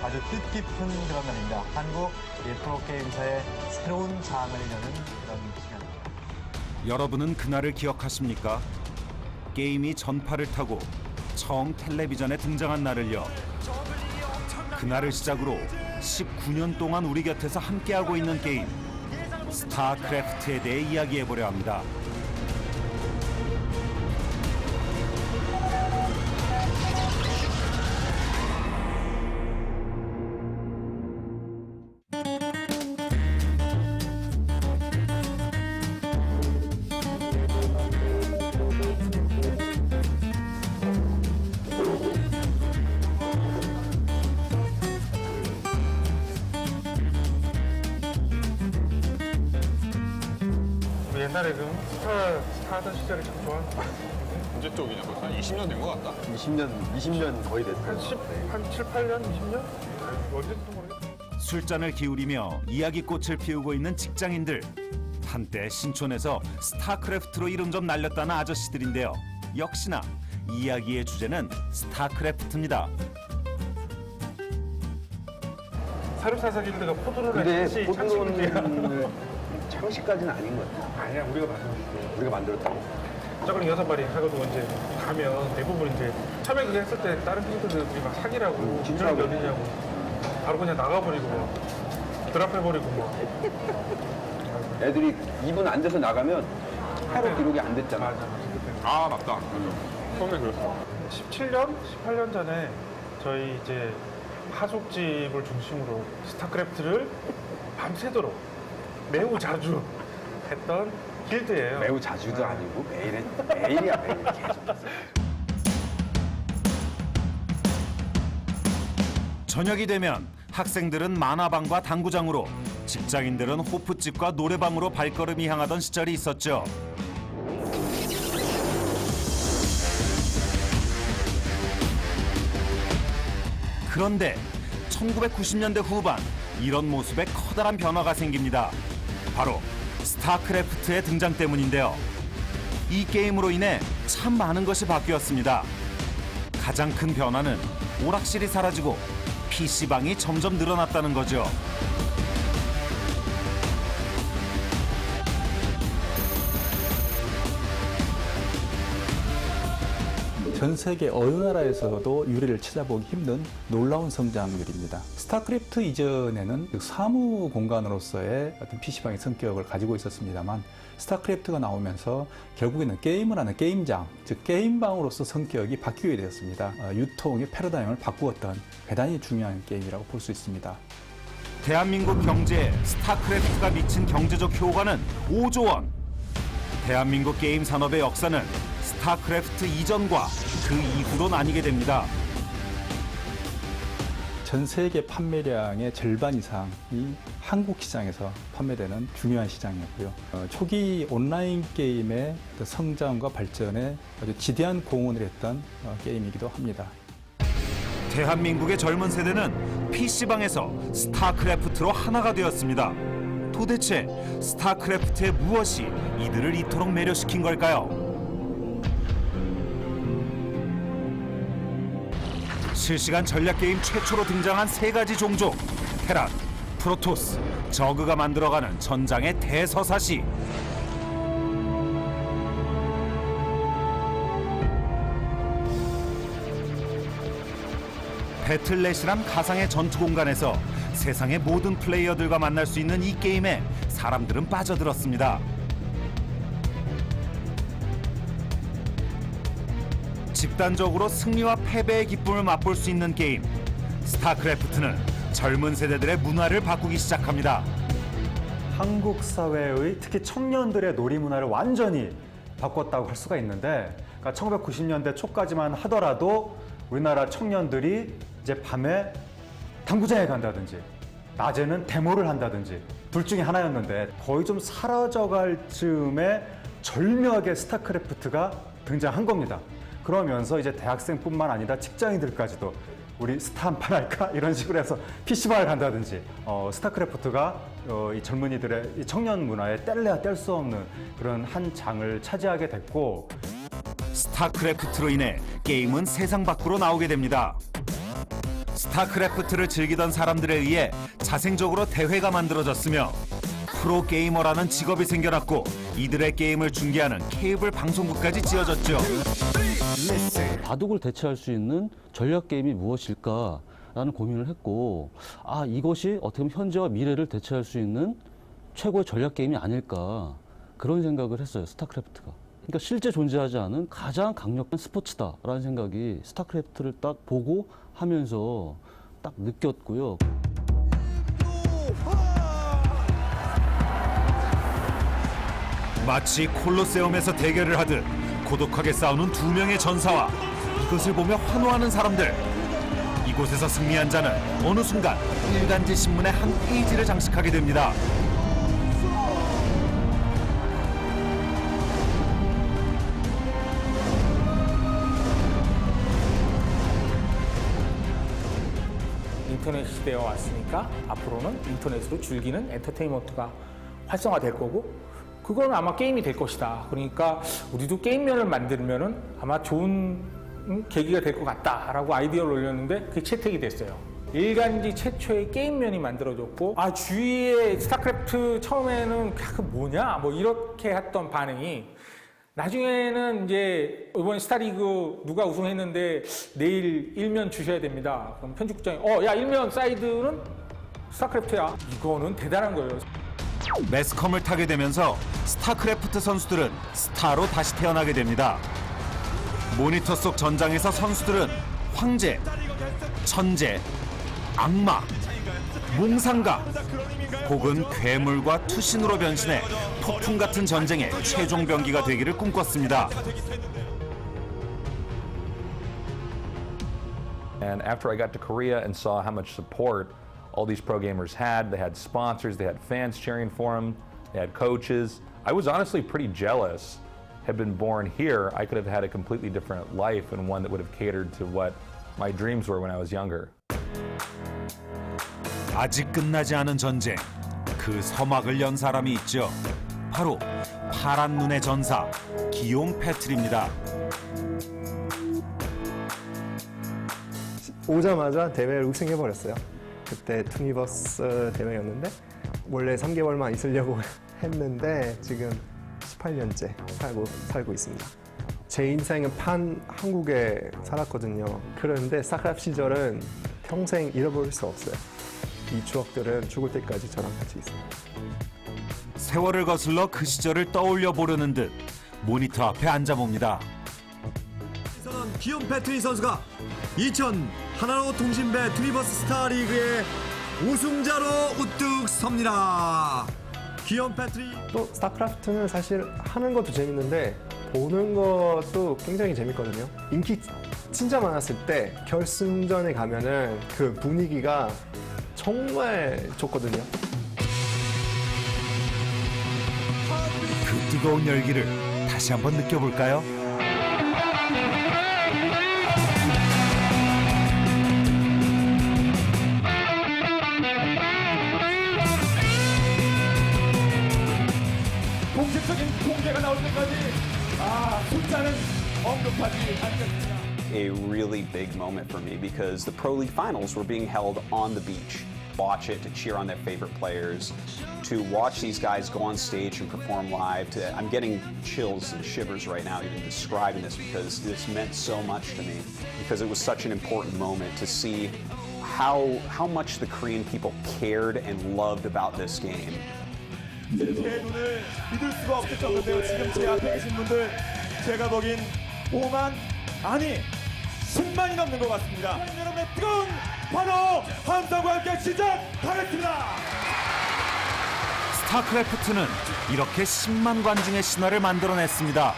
아주 뜻깊은 그런 날입니다. 한국 프로게임사의 새로운 장을 여는 그런 시간입니다. 여러분은 그날을 기억하십니까? 게임이 전파를 타고 처음 텔레비전에 등장한 날을요. 그날을 시작으로 19년 동안 우리 곁에서 함께하고 있는 게임 스타크래프트에 대해 이야기해보려 합니다. 옛날에 그 스타 하던 시절이 참 좋았는데. 언제 쪽이냐? 벌써 한 20년 된 것 같다. 20년 거의 됐어요. 한 7, 8년, 20년? 언제인지도 모르겠어. 술잔을 기울이며 이야기꽃을 피우고 있는 직장인들. 한때 신촌에서 스타크래프트로 이름 좀 날렸다는 아저씨들인데요. 역시나 이야기의 주제는 스타크래프트입니다. 사륙사사 길드가 포도를 근데 했지 창식이야. 창시까지는 아닌 것 같아요. 아니야, 우리가 만들었어. 우리가 만들었다고. 저거는 6마리 해가지고 이제 가면 대부분 이제 처음에 그거 했을 때 다른 길드들이 막 사기라고 진짜로. 진짜로 어디냐고 바로 그냥 나가버리고 막 드랍해버리고 막. 애들이 2분 안 돼서 나가면 하루 기록이 안 됐잖아. 맞아. 아, 맞다. 처음에 그랬어. 17년? 18년 전에 저희 이제 하숙집을 중심으로 스타크래프트를 밤새도록 매우 자주 했던 길드예요. 매우 자주도 아니고 매일이야 매일 계속. 저녁이 되면 학생들은 만화방과 당구장으로, 직장인들은 호프집과 노래방으로 발걸음이 향하던 시절이 있었죠. 그런데 1990년대 후반 이런 모습에 커다란 변화가 생깁니다. 바로 스타크래프트의 등장 때문인데요. 이 게임으로 인해 참 많은 것이 바뀌었습니다. 가장 큰 변화는 오락실이 사라지고 PC방이 점점 늘어났다는 거죠. 전 세계 어느 나라에서도 유래를 찾아보기 힘든 놀라운 성장률입니다. 스타크래프트 이전에는 사무 공간으로서의 어떤 PC방의 성격을 가지고 있었습니다만 스타크래프트가 나오면서 결국에는 게임을 하는 게임장, 즉 게임방으로서 성격이 바뀌게 되었습니다. 유통의 패러다임을 바꾸었던 대단히 중요한 게임이라고 볼 수 있습니다. 대한민국 경제에 스타크래프트가 미친 경제적 효과는 5조 원. 대한민국 게임 산업의 역사는 스타크래프트 이전과 그 이후로 나뉘게 됩니다. 전 세계 판매량의 절반 이상이 한국 시장에서 판매되는 중요한 시장이었고요. 초기 온라인 게임의 성장과 발전에 아주 지대한 공헌을 했던 게임이기도 합니다. 대한민국의 젊은 세대는 PC방에서 스타크래프트로 하나가 되었습니다. 도대체 스타크래프트의 무엇이 이들을 이토록 매료시킨 걸까요? 실시간 전략게임 최초로 등장한 3가지 종족, 테란, 프로토스, 저그가 만들어가는 전장의 대서사시. 배틀넷이란 가상의 전투 공간에서 세상의 모든 플레이어들과 만날 수 있는 이 게임에 사람들은 빠져들었습니다. 집단적으로 승리와 패배의 기쁨을 맛볼 수 있는 게임 스타크래프트는 젊은 세대들의 문화를 바꾸기 시작합니다. 한국 사회의 특히 청년들의 놀이 문화를 완전히 바꿨다고 할 수가 있는데, 그러니까 1990년대 초까지만 하더라도 우리나라 청년들이 이제 밤에 당구장에 간다든지 낮에는 데모를 한다든지 둘 중에 하나였는데, 거의 좀 사라져갈 즈음에 절묘하게 스타크래프트가 등장한 겁니다. 그러면서 이제 대학생뿐만 아니라 직장인들까지도 우리 스타 한판 할까? 이런 식으로 해서 PC방을 간다든지 스타크래프트가 이 젊은이들의 이 청년 문화에 뗄래야 뗄 수 없는 그런 한 장을 차지하게 됐고, 스타크래프트로 인해 게임은 세상 밖으로 나오게 됩니다. 스타크래프트를 즐기던 사람들에 의해 자생적으로 대회가 만들어졌으며 프로게이머라는 직업이 생겨났고 이들의 게임을 중계하는 케이블 방송국까지 지어졌죠. 바둑을 대체할 수 있는 전략 게임이 무엇일까라는 고민을 했고, 이것이 어떻게 보면 현재와 미래를 대체할 수 있는 최고의 전략 게임이 아닐까, 그런 생각을 했어요. 스타크래프트가. 그러니까 실제 존재하지 않은 가장 강력한 스포츠다라는 생각이 스타크래프트를 딱 보고 하면서 딱 느꼈고요. 마치 콜로세움에서 대결을 하듯 고독하게 싸우는 두 명의 전사와 이것을 보며 환호하는 사람들. 이곳에서 승리한 자는 어느 순간 일간지 신문의 한 페이지를 장식하게 됩니다. 인터넷 시대에 왔으니까 앞으로는 인터넷으로 즐기는 엔터테인먼트가 활성화될 거고, 그건 아마 게임이 될 것이다. 그러니까 우리도 게임면을 만들면은 아마 좋은 계기가 될 것 같다라고 아이디어를 올렸는데 그게 채택이 됐어요. 일간지 최초의 게임면이 만들어졌고, 주위에 스타크래프트 처음에는 그 뭐냐 뭐 이렇게 했던 반응이, 나중에는 이제 이번 스타리그 누가 우승했는데 내일 일면 주셔야 됩니다. 그럼 편집국장이 야, 일면 사이드는 스타크래프트야. 이거는 대단한 거예요. 매스컴을 타게 되면서 스타크래프트 선수들은 스타로 다시 태어나게 됩니다. 모니터 속 전장에서 선수들은 황제, 천재, 악마, 몽상가 혹은 괴물과 투신으로 변신해 폭풍 같은 전쟁의 최종 병기가 되기를 꿈꿨습니다. And after I got to Korea and saw how much support all these pro gamers had, they had sponsors, they had fans cheering for them, they had coaches. I was honestly pretty jealous. Had been born here, I could have had a completely different life and one that would have catered to what my dreams were when I was younger. 아직 끝나지 않은 전쟁, 그 서막을 연 사람이 있죠. 바로 파란 눈의 전사 기욤 패트리입니다. 오자마자 대회를 우승해버렸어요. 그때 투니버스 대회였는데 원래 3개월만 있으려고 했는데 지금 18년째 살고 있습니다. 제 인생은 한국에 살았거든요. 그런데 스타크래프트 시절은 평생 잃어버릴 수 없어요. 이 추억들은 죽을 때까지 저랑 같이 있습니다. 세월을 거슬러 그 시절을 떠올려 보려는 듯 모니터 앞에 앉아봅니다. 기욤 패트리 선수가 2000 하나로 통신배 투니버스 스타리그의 우승자로 우뚝 섭니다. 기욤 패트리. 또 스타크래프트는 사실 하는 것도 재밌는데 보는 것도 굉장히 재밌거든요. 인기 진짜 많았을 때 결승전에 가면은 그 분위기가 정말 좋거든요. 그 뜨거운 열기를 다시 한번 느껴볼까요? 공식적인 공개가 나올 때까지 숫자는 언급하지 않겠습니다. A really big moment for me because the Pro League finals were being held on the beach. Watch it, to cheer on their favorite players, to watch these guys go on stage and perform live. I'm getting chills and shivers right now even describing this because this meant so much to me because it was such an important moment to see how much the Korean people cared and loved about this game. 제 눈을 믿을 수가 없을 정도인데요. 지금 제 앞에 계신 분들 제가 보긴 5만 아니 10만이 넘는 것 같습니다. 여러분의 뜨거운 환호 함성과 함께 시작하겠습니다. 스타크래프트는 이렇게 10만 관중의 신화를 만들어냈습니다.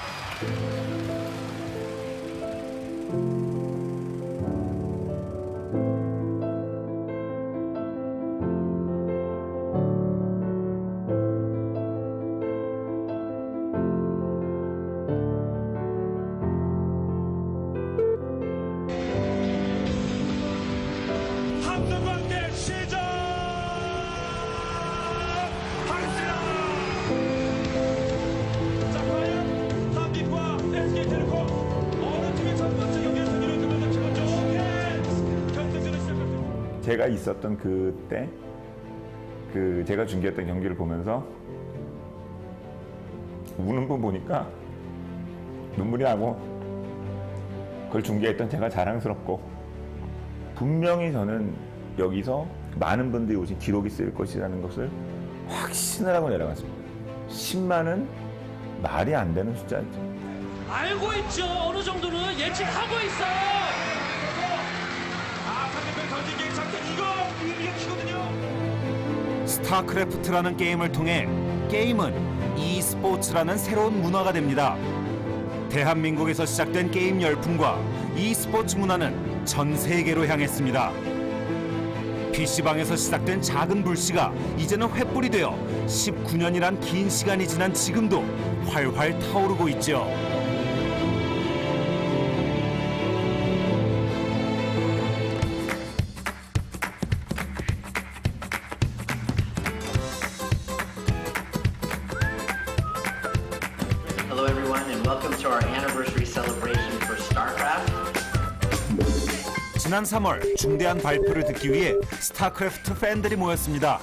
함성과 함께 시작하겠습니다. 자, 과연 한빛과 SK텔레콤 어느 팀이 첫 번째 경기를 승리로 끝내는지 먼저 경쟁전을 시작합니다. 제가 있었던 그때 제가 중계했던 경기를 보면서 우는 분 보니까 눈물이 나고 그걸 중계했던 제가 자랑스럽고 분명히 저는 여기서 많은 분들이 오신 기록이 쓰일 것이라는 것을 확신을 하고 내려갔습니다. 10만은 말이 안 되는 숫자였죠. 알고 있죠. 어느 정도는 예측하고 있어요. 상대편 던진 게임 작전 이거 의미가 크거든요. 스타크래프트라는 게임을 통해 게임은 e스포츠라는 새로운 문화가 됩니다. 대한민국에서 시작된 게임 열풍과 e스포츠 문화는 전 세계로 향했습니다. PC방에서 시작된 작은 불씨가 이제는 횃불이 되어 19년이란 긴 시간이 지난 지금도 활활 타오르고 있죠. Hello everyone and welcome to our anniversary celebration for StarCraft. 지난 3월 중대한 발표를 듣기 위해 스타크래프트 팬들이 모였습니다.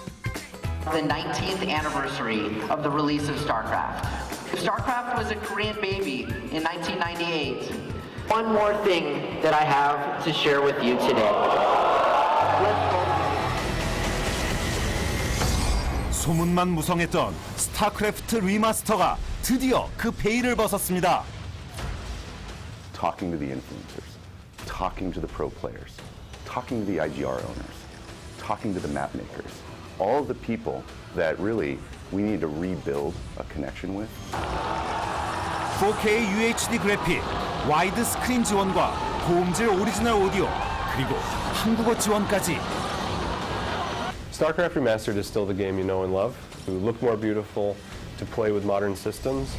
The 19th anniversary of the release of StarCraft. StarCraft was a Korean baby in 1998. One more thing that I have to share with you today. 소문만 무성했던 스타크래프트 리마스터가 드디어 그 베일을 벗었습니다. Talking to the influencers, talking to the pro players, talking to the IGR owners, talking to the map makers, all of the people that really we need to rebuild a connection with. 4K UHD 그래픽, 와이드 스크린 지원과 고음질 오리지널 오디오, 그리고 한국어 지원까지. StarCraft Remastered is still the game you know and love. To look more beautiful, to play with modern systems.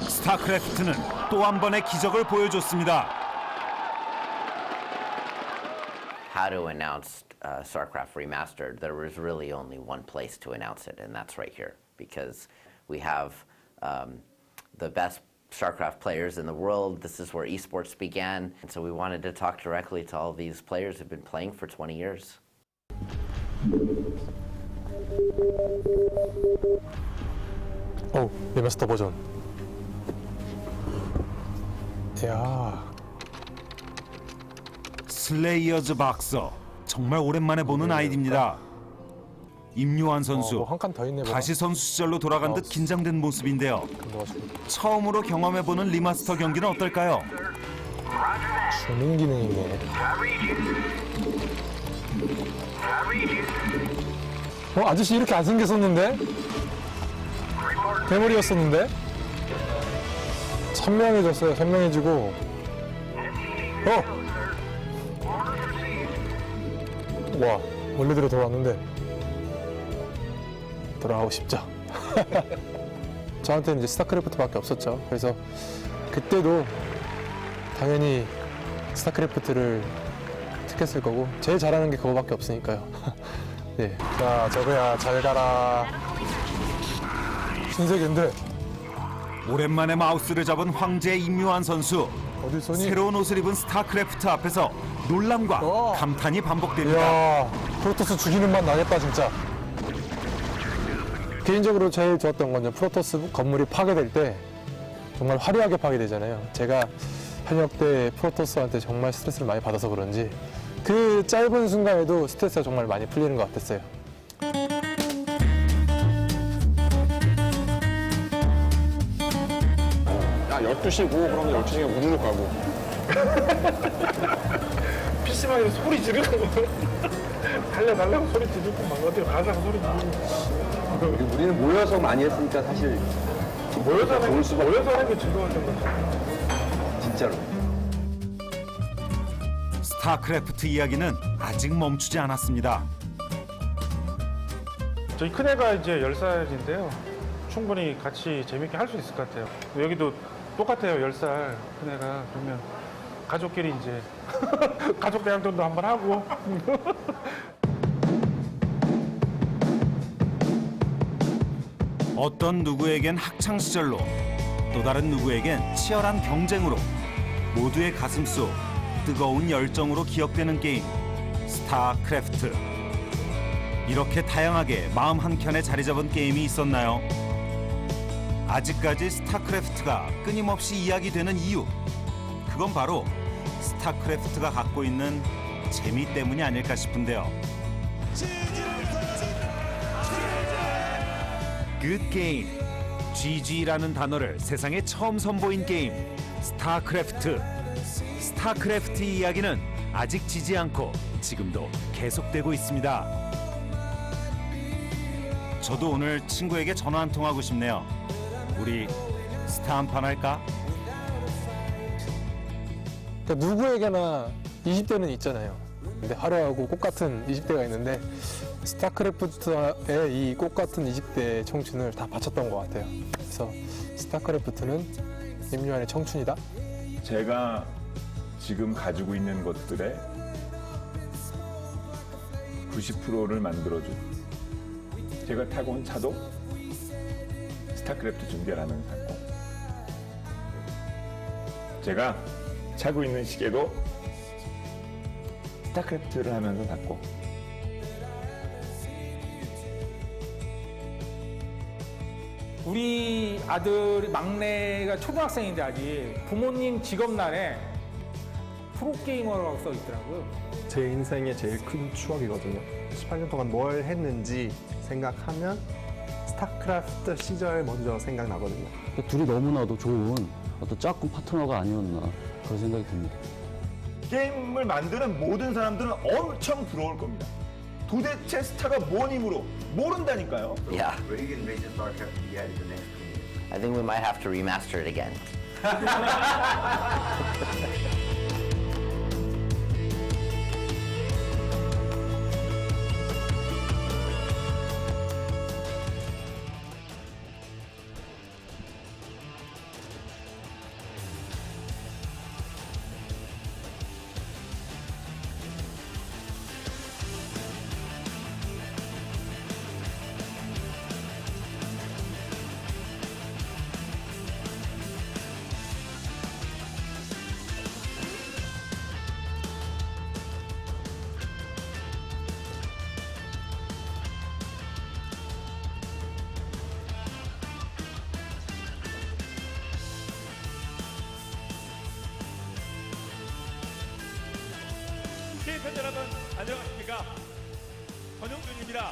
스타크래프트는 또 한 번의 기적을 보여줬습니다. How to announce StarCraft Remastered, there was really only one place to announce it, and that's right here, because we have the best StarCraft players in the world. This is where esports began, and so we wanted to talk directly to all these players who've been playing for 20 years. 리마스터 버전. 이야. 슬레이어즈 박서, 정말 오랜만에 보는 아이디입니다. 임요한 선수, 한 칸 더 있네. 다시 선수 시절로 돌아간 듯 긴장된 모습인데요. 처음으로 경험해보는 리마스터 경기는 어떨까요? 주문 기능이 있네. 아저씨 이렇게 안 생겼었는데? 대머리였었는데? 선명해졌어요. 선명해지고. 와, 원래대로 돌아왔는데 돌아가고 싶죠. 저한테는 이제 스타크래프트밖에 없었죠. 그래서 그때도 당연히 스타크래프트를 택했을 거고 제일 잘하는 게 그거밖에 없으니까요. 네. 자, 저거야 잘 가라. 신세계인데. 오랜만에 마우스를 잡은 황제 임요한 선수. 새로운 옷을 입은 스타크래프트 앞에서 놀람과 감탄이 반복됩니다. 이야, 프로토스 죽이는 맛 나겠다 진짜. 개인적으로 제일 좋았던 건 프로토스 건물이 파괴될 때 정말 화려하게 파괴되잖아요. 제가 현역 때 프로토스한테 정말 스트레스를 많이 받아서 그런지 그 짧은 순간에도 스트레스가 정말 많이 풀리는 것 같았어요. 야, 12시고 그러면 12시간 무릎 가고. PC방에서 소리 지르고 달려달라고 소리 지르고 막 어디 가자고 소리 지르고. 우리는 모여서 많이 했으니까 사실 모여서 하는 좋을 수밖에 모여서 하는 게 즐거웠던 거죠. 진짜로. 스타크래프트 이야기는 아직 멈추지 않았습니다. 저희 큰애가 이제 10살인데요. 충분히 같이 재밌게 할 수 있을 것 같아요. 여기도 똑같아요. 10살 큰애가. 그러면 가족끼리 이제 가족 대항전도 한번 하고. 어떤 누구에겐 학창 시절로, 또 다른 누구에겐 치열한 경쟁으로 모두의 가슴 속 뜨거운 열정으로 기억되는 게임 스타크래프트. 이렇게 다양하게 마음 한켠에 자리 잡은 게임이 있었나요? 아직까지 스타크래프트가 끊임없이 이야기되는 이유, 그건 바로 스타크래프트가 갖고 있는 재미 때문이 아닐까 싶은데요. Good Game, GG라는 단어를 세상에 처음 선보인 게임 스타크래프트. 스타크래프트 이야기는 아직 지지 않고 지금도 계속되고 있습니다. 저도 오늘 친구에게 전화 한 통 하고 싶네요. 우리 스타 한 판 할까? 그러니까 누구에게나 20대는 있잖아요. 근데 화려하고 꽃 같은 20대가 있는데 스타크래프트의 이 꽃 같은 20대의 청춘을 다 바쳤던 것 같아요. 그래서 스타크래프트는 임요한의 청춘이다. 제가 지금 가지고 있는 것들의 90%를 만들어준, 제가 타고 온 차도 스타크래프트 중계라는 사고, 제가 차고 있는 시계도 스타크래프트를 하면서 샀고, 우리 아들 막내가 초등학생인데 아직 부모님 직업란에 프로게이머라고 써 있더라고요. 제 인생의 제일 큰 추억이거든요. 18년 동안 뭘 했는지 생각하면 스타크래프트 시절 먼저 생각나거든요. 둘이 너무나도 좋은 어떤 짝꿍 파트너가 아니었나 그런 생각이 듭니다. 게임을 만드는 모든 사람들은 엄청 부러울 겁니다. 도대체 스타가 뭔 힘으로 모른다니까요. Yeah. I think we might have to remaster it again. 게임 팬 여러분 안녕하십니까? 권용준입니다.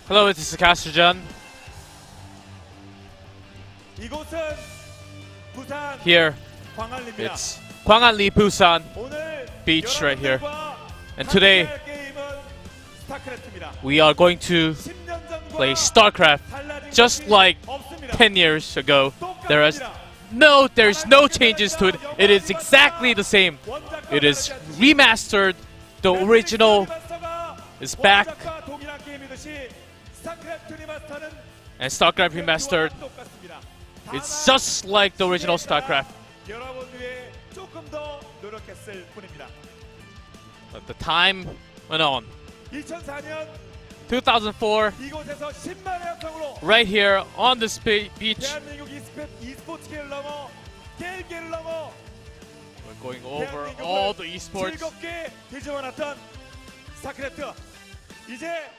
Hello, this is Caster John. 이곳은 부산 Here, 광안리입니다. it's Gwanganli Busan 오늘 Beach right here. 여러분들과 And today, 함께할 게임은 스타크래프트입니다. we are going to play StarCraft just like 10 years ago. There's no changes to it. It is exactly the same. It is remastered. The original is back. And StarCraft Remastered, it's just like the original StarCraft. But the time went on. 2004, right here on this beach, we're going over all the esports. 즐겁게 뒤집어놨던 스타크래프트. 이제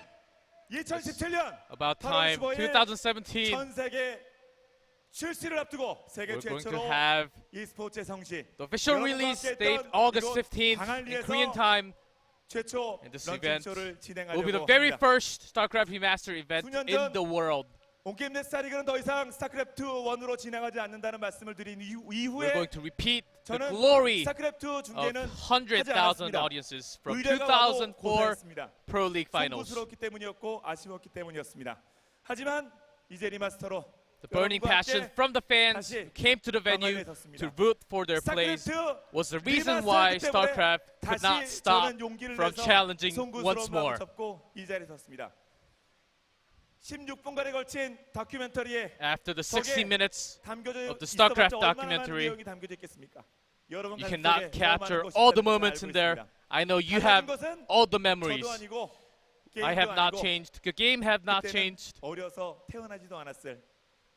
2017년 About time, 2017, 전 세계 출시를 앞두고 세계 we're going to 최초로 have e스포츠의 성시. the official release date August 15th in Korean time. 최초 And this event 런칭쇼를 will be the 진행하려고 very 합니다. first StarCraft Remastered event in the world. 온게임 넷스타리그는 더 이상 스타크래프트 1으로 진행하지 않는다는 말씀을 드린 We're 이후에 going to repeat the 저는 glory 스타크래프트 of 중계는 하지 100,000 않았습니다. audiences from 의뢰가 와도 2004 고생했습니다. Pro League Finals. 송구스럽기 때문이었고 아쉬웠기 때문이었습니다. 하지만 이제 리마스터로 The burning passion from the fans who came to the venue to root for their plays was the reason why StarCraft could not stop from challenging once more. 이 자리에 섰습니다. 16분간에 걸친 다큐멘터리에 After the 60 minutes 담겨져 of the StarCraft 있어봤자 얼마나 documentary, 많은 내용이 담겨져 있겠습니까? 여러분 you 가슴속에 cannot 더 capture 많은 것이 all the 있다는 moments 것을 in there. 알고 있습니다. I know you 달라진 have 것은 all the memories. 저도 아니고 I 게임도 have not 아니고 changed. The game have not 그때는 changed. 어려서 태어나지도 않았을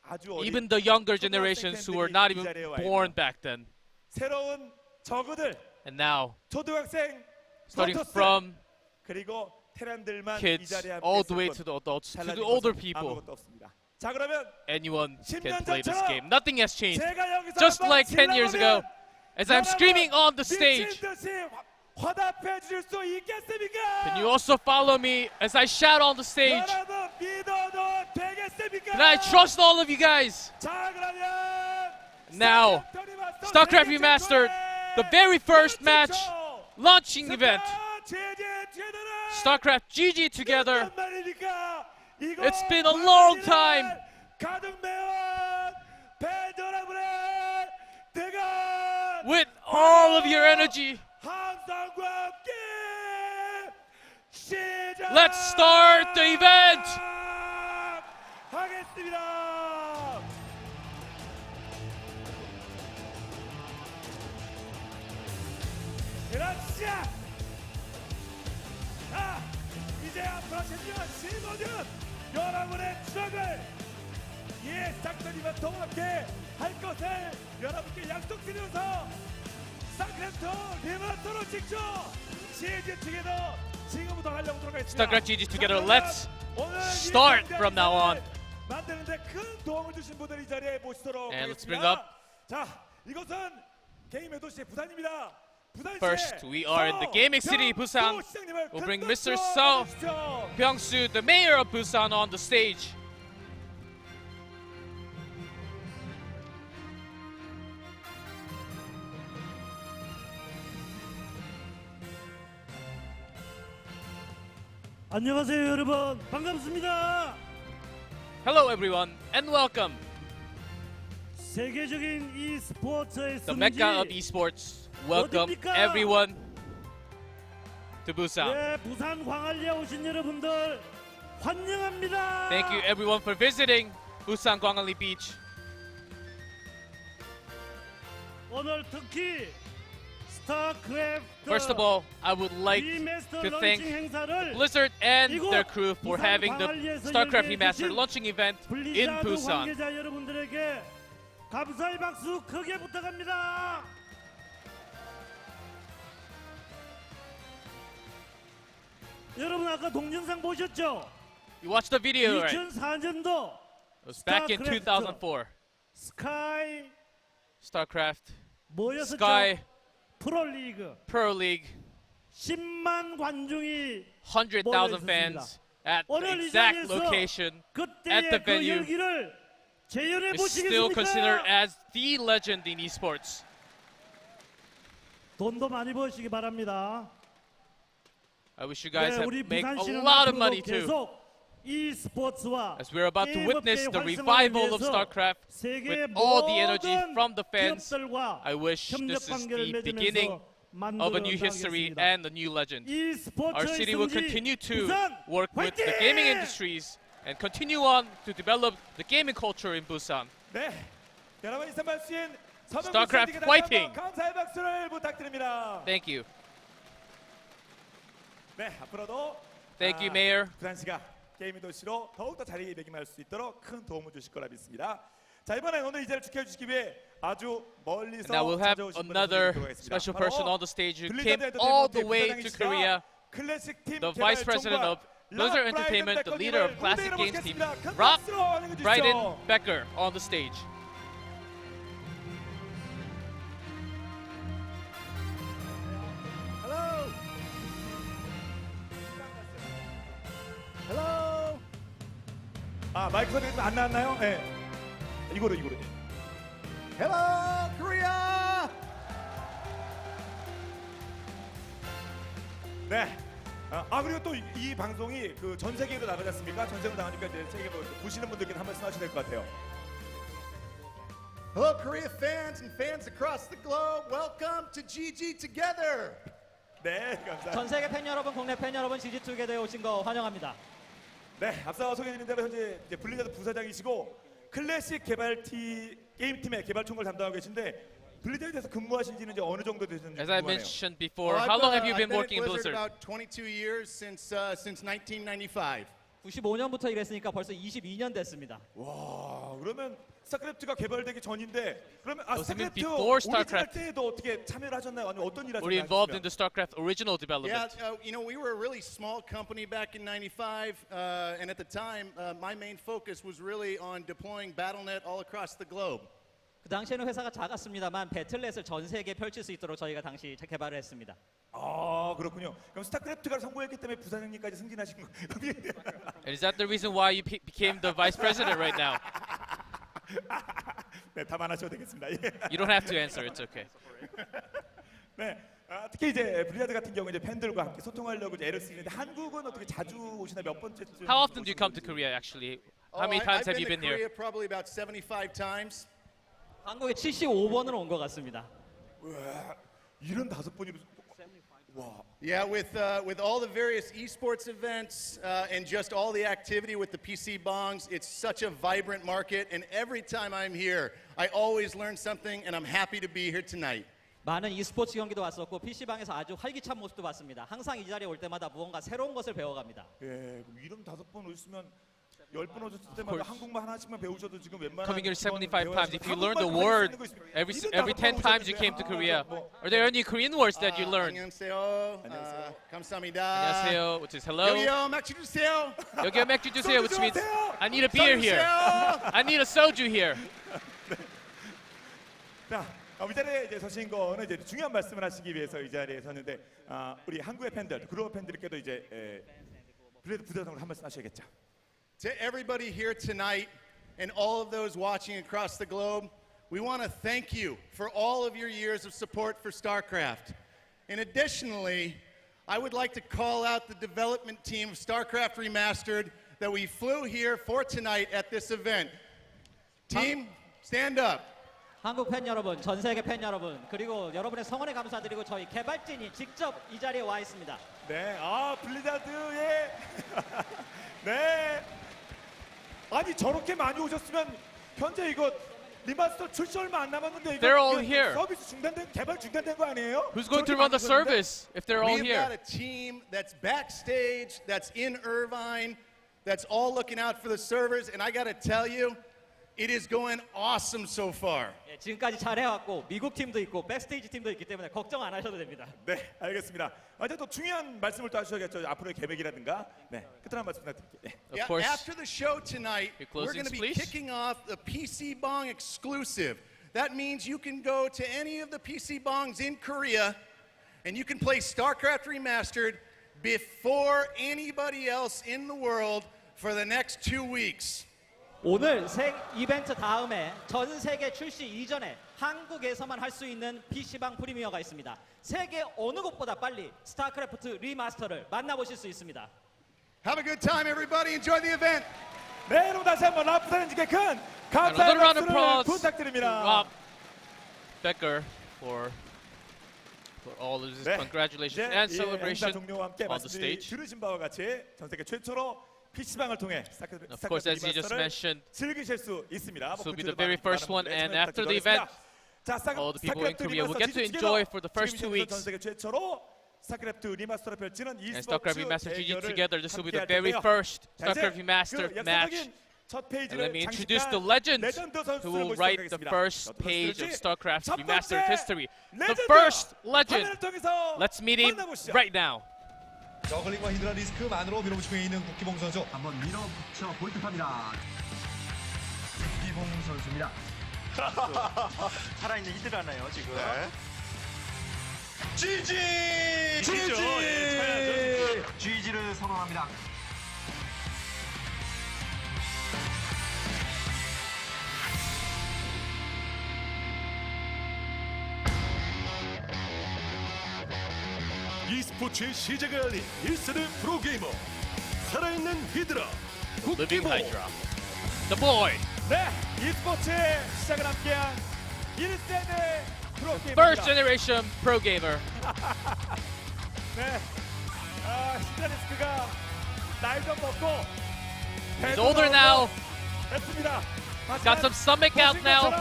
아주 어린 Even the younger generations who were not even born back then. 새로운 저그들 And now, 초등학생 starting 프로토스, from 그리고 테란들만 이 kids 자리에 함께 all the way 있을 to the adults, to 달라진 the older 것은 people, 아무것도 없습니다. 자, 그러면 anyone can 10년 play this 전처럼 game. Nothing has changed. 제가 여기서 Just 한번 like 10 years ago, 질러보면 as I'm screaming on the 미친 stage. 듯이 화답해 주실 수 있겠습니까? Can you also follow me as I shout on the stage? 여러분 믿어도 되겠습니까? Can I trust all of you guys? 자, 그러면 Now, StarCraft Remastered, the very first match, launching event. StarCraft GG together. It's been a long time. With all of your energy, let's start the event. 하겠습니다. 그렇지야. 자, 이제 앞으로 챔피언 시모든 여러분의 추억을 이 싹들이와 함께 할 것을 여러분께 약속드리면서 스타크래프트 리마스터로 직접 시즌 중에도 지금부터 하려고 들어가겠습니다. StarCraft GG together. Let's start from now on. 만드는데 큰 도움을 주신 분들 이 자리에 모시도록 And let's bring 하겠습니다. up. 자, 이곳은 게임의 도시 부산입니다. First, we are in the gaming city, Busan. We'll bring Mr. Seo Byung-soo, the mayor of Busan, on the stage. 안녕하세요, 여러분. 반갑습니다. Hello, everyone, and welcome. 세계적인 e스포츠의 The Mecca of esports. Welcome everyone to Busan. 네, 부산 광안리에 오신 여러분들 환영합니다. Thank you, everyone, for visiting Busan Gwangalli Beach. 오늘 특히 스타크래프트 First of all, I would like to thank Blizzard and their crew for having the StarCraft Remastered launching event in Busan. 관계자 여러분들에게 감사의 박수 크게 부탁합니다. 여러분 아까 동영상 보셨죠? You watched the video, right? 2004년도 It was back in 2004. 스카이 StarCraft, 뭐였었죠? Sky, 프로리그 Pro League, 10만 관중이 100,000 fans at the 오늘 이 exact 자리에서 location at 그때의 the 그 venue 열기를 재현해 is still considered 보시겠습니까? as the legend in esports. 돈도 많이 버시기 바랍니다. I wish you guys 네, have 우리 make a 부산시는 lot of 앞으로도 money too. 계속 e스포츠와 As we're about to 게임 witness 업계의 the 활성화를 revival of 위해서 StarCraft 세계의 with all the energy 모든 from the fans, 기업들과 I wish 협력 this is 관계를 the 맺으면서 beginning of a new 만들어 history 나가겠습니다. and a new legend. Our e스포츠의 city will 성지 continue to 부산 work with the gaming industries and continue on to develop the gaming culture in Busan. 네, 여러분 인사 말씀 StarCraft fighting. 감사의 박수를 부탁드립니다. Thank you. 네, 앞으로도 Thank you, Mayor. 부산시가 게임의 도시로 더욱더 자리매김할 수 있도록 큰 도움을 주실 거라 믿습니다. 자, 이번엔 오늘 이 자리를 지켜주시기 위해 아주 멀리서 Now we'll have 찾아오신 another 분을 소개하겠습니다. special person 바로 on the stage who 블리자드 came all the 엔터테인먼트의 way to 부사장이시자 Korea, 클래식 팀 the vice president of Blizzard Entertainment, the leader of Classic Games team, Rob Bryden Becker, on the stage. Hello. Hello. 아, 마이크 소리 안 나왔나요? 네. 이거로. Hello, Korea. 네. 그리고 또 이 방송이 그 전 세계로 나가지 않습니까? 전 세계로 나가니까 이제 세계 보시는 분들께 한 말씀 하셔야 될 것 같아요. Hello, Korea fans and fans across the globe. Welcome to GG Together. 네, 감사합니다. 전 세계 팬 여러분, 국내 팬 여러분, GG2게더에 오신 거 환영합니다. 네, 앞서 소개드린 대로 현재 이제 블리자드 부사장이시고 클래식 게임팀의 개발 총괄 담당하고 계신데 블리자드에서 근무하신 지는 이제 어느 정도 되셨는지 As I 궁금하네요. mentioned before, how long have you been I've working in at Blizzard Blizzard? about 22 years since 1995. 95년부터 일했으니까 벌써 22년 됐습니다. 와, 그러면 스타크래프트가 개발되기 전인데 그러면 was even 스타크래프트 before 오리지널 StarCraft. 때도 어떻게 참여를 하셨나요? 아니면 어떤 일을 Were you 하셨나요? involved in the StarCraft original Yeah, development? you know, we were a really small company back in '95, and at the time, my main focus was really on deploying BattleNet all across the globe. 그 당시에는 회사가 작았습니다만 배틀넷을 전 세계에 펼칠 수 있도록 저희가 당시 개발을 했습니다. 아, 그렇군요. 그럼 스타크래프트가 성공했기 때문에 부사장님까지 승진하신 거예요? And is that the reason why you became the vice president right now? 네, 답 안 하셔도 되겠습니다. 예. You don't have to answer. It's okay. 네, 특히 이제 블리자드 같은 경우 이제 팬들과 함께 소통하려고 이제 애를 쓰는데 한국은 어떻게 자주 오시나 몇 번째쯤? How often do you come to Korea actually? How many times have you been Korea here? probably about 75 times. 한국에 75번은 온 것 같습니다. 와, 75번이 와. Yeah, with all the various esports events and just all the activity with the PC bongs, it's such a vibrant market. And every time I'm here, I always learn something, and I'm happy to be here tonight. 많은 e스포츠 경기도 왔었고 PC방에서 아주 활기찬 모습도 봤습니다. 항상 이 자리에 올 때마다 무언가 새로운 것을 배워갑니다. 예, 그럼 75번 오시면 10번 오셨을 때마다 한국말 하나씩만 배우셔도 지금 웬만한 Coming here 75 times. If you learn the word every 10 times you came to Korea, are there any Korean words that you learned? 안녕하세요. 감사합니다. 안녕하세요, which is hello. 여기요, 맥주 주세요. 여기요, 맥주 주세요, which means I need a beer here. I need a soju here. 자, 이 자리에 이제 서신 거는 이제 중요한 말씀을 하시기 위해서 이 자리에 섰는데 우리 한국의 팬들, 글로벌 팬들께도 이제 블레이드 부대장으로 한 말씀 하셔야겠죠. To everybody here tonight and all of those watching across the globe, we want to thank you for all of your years of support for StarCraft. And additionally, I would like to call out the development team of StarCraft Remastered that we flew here for tonight at this event. Team, stand up. 한국 팬 여러분, 전 세계 팬 여러분, 그리고 여러분의 성원에 감사드리고 저희 개발진이 직접 이 자리에 와 있습니다. 네, 블리자드의 네. 아니 저렇게 많이 오셨으면 현재 이거 리마스터 출시 얼마 안 남았는데 They're all 이거 here. 서비스 중단된 개발 중단된 거 아니에요? Who's going to run the service if they're all We've here? got a team that's backstage, that's in Irvine, that's all looking out for the servers, and I got to tell you, it is going awesome so far. 예, 지금까지 잘해왔고 미국 팀도 있고 백스테이지 팀도 있기 때문에 걱정 안 하셔도 됩니다. 네, 알겠습니다. 이제 또 중요한 말씀을 또 하셔야겠죠. 앞으로의 계획이라든가. 네, 끝으로 한 말씀 부탁드릴게요. 네. Yeah, course. after the show tonight, Your we're going to closings, be please. kicking off the PC Bong exclusive. That means you can go to any of the PC Bongs in Korea and you can play StarCraft Remastered before anybody else in the world for the next 2 weeks. 오늘 이벤트 다음에 전 세계 출시 이전에 한국에서만 할 수 있는 PC방 프리미어가 있습니다. 세계 어느 곳보다 빨리 스타크래프트 리마스터를 만나보실 수 있습니다. Have a good time, everybody. Enjoy the event. 네, 여러분 다시 한번 라프사님께 큰 감사의 Another round of 박수를 applause to 부탁드립니다. Rob Becker for all of this 네, congratulations 이제 and 이 celebration 행사 종료와 함께 on the stage. 들으신 바와 같이 전 세계 최초로 PC방을 통해 Of course, as you just mentioned, 즐기실 수 있습니다. this will be the very first one, and after the event, all the people in Korea will get to enjoy for the first 2 weeks. 전 세계 최초로 스타크래프트 리마스터를 펼치는 And StarCraft Remastered GG 대결을 together. This will be the 함께 할 very 텐데요. first 자, 이제 StarCraft Remastered 그 match. 역사적인 첫 And 페이지를 let me introduce 장식한 the legend 레전드 선수를 who will 모시도록 write the 하겠습니다. first 어떤 page of 선수일지 StarCraft 첫 Remastered 번째 history. The 레전드! first legend. 화면을 통해서 Let's meet him 만나보시죠. right now. 저글링과 히드라 리스크만으로 밀어붙이고 있는 국기봉 선수. 한번 밀어붙여 볼트팝니다. 국기봉 선수입니다. 살아있는 히드라네요 지금. GG! GG를 선언합니다. e스포츠의 시작을 알린 1세대 프로게이머 살아있는 히드라 Living 국기봉. Hydra. The boy. 네, e스포츠의 시작을 함께한 1세대 프로게이머. First generation pro gamer. 네, 히드라리스크가 나이 좀 먹고 He's older now. 됐습니다. Got some stomach out now.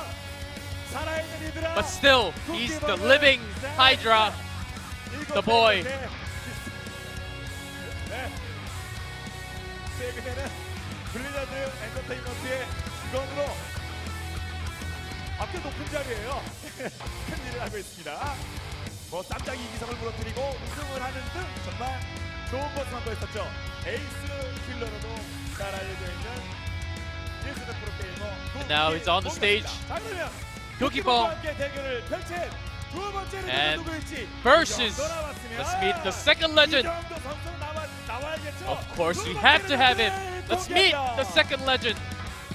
살아있는 히드라. But still, he's the living Hydra. The boy. 최근에는 블리자드 엔터테인먼트의 직원으로 꽤 높은 자리에요. 큰 일을 하고 있습니다. 뭐 쌈장이 이기성을 무너뜨리고 우승을 하는 등 정말 좋은 모습 보였었죠. 에이스 킬러로도 잘 알려져 있는 일스드 프로게이머. Now he's on the stage. Cookie Bomb. And versus, let's meet the second legend. Of course, we have to have him. Let's meet the second legend.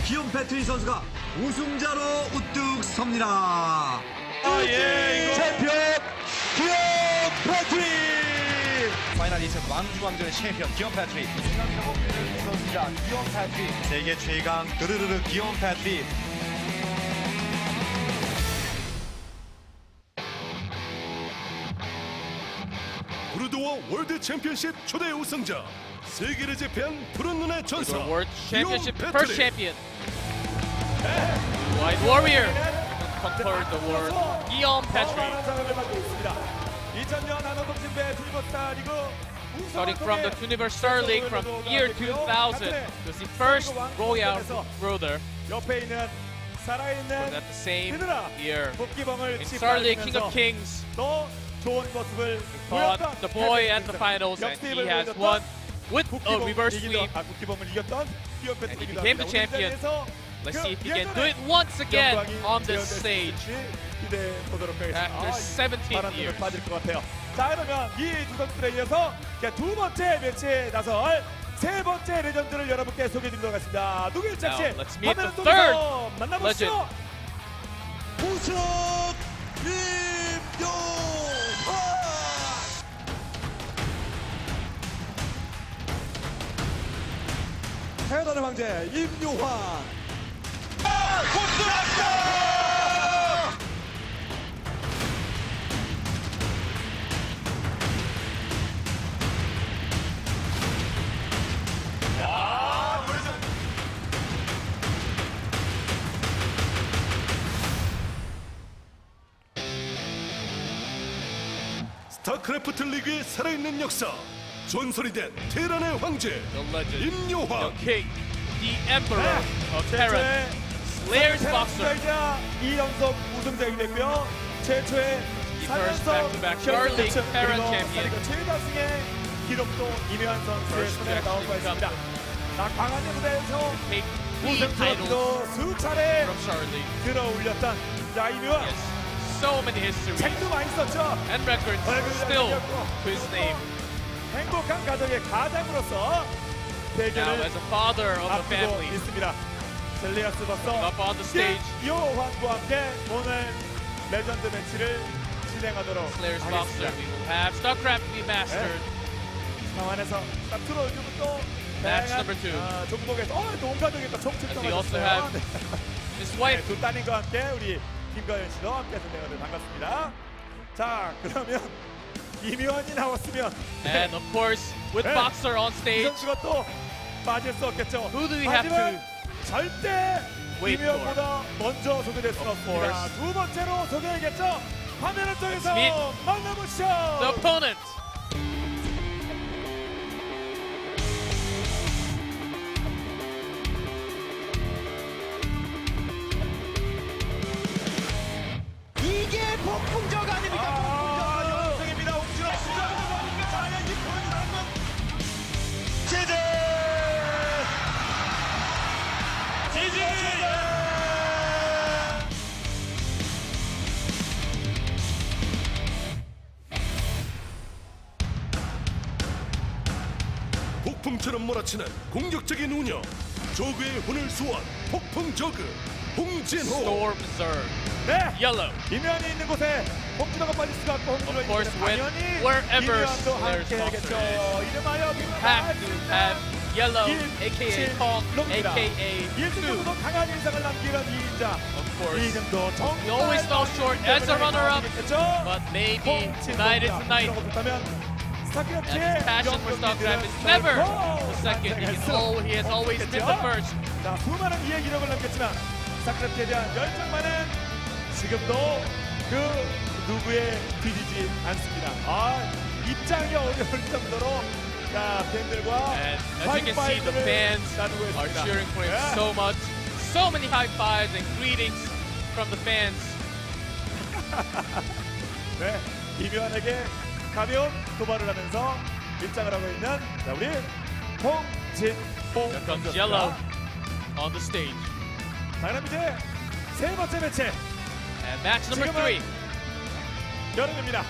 기욤 패트리 선수가 우승자로 우뚝 섭니다. 챔피언 기욤 패트리. 파이널 2차 왕주왕전의 챔피언 기욤 패트리. 선수자 기욤 패트리. 세계 최강 드르르르 기욤 패트리. 브루드워 월드 챔피언십 초대 우승자, 세계를 제패한 푸른 눈의 전사 World Championship 기욤 first 패트리. champion. White Warrior conquered the world. Guillaume Petrie. 2000년 한화동신배 투니버스타 리그 Starting from the Universal League from year 2000, it was the first Royal Brother. 옆에 있는 살아있는 At the same year, 복귀범을 in Star League King of Kings, 더 좋은 모습을 fought the boy at the finals, and he has won with a reverse sweep. 복귀범을 이겼던 기욤 And he 패트리입니다. became the champion. Let's see if he can do it once again on this stage 기대해 보도록 하겠습니다. after 17 years. 빠질 것 같아요. 자, 그러면 이 두 선수들에 이어서 두 번째 매치에 나설 세 번째 레전드를 여러분께 소개해드리도록 하겠습니다. 누구일지 Now, 혹시 let's meet the 화면을 third 통해서 만나보시죠. 우승 임요환. 태어나는 황제 임요환. 스타크래프트 리그의 살아있는 역사, 전설이 된 테란의 황제 임요환. The king, the emperor of Terran, Slayer's boxer. 2연속 우승자이 됐고요. 최초의 first back-to-back Star League Terran champion. 최다승의 기록도 임요환 선수의 손에 나온 바 있습니다. 강한 무대에서 우승 트로피도 수차례 들어올렸던 임요환. So many histories 책도 많이 썼죠. and records still to his name. 행복한 가정의 가장으로서 Now, 대결을 as a father of a 앞두고 family, 있습니다. 젤리아스 버서 up on the stage, 요환과 함께 오늘 레전드 매치를 진행하도록 Slayer's boxer. 하겠습니다. We will have StarCraft Remastered. 상황에서 딱 들어오면 또 Match number 2. 종목에서 또 온 가족이 또 총출동 We also have his wife. 두 따님과 함께 우리 김가연 씨도 함께 진행하도록 반갑습니다. 자, 그러면 임요환이 나왔으면 And of course, with boxer on 이 stage, 선수가 또 빠질 수 없겠죠. who do we have 하지만 to 절대 wait for? 임요환보다 먼저 소개될 수는 없습니다. course. 두 번째로 소개해야겠죠. 화면을 통해서 meet 만나보시죠. The opponent. 이게 폭풍적 아닙니까? 연승입니다. 홍진호 제재. 폭풍처럼 몰아치는 공격적인 운영, 저그의 혼을 수호한 폭풍 저그 홍진호. Storm Zerg. 네. Yellow. 임요환이 있는 곳에 홍진호가 빠질 수가 없고 홍진호 Of course, 있는 곳에 when 당연히 wherever 임요환도 Slayer's 함께하겠죠. boxer 이름하여 have to have Yellow, aka Kong, 롱입니다. aka 1등으로 강한 인상을 남기는 2인자. Of course. 이 이름도 정말 He always fell short as a runner-up, 강하겠죠. but maybe tonight is the night. And his passion for StarCraft is never the second. He has always been the first. 자, 수많은 이해 기록을 남겼지만 스타크래프트에 대한 열정만은 지금도 그 누구에 뒤지지 않습니다. 입장이 어려울 정도로 자, 팬들과 And as you can see, the fans are cheering for him so much. So many high fives and greetings from the fans. 네, 이묘한에게 가벼운 도발을 하면서 입장을 하고 있는 자, 우리 홍진호 Here comes Yellow on the stage. 자, 그럼 이제 세 번째 매치. And match number 3. 여름입니다.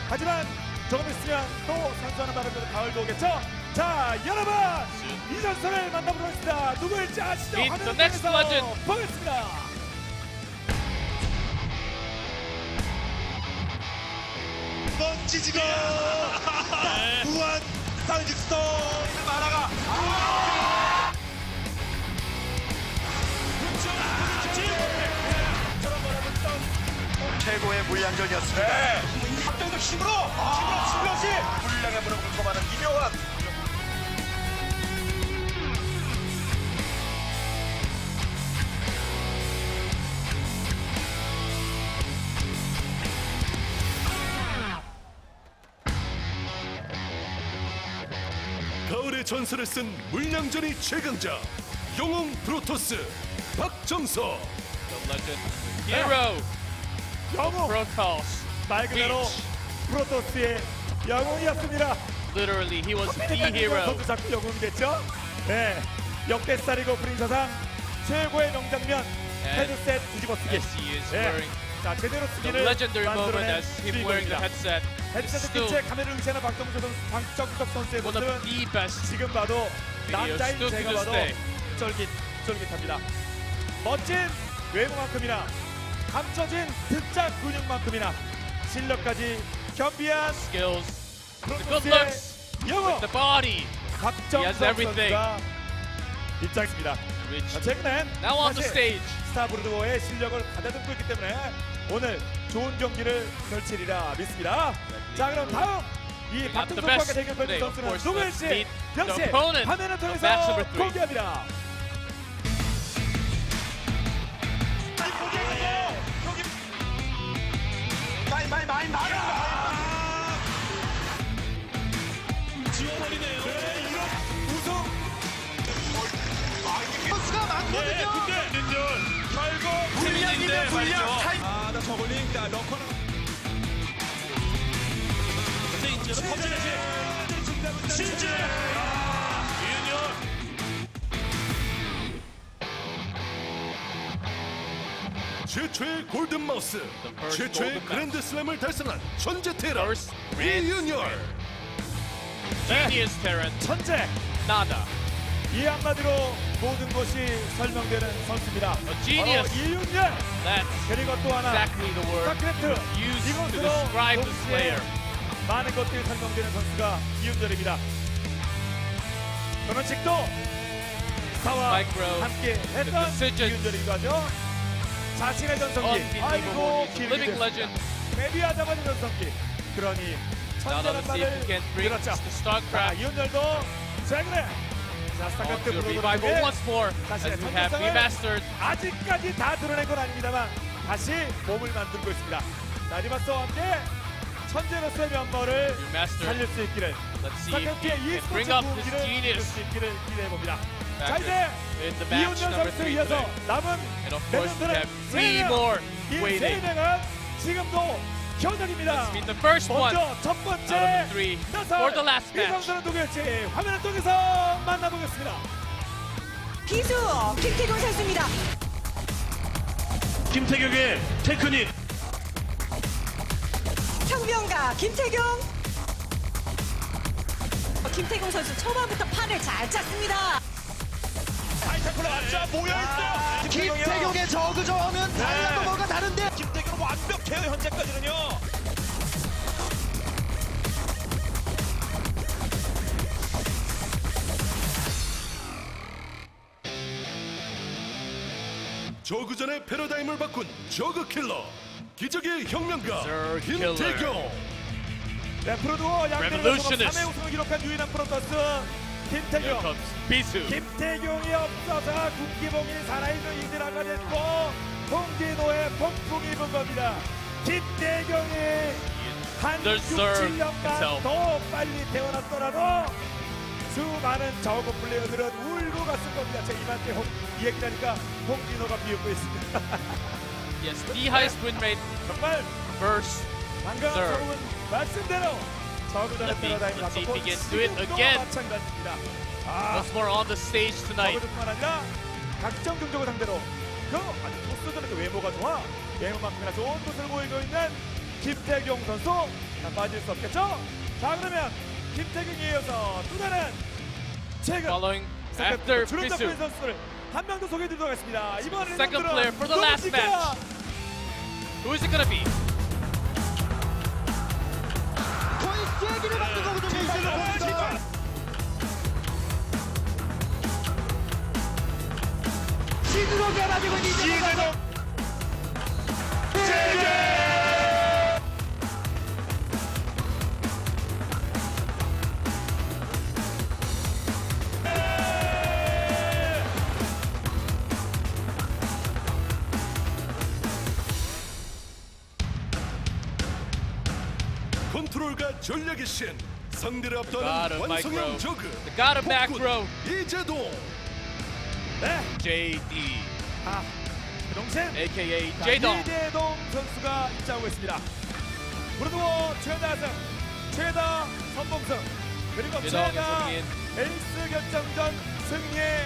하지만 조금 있으면 또 선수하는 바람대로 가을도 오겠죠? 자, 여러분! 이 선수를 만나보도록 하겠습니다. 누구일지 아시죠? Meet the next legend. 보겠습니다. 멋지지가 무한 상직스톤 마라가 최고의 물량전이었습니다. 네. 합정적 힘으로 질럿이 물량의 무릎을 꿇고마는 이묘한 가을의 전설을 쓴 물량전의 최강자 영웅 프로토스 박정석. The legend hero. 영웅 Protoss. 말 그대로 프로토스의 영웅이었습니다. Literally, he was the hero. 선수 자꾸 영웅이 됐죠? 네, 역대살이고 프린서상 최고의 명장면 헤드셋 뒤집어 쓰기. As he is 네. wearing 자, 제대로 the 쓰기를 legendary moment 만들어낸 as him wearing the 주인공입니다. headset. 헤드셋 Still 끝에 카메라를 의지하는 박정석 선수의 one of 모습은 the best 지금 봐도 videos 남자인 still to 제가 this 봐도 day. 쫄깃합니다. 멋진 외모만큼이나 감춰진 등짝 근육만큼이나 실력까지 겸비한 skills, the good 프로토스의 looks, 영웅 the body. He has 박정석 everything. 선수가 입장했습니다. 자, 최근엔 Now on the 사실 stage. 스타 브루드워의 실력을 가다듬고 있기 때문에 오늘 좋은 경기를 펼치리라 믿습니다. 자, 그럼 다음 이 박정석과 best 대결 펼칠 today, of 선수는 course. 누구일지 Let's meet 역시 the opponent 화면을 of match 통해서 number 3. 공개합니다. 지워버리네요. 네, 이런 우승 선수가 많거든요. 결국 불량이면 불량 타임. 나 저걸링 러커는 근데 이제는 터지지. 진짜 이윤열 최초의 골든 마우스, 최초의 그랜드 슬램을 달성한 천재 테러 이윤열. Genius Terran. 천재. Nada. 이 한마디로 모든 것이 설명되는 선수입니다. genius. 이윤열. That's 그리고 또 하나 exactly the word 스타크래프트 used to 이곳으로 describe the 동시에 player. 많은 것들이 설명되는 선수가 이윤열입니다. 결혼식도 스타와 Micro, 함께 the 했던 decisions. 이윤열이기도 하죠. 자신의 전성기, Unbelievable. 아이고 He's a living 길게 legend. 데뷔하자마자 전성기. 그러니 Now 천재란 let's see if 말을 he can bring 들었죠. the 자, StarCraft 이윤열도 최근에 자, on 스타크래프트 to revival 프로그램에 once more as 자신의 we have 전성을 remastered. 아직까지 다 드러낸 건 아닙니다만 다시 몸을 만들고 있습니다. 자, 리마스터와 함께 천재로서의 면모를 Remastered. 살릴 수 있기를 Let's see if 스타크래프트의 he 이 can bring 스포츠 up his 부흥기를 이룰 genius 수 있기를 기대해봅니다. 자, factor 이제 in the match 이윤열 number 선수에 3 이어서 today. 남은 And of course we 레전드는 have 3 more 이 waiting. 3명은 지금도 현역입니다. Let's meet the first one 먼저 첫 out 번째 of the 3 for the last 이 match. 선수는 누구일지 화면을 통해서 만나보겠습니다. 기수 김태경 선수입니다. 김태경의 테크닉. 형병가 김태경. 김태경 선수 초반부터 판을 잘 짰습니다. 자, 모여있어요. 김태경의 저그저 하면 달라도 뭐가 다른데 김태경은 완벽해요 현재까지는요. 저그전의 패러다임을 바꾼 저그 킬러, 기적의 혁명가 Killer. 김태경. 네, 프로듀어 양대로 3회 우승을 기록한 유일한 프로토스 Here 김태경. comes Bisu. 김태경이 없어서 국기봉이 살아있는 이들아가 됐고 홍진호의 폭풍이 분 겁니다. 김태경이 한 6, deserve 7년간 himself. 더 빨리 태어났더라도 수많은 저그 플레이어들은 울고 갔을 겁니다. 제 이맘때 이 얘기를 하니까 홍진호가 비웃고 있습니다. Yes, the highest win rate 정말 versus 방금 Zerg. 저는 말씀대로 저그전의 패러다임 Let's see if he 바꿨고 can do it 지금도 again. 마찬가지입니다. Once more on the stage tonight. 저그뿐만 아니라 각종 종족을 상대로 아주 토스들의 외모가 좋아 외모만큼이나 좋은 모습을 보이고 있는 김태경 선수 빠질 수 없겠죠? 자 그러면 김태경에 이어서 또 다른 최근 Following after 주름잡 Bisu. 선수를 한 명 더 소개해드리도록 하겠습니다. 이번에는 Second player for the last match. Who is it gonna be? 거의 세기를 만든 거거든요. 이제는 보니까. 신으로 변화되고 있는 이제는 컨트롤과 전략의 신, 상대를 God 압도하는 of 완성형 micro. 저그, The god of macro. 이재동. 네. JD. 그 동생 AKA J-Dong. 이재동 선수가 입장하고 있습니다. 브루드워 최다 승, 최다 선봉승, 그리고 J-Dong 최다 is 에이스 결정전 승리의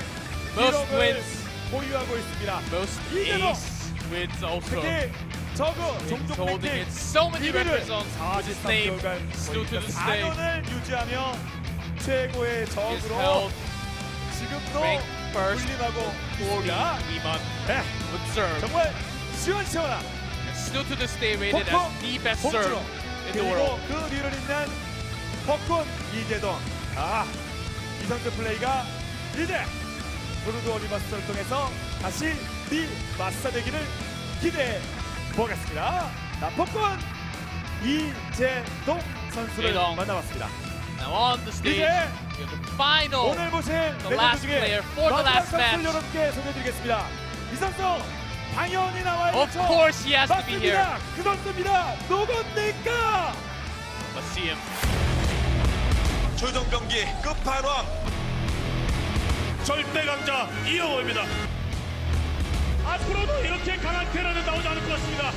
Most 기록을 wins. 보유하고 있습니다. Most 이재동 ace wins also. 특히 저그 He's 종족 holding 랭킹 in so many 1위를 records on his name. Still to this day. 4년을 유지하며 최고의 He is 적으로 held 지금도 ranked first 군림하고 for 있습니다. 42만 네. serve. 정말 시원시원한 And still to this day rated 폭풍 as the best serve in the 그리고 world. 그 뒤를 잇는 폭군 이재동. 이 선수 플레이가 이제 브루드워 리마스터를 통해서 다시 리마스터되기를 기대해 보겠습니다. 자, 폭군 이재동 선수를 이재동. 만나봤습니다. Now on the stage, 이제 we have the final, 오늘 보신 the 레전드 last 중에 player for the 마지막 last 선수를 match. 여러분께 소개해드리겠습니다. 이 선수 당연히 나와야죠. Of course he has to be here. 맞습니다. 그 선수입니다. 누굽니까? Let's see him. 최종 경기 끝판왕 절대 강자 이영호입니다. 앞으로도 이렇게 강한 테러는 나오지 않을 것 같습니다.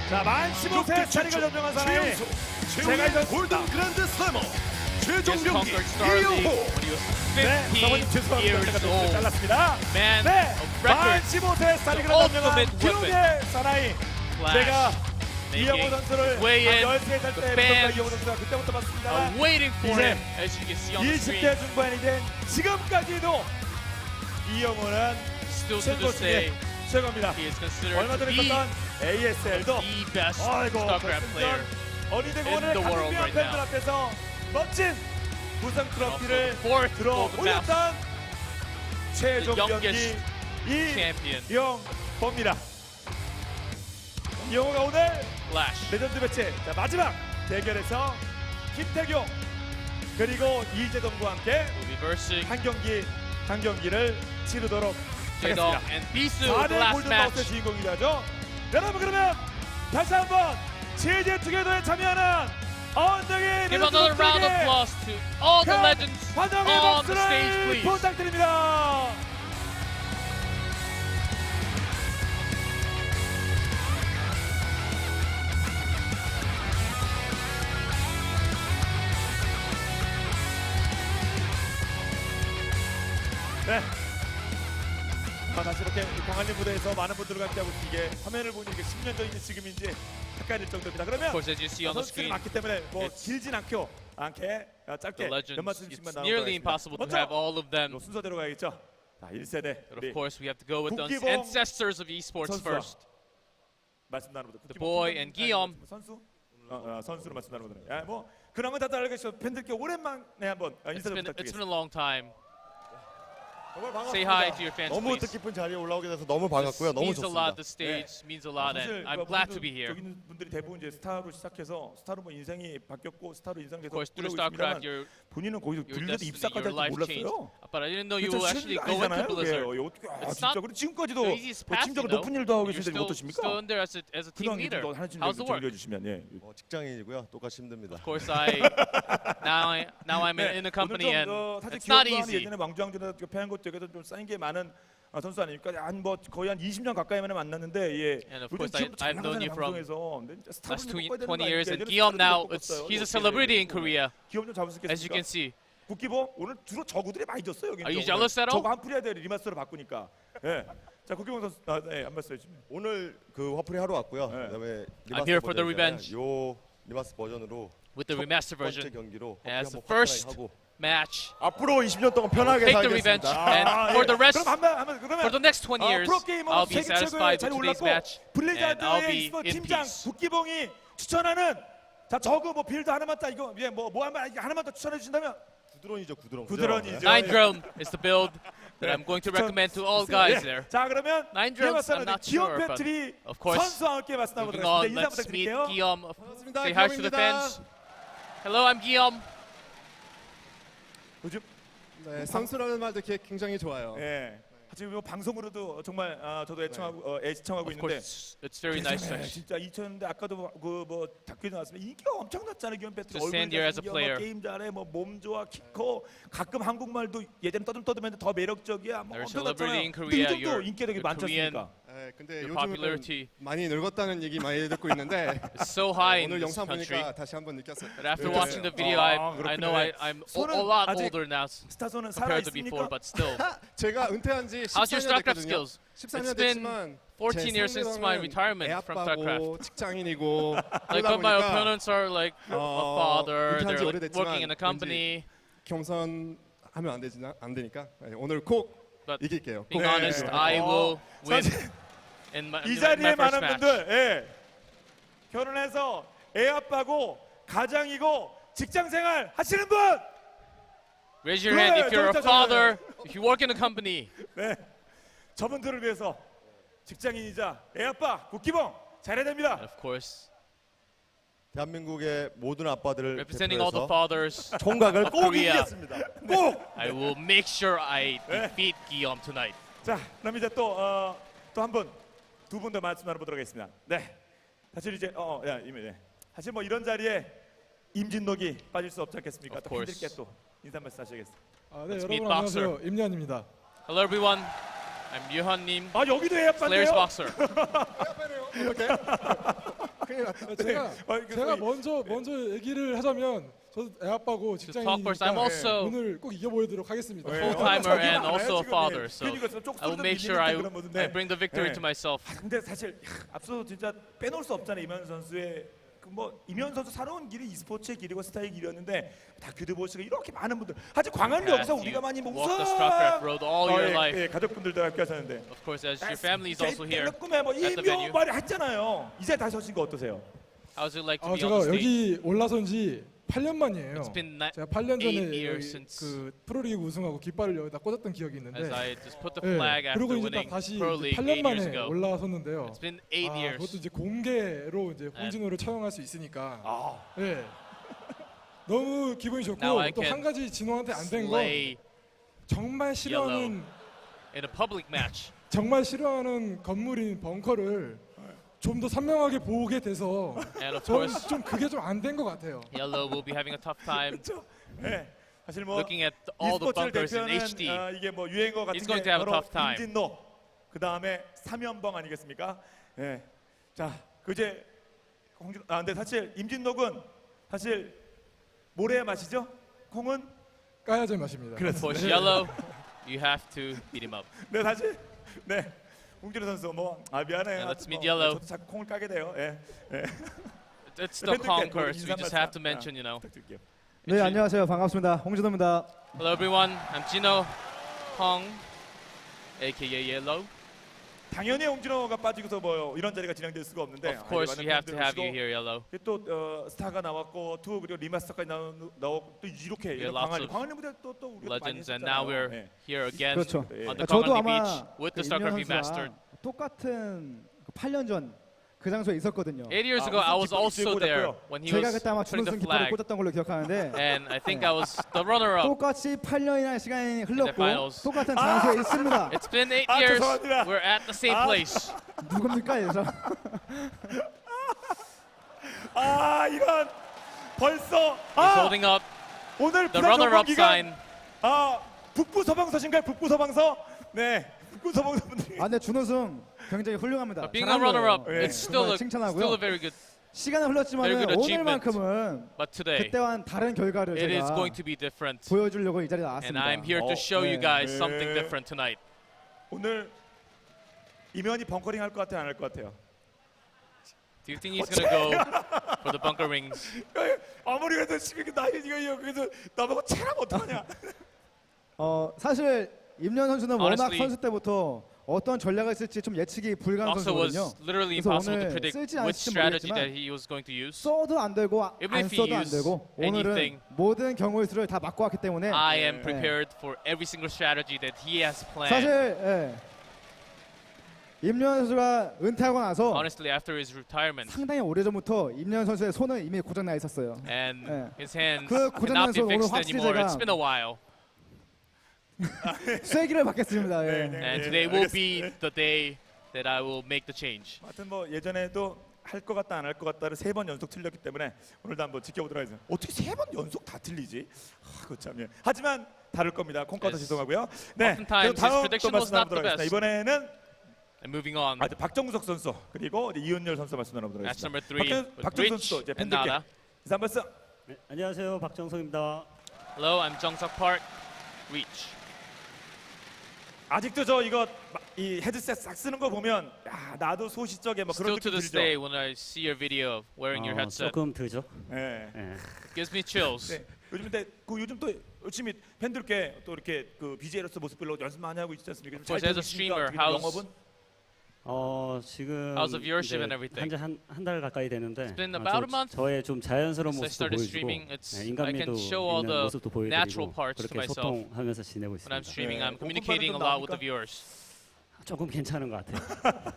자, 만 15세 자리가 점령한 사람이 제가 이거 골든 그랜드 슬래머 최종 Just 경기 conquered Star League 이영호. when he was 네, 15 사모님 죄송합니다. years 제가 좀 old. 잘랐습니다. Man 네, of 만 records. 15세 자리가 The 점령한 ultimate 기록의 weapon. 사나이. Flash 제가 이영호 making 선수를 his way in. 한 13살 The 때부터 fans 이영호 선수가 그때부터 봤습니다. are waiting for 이제 him, as you can see on the 20대 screen. 중반이 된 지금까지도 이영호는 Still to 최고 this 중에 day, 최고입니다. he is considered 얼마 to 전에 be 있었던 ASL도 the best 아이고 StarCraft player 어린이들 in 오늘 the world 가족비한 right 팬들 now. 앞에서 멋진 우승 트로피를 fourth 들어 golden 올렸던 최종 The 경기 youngest champion. 이영호입니다. 이영호가 오늘 Flash. 레전드 매치 자, 마지막 대결에서 김태경 그리고 이재동과 함께 will be versing 한 경기를 치르도록 J-Dong 하겠습니다. and Bisu with the 4대 last 골든마우스의 match. 주인공이죠. 여러분 그러면 다시 한번 제재 투게더에 참여하는 언덕의 Give another round of applause to all the legends 환영의 on the stage, 박수를 please. 부탁드립니다. 네. 다시 이렇게 광안리 무대에서 많은 분들과 함께하고 이게 화면을 보니 이게 10년 전인지 지금인지 헷갈릴 정도입니다. 그러면 Of course, as you see on the 선수들이 screen, 많기 때문에 뭐 it's 길진 않게 짧게 the legends. 몇 말씀씩만 It's 나오고 nearly impossible to have all of them. 순서대로 가야겠죠. 자, 1세대 But of course, we have to go with the 국기봉 ancestors of esports 선수와 first. 말씀 나누보다 The boy and Guillaume. 선수? 선수로 말씀 나누보다. 뭐 그런 건 다들 알고 계시죠. 팬들께 오랜만에 한번 인사 좀 It's been a 부탁드리겠습니다. long time. Say hi to your fans, 너무 please. 뜻깊은 자리에 올라오게 돼서 너무 반갑고요. 너무 Means a lot. 좋습니다. The stage means a lot, and 사실 I'm glad to be here. 여기 있는 분들이 대부분 이제 스타로 시작해서 스타로 뭐 인생이 바뀌었고 스타로 인생돼서 Of course, through 올라오고 StarCraft, 있습니다만 본인은 거기서 your 블리자드 destiny, 입사까지 your 할지 life changed. 몰랐어요. But I didn't know you 그렇죠. will 쉬운 actually 일이 go into 아니잖아요. Blizzard. 그게 어떻게 It's 진짜 not 그리고 지금까지도 the easiest 뭐 path, 팀장으로 you know. 높은 일도 하고 You're 계신데 still 어떠십니까? in there as a team leader. 하나님 좀 How's the work? 정리해 주시면 예. 직장인이고요. 똑같이 힘듭니다. Of course, now I'm in a company, and 사실 it's not 기업도 easy. 예전에 왕중왕전에 패한 것도 여기서 좀 쌓인 게 많은 선수 아닙니까? 한 거의 한 20년 가까이 만에 만났는데 예. And of 요즘 course, 지금도 잘 I've known 나가잖아요 you from 방송에서. 근데 진짜 스타를 last 뽑아야 되는 20 거 years, 아닙니까? and 예전에 Guillaume 스타를 now, 뽑았어요. he's a 어떻게 celebrity in 해야 Korea. 기업 좀 잡을 수 있겠습니까? As you can see. 국기보 오늘 주로 저구들이 많이 졌어요. 여기. Are you jealous at all? 저거 한 풀 해야 돼요. 리마스터로 바꾸니까. 예. 자 국기봉 선수 한 말씀 해주시면. 오늘 그 화풀이 하러 왔고요. 그다음에 I'm here for the revenge. 요 리마스 버전으로 With the remastered version, 첫 번째 경기로 as the 한번 first 하고 match. 앞으로 20년 동안 편하게 Take the revenge, 살겠습니다. and for the rest, 그러면 for the next 20 years, 프로게이머 I'll be 세계 satisfied 최고에 with today's 올랐고 match, and I'll 블리자드의 be e스포츠 in 팀장 peace. 국기봉이 추천하는 자 저거 뭐 빌드 하나만 딱 이거 뭐 하나만 더 추천해 주신다면 구드론이죠, 구드론. 구드론이죠. Nine Drone is the build that I'm going to recommend to all guys there. 자 그러면 Nine Drones, I'm not 기욤 sure, but 팬트리 of course, 선수와 함께 말씀나보도록 moving on, 하겠습니다. 인사 let's meet 부탁드릴게요. Guillaume. Say hi to the fans. Hello, I'm Guillaume. 요즘 선수라는 말도 굉장히 좋아요. 예. 지금 뭐 방송으로도 정말 저도 애청하고 Of 있는데 course, it's very nice to 진짜 2000년대 아까도 그 다큐에 나왔으면 인기가 엄청났잖아요. 기욤 팬트리 To stand here as a player. 게임 잘해 몸 좋아 키 커 가끔 한국말도 예전에 떠들면서 더 매력적이야 뭐 They're a celebrity in 엄청났잖아요. Korea. 요즘도 인기가 되게 많지 Korean. 않습니까? 근데 Your 요즘은 popularity 많이 늙었다는 얘기 많이 듣고 있는데 is so high in 오늘 this 영상 country. 보니까 다시 한번 느꼈어요. But after watching the video, I know I'm a lot older now 스타손은 compared to before, but still. 제가 은퇴한 지 How's your 14년 StarCraft 됐거든요. skills? 14년 It's been 됐지만 14 years since my retirement from StarCraft. 직장인이고 Like all my opponents are like a father, 은퇴한 지 they're like working in a 오래됐지만 company. 겸손하면 안 되니까 오늘 꼭 But 이길게요. being honest, I will win in my 이 자리에 first 많은 match. 분들 결혼해서 애 아빠고 가장이고 직장 생활 하시는 분 Raise your hand if you're a 저기다, father, if you work in a company. 네, 저분들을 위해서 직장인이자 애 아빠 국기봉 잘해야 됩니다. Of course, 대한민국의 모든 아빠들을 representing all the 대표해서 fathers 총각을 of 꼭 Korea. 이기겠습니다. 꼭! I will make sure I defeat Guillaume tonight. 자, 그럼 이제 또 한 분, 두 분 더 말씀 나눠보도록 하겠습니다. 네, 사실 이제 사실 뭐 이런 자리에 임진록이 빠질 수 없지 않겠습니까? 또 course. 팬들께 또 인사 말씀 하시겠습니다. 네, Let's 여러분 meet 안녕하세요. Boxer. 임년입니다. Hello everyone, I'm 유현님. 아 여기도 애아빠인데요? Players Boxer. 제가 먼저 얘기를 하자면 저도 애아빠고 talk first, I'm 직장인이니까 also 오늘 꼭 이겨보도록 하겠습니다. full-timer and also a father, so I will make sure I bring the victory to myself. 근데 사실 앞서 진짜 빼놓을 수 없잖아요. 이면 선수의 이면 선수 살아온 길이 e스포츠의 길이고 스타의 길이었는데 다큐도 보시고 이렇게 많은 분들 아직 광안리 여기서 우리가 많이 walk the StarCraft road all your life. 예, 가족분들도 함께 하셨는데 Of course, as your family is also here 꿈에 뭐 at the 이묘 venue. 말이 했잖아요. 이제 다시 하신 거 어떠세요? How's it like to be on 제가 the stage? 여기 올라선 지 8년 만이에요. It's been 제가 8년 8 전에 years 여기 since 그 프로리그 우승하고 깃발을 여기다 꽂았던 기억이 있는데 as I just put the flag after 그리고 이제 winning 딱 다시 Pro League 8년 8 years 만에 ago. 올라섰는데요. It's been 8 years. 그것도 이제 공개로 이제 홍진호를 처형할 수 있으니까 너무 기분이 좋고 Now I 또 한 can 가지 진호한테 안 된 건 slay 정말 싫어하는 in a public match. 정말 싫어하는 건물인 벙커를 좀 더 선명하게 보게 돼서 And of 저는 course, 좀 그게 좀 안 된 것 같아요. Yellow will be having a tough time 네, 사실 뭐 looking at all the e스포츠를 bunkers in 대표하는 HD. 이게 뭐 유행어 같은 He's going 게 to have a 바로 tough time. 임진록 그 다음에 삼연봉 아니겠습니까? 예, 자, 그제 근데 사실 임진록은 사실 모래의 맛이죠. 콩은 까야제 맛입니다. Of course, Yellow, you have to beat him up. 네, 사실 홍진호 선수 미안해. Yeah, let's meet Yellow. 저도 자꾸 콩을 까게 돼요. 예. It's the Kong curse. We just have to mention, 부탁드릴게요. 네, 안녕하세요. 반갑습니다. 홍진호입니다. Hello everyone, I'm Jino Hong, aka Yellow. 당연히 홍진호가 빠지고서 뭐 이런 자리가 진행될 수가 없는데. Of course, we have to have you here, Yellow. 또 스타가 나왔고 2 그리고 리마스터까지 나오고 또 이렇게 We had lots of 광안리 무대 또 우리가 많이 legends, and now we're 했었잖아요. here again 그렇죠. on the 저도 Gwangwon 아마 Beach with the StarCraft Remastered. 똑같은 8년 전 그 장소에 있었거든요. 8 years ago, I was also there when he 제가 was 그때 아마 putting the 준우승 깃발을 flag. 꽂았던 걸로 기억하는데 And I think I was the runner-up. 똑같이 8년이라는 시간이 흘렀고 finals. 똑같은 장소에 있습니다. It's been 8 years. We're at the same place. 누굽니까 여기서? 이건 벌써 He's holding up 오늘 the runner-up sign. 북부 서방서신가요? 북부 서방서? 네. 북부 서방서 분들이. 근데 준우승 굉장히 훌륭합니다. But being a runner-up, it's still a 칭찬하고요. very good. 시간은 흘렀지만 very good achievement. 오늘만큼은 But today, 그때와는 다른 결과를 it is 제가 going to be different. 보여주려고 이 자리에 And 나왔습니다. I'm here to show you guys something different tonight. 오늘 이면이 벙커링 할 것 같아요, 안 할 것 같아요? Do you think he's gonna go for the bunker rings? 아무리 그래도 지금 나이가 그래도 나보고 체라면 어떡하냐? 사실 임현 선수는 워낙 Honestly, 선수 때부터 어떤 전략을 쓸지 좀 예측이 불가능한 Also was 선수거든요. literally 그래서 impossible to 오늘 predict 쓸지 which 않을지 strategy that 모르겠지만 he was going to use. 써도 안 되고 Even 안 if he 써도 안 used 되고 오늘은 anything, 모든 경우의 수를 다 맞고 왔기 때문에 I am prepared for every single strategy that he has planned. 사실 임현 선수가 은퇴하고 나서 Honestly, after his retirement, 상당히 오래전부터 임현 선수의 손은 이미 고장나 있었어요. and his hands 그 cannot 고장난 be 손 오늘 fixed 확실히 anymore. 제가 It's been a while. 쐐기를 받겠습니다. And today will be the day that I will make the change. 하여튼 뭐 예전에도 할 것 같다 안 할 것 같다를 3번 연속 틀렸기 때문에 오늘도 한번 지켜보도록 하겠습니다. 어떻게 3번 연속 다 틀리지? 그 참. 예. 하지만 다를 겁니다. 콩가도 죄송하고요. 네. 그럼 Oftentimes his 다음 또 prediction was not the 말씀드리도록 하겠습니다. best. 이번에는 And moving on. 박정석 선수 그리고 이윤열 선수 말씀 나눠보도록 Match 하겠습니다. number 3 with 박정석 Rich 선수 이제 and 팬들께 Nada. 인사 한 말씀. 네, 안녕하세요. 박정석입니다. Hello, I'm Jung-Suk Park. Reach. 아직도 저 이거 이 헤드셋 싹 쓰는 거 보면 야, 나도 소시적에 뭐 그런 Still to 느낌 this 들죠. day, when I see your video of wearing your headset, 조금 들죠. 네. gives me chills. 네. 요즘 또 열심히 팬들께 또 이렇게 그 BJ로서 모습별로 연습 많이 하고 있지 않습니까? Of course, as a streamer, 영업은 지금 how's the viewership and everything? 한 달 가까이 되는데 It's been about a month 저의 좀 자연스러운 since I 모습도 started 보여주고 streaming. It's, I 인간미도 can show all 있는 the 모습도 natural 보여드리고 parts to 그렇게 myself. 소통하면서 지내고 When I'm 있습니다. streaming, I'm 네. communicating a lot with the viewers. 조금 괜찮은 것 같아요.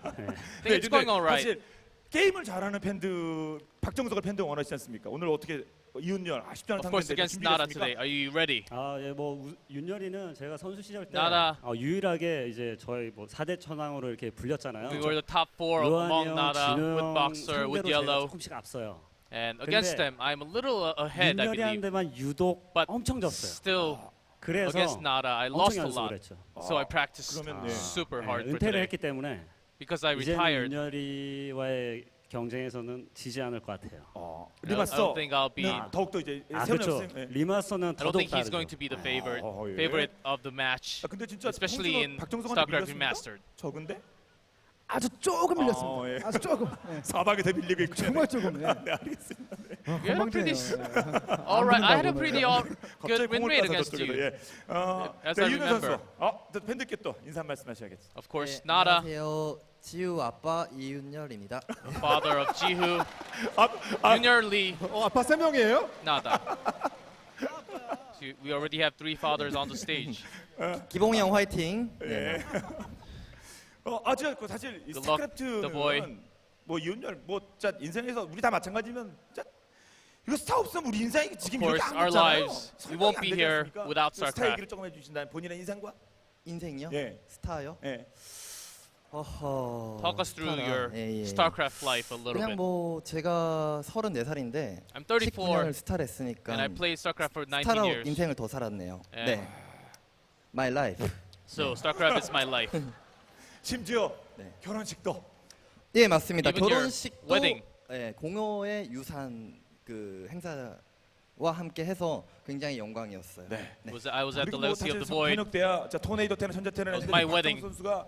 I think it's going all right. 사실 게임을 잘하는 팬들 박정석을 팬들 원하시지 않습니까? 오늘 어떻게 이윤열 쉽지 않은 Of course, 상대인데 against Nada today. 준비됐습니까? Are you ready? 윤열이는 제가 선수 시절 때 Nada. 유일하게 이제 저희 뭐 4대 천왕으로 이렇게 불렸잖아요. We were the top 4 among Nada with Boxer, with 상대로 Yellow. 제가 조금씩 앞서요. And against them, I'm a little ahead, I believe. 윤열이한테만 유독 But 엄청 졌어요. still, 그래서 against Nada, I 엄청 lost a 연습을 lot. 했죠. So I practiced 그러면 super hard for 은퇴를 today. 했기 때문에 Because I 이제는 retired, 윤열이와의 경쟁에서는 지지 않을 것 같아요. I don't think I'll be. 더욱더 이제 그렇죠. 리마스터는 I don't 더더욱 think he's 다르죠. going to be the favorite, 예. favorite of the match, 근데 진짜 especially in 박정석한테 StarCraft 밀렸습니까? Remastered. 적은데? 아주 조금 밀렸습니다. 예. 아주 조금. 사방에서 밀리고 있고 정말 조금. 네, 알겠습니다. You had a pretty, 건방지네요. all right. I had a pretty 갑자기 good win 공을 rate 따서 against you. 저쪽으로, 예. As I 이윤열 remember. 선수. 또 팬들께 또 인사 한 말씀 하셔야겠죠. Of course, Nada, 안녕하세요. 지우 아빠 이윤열입니다. father of Jihu, Junior Lee, 아빠 3명이에요? Nada. So we already have 3 fathers on the stage. 기봉이 형 화이팅. 예. 사실 이 Good luck, the boy. 스타크래프트는 뭐 이윤열 뭐자 인생에서 우리 다 마찬가지면 진짜 이거 스타 없으면 우리 인생이 지금 Of 이렇게 course, 안 our 됐잖아요. lives, we won't be here without 스타 StarCraft. 얘기를 조금 해주신다면 본인의 인생과 인생이요? 예. 스타요? 예. 어허. Talk us through 스타라. your 예, 예. StarCraft life a little 그냥 bit. 뭐 제가 34살인데 I'm 34, 19년을 스타를 했으니까 and I played StarCraft for 19 스타로 years. 인생을 더 살았네요. 예. 네. My life. So StarCraft is my life. 심지어 네. 결혼식도 예, 맞습니다. Even your 결혼식도 wedding. 예, 공허의 유산 그 행사와 함께 해서 굉장히 영광이었어요. 네. I was at the 그리고 뭐 Legacy of 사실 the Void. 현역대야 토네이도 때는 현자태는 That was 했는데 my 박정석 wedding. 선수가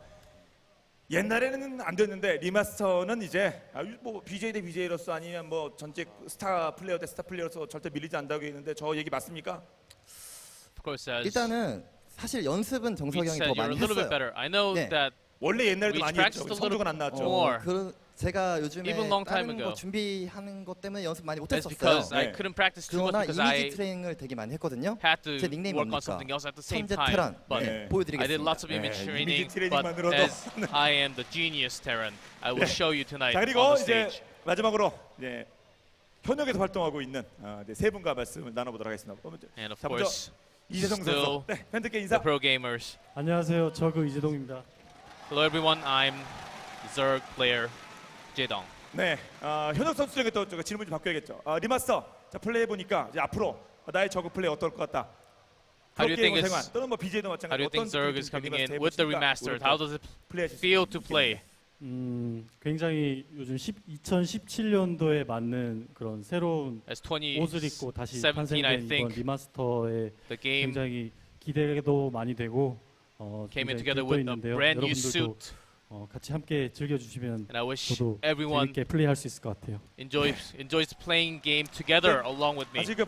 옛날에는 안 됐는데 리마스터는 이제 뭐 BJ 대 BJ로서 아니면 뭐 전직 스타 플레이어 대 스타 플레이어로서 절대 밀리지 않다고 했는데 저 얘기 맞습니까? Of course, as 일단은 사실 연습은 정석이 Reach 형이 더 said, you're a 많이 little bit 했어요. better. I know 네. that 원래 옛날에도 We 많이 practiced 했죠. a little 성적은 안 나왔죠. more. 제가 요즘에 Even long time 다른 ago. 거 준비하는 것 때문에 연습 많이 That's 못했었어요. because I couldn't practice too much 그러나 because 이미지 I 트레이닝을 되게 많이 했거든요. had to 제 닉네임이 work on 뭡니까? something else at the same 천재 time. 테란. But 네, I did 보여드리겠습니다. lots of image training. 이미지 But 트레이닝만으로도. as I am the genius Terran, I will show you tonight 자 on 그리고 the 이제 stage. 마지막으로 현역에서 활동하고 있는 세 분과 말씀을 나눠보도록 하겠습니다. And of 자, 먼저 course, 이재성 still 선수. 네, 팬들께 the 인사. pro gamers. 안녕하세요. 저그 이재동입니다. Hello everyone, I'm Zerg player Jaedong. 네, 현역 선수에게 또 질문 좀 바꿔야겠죠. 리마스터, 자 플레이 보니까 이제 앞으로 나의 저그 플레이 어떨 것 같다. How do you think 생활 it's- 또는 뭐 BJ도 How do 마찬가지. you think Zerg is coming in with the remastered? How does it 플레이하실 수 feel to play? 굉장히 요즘 2017년도에 맞는 그런 새로운 As 옷을 입고 다시 2017, I 탄생된 이번 think 리마스터에 the game 굉장히 기대도 많이 되고 came in 굉장히 together 들떠 with a 있는데요. brand new 여러분들도 suit. 같이 함께 즐겨주시면 And I wish 저도 everyone 재밌게 플레이할 수 있을 것 같아요. enjoys playing game together along with me. 아직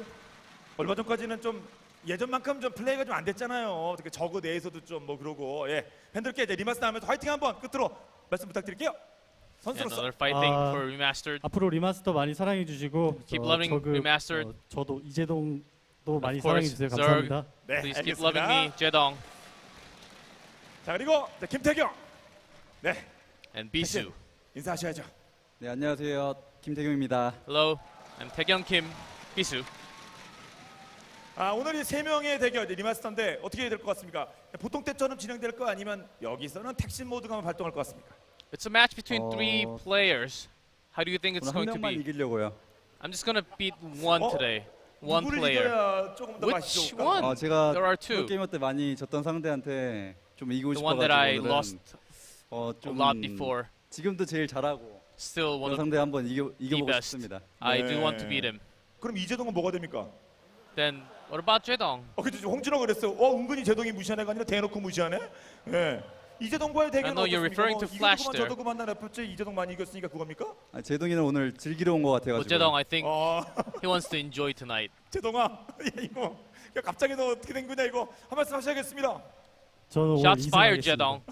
얼마 전까지는 좀 예전만큼 좀 플레이가 좀 안 됐잖아요. 특히 저그 내에서도 좀 뭐 그러고 팬들께 이제 리마스터 하면서 화이팅 한번 끝으로 말씀 부탁드릴게요. And 선수로서. another fighting for remastered. 앞으로 리마스터 많이 사랑해 주시고 Keep loving 저그, Remastered. 저도 이재동도 많이 Of 사랑해 course, 주세요. Zerg, 감사합니다. please keep loving me, Jaedong. 자 그리고 김태경. 네. And Bisu. 인사하셔야죠. 네, 안녕하세요. 김태경입니다. Hello, I'm Taekyung Kim, Bisu. 오늘 이 세 명의 대결 리마스터인데 어떻게 될 것 같습니까? 보통 때처럼 진행될 거 아니면 여기서는 택신 모드가 발동할 것 같습니까? It's a match between three players. How do you think it's 오늘 한 going to 명만 be? 이기려고요. I'm just gonna beat one today. One 누구를 player. 이겨야 조금 더 Which 맛있죠? one? 제가 There are two. 프로게이머 때 많이 졌던 상대한테 좀 이기고 The one that I 싶어가지고 lost 좀 a lot before. 지금도 제일 잘하고 Still one 그런 of 상대 한번 the 이겨보고 best. 싶습니다. I do want to beat him. 그럼 이재동은 뭐가 됩니까? Then what about Jaedong? 그죠. 홍진호가 그랬어요. 은근히 재동이 무시하는 애가 아니라 대놓고 무시하네. 예. 이재동과의 대결은 I know you're 어떻습니까? referring to Flash 이거만 there. 저도 그만 나라혔지 이재동 많이 이겼으니까 그겁니까? 제동이는 오늘 즐기러 온 것 Well, 같아가지고. Jaedong, I think he wants to enjoy tonight. 재동아, 이거 갑자기 너 어떻게 된 거냐 이거 한 말씀 하셔야겠습니다. 저는 오늘 Shots fired, 이승하겠습니다. Jaedong.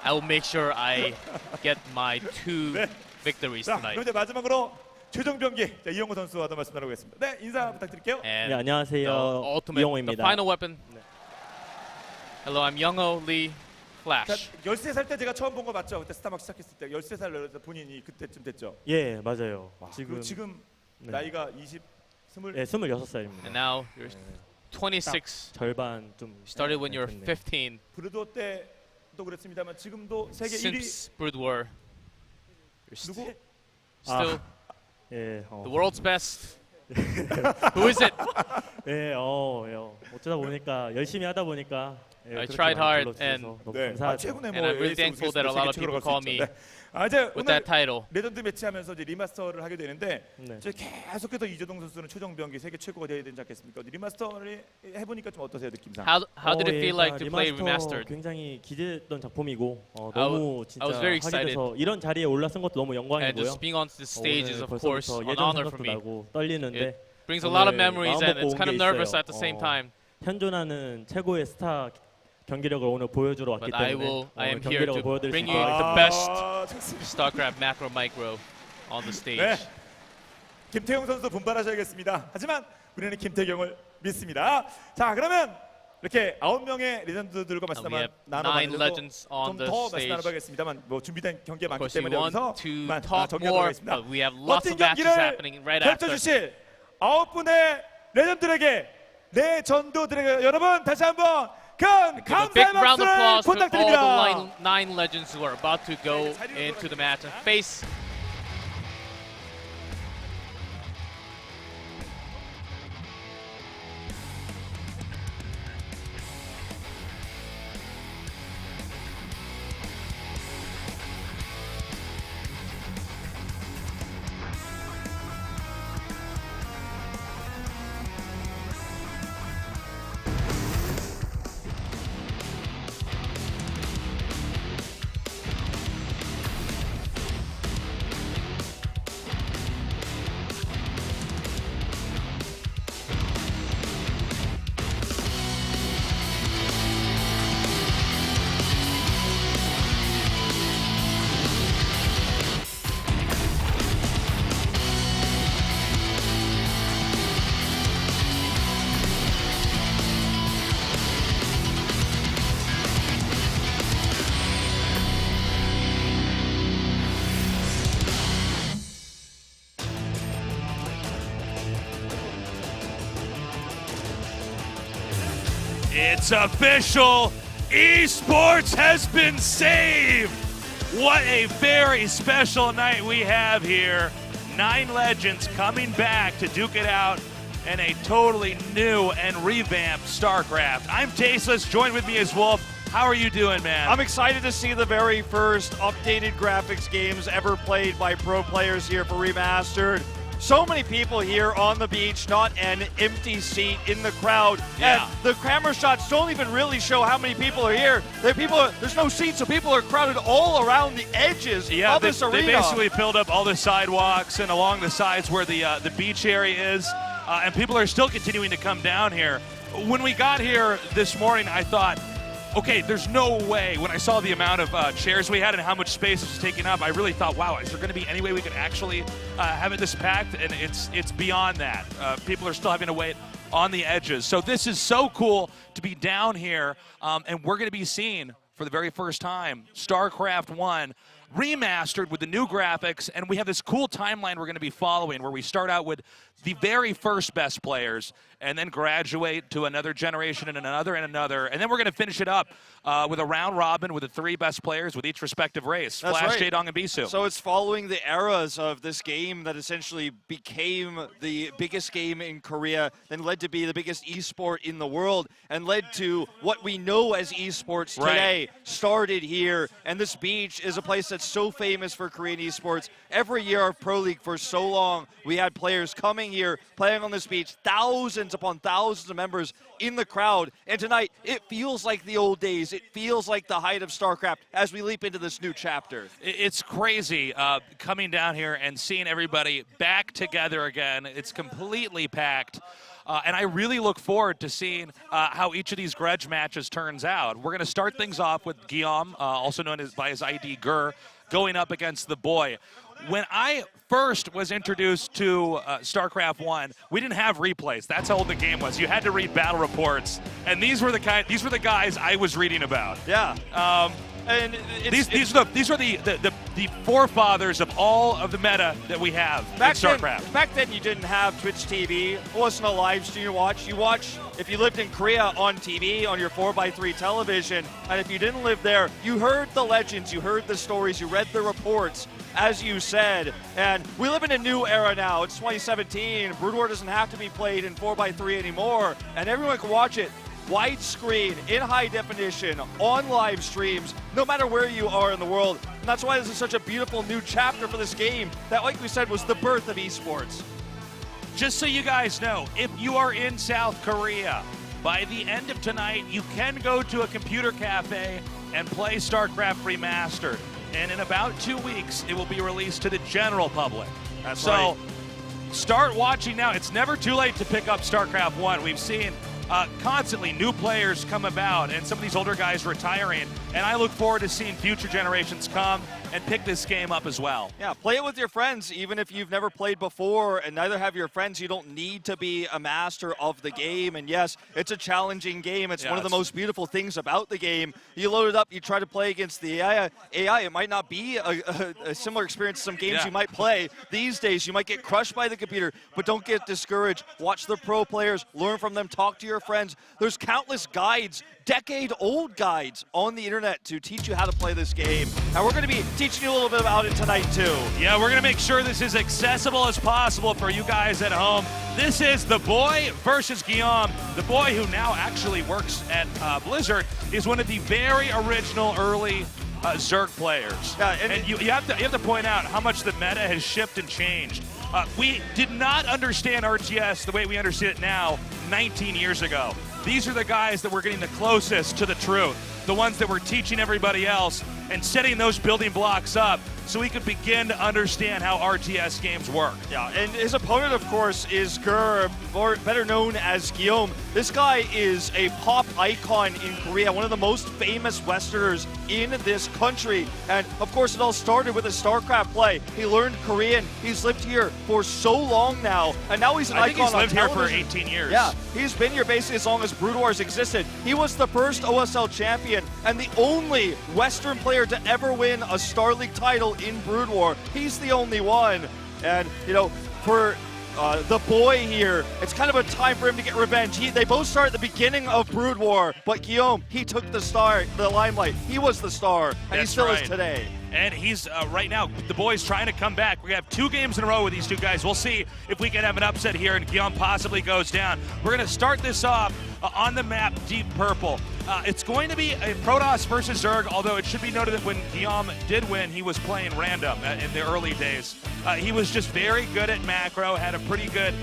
I will make sure I get my two victories 자, tonight. 그럼 이제 마지막으로 최종 병기 이영호 선수와 더 말씀 나누겠습니다. 네, 인사 부탁드릴게요. And 네, 안녕하세요. the ultimate, 이영호입니다. the final weapon. Hello, I'm Young-ho Lee Flash. 13살 때 제가 처음 본 거 맞죠? 그때 스타막 시작했을 때 13살 본인이 그때쯤 됐죠? 예, 맞아요. 지금 네. 나이가 20, 네, 26살입니다. And now you're 26. 절반 좀 Started when you were 됐네요. 15. 브루도 때도 그랬습니다만 지금도 세계 1위 Since Brood War, you're 누구? still 예, the world's best. Who is it? 네, 어쩌다 보니까 열심히 하다 보니까 I tried hard and 너무 네. 감사하죠. 최근에 And I'm really thankful that a lot of people call me 이제 with 오늘 that title. 레전드 매치하면서 이제 리마스터를 하게 되는데 네. 이제 계속해서 이재동 선수는 최종 병기 세계 최고가 돼야 되지 않겠습니까? 리마스터를 해보니까 좀 어떠세요 느낌상? How did it feel like to play 리마스터 remastered? 굉장히 기대했던 작품이고 I 너무 진짜 was very 하게 excited. 돼서 이런 자리에 올라선 것도 너무 And 영광이고요. just being on the stage is of 오늘 course 벌써부터 an 예전 honor for 생각도 me. 나고 떨리는데 It brings a lot of 오늘 memories 마음 and it's 먹고 kind of 온 게 nervous 있어요. at the same time. 현존하는 최고의 스타 경기력을 오늘 보여주러 왔기 But I 때문에 am 오늘 here 경기력을 to 보여드릴 수 bring 있도록 you the 하겠습니다. best StarCraft Macro Micro on the stage. 네. 김태경 선수 분발하셔야겠습니다. 하지만 우리는 김태경을 믿습니다. 자, 그러면 이렇게 9명의 레전드들과 말씀 we have 나눠봤는데 9 legends on the 좀더 말씀 stage. 나눠봐야겠습니다만 뭐 준비된 경기가 Of 많기 course, we 때문에 want 여기서 to 만 talk 정리하도록 more, 하겠습니다. but we have lots 멋진 of matches 경기를 happening right after. 펼쳐주실 9분의 레전드들에게 내 전도들에게 여러분 다시 한번 큰 Give a big 감사의 round of 박수를 applause to all 부탁드립니다. the 9 legends who are about to go into the match and face It's official. Esports has been saved. What a very special night we have here. 9 legends coming back to duke it out in a totally new and revamped StarCraft. I'm Tasteless, joined with me is Wolf. How are you doing, man? I'm excited to see the very first updated graphics games ever played by pro players here for Remastered. So many people here on the beach, not an empty seat in the crowd. Yeah. And the camera shots don't even really show how many people are here. There's no seats, so people are crowded all around the edges of this arena. They basically filled up all the sidewalks and along the sides where the beach area is, and people are still continuing to come down here. When we got here this morning, I thought, okay, there's no way. When I saw the amount of chairs we had and how much space it was taking up, I really thought, wow, is there going to be any way we could actually have it this packed? And it's beyond that. People are still having to wait on the edges. So this is so cool to be down here, and we're going to be seeing for the very first time StarCraft 1 remastered with the new graphics, and we have this cool timeline we're going to be following where we start out with the very first best players and then graduate to another generation and another, and then we're going to finish it up with a round robin with the 3 best players with each respective race. That's Flash, right. Jaedong, and Bisu. So it's following the eras of this game that essentially became the biggest game in Korea, then led to be the biggest esport in the world, and led to what we know as esports today. Started here, and this beach is a place that's so famous for Korean esports. Every year of Pro League for so long, we had players coming here, playing on this beach, thousands upon thousands of members in the crowd. And tonight, it feels like the old days. It feels like the height of StarCraft as we leap into this new chapter. It's crazy coming down here and seeing everybody back together again. It's completely packed. And I really look forward to seeing how each of these grudge matches turns out. We're going to start things off with Guillaume, also known as by his ID Gur, going up against the boy. When I first was introduced to StarCraft 1, we didn't have replays. That's how old the game was. You had to read battle reports, and these were the guys I was reading about. Yeah. And these are the forefathers of all of the meta that we have in StarCraft. Back then, you didn't have Twitch TV. It wasn't a live stream you watch. You watch, if you lived in Korea, on TV, on your 4x3 television. And if you didn't live there, you heard the legends, you heard the stories, you read the reports, as you said. And we live in a new era now. It's 2017. Brood War doesn't have to be played in 4x3 anymore. And everyone can watch it widescreen, in high definition, on live streams, no matter where you are in the world. And that's why this is such a beautiful new chapter for this game that, like we said, was the birth of esports. Just so you guys know, if you are in South Korea, by the end of tonight, you can go to a computer cafe and play StarCraft Remastered. And in about 2 weeks, it will be released to the general public. That's so right. Start watching now. It's never too late to pick up StarCraft 1. We've seen constantly new players come about and some of these older guys retiring, and I look forward to seeing future generations come and pick this game up as well. Yeah, play it with your friends, even if you've never played before and neither have your friends. You don't need to be a master of the game. And yes, it's a challenging game. It's one of the most beautiful things about the game. You load it up, you try to play against the AI. It might not be a similar experience to some games you might play. These days, you might get crushed by the computer, but don't get discouraged. Watch the pro players, learn from them, talk to your friends. There's countless guides, decade-old guides on the internet to teach you how to play this game. And we're going to be teaching you a little bit about it tonight, too. Yeah, we're going to make sure this is accessible as possible for you guys at home. This is The Boy versus Guillaume. The Boy, who now actually works at Blizzard, is one of the very original early Zerg players. Yeah, and you have to point out how much the meta has shifted and changed. We did not understand RTS the way we understand it now 19 years ago. These are the guys that were getting the closest to the truth, the ones that were teaching everybody else and setting those building blocks up so we could begin to understand how RTS games work. Yeah, and his opponent, of course, is Gur, better known as Guillaume. This guy is a pop icon in Korea, one of the most famous Westerners in this country. And, of course, it all started with a StarCraft play. He learned Korean. He's lived here for so long now, and now he's an icon on television. I think he's lived here for 18 years. Yeah, he's been here basically as long as Brood Wars existed. He was the first OSL champion and the only Western player to ever win a Star League title in Brood War. He's the only one. And, you know, for the boy here. It's kind of a time for him to get revenge. They both start at the beginning of Brood War, but Guillaume, he took the limelight. He was the star, and he still is today. And he's right now, the boy's trying to come back. We have 2 games in a row with these 2 guys. We'll see if we can have an upset here and Guillaume possibly goes down. We're going to start this off on the map Deep Purple. It's going to be a Protoss versus Zerg, although it should be noted that when Guillaume did win, he was playing random in the early days. He was just very good at macro, had a pretty good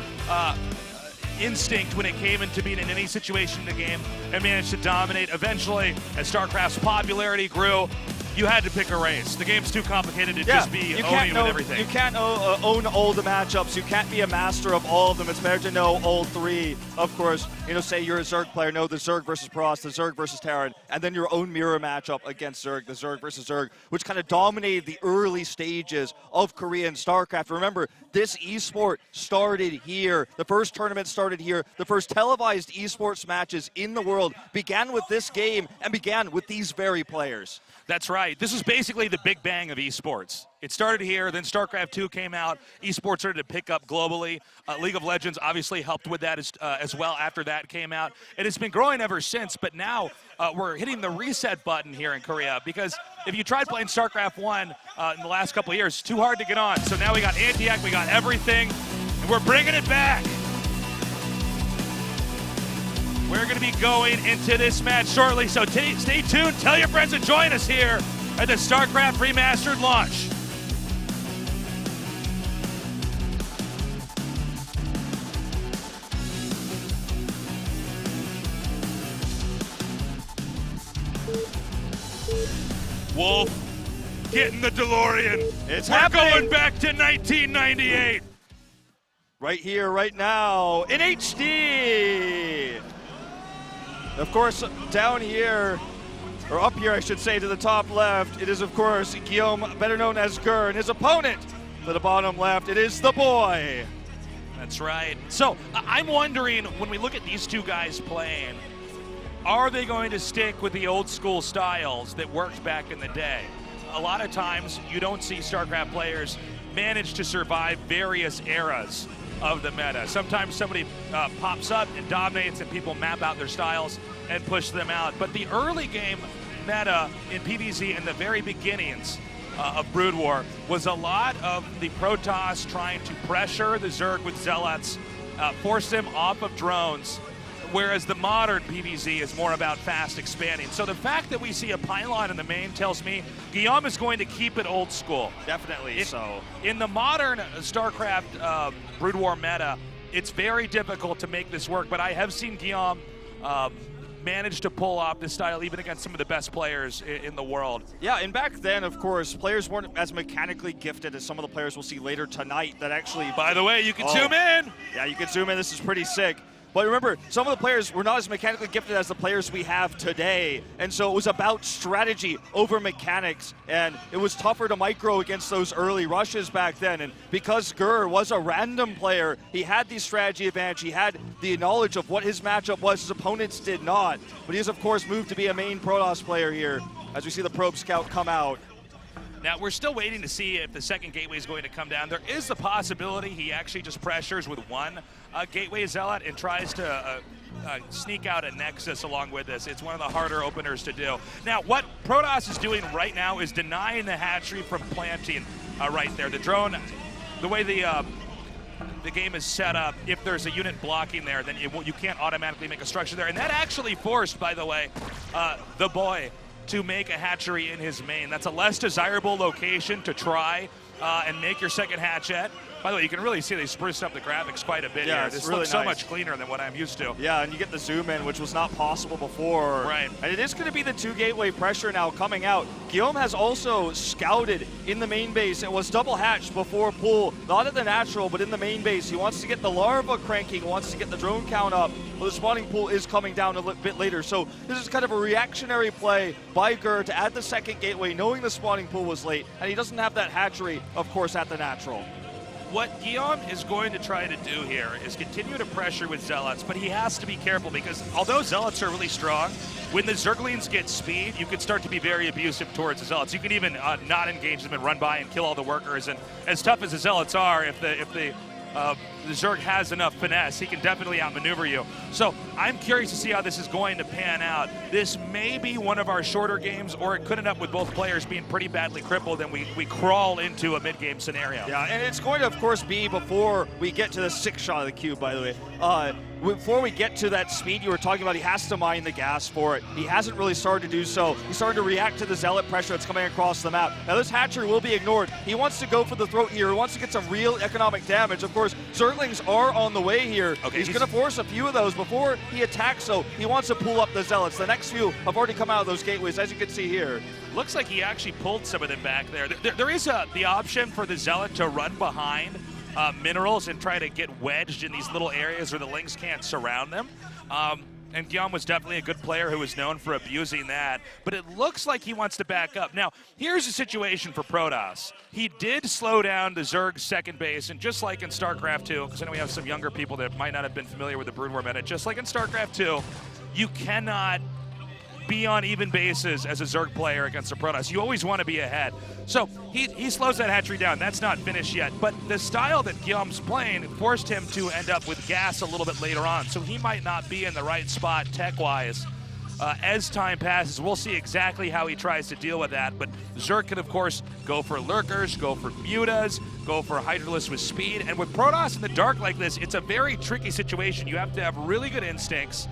instinct when it came into being in any situation in the game, and managed to dominate. Eventually, as StarCraft's popularity grew, you had to pick a race. The game's too complicated to just be owning with everything. You can't own all the matchups. You can't be a master of all of them. It's better to know all 3. Of course, say you're a Zerg player, know the Zerg versus Protoss, the Zerg versus Terran, and then your own mirror matchup against Zerg, the Zerg versus Zerg, which kind of dominated the early stages of Korean StarCraft. Remember, this esport started here. The first tournament started here. The first televised esports matches in the world began with this game and began with these very players. That's right. This is basically the big bang of esports. It started here, then StarCraft 2 came out. Esports started to pick up globally. League of Legends obviously helped with that as well after that came out. And it's been growing ever since, but now we're hitting the reset button here in Korea, because if you tried playing StarCraft 1 in the last couple of years, it's too hard to get on. So now we got Antiac, we got everything, and we're bringing it back. We're going to be going into this match shortly, so stay tuned. Tell your friends to join us here at the StarCraft Remastered launch. Wolf, get in the DeLorean. We're happening. Going back to 1998. Right here, right now, in HD. Of course, down here, or up here, I should say, to the top left, it is, of course, Guillaume, better known as Gur, and his opponent to the bottom left, it is the boy. That's right. So I'm wondering, when we look at these 2 guys playing, are they going to stick with the old school styles that worked back in the day? A lot of times, you don't see StarCraft players manage to survive various eras of the meta. Sometimes somebody pops up and dominates and people map out their styles and push them out. But the early game meta in PvZ in the very beginnings of Brood War was a lot of the Protoss trying to pressure the Zerg with Zealots, force them off of drones, whereas the modern PvZ is more about fast expanding. So the fact that we see a pylon in the main tells me Guillaume is going to keep it old school. Definitely so. In the modern StarCraft Brood War meta, it's very difficult to make this work, but I have seen Guillaume manage to pull off this style even against some of the best players in the world. Yeah, and back then, of course, players weren't as mechanically gifted as some of the players we'll see later tonight that actually... By the way, you can zoom in! Yeah, you can zoom in. This is pretty sick. But remember, some of the players were not as mechanically gifted as the players we have today. And so it was about strategy over mechanics. And it was tougher to micro against those early rushes back then. And because Gur was a random player, he had the strategy advantage. He had the knowledge of what his matchup was. His opponents did not. But he has, of course, moved to be a main Protoss player here as we see the Probe Scout come out. Now, we're still waiting to see if the second gateway is going to come down. There is the possibility he actually just pressures with one gateway Zealot and tries to sneak out a Nexus along with this. It's one of the harder openers to do. Now, what Protoss is doing right now is denying the hatchery from planting right there. The drone, the way the game is set up, if there's a unit blocking there, then you can't automatically make a structure there. And that actually forced, by the way, the boy to make a hatchery in his main. That's a less desirable location to try and make your second hatch at. By the way, you can really see they spruced up the graphics quite a bit here. This really looks so nice. much cleaner than what I'm used to. Yeah, and you get the zoom in, which was not possible before. Right. And it is going to be the 2 gateway pressure now coming out. Guillaume has also scouted in the main base and was double hatched before pull. Not at the natural, but in the main base. He wants to get the larva cranking, wants to get the drone count up. But the spawning pool is coming down a bit later. So this is kind of a reactionary play by Gur to add the second gateway, knowing the spawning pool was late. And he doesn't have that hatchery, of course, at the natural. What Guillaume is going to try to do here is continue to pressure with Zealots, but he has to be careful because although Zealots are really strong, when the Zerglings get speed, you can start to be very abusive towards the Zealots. You can even not engage them and run by and kill all the workers. And as tough as the Zealots are, if the Zerg has enough finesse. He can definitely outmaneuver you. So I'm curious to see how this is going to pan out. This may be one of our shorter games, or it could end up with both players being pretty badly crippled and we crawl into a mid-game scenario. Yeah, and it's going to, of course, be before we get to the 6th shot of the cube, by the way. Before we get to that speed you were talking about, he has to mine the gas for it. He hasn't really started to do so. He's starting to react to the Zealot pressure that's coming across the map. Now this hatchery will be ignored. He wants to go for the throat here. He wants to get some real economic damage. Of course, Zerglings are on the way here. Okay, he's going to force a few of those before he attacks, so he wants to pull up the Zealots. The next few have already come out of those gateways, as you can see here. Looks like he actually pulled some of them back there. There is the option for the Zealot to run behind minerals and try to get wedged in these little areas where the Lings can't surround them. And Guillaume was definitely a good player who was known for abusing that, but it looks like he wants to back up. Now, here's the situation for Protoss. He did slow down the Zerg's second base, and just like in StarCraft 2, because I know we have some younger people that might not have been familiar with the Brood War meta, just like in StarCraft 2, you cannot be on even bases as a Zerg player against a Protoss. You always want to be ahead. So he slows that hatchery down. That's not finished yet. But the style that Guillaume's playing forced him to end up with gas a little bit later on. So he might not be in the right spot tech-wise. As time passes, we'll see exactly how he tries to deal with that. But Zerg can, of course, go for lurkers, go for mutas, go for Hydralisk with speed. And with Protoss in the dark like this, it's a very tricky situation. You have to have really good instincts.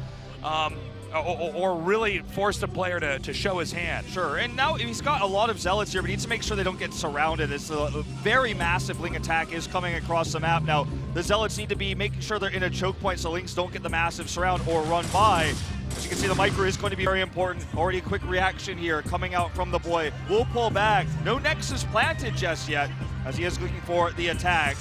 Or really force the player to show his hand. Sure, and now he's got a lot of Zealots here, but he needs to make sure they don't get surrounded. It's a very massive Ling attack is coming across the map. Now, the Zealots need to be making sure they're in a choke point so Lings don't get the massive surround or run by. As you can see, the micro is going to be very important. Already a quick reaction here coming out from the boy. Will pull back. No Nexus planted just yet, as he is looking for the attack.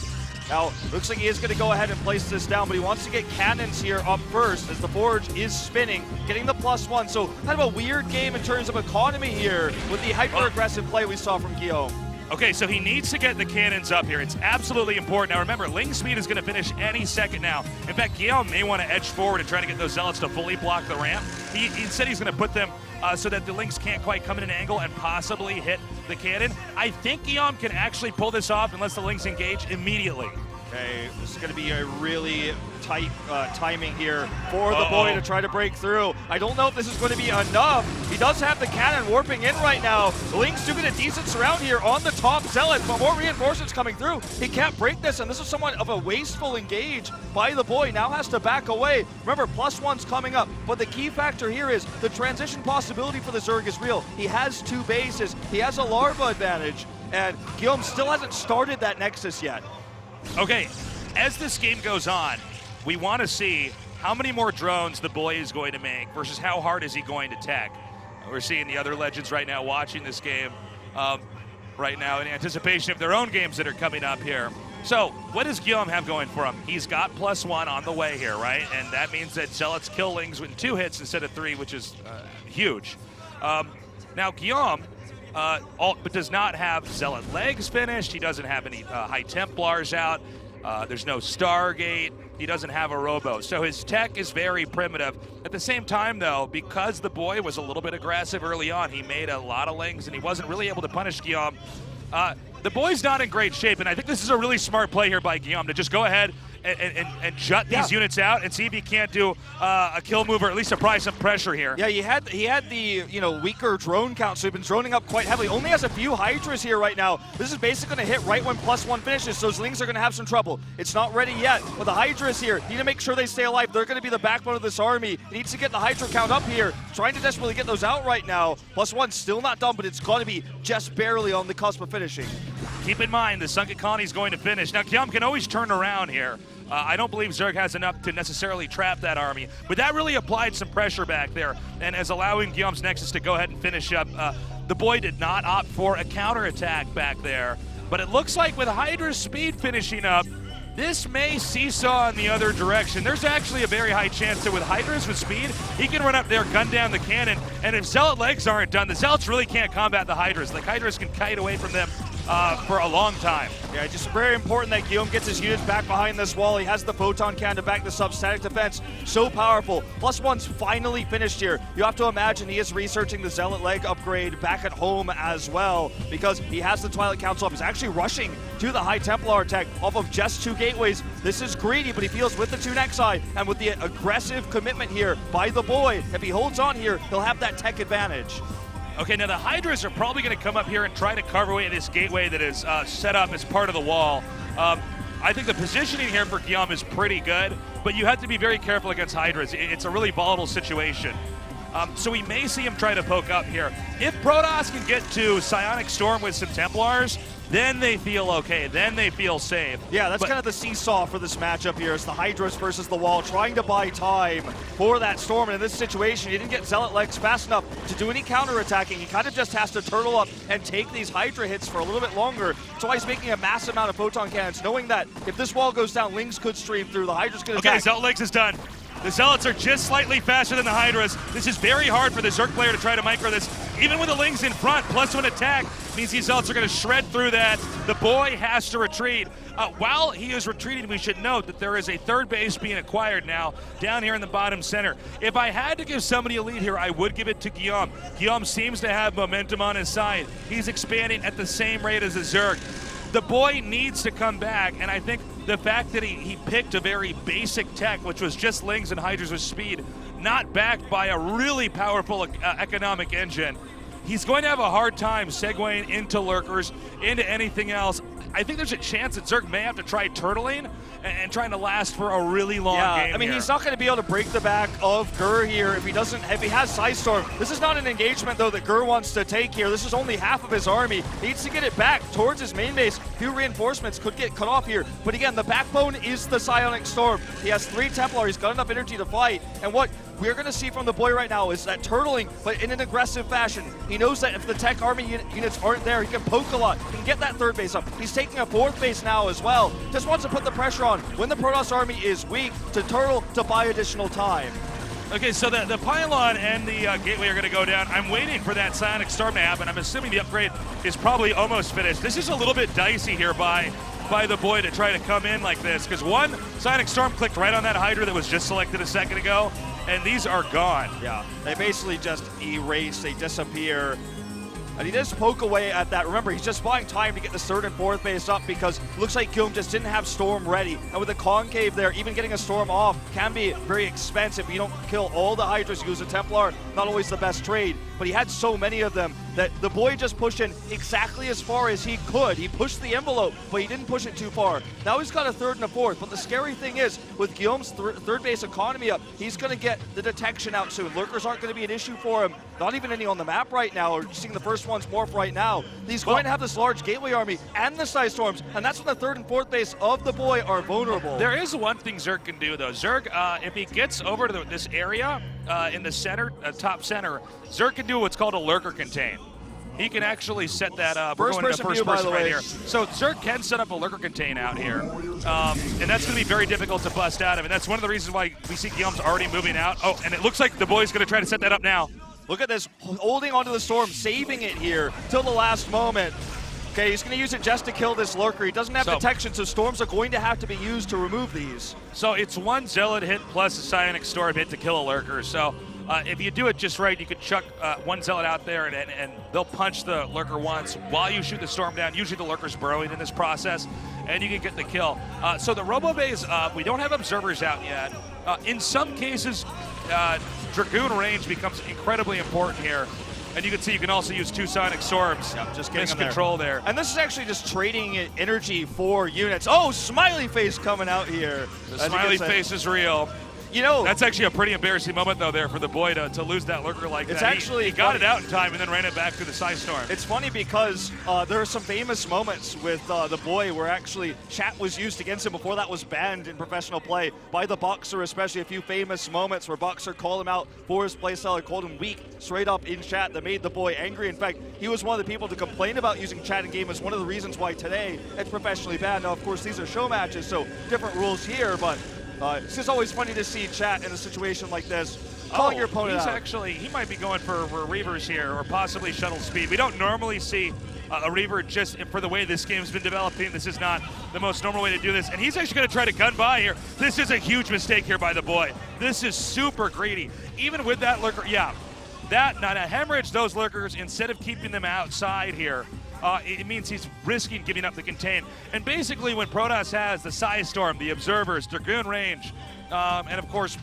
Now, looks like he is going to go ahead and place this down, but he wants to get cannons here up first as the Forge is spinning, getting the +1. So kind of a weird game in terms of economy here with the hyper-aggressive play we saw from Guillaume. Okay, so he needs to get the cannons up here. It's absolutely important. Now remember, Ling speed is going to finish any second now. In fact, Guillaume may want to edge forward and try to get those Zealots to fully block the ramp. He said he's going to put them so that the Lings can't quite come in an angle and possibly hit the cannon. I think Guillaume can actually pull this off unless the Lings engage immediately. Okay, this is going to be a really tight timing here for the boy to try to break through. I don't know if this is going to be enough. He does have the cannon warping in right now. The Lings do get a decent surround here on the top Zealot, but more reinforcements coming through. He can't break this, and this is somewhat of a wasteful engage by the boy. Now has to back away. Remember, +1's coming up, but the key factor here is the transition possibility for the Zerg is real. He has 2 bases. He has a larva advantage, and Guillaume still hasn't started that Nexus yet. Okay, as this game goes on, we want to see how many more drones the boy is going to make versus how hard is he going to tech. We're seeing the other legends right now watching this game right now in anticipation of their own games that are coming up here. So what does Guillaume have going for him? He's got +1 on the way here, right? And that means that Zealots kill Lings with 2 hits instead of 3, which is huge. Now Guillaume but does not have Zealot legs finished. He doesn't have any High Templars out. There's no Stargate. He doesn't have a Robo. So his tech is very primitive. At the same time, though, because the boy was a little bit aggressive early on, he made a lot of Lings, and he wasn't really able to punish Guillaume. The boy's not in great shape, and I think this is a really smart play here by Guillaume to just go ahead and jut these units out and see if he can't do a kill move or at least apply some pressure here. Yeah, he had the weaker drone count, so he's been droning up quite heavily. Only has a few Hydras here right now. This is basically going to hit right when +1 finishes, so his Lings are going to have some trouble. It's not ready yet, but the Hydras here need to make sure they stay alive. They're going to be the backbone of this army. He needs to get the Hydra count up here, trying to desperately get those out right now. +1 still not done, but it's going to be just barely on the cusp of finishing. Keep in mind, the Sunken Colony is going to finish. Now, Guillaume can always turn around here. I don't believe Zerg has enough to necessarily trap that army, but that really applied some pressure back there and is allowing Guillaume's Nexus to go ahead and finish up. The boy did not opt for a counterattack back there, but it looks like with Hydra's speed finishing up, this may seesaw in the other direction. There's actually a very high chance that with Hydras with speed, he can run up there, gun down the cannon, and if Zealot legs aren't done, the Zealots really can't combat the Hydras. Like, Hydras can kite away from them for a long time. Yeah, just very important that Guillaume gets his units back behind this wall. He has the photon cannon to back this up. Static defense, so powerful. +1's finally finished here. You have to imagine he is researching the Zealot leg upgrade back at home as well, because he has the Twilight Council up. He's actually rushing to the High Templar tech off of just 2 gateways. This is greedy, but he feels with the 2 Nexi and with the aggressive commitment here by the boy, if he holds on here, he'll have that tech advantage. Okay, now the Hydras are probably going to come up here and try to carve away this gateway that is set up as part of the wall. I think the positioning here for Guillaume is pretty good, but you have to be very careful against Hydras. It's a really volatile situation. So we may see him try to poke up here. If Protoss can get to Psionic Storm with some Templars, then they feel okay, then they feel safe. Yeah, that's kind of the seesaw for this matchup here. It's the Hydras versus the wall, trying to buy time for that Storm. And in this situation, he didn't get Zealot legs fast enough to do any counterattacking. He kind of just has to turtle up and take these Hydra hits for a little bit longer. That's why he's making a massive amount of photon cannons, knowing that if this wall goes down, Lings could stream through. The Hydra's going to Okay, Zealot legs is done. The Zealots are just slightly faster than the Hydras. This is very hard for the Zerg player to try to micro this. Even with the Lings in front, +1 attack means these Zealots are going to shred through that. The boy has to retreat. While he is retreating, we should note that there is a 3rd base being acquired now down here in the bottom center. If I had to give somebody a lead here, I would give it to Guillaume. Guillaume seems to have momentum on his side. He's expanding at the same rate as the Zerg. The boy needs to come back, and I think the fact that he picked a very basic tech, which was just Lings and Hydras with speed, not backed by a really powerful economic engine, he's going to have a hard time segueing into lurkers, into anything else. I think there's a chance that Zerg may have to try turtling and trying to last for a really long game. I mean, here. he's not going to be able to break the back of Gur here if he has Sidestorm. This is not an engagement, though, that Gur wants to take here. This is only half of his army. He needs to get it back towards his main base. A few reinforcements could get cut off here. But again, the backbone is the Psionic Storm. He has 3 Templar. He's got enough energy to fight. And what we're going to see from the boy right now is that turtling, but in an aggressive fashion. He knows that if the tech army units aren't there, he can poke a lot. He can get that 3rd base up. He's taking a 4th base now as well. Just wants to put the pressure on when the Protoss army is weak to turtle to buy additional time. Okay, so the pylon and the gateway are going to go down. I'm waiting for that Psionic Storm to happen. I'm assuming the upgrade is probably almost finished. This is a little bit dicey here by the boy to try to come in like this, because one Psionic Storm clicked right on that Hydra that was just selected a second ago, and these are gone. Yeah, they basically just erase, they disappear. And he does poke away at that. Remember, he's just buying time to get the 3rd and 4th base up because it looks like Guillaume just didn't have Storm ready. And with the concave there, even getting a Storm off can be very expensive. You don't kill all the Hydras, use a Templar, not always the best trade. But he had so many of them that the boy just pushed in exactly as far as he could. He pushed the envelope, but he didn't push it too far. Now he's got a 3rd and a 4th. But the scary thing is, with Guillaume's 3rd base economy up, he's going to get the detection out soon. Lurkers aren't going to be an issue for him. Not even any on the map right now, or seeing the first ones morph right now. He's going to have this large gateway army and the Sidestorms, and that's when the 3rd and 4th base of the boy are vulnerable. There is one thing Zerg can do, though. Zerg, if he gets over to this area in the center, top center, Zerg can do what's called a lurker contain. He can actually set that up. First person view, by the way. Right here. So Zerg can set up a lurker contain out here, and that's going to be very difficult to bust out of. And that's one of the reasons why we see Guillaume's already moving out. Oh, and it looks like the boy's going to try to set that up now. Look at this, holding onto the Storm, saving it here till the last moment. Okay, he's going to use it just to kill this lurker. He doesn't have detection, so Storms are going to have to be used to remove these. So it's 1 Zealot hit plus a Psionic Storm hit to kill a lurker. So if you do it just right, you could chuck 1 Zealot out there and they'll punch the lurker once while you shoot the Storm down. Usually the lurker's burrowing in this process, and you can get the kill. So the Robo Bays, we don't have observers out yet. In some cases, Dragoon range becomes incredibly important here. And you can see you can also use 2 Psionic Storms. Yep, just getting control there. And this is actually just trading energy for units. Oh, smiley face coming out here. The smiley face is real. You know, that's actually a pretty embarrassing moment, though, there for the boy to lose that lurker like it's that. Actually he got it out in time and then ran it back to the Sidestorm. It's funny because there are some famous moments with the boy where actually chat was used against him before that was banned in professional play by the Boxer, especially a few famous moments where Boxer called him out for his playstyle, called him weak straight up in chat that made the boy angry. In fact, he was one of the people to complain about using chat in game as one of the reasons why today it's professionally banned. Now, of course, these are show matches, so different rules here, but it's just always funny to see chat in a situation like this calling your opponent he's out. actually, he might be going for Reavers here, or possibly shuttle speed. We don't normally see a Reaver just for the way this game's been developing. This is not the most normal way to do this. And he's actually going to try to gun by here. This is a huge mistake here by the boy. This is super greedy. Even with that lurker, yeah. That, now to hemorrhage those lurkers instead of keeping them outside here, it means he's risking giving up the contain. And basically when Protoss has the Psy Storm, the Observers, Dragoon range, and of course,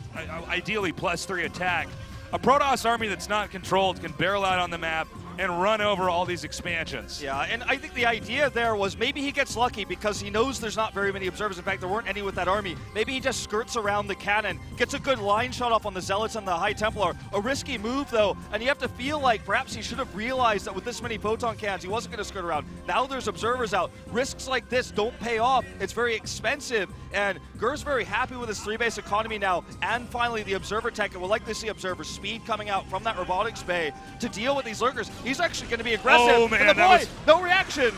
ideally +3 attack, a Protoss army that's not controlled can barrel out on the map and run over all these expansions. Yeah, and I think the idea there was maybe he gets lucky because he knows there's not very many observers. In fact, there weren't any with that army. Maybe he just skirts around the cannon, gets a good line shot off on the Zealots and the High Templar. A risky move, though, and you have to feel like perhaps he should have realized that with this many photon cannons, he wasn't going to skirt around. Now there's observers out. Risks like this don't pay off. It's very expensive, and Gur's very happy with his 3-base economy now, and finally the observer tech, and we'll likely see observer speed coming out from that robotics bay to deal with these lurkers. He's actually going to be aggressive. Oh, man, and the that boy, was... no reaction.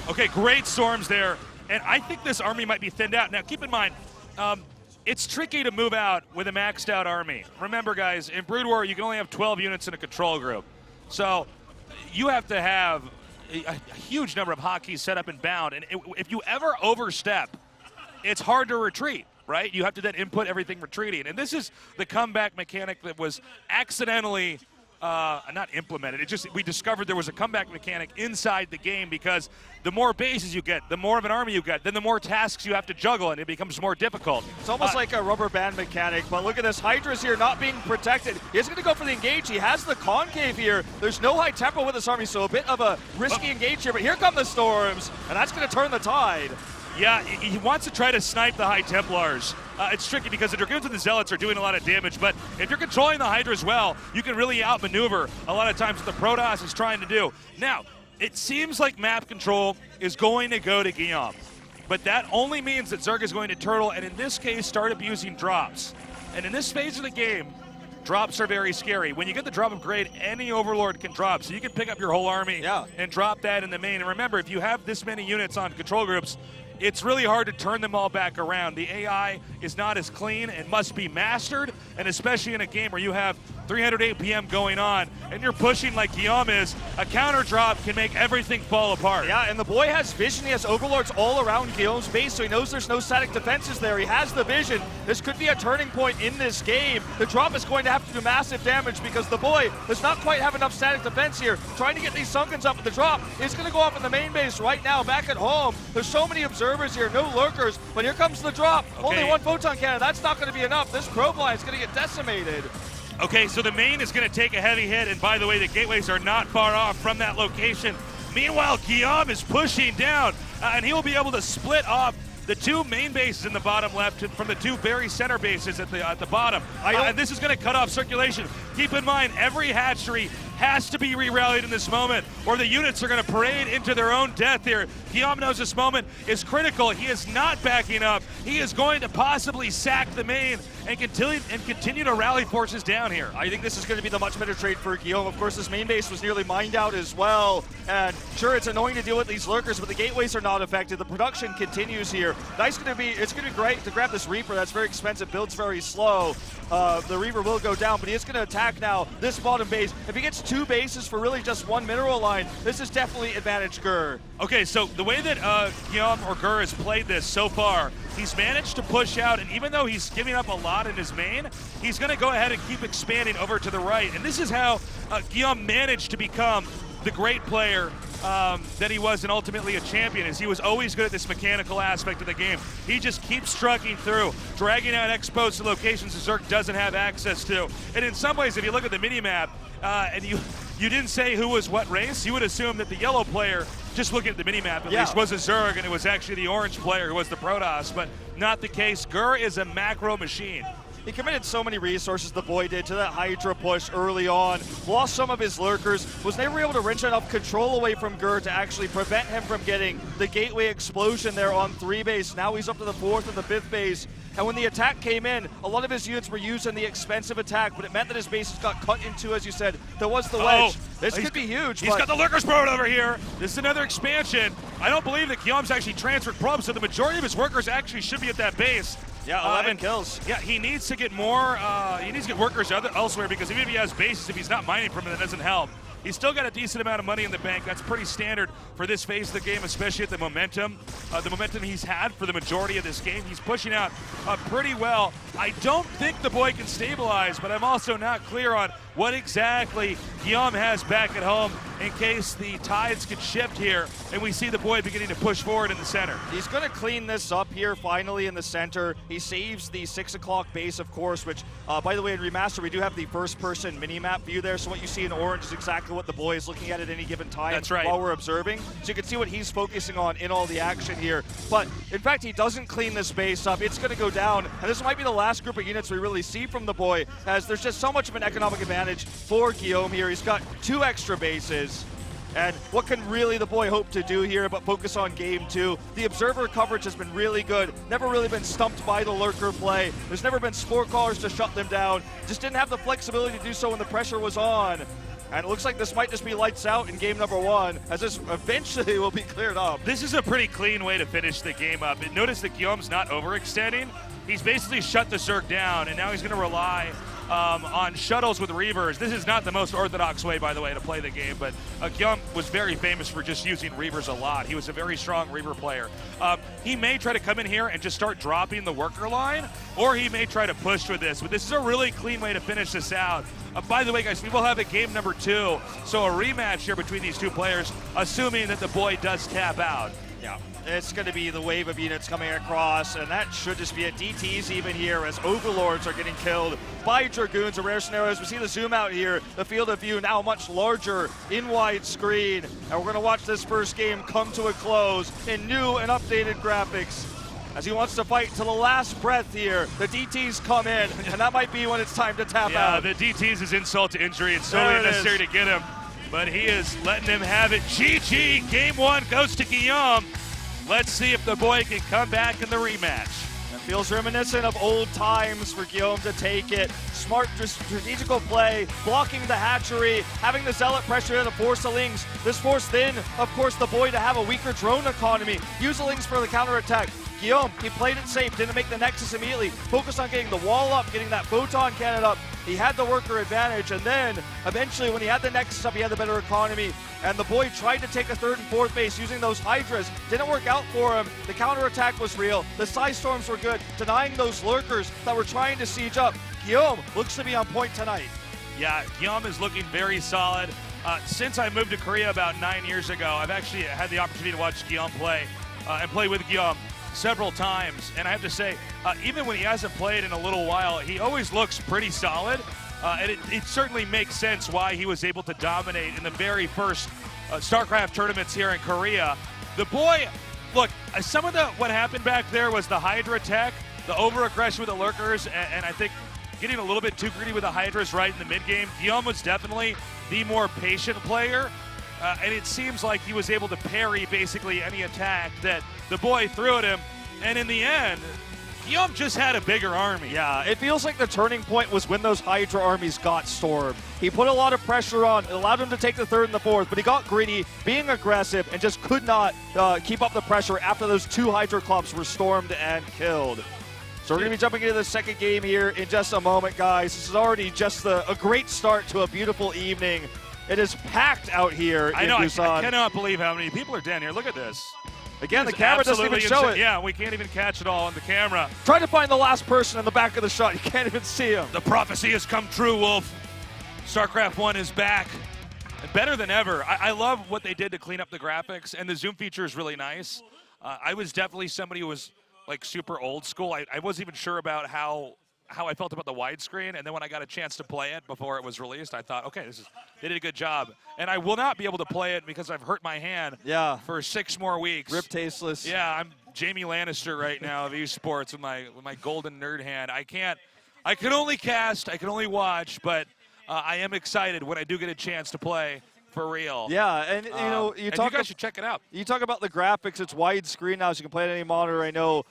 Okay, great storms there. And I think this army might be thinned out. Now, keep in mind, it's tricky to move out with a maxed out army. Remember, guys, in Brood War, you can only have 12 units in a control group. So you have to have a huge number of hotkeys set up and bound. And if you ever overstep, it's hard to retreat, right? You have to then input everything retreating. And this is the comeback mechanic that was accidentally not implemented. It just, we discovered there was a comeback mechanic inside the game because the more bases you get, the more of an army you get, then the more tasks you have to juggle, and it becomes more difficult. It's almost like a rubber band mechanic, but look at this. Hydra's here not being protected. He's going to go for the engage. He has the concave here. There's no high tempo with this army, so a bit of a risky engage here, but here come the storms, and that's going to turn the tide. Yeah, he wants to try to snipe the High Templars. It's tricky because the Dragoons and the Zealots are doing a lot of damage, but if you're controlling the Hydra as well, you can really outmaneuver a lot of times what the Protoss is trying to do. Now, it seems like map control is going to go to Guillaume, but that only means that Zerg is going to turtle, and in this case, start abusing drops. And in this phase of the game, drops are very scary. When you get the drop of grade, any Overlord can drop, so you can pick up your whole army and drop that in the main. And remember, if you have this many units on control groups, it's really hard to turn them all back around. The AI is not as clean and must be mastered, and especially in a game where you have 300 APM going on and you're pushing like Guillaume is, a counter drop can make everything fall apart. Yeah, and the boy has vision. He has overlords all around Guillaume's base, so he knows there's no static defenses there. He has the vision. This could be a turning point in this game. The drop is going to have to do massive damage because the boy does not quite have enough static defense here. Trying to get these Sunkens up with the drop is going to go off in the main base right now back at home. There's so many observers here, no lurkers, but here comes the drop. Only one photon cannon. That's not going to be enough. This probe line is going to get decimated. Okay, so the main is going to take a heavy hit, and by the way, the gateways are not far off from that location. Meanwhile, Guillaume is pushing down, and he will be able to split off the two main bases in the bottom left from the two very center bases at the bottom. And this is going to cut off circulation. Keep in mind, every hatchery has to be re-rallied in this moment, or the units are going to parade into their own death here. Guillaume knows this moment is critical. He is not backing up. He is going to possibly sack the main and continue to rally forces down here. I think this is going to be the much better trade for Guillaume. Of course, this main base was nearly mined out as well. And sure, it's annoying to deal with these lurkers, but the gateways are not affected. The production continues here. It's going to be great to grab this Reaper. That's very expensive. Build's very slow. The Reaper will go down, but he is going to attack now this bottom base. If he gets two bases for really just one mineral line, this is definitely advantage Gur. Okay, so the way that Guillaume or Gur has played this so far, he's managed to push out, and even though he's giving up a lot in his main, he's going to go ahead and keep expanding over to the right. And this is how Guillaume managed to become the great player that he was and ultimately a champion, is he was always good at this mechanical aspect of the game. He just keeps trucking through, dragging out expos to locations that Zerg doesn't have access to. And in some ways, if you look at the minimap, and you didn't say who was what race, you would assume that the yellow player, just looking at the minimap at least, was a Zerg, and it was actually the orange player who was the Protoss, but not the case. Gur is a macro machine. He committed so many resources, the boy did, to that Hydra push early on. Lost some of his lurkers. Was never able to wrench enough control away from Gur to actually prevent him from getting the gateway explosion there on 3 base. Now he's up to the 4th and the 5th base. And when the attack came in, a lot of his units were used in the expensive attack, but it meant that his bases got cut into, as you said. There was the wedge. This could be huge. He's got the Lurkers Road over here. This is another expansion. I don't believe that Guillaume's actually transferred probes, so the majority of his workers actually should be at that base. Yeah, 11 kills. Yeah, he needs to get more. He needs to get workers elsewhere because even if he has bases, if he's not mining from it, that doesn't help. He's still got a decent amount of money in the bank. That's pretty standard for this phase of the game, especially at the momentum he's had for the majority of this game. He's pushing out pretty well. I don't think the boy can stabilize, but I'm also not clear on what exactly Guillaume has back at home in case the tides could shift here and we see the boy beginning to push forward in the center. He's going to clean this up here finally in the center. He saves the 6 o'clock base, of course, which, by the way, in Remaster, we do have the first-person mini-map view there, so what you see in orange is exactly what the boy is looking at any given time. That's right. While we're observing. So you can see what he's focusing on in all the action here. But, in fact, he doesn't clean this base up. It's going to go down, and this might be the last group of units we really see from the boy, as there's just so much of an economic advantage for Guillaume here. He's got 2 extra bases. And what can really the boy hope to do here but focus on game 2? The observer coverage has been really good. Never really been stumped by the lurker play. There's never been spore callers to shut them down. Just didn't have the flexibility to do so when the pressure was on. And it looks like this might just be lights out in game number 1, as this eventually will be cleared up. This is a pretty clean way to finish the game up. Notice that Guillaume's not overextending. He's basically shut the Zerg down, and now he's going to rely on shuttles with Reavers. This is not the most orthodox way, by the way, to play the game, but Guillaume was very famous for just using Reavers a lot. He was a very strong Reaver player. He may try to come in here and just start dropping the worker line, or he may try to push with this, but this is a really clean way to finish this out. By the way, guys, we will have a game number 2, so a rematch here between these two players, assuming that the boy does tap out. Yeah, it's going to be the wave of units coming across, and that should just be it. DTs even here as Overlords are getting killed by Dragoons. A rare scenario as we see the zoom out here. The field of view now much larger in widescreen, and we're going to watch this first game come to a close in new and updated graphics. As he wants to fight to the last breath here, the DTs come in, and that might be when it's time to tap out. Yeah, the DTs is insult to injury. It's totally unnecessary to get him, but he is letting him have it. GG, game 1 goes to Guillaume. Let's see if the boy can come back in the rematch. It feels reminiscent of old times for Guillaume to take it. Smart strategical play, blocking the hatchery, having the zealot pressure in to force the Lings. This forced then, of course, the boy to have a weaker drone economy. Use the Lings for the counterattack. Guillaume, he played it safe, didn't make the Nexus immediately. Focused on getting the wall up, getting that photon cannon up. He had the worker advantage, and then eventually when he had the Nexus up, he had the better economy. And the boy tried to take a 3rd and 4th base using those Hydras. Didn't work out for him. The counterattack was real. The Psy Storms were good, denying those lurkers that were trying to siege up. Guillaume looks to be on point tonight. Yeah, Guillaume is looking very solid. Since I moved to Korea about 9 years ago, I've actually had the opportunity to watch Guillaume play and play with Guillaume several times, and I have to say, even when he hasn't played in a little while, he always looks pretty solid, and it certainly makes sense why he was able to dominate in the very first StarCraft tournaments here in Korea. The boy, look, some of what happened back there was the Hydra tech, the over-aggression with the lurkers, and I think getting a little bit too greedy with the Hydras right in the mid-game. Guillaume was definitely the more patient player, and it seems like he was able to parry basically any attack that the boy threw at him, and in the end, Guillaume just had a bigger army. Yeah, it feels like the turning point was when those Hydra armies got stormed. He put a lot of pressure on, it allowed him to take the 3rd and the 4th, but he got greedy, being aggressive, and just could not keep up the pressure after those 2 Hydra clubs were stormed and killed. So we're going to be jumping into the second game here in just a moment, guys. This is already just a great start to a beautiful evening. It is packed out here in Busan. I cannot believe how many people are down here. Look at this. Again, the camera doesn't even show it. Yeah, we can't even catch it all on the camera. Try to find the last person in the back of the shot. You can't even see him. The prophecy has come true, Wolf. StarCraft 1 is back. Better than ever. I love what they did to clean up the graphics, and the zoom feature is really nice. I was definitely somebody who was like super old school. I wasn't even sure about how I felt about the widescreen, and then when I got a chance to play it before it was released, I thought, okay, they did a good job. And I will not be able to play it because I've hurt my hand for 6 more weeks. Rip tasteless. Yeah, I'm Jamie Lannister right now of esports with my golden nerd hand. I can only cast, I can only watch, but I am excited when I do get a chance to play. For real. Yeah, and you know, you guys should check it out. You talk about the graphics, it's widescreen now, so you can play it on any monitor. I know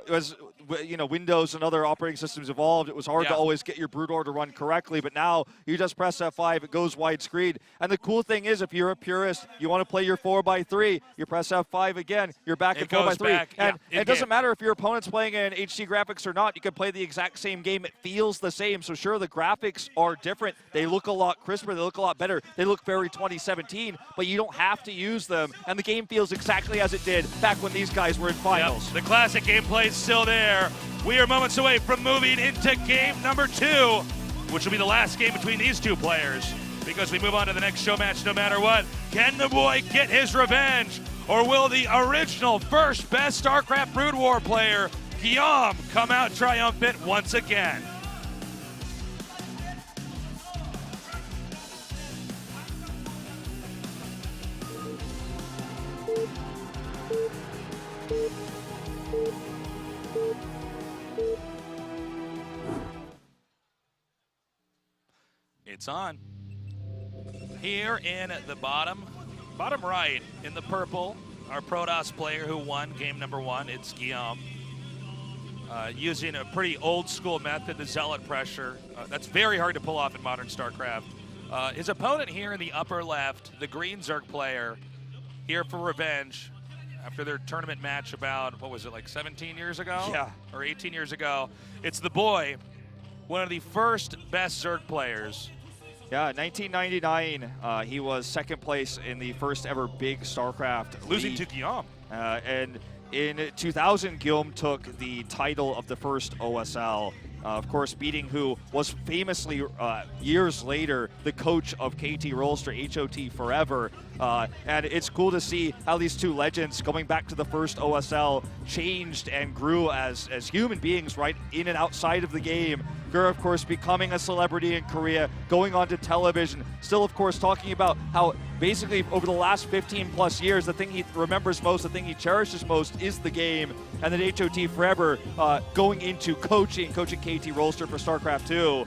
as Windows and other operating systems evolved, it was hard to always get your brood order to run correctly. But now you just press F5, it goes widescreen. And the cool thing is, if you're a purist, you want to play your 4x3, you press F5 again, you're back at 4x3. And it doesn't matter if your opponent's playing in HD graphics or not. You can play the exact same game. It feels the same. So sure, the graphics are different. They look a lot crisper. They look a lot better. They look very 2017, but you don't have to use them. And the game feels exactly as it did back when these guys were in finals. Yep. The classic gameplay is still there. We are moments away from moving into game number 2, which will be the last game between these two players, because we move on to the next show match no matter what. Can the boy get his revenge, or will the original first best StarCraft Brood War player, Guillaume, come out triumphant once again? It's on. Here in the bottom right, in the purple, our Protoss player who won game number 1, it's Guillaume. Using a pretty old school method, the Zealot pressure. That's very hard to pull off in modern StarCraft. His opponent here in the upper left, the green Zerg player, here for revenge after their tournament match about, what was it, like 17 years ago? Yeah. Or 18 years ago. It's the boy, one of the first best Zerg players. Yeah, 1999, he was second place in the first ever big StarCraft Losing league. to Guillaume. And in 2000, Guillaume took the title of the first OSL. Of course, beating who was famously, years later, the coach of KT Rolster, HOT Forever. And it's cool to see how these two legends, going back to the first OSL, changed and grew as human beings, right, in and outside of the game. Gur, of course, becoming a celebrity in Korea, going on to television, still, of course, talking about how basically over the last 15 plus years, the thing he remembers most, the thing he cherishes most is the game. And then HOT Forever going into coaching KT Rolster for StarCraft 2.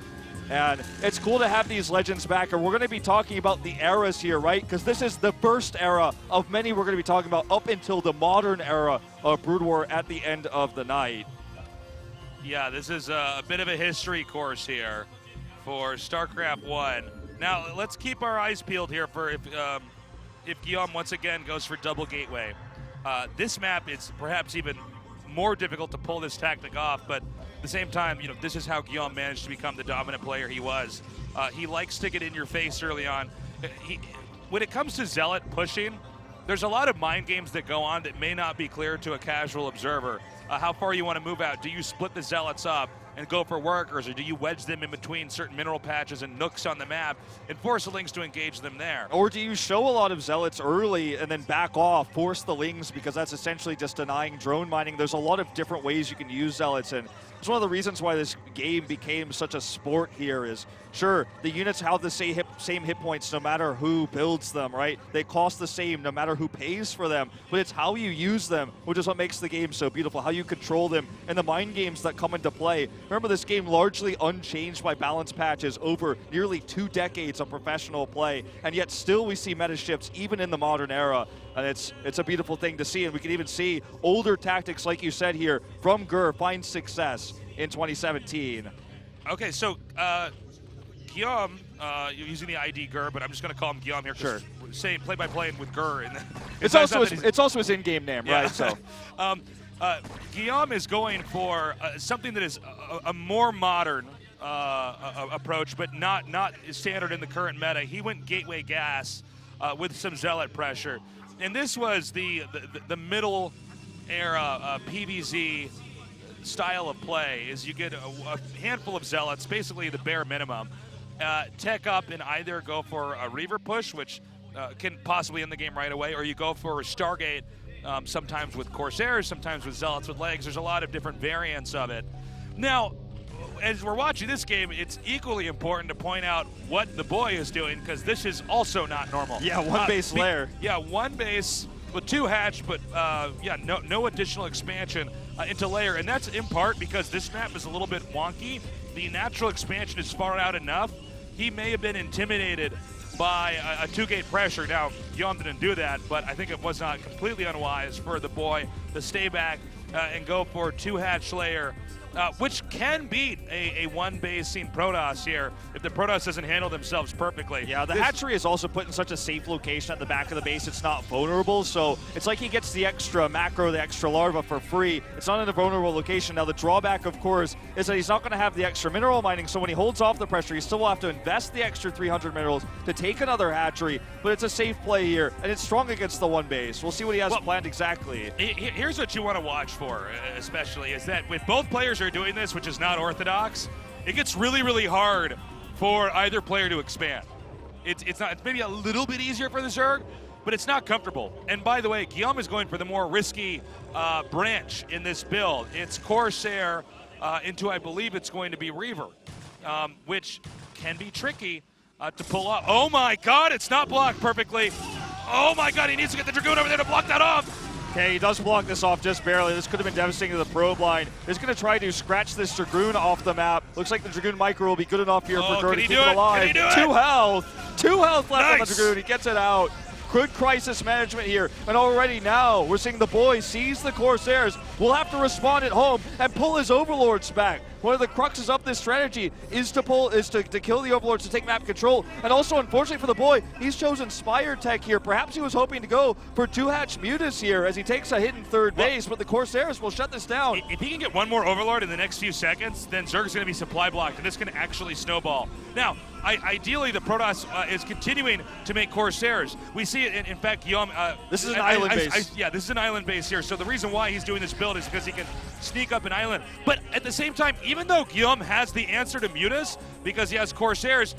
And it's cool to have these legends back, and we're going to be talking about the eras here, right? Because this is the first era of many we're going to be talking about up until the modern era of Brood War at the end of the night. Yeah, this is a bit of a history course here for StarCraft 1. Now, let's keep our eyes peeled here for if Guillaume once again goes for double gateway. This map is perhaps even more difficult to pull this tactic off, but at the same time, this is how Guillaume managed to become the dominant player he was. He likes to get in your face early on. When it comes to Zealot pushing, there's a lot of mind games that go on that may not be clear to a casual observer. How far you want to move out. Do you split the Zealots up and go for workers, or do you wedge them in between certain mineral patches and nooks on the map and force the Lings to engage them there? Or do you show a lot of Zealots early and then back off, force the Lings, because that's essentially just denying drone mining? There's a lot of different ways you can use Zealots, and it's one of the reasons why this game became such a sport here is, sure, the units have the same hit points no matter who builds them, right? They cost the same no matter who pays for them, but it's how you use them, which is what makes the game so beautiful, how you control them, and the mind games that come into play. Remember, this game largely unchanged by balance patches over nearly 2 decades of professional play, and yet still we see meta shifts even in the modern era, and it's a beautiful thing to see, and we can even see older tactics, like you said here, from Gur find success in 2017. Okay, so Guillaume, you're using the ID Gur, but I'm just going to call him Guillaume here. Sure. Saying play-by-play with Gur. And it's also his in-game name, yeah. right? So, Guillaume is going for something that is a more modern approach, but not standard in the current meta. He went gateway gas with some Zealot pressure, and this was the middle era PvZ style of play. Is you get a handful of Zealots, basically the bare minimum. Tech up and either go for a Reaver push, which can possibly end the game right away, or you go for a Stargate, sometimes with Corsairs, sometimes with Zealots with legs. There's a lot of different variants of it. Now, as we're watching this game, it's equally important to point out what the boy is doing, because this is also not normal. Yeah, one base layer. Yeah, one base with 2 hatch, but no additional expansion into layer, and that's in part because this map is a little bit wonky. The natural expansion is far out enough. He may have been intimidated by a 2-gate pressure. Now, Guillaume didn't do that, but I think it was not completely unwise for the boy to stay back and go for 2 Hatch Layer, which can beat a 1 base scene Protoss here if the Protoss doesn't handle themselves perfectly. Yeah, the hatchery is also put in such a safe location at the back of the base. It's not vulnerable, so it's like he gets the extra macro, the extra larva for free. It's not in a vulnerable location. Now, the drawback, of course, is that he's not going to have the extra mineral mining, so when he holds off the pressure, he still will have to invest the extra 300 minerals to take another hatchery, but it's a safe play here, and it's strong against the 1 base. We'll see what he has planned exactly. Here's what you want to watch for, especially, is that with both players are doing this, which is not orthodox, it gets really, really hard for either player to expand. It's maybe a little bit easier for the Zerg, but it's not comfortable. And by the way, Guillaume is going for the more risky branch in this build. It's Corsair into, I believe it's going to be Reaver, which can be tricky to pull off. Oh my God, it's not blocked perfectly. Oh my God, he needs to get the Dragoon over there to block that off. Okay, he does block this off just barely. This could have been devastating to the probe line. He's going to try to scratch this Dragoon off the map. Looks like the Dragoon micro will be good enough here for Gerd to keep it alive. Can he do it? 2 health. 2 health left on the Dragoon. He gets it out. Good crisis management here. And already now, we're seeing the boy seize the Corsairs. Will have to respond at home and pull his Overlords back. One of the cruxes of this strategy is to kill the Overlords to take map control. And also, unfortunately for the boy, he's chosen Spire Tech here. Perhaps he was hoping to go for 2 Hatch Mutas here as he takes a hit in third base, but the Corsairs will shut this down. If he can get 1 more Overlord in the next few seconds, then Zerg's going to be supply blocked, and this can actually snowball. Now, ideally, the Protoss is continuing to make Corsairs. We see it, in fact, Guillaume... this is an island base. Yeah, this is an island base here. So the reason why he's doing this build is because he can sneak up an island. But at the same time, even though Guillaume has the answer to Mutas, because he has Corsairs,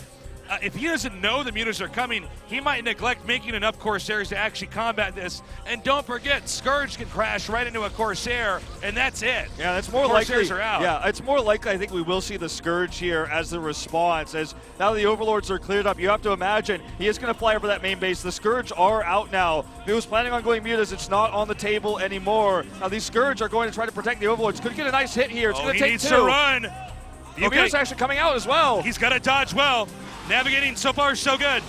if he doesn't know the Mutas are coming, he might neglect making enough Corsairs to actually combat this. And don't forget, Scourge can crash right into a Corsair, and that's it. Yeah, that's more Corsairs likely. Are out. Yeah, it's more likely I think we will see the Scourge here as the response. As now the Overlords are cleared up, you have to imagine he is going to fly over that main base. The Scourge are out now. If he was planning on going Mutas, it's not on the table anymore. Now these Scourge are going to try to protect the Overlords. Could get a nice hit here. It's going to take 2. He needs to run. The Mutas actually coming out as well. He's got to dodge well. Navigating so far so good.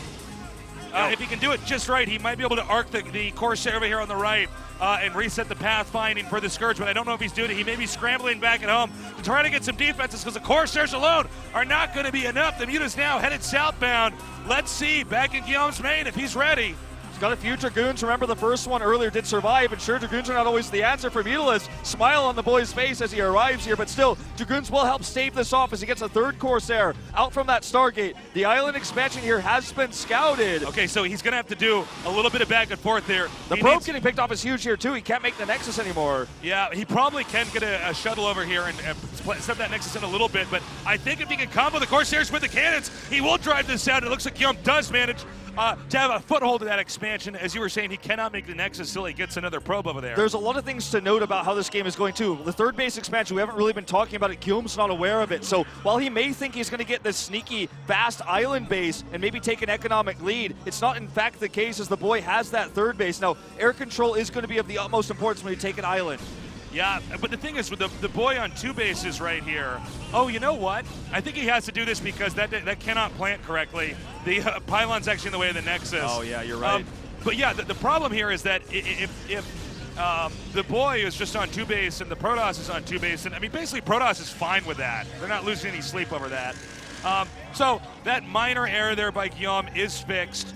If he can do it just right, he might be able to arc the Corsair over here on the right and reset the pathfinding for the Scourge, but I don't know if he's doing it. He may be scrambling back at home to try to get some defenses because the Corsairs alone are not going to be enough. The Muta's now headed southbound. Let's see, back in Guillaume's main if he's ready. Got a few Dragoons. Remember the first one earlier did survive, and sure, Dragoons are not always the answer for Mutalisk. Smile on the boy's face as he arrives here, but still, Dragoons will help stave this off as he gets a 3rd Corsair out from that Stargate. The island expansion here has been scouted. Okay, so he's going to have to do a little bit of back and forth there. The probe getting picked off is huge here, too. He can't make the Nexus anymore. Yeah, he probably can get a shuttle over here and set that Nexus in a little bit, but I think if he can combo the Corsairs with the cannons, he will drive this out. It looks like Guillaume does manage to have a foothold in that expansion. As you were saying, he cannot make the Nexus till he gets another probe over there. There's a lot of things to note about how this game is going too. The 3rd base expansion, we haven't really been talking about it. Guillaume's not aware of it. So while he may think he's going to get this sneaky, fast island base and maybe take an economic lead, it's not in fact the case as the boy has that 3rd base. Now, air control is going to be of the utmost importance when you take an island. Yeah, but the thing is, with the boy on 2 bases right here, oh, you know what? I think he has to do this because that cannot plant correctly. The pylon's actually in the way of the Nexus. Oh, yeah, you're right. But yeah, the problem here is that if the boy is just on 2 base and the Protoss is on 2 base, and I mean, basically Protoss is fine with that. They're not losing any sleep over that. So that minor error there by Guillaume is fixed.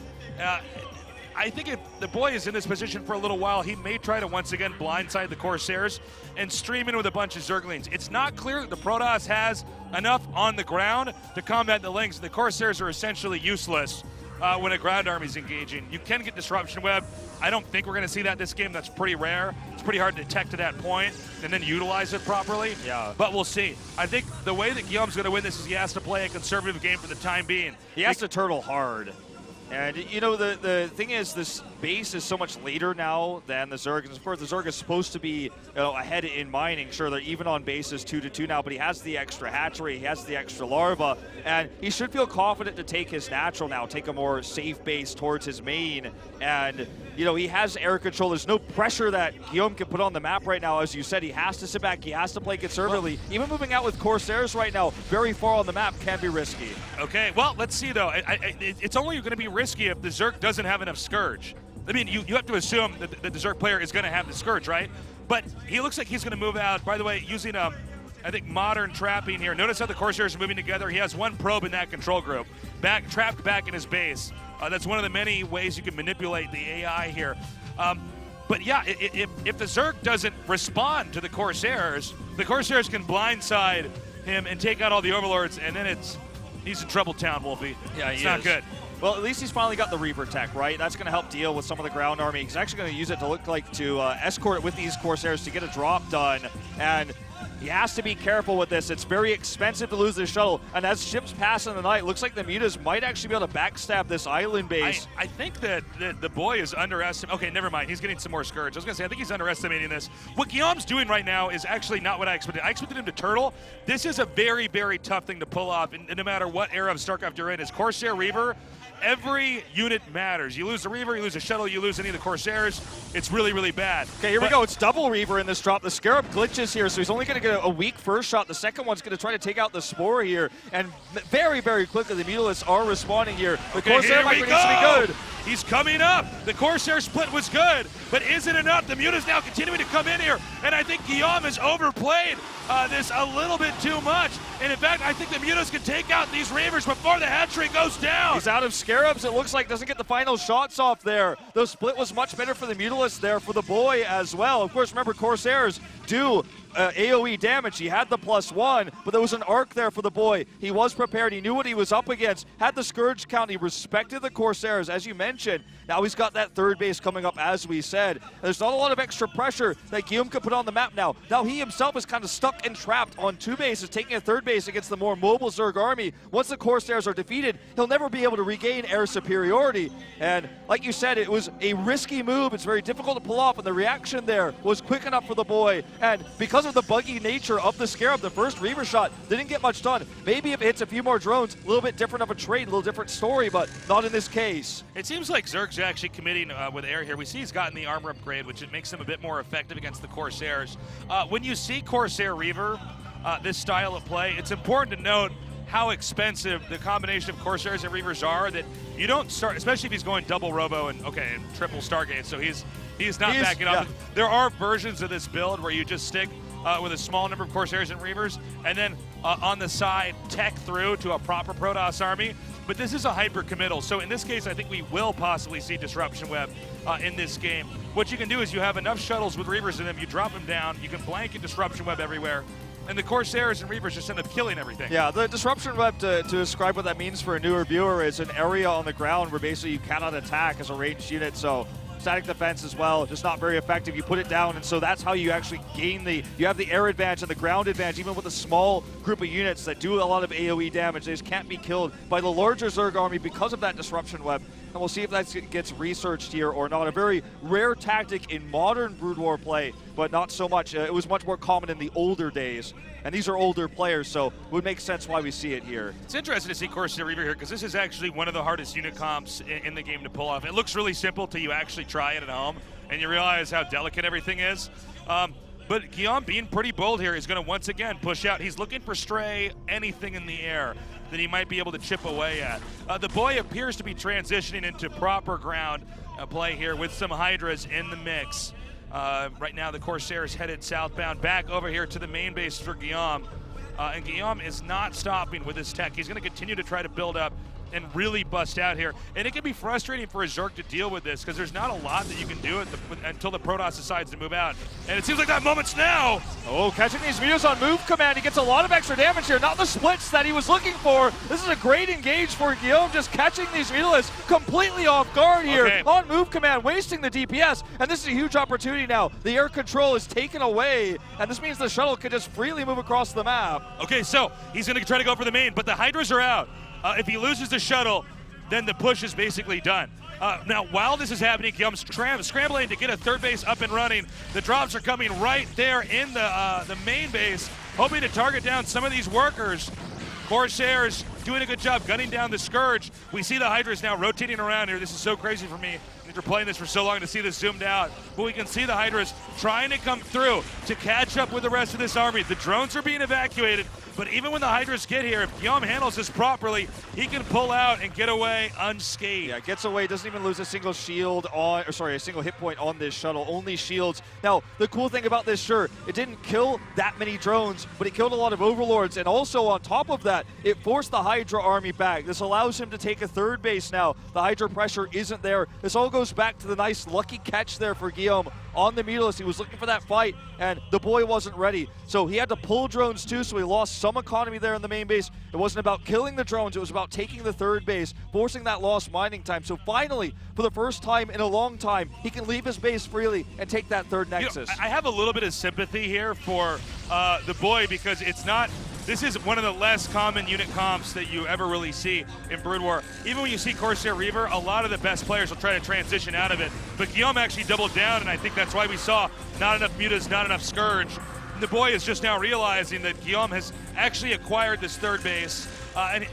I think if the boy is in this position for a little while, he may try to once again blindside the Corsairs and stream in with a bunch of Zerglings. It's not clear that the Protoss has enough on the ground to combat the Lings. The Corsairs are essentially useless when a ground army is engaging. You can get Disruption Web. I don't think we're going to see that this game. That's pretty rare. It's pretty hard to detect to that point and then utilize it properly. Yeah. But we'll see. I think the way that Guillaume's going to win this is he has to play a conservative game for the time being. He has to turtle hard. And, you know, the thing is, this base is so much later now than the Zerg. And of course, the Zerg is supposed to be ahead in mining. Sure, they're even on bases 2-2 now, but he has the extra hatchery. He has the extra larva. And he should feel confident to take his natural now, take a more safe base towards his main. And, you know, he has air control. There's no pressure that Guillaume can put on the map right now. As you said, he has to sit back. He has to play conservatively. Even moving out with Corsairs right now, very far on the map, can be risky. Okay, well, let's see, though. It's only going to be risky if the Zerg doesn't have enough Scourge. I mean, you have to assume that the Zerg player is going to have the Scourge, right? But he looks like he's going to move out, by the way, using I think modern trapping here. Notice how the Corsairs are moving together. He has one probe in that control group, trapped back in his base. That's one of the many ways you can manipulate the AI here. But yeah, if the Zerg doesn't respond to the Corsairs can blindside him and take out all the Overlords, and then he's in trouble town, Wolfie. Yeah, it's not good. Well, at least he's finally got the Reaver tech, right? That's going to help deal with some of the ground army. He's actually going to use it to escort it with these Corsairs to get a drop done. And he has to be careful with this. It's very expensive to lose this shuttle. And as ships pass in the night, it looks like the Mutas might actually be able to backstab this island base. I think that the boy is underestimating. Okay, never mind. He's getting some more Scourge. I was going to say, I think he's underestimating this. What Guillaume's doing right now is actually not what I expected. I expected him to turtle. This is a very, very tough thing to pull off, and no matter what era of StarCraft you're in. Is Corsair Reaver, every unit matters. You lose the Reaver, you lose a shuttle, you lose any of the Corsairs, it's really, really bad. Okay, here we go. It's double Reaver in this drop. The Scarab glitches here, so he's only going to get a weak first shot. The second one's going to try to take out the Spore here, and very, very quickly the Mutalisks are responding here. The Corsair might needs to be good. He's coming up. The Corsair split was good, but is it enough? The Mutas now continuing to come in here, and I think Guillaume has overplayed this a little bit too much. And in fact, I think the Mutas can take out these Reavers before the hatchery goes down. He's out of Scarabs, it looks like, doesn't get the final shots off there. The split was much better for the Mutalisks there, for the boy as well. Of course, remember, Corsairs do AoE damage. He had the +1, but there was an arc there for the boy. He was prepared. He knew what he was up against. Had the Scourge count. He respected the Corsairs, as you mentioned. Now he's got that third base coming up, as we said. There's not a lot of extra pressure that Guillaume could put on the map now. Now he himself is kind of stuck and trapped on two bases, taking a third base against the more mobile Zerg army. Once the Corsairs are defeated, he'll never be able to regain air superiority. And like you said, it was a risky move. It's very difficult to pull off, and the reaction there was quick enough for the boy. And because of the buggy nature of the Scarab, the first Reaver shot didn't get much done. Maybe if it hits a few more drones, a little bit different of a trade, a little different story, but not in this case. It seems like Zerg's actually committing with air here. We see he's gotten the armor upgrade, which it makes him a bit more effective against the Corsairs. When you see Corsair Reaver, this style of play, it's important to note how expensive the combination of Corsairs and Reavers are, that you don't start, especially if he's going double Robo and triple Stargate, so he's not backing up. There are versions of this build where you just stick with a small number of Corsairs and Reavers, and then on the side, tech through to a proper Protoss army. But this is a hyper committal, so in this case, I think we will possibly see Disruption Web in this game. What you can do is you have enough shuttles with Reavers in them, you drop them down, you can blanket Disruption Web everywhere, and the Corsairs and Reavers just end up killing everything. Yeah, the Disruption Web, to describe what that means for a newer viewer, is an area on the ground where basically you cannot attack as a ranged unit, so static defense as well, just not very effective. You put it down, and so that's how you actually gain you have the air advantage and the ground advantage, even with a small group of units that do a lot of AoE damage. They just can't be killed by the larger Zerg army because of that Disruption Web. And we'll see if that gets researched here or not. A very rare tactic in modern Brood War play, but not so much. It was much more common in the older days. And these are older players, so it would make sense why we see it here. It's interesting to see Corsair Reaver here, because this is actually one of the hardest unit comps in the game to pull off. It looks really simple till you actually try it at home, and you realize how delicate everything is. But Guillaume, being pretty bold here, is going to once again push out. He's looking for stray, anything in the air that he might be able to chip away at. The boy appears to be transitioning into proper ground play here with some Hydras in the mix. Right now the Corsairs headed southbound back over here to the main base for Guillaume. And Guillaume is not stopping with his tech. He's going to continue to try to build up and really bust out here. And it can be frustrating for a Zerg to deal with this, because there's not a lot that you can do until the Protoss decides to move out. And it seems like that moment's now. Oh, catching these Mutas on move command. He gets a lot of extra damage here. Not the splits that he was looking for. This is a great engage for Guillaume, just catching these Mutalisks completely off guard here on move command, wasting the DPS. And this is a huge opportunity now. The air control is taken away, and this means the shuttle could just freely move across the map. Okay, so he's going to try to go for the main, but the Hydras are out. If he loses the shuttle, then the push is basically done. Now, while this is happening, Guillaume's scrambling to get a third base up and running. The drops are coming right there in the main base, hoping to target down some of these workers. Corsairs doing a good job gunning down the Scourge. We see the Hydras now rotating around here. This is so crazy for me after playing this for so long to see this zoomed out. But we can see the Hydras trying to come through to catch up with the rest of this army. The drones are being evacuated, but even when the Hydras get here, if Guillaume handles this properly, he can pull out and get away unscathed. Yeah, gets away, doesn't even lose a single shield on, or sorry, a single hit point on this shuttle, only shields. Now, the cool thing about this, sure, it didn't kill that many drones, but it killed a lot of overlords, and also on top of that, it forced the Hydra army back. This allows him to take a third base now. The Hydra pressure isn't there. This all goes back to the nice lucky catch there for Guillaume on the Mutalisk. He was looking for that fight, and the boy wasn't ready. So he had to pull drones too, so he lost some economy there in the main base. It wasn't about killing the drones, it was about taking the third base, forcing that lost mining time. So finally, for the first time in a long time, he can leave his base freely and take that third Nexus. I have a little bit of sympathy here for the boy, because this is one of the less common unit comps that you ever really see in Brood War. Even when you see Corsair Reaver, a lot of the best players will try to transition out of it. But Guillaume actually doubled down, and I think that's why we saw not enough Mutas, not enough Scourge. And the boy is just now realizing that Guillaume has actually acquired this third base. And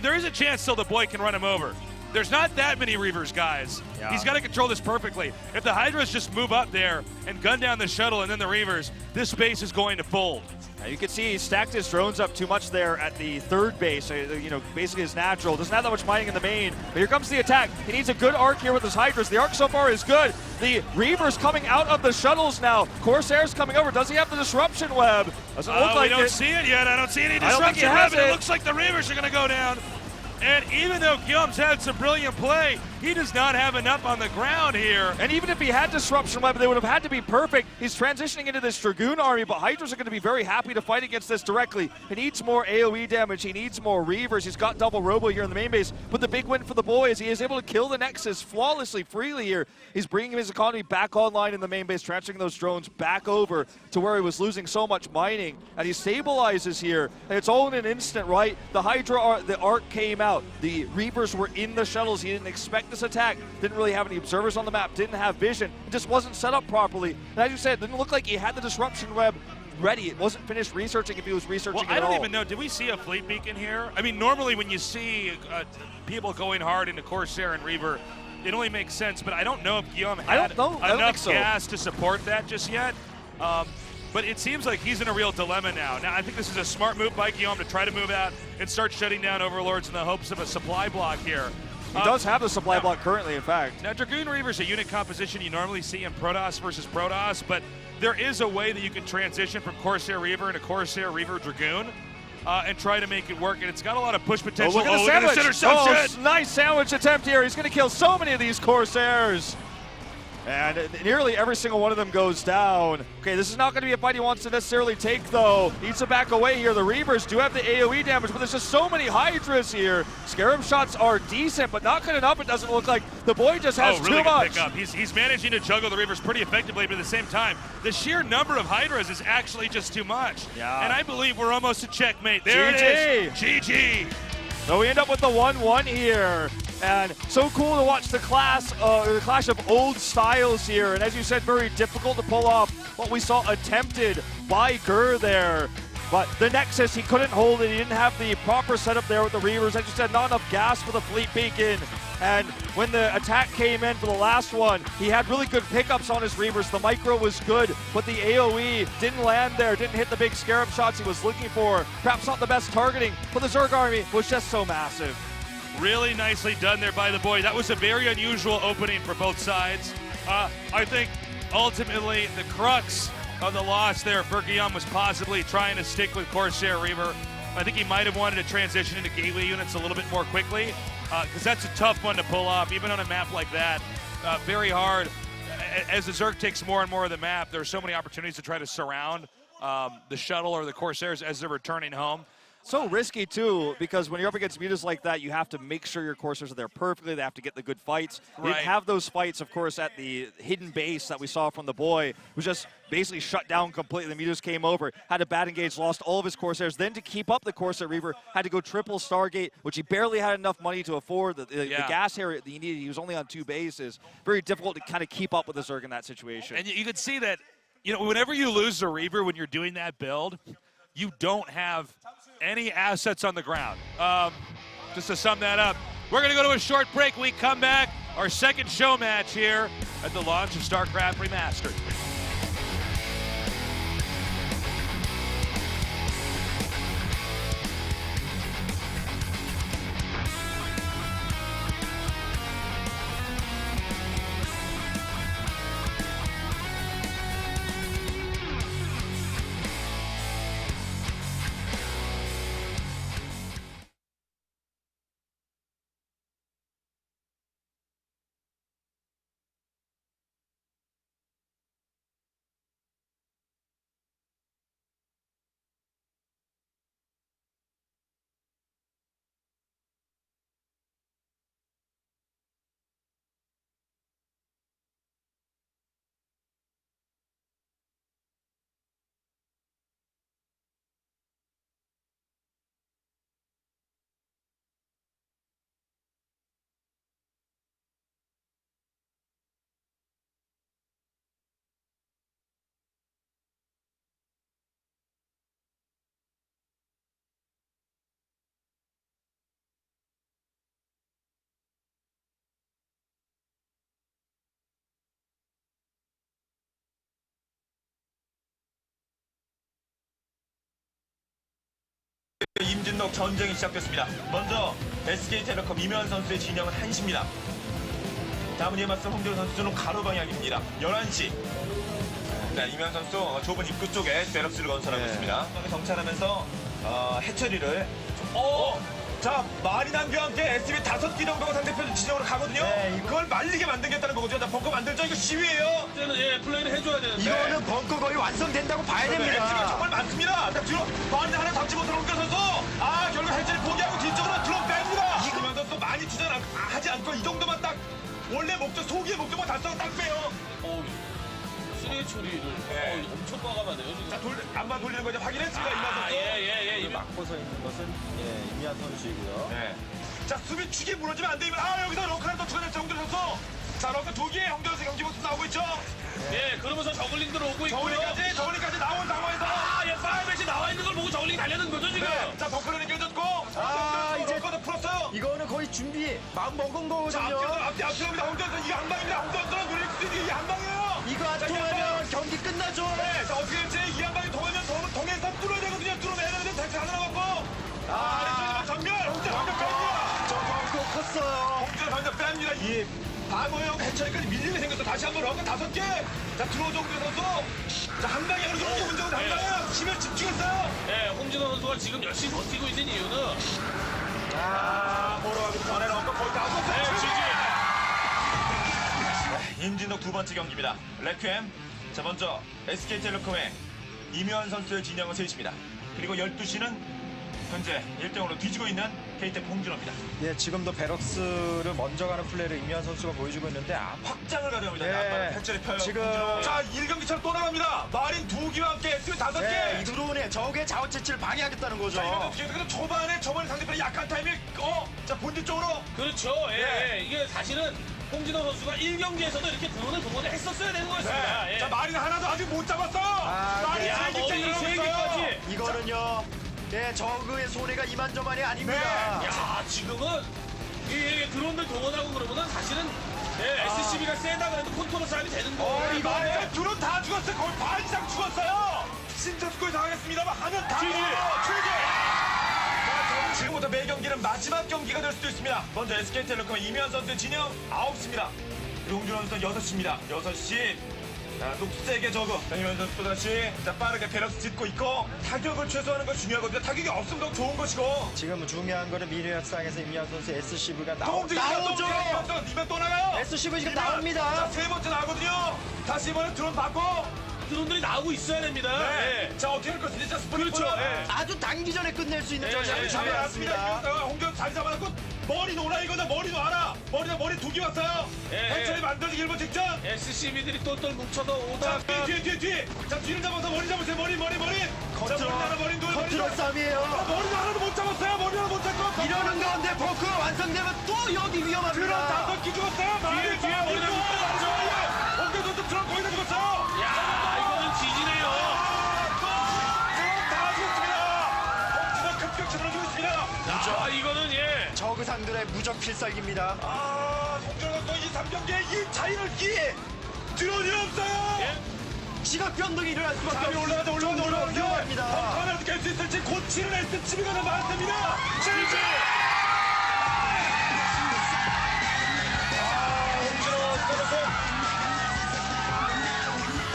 there is a chance still the boy can run him over. There's not that many Reavers, guys. Yeah. He's got to control this perfectly. If the Hydras just move up there and gun down the shuttle and then the Reavers, this base is going to fold. Now you can see he stacked his drones up too much there at the third base. You know, basically his natural. Doesn't have that much mining in the main. But here comes the attack. He needs a good arc here with his Hydras. The arc so far is good. The Reavers coming out of the shuttles now. Corsair's coming over. Does he have the disruption web? Doesn't look like we don't see it yet. I don't see any disruption web. It looks like the Reavers are going to go down. And even though Guillaume's had some brilliant play, he does not have enough on the ground here. And even if he had disruption weapon, they would have had to be perfect. He's transitioning into this Dragoon army, but Hydras are going to be very happy to fight against this directly. He needs more AoE damage. He needs more Reavers. He's got double Robo here in the main base. But the big win for the boy is he is able to kill the Nexus flawlessly, freely here. He's bringing his economy back online in the main base, transferring those drones back over to where he was losing so much mining. And he stabilizes here. And it's all in an instant, right? The Hydra, the arc came out. The Reavers were in the shuttles. He didn't expect this attack. Didn't really have any observers on the map. Didn't have vision. It just wasn't set up properly. And as you said, it didn't look like he had the disruption web ready. It wasn't finished researching if he was researching at all. I don't even know. Did we see a fleet beacon here? I mean, normally when you see people going hard into Corsair and Reaver, it only makes sense. But I don't know if Guillaume had enough gas to support that just yet. But it seems like he's in a real dilemma now. Now, I think this is a smart move by Guillaume to try to move out and start shutting down Overlords in the hopes of a supply block here. He does have the supply block currently, in fact. Now, Dragoon Reaver is a unit composition you normally see in Protoss versus Protoss, but there is a way that you can transition from Corsair Reaver into Corsair Reaver Dragoon and try to make it work, and it's got a lot of push potential. Look at the sandwich! Oh, nice sandwich attempt here. He's going to kill so many of these Corsairs. And nearly every single one of them goes down. Okay, this is not going to be a fight he wants to necessarily take, though. Needs to back away here. The Reavers do have the AoE damage, but there's just so many Hydras here. Scarab shots are decent, but not good enough. It doesn't look like the boy just has really too much. Pick up. He's managing to juggle the Reavers pretty effectively, but at the same time, the sheer number of Hydras is actually just too much. Yeah. And I believe we're almost a checkmate. There it is. GG. So we end up with the 1-1 here. And so cool to watch the clash of old styles here. And as you said, very difficult to pull off what we saw attempted by Gur there. But the Nexus, he couldn't hold it. He didn't have the proper setup there with the Reavers. As you said, not enough gas for the fleet beacon. And when the attack came in for the last one, he had really good pickups on his Reavers. The micro was good, but the AoE didn't land there, didn't hit the big Scarab shots he was looking for. Perhaps not the best targeting, but the Zerg army was just so massive. Really nicely done there by the boy. That was a very unusual opening for both sides. I think ultimately the crux of the loss there for Guillaume was possibly trying to stick with Corsair Reaver. I think he might have wanted to transition into gateway units a little bit more quickly, because that's a tough one to pull off, even on a map like that. Very hard. As the Zerg takes more and more of the map, there are so many opportunities to try to surround the shuttle or the Corsairs as they're returning home. So risky, too, because when you're up against mutas like that, you have to make sure your Corsairs are there perfectly. They have to get the good fights. They didn't have those fights, of course, at the hidden base that we saw from the boy. It was just basically shut down completely. The mutas came over, had a bad engage, lost all of his Corsairs. Then to keep up the Corsair Reaver, had to go triple Stargate, which he barely had enough money to afford. The gas area that he needed, he was only on 2 bases. Very difficult to kind of keep up with the Zerg in that situation. And you could see that, whenever you lose the Reaver when you're doing that build, you don't have any assets on the ground. Just to sum that up, we're going to go to a short break. When we come back, our second show match here at the launch of StarCraft Remastered. 임진록 전쟁이 시작됐습니다. 먼저 SK텔레콤 이면 선수의 진영은 1시입니다. 다음은 이에 맞선 홍대호 선수는 가로 방향입니다. 11시. 네, 이면 선수 좁은 입구 쪽에 베럭스를 건설하고 있습니다. 정찰하면서 해처리를 자, 마리남과 함께 SB 5기 정도가 상대편 진영으로 가거든요. 그걸 말리게 만들겠다는 거거든요. 자, 벙커 만들죠. 이거 시위예요. 예, 플레이를 해줘야 되는데. 이거는 벙커 거의 완성된다고 봐야 됩니다. SB가 정말 많습니다. 자, 뒤로 마리 하나 잡지 못하는 옮겨서서 결국 해처리 포기하고 뒤쪽으로 들어 뺍니다. 이러면서 또 많이 투자하지 않고 이 정도만 딱 원래 목적, 소기의 목적만 달성을 딱 빼요. 쓰레기 처리를 엄청 과감하네요. 지금. 자, 안만 돌리는 거 이제 확인했습니다. 이만 선수. 예. 막고서 있는 것은 임미한 선수이고요. 네. 자, 수비 축이 무너지면 안 되면 여기서 럭커를 또 추가됐죠. 홍대 선수. 자, 럭커 2개 홍대 선수 경기 모습 나오고 있죠. 예, 그러면서 저글링들 오고 있고요. 저글링까지 나온 상황에서 파이벳이 나와 있는 걸 보고 저글링 달려든 거죠 지금. 네. 자, 벙커를 이겨줬고 이제 럭커도 풀었어요. 이거는 거의 준비 마음 먹은 거거든요. 자, 앞뒤입니다. 홍대 선수 이게 한 방입니다. 홍대 선수는 노릴 수 있는 이게 한 방이에요. 이거 안 통하면 경기 끝나죠. 네. 자, 어떻게 될지 이 한 방이 통하면 동해선 뚫어야 되거든요. 뚫어내야 되는데 택시 안 나갔고. 아래쪽에서 전멸. 홍대 전멸 뺍니다. 저거 컸어요. 홍대 전멸 뺍니다. 이 방어형 해처리까지 밀리게 생겼어. 다시 한번 럭커 5개. 자, 들어오죠. 홍대 선수. 자, 한 방에 어느 정도 운정은 한 방에 힘을 집중했어요. 네, 홍진호 선수가 지금 열심히 버티고 있는 이유는 보러 가기 전에 럭커 거의 다 썼어요. 임진덕 두 번째 경기입니다. 레퀴엠. 자, 먼저 SK텔레콤의 이면 선수의 진영은 3시입니다. 그리고 12시는 현재 1대0으로 뒤지고 있는 KTF 홍진호입니다. 예, 지금도 베럭스를 먼저 가는 플레이를 임미한 선수가 보여주고 있는데 확장을 가져옵니다. 네. 패처리 펴요. 지금 자, 1경기처럼 또 나갑니다. 마린 2기와 함께 SB 5개. 네, 드론에 적의 자원 채취를 방해하겠다는 거죠. 그래서 초반에 상대편의 약한 타이밍 자, 본진 쪽으로. 그렇죠. 예. 이게 사실은 홍진호 선수가 1경기에서도 이렇게 드론을 동원을 했었어야 되는 거였습니다. 네. 자, 마린 하나도 아직 못 잡았어. 마린 3개까지. 이거는요. 예, 저그의 손해가 이만저만이 아닙니다. 네. 야, 지금은 이 드론들 동원하고 그러면은 사실은 SCB가 세다 그래도 컨트롤 싸움이 되는 거예요. 이거 드론 다 죽었어요. 거의 반 이상 죽었어요. 심사숙고에 당하겠습니다만 하면 다 죽어요. 지금부터 매 경기는 마지막 경기가 될 수도 있습니다. 먼저 SK텔레콤 이면 선수의 진영 9시입니다. 용준 선수 6시입니다. 6시. 자, 녹색의 저그. 이면 선수 또다시 빠르게 베럭스 짓고 있고 타격을 최소화하는 것이 중요하거든요. 타격이 없으면 더 좋은 것이고. 지금 중요한 거는 미래학상에서 임미한 선수의 SCV가 나오죠. 이면 또 나가요. SCV 지금 나옵니다. 자, 세 번째 나거든요. 다시 이번에 드론 받고. 드론들이 나오고 있어야 됩니다. 네. 자, 어떻게 할 것인지 자, 스포츠. 그렇죠. 아주 단기 전에 끝낼 수 있는 전략을 준비해왔습니다. 홍경 자리 잡아놓고 머리 놓으라 이거다. 머리 놔라. 머리 2개 왔어요. 해처리 만들기 1분 직전. SCB들이 똘똘 뭉쳐서 오다. 뒤. 자, 뒤를 잡아서 머리 잡으세요. 머리. 컨트롤 싸움이에요. 머리도 하나도 못 잡았어요. 머리 하나 못 잡고. 이러는 가운데 벙커가 완성되면 또 여기 위험합니다. 드론 5기 죽었어요. 뒤에 머리 잡았어요. 홍경 선수 드론 거의 다 죽었어요. 야, 이거는 지지네요. 다 죽었습니다. 우상들의 무적 필살기입니다. 송정은 거의 3경기에 이 차이를 드론이 없어요. 시각 변동이 일어날 수밖에 잠이 올라가자 위험합니다. 펑크를 어떻게 할 수 있을지 고치는 SCB가 더 많습니다. 실제.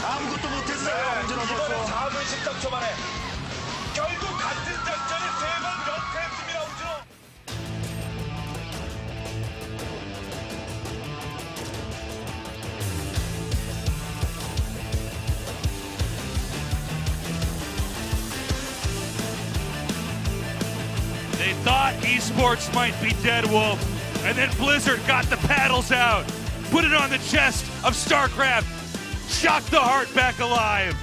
아무것도 못했어요. 홍진호 선수. 이번에 4분 10초 만에 결국 같은 작전에 3번 연패했습니다. 홍진호. They thought esports might be dead, Wolf, and then Blizzard got the paddles out, put it on the chest of StarCraft, shocked the heart back alive.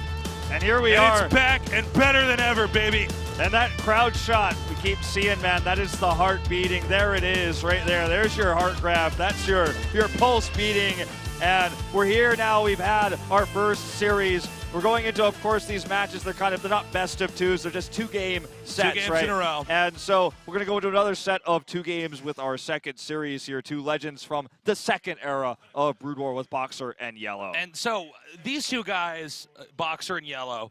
And here we are. It's back and better than ever, baby. And that crowd shot we keep seeing, man, that is the heart beating. There it is, right there. There's your heart graph. That's your pulse beating. And we're here now. We've had our first series. We're going into, of course, these matches. They're not best of twos. They're just 2-game sets, 2 games right? in a row. And so we're going to go into another set of 2 games with our second series here. 2 legends from the second era of Brood War with Boxer and Yellow. And so these 2 guys, Boxer and Yellow,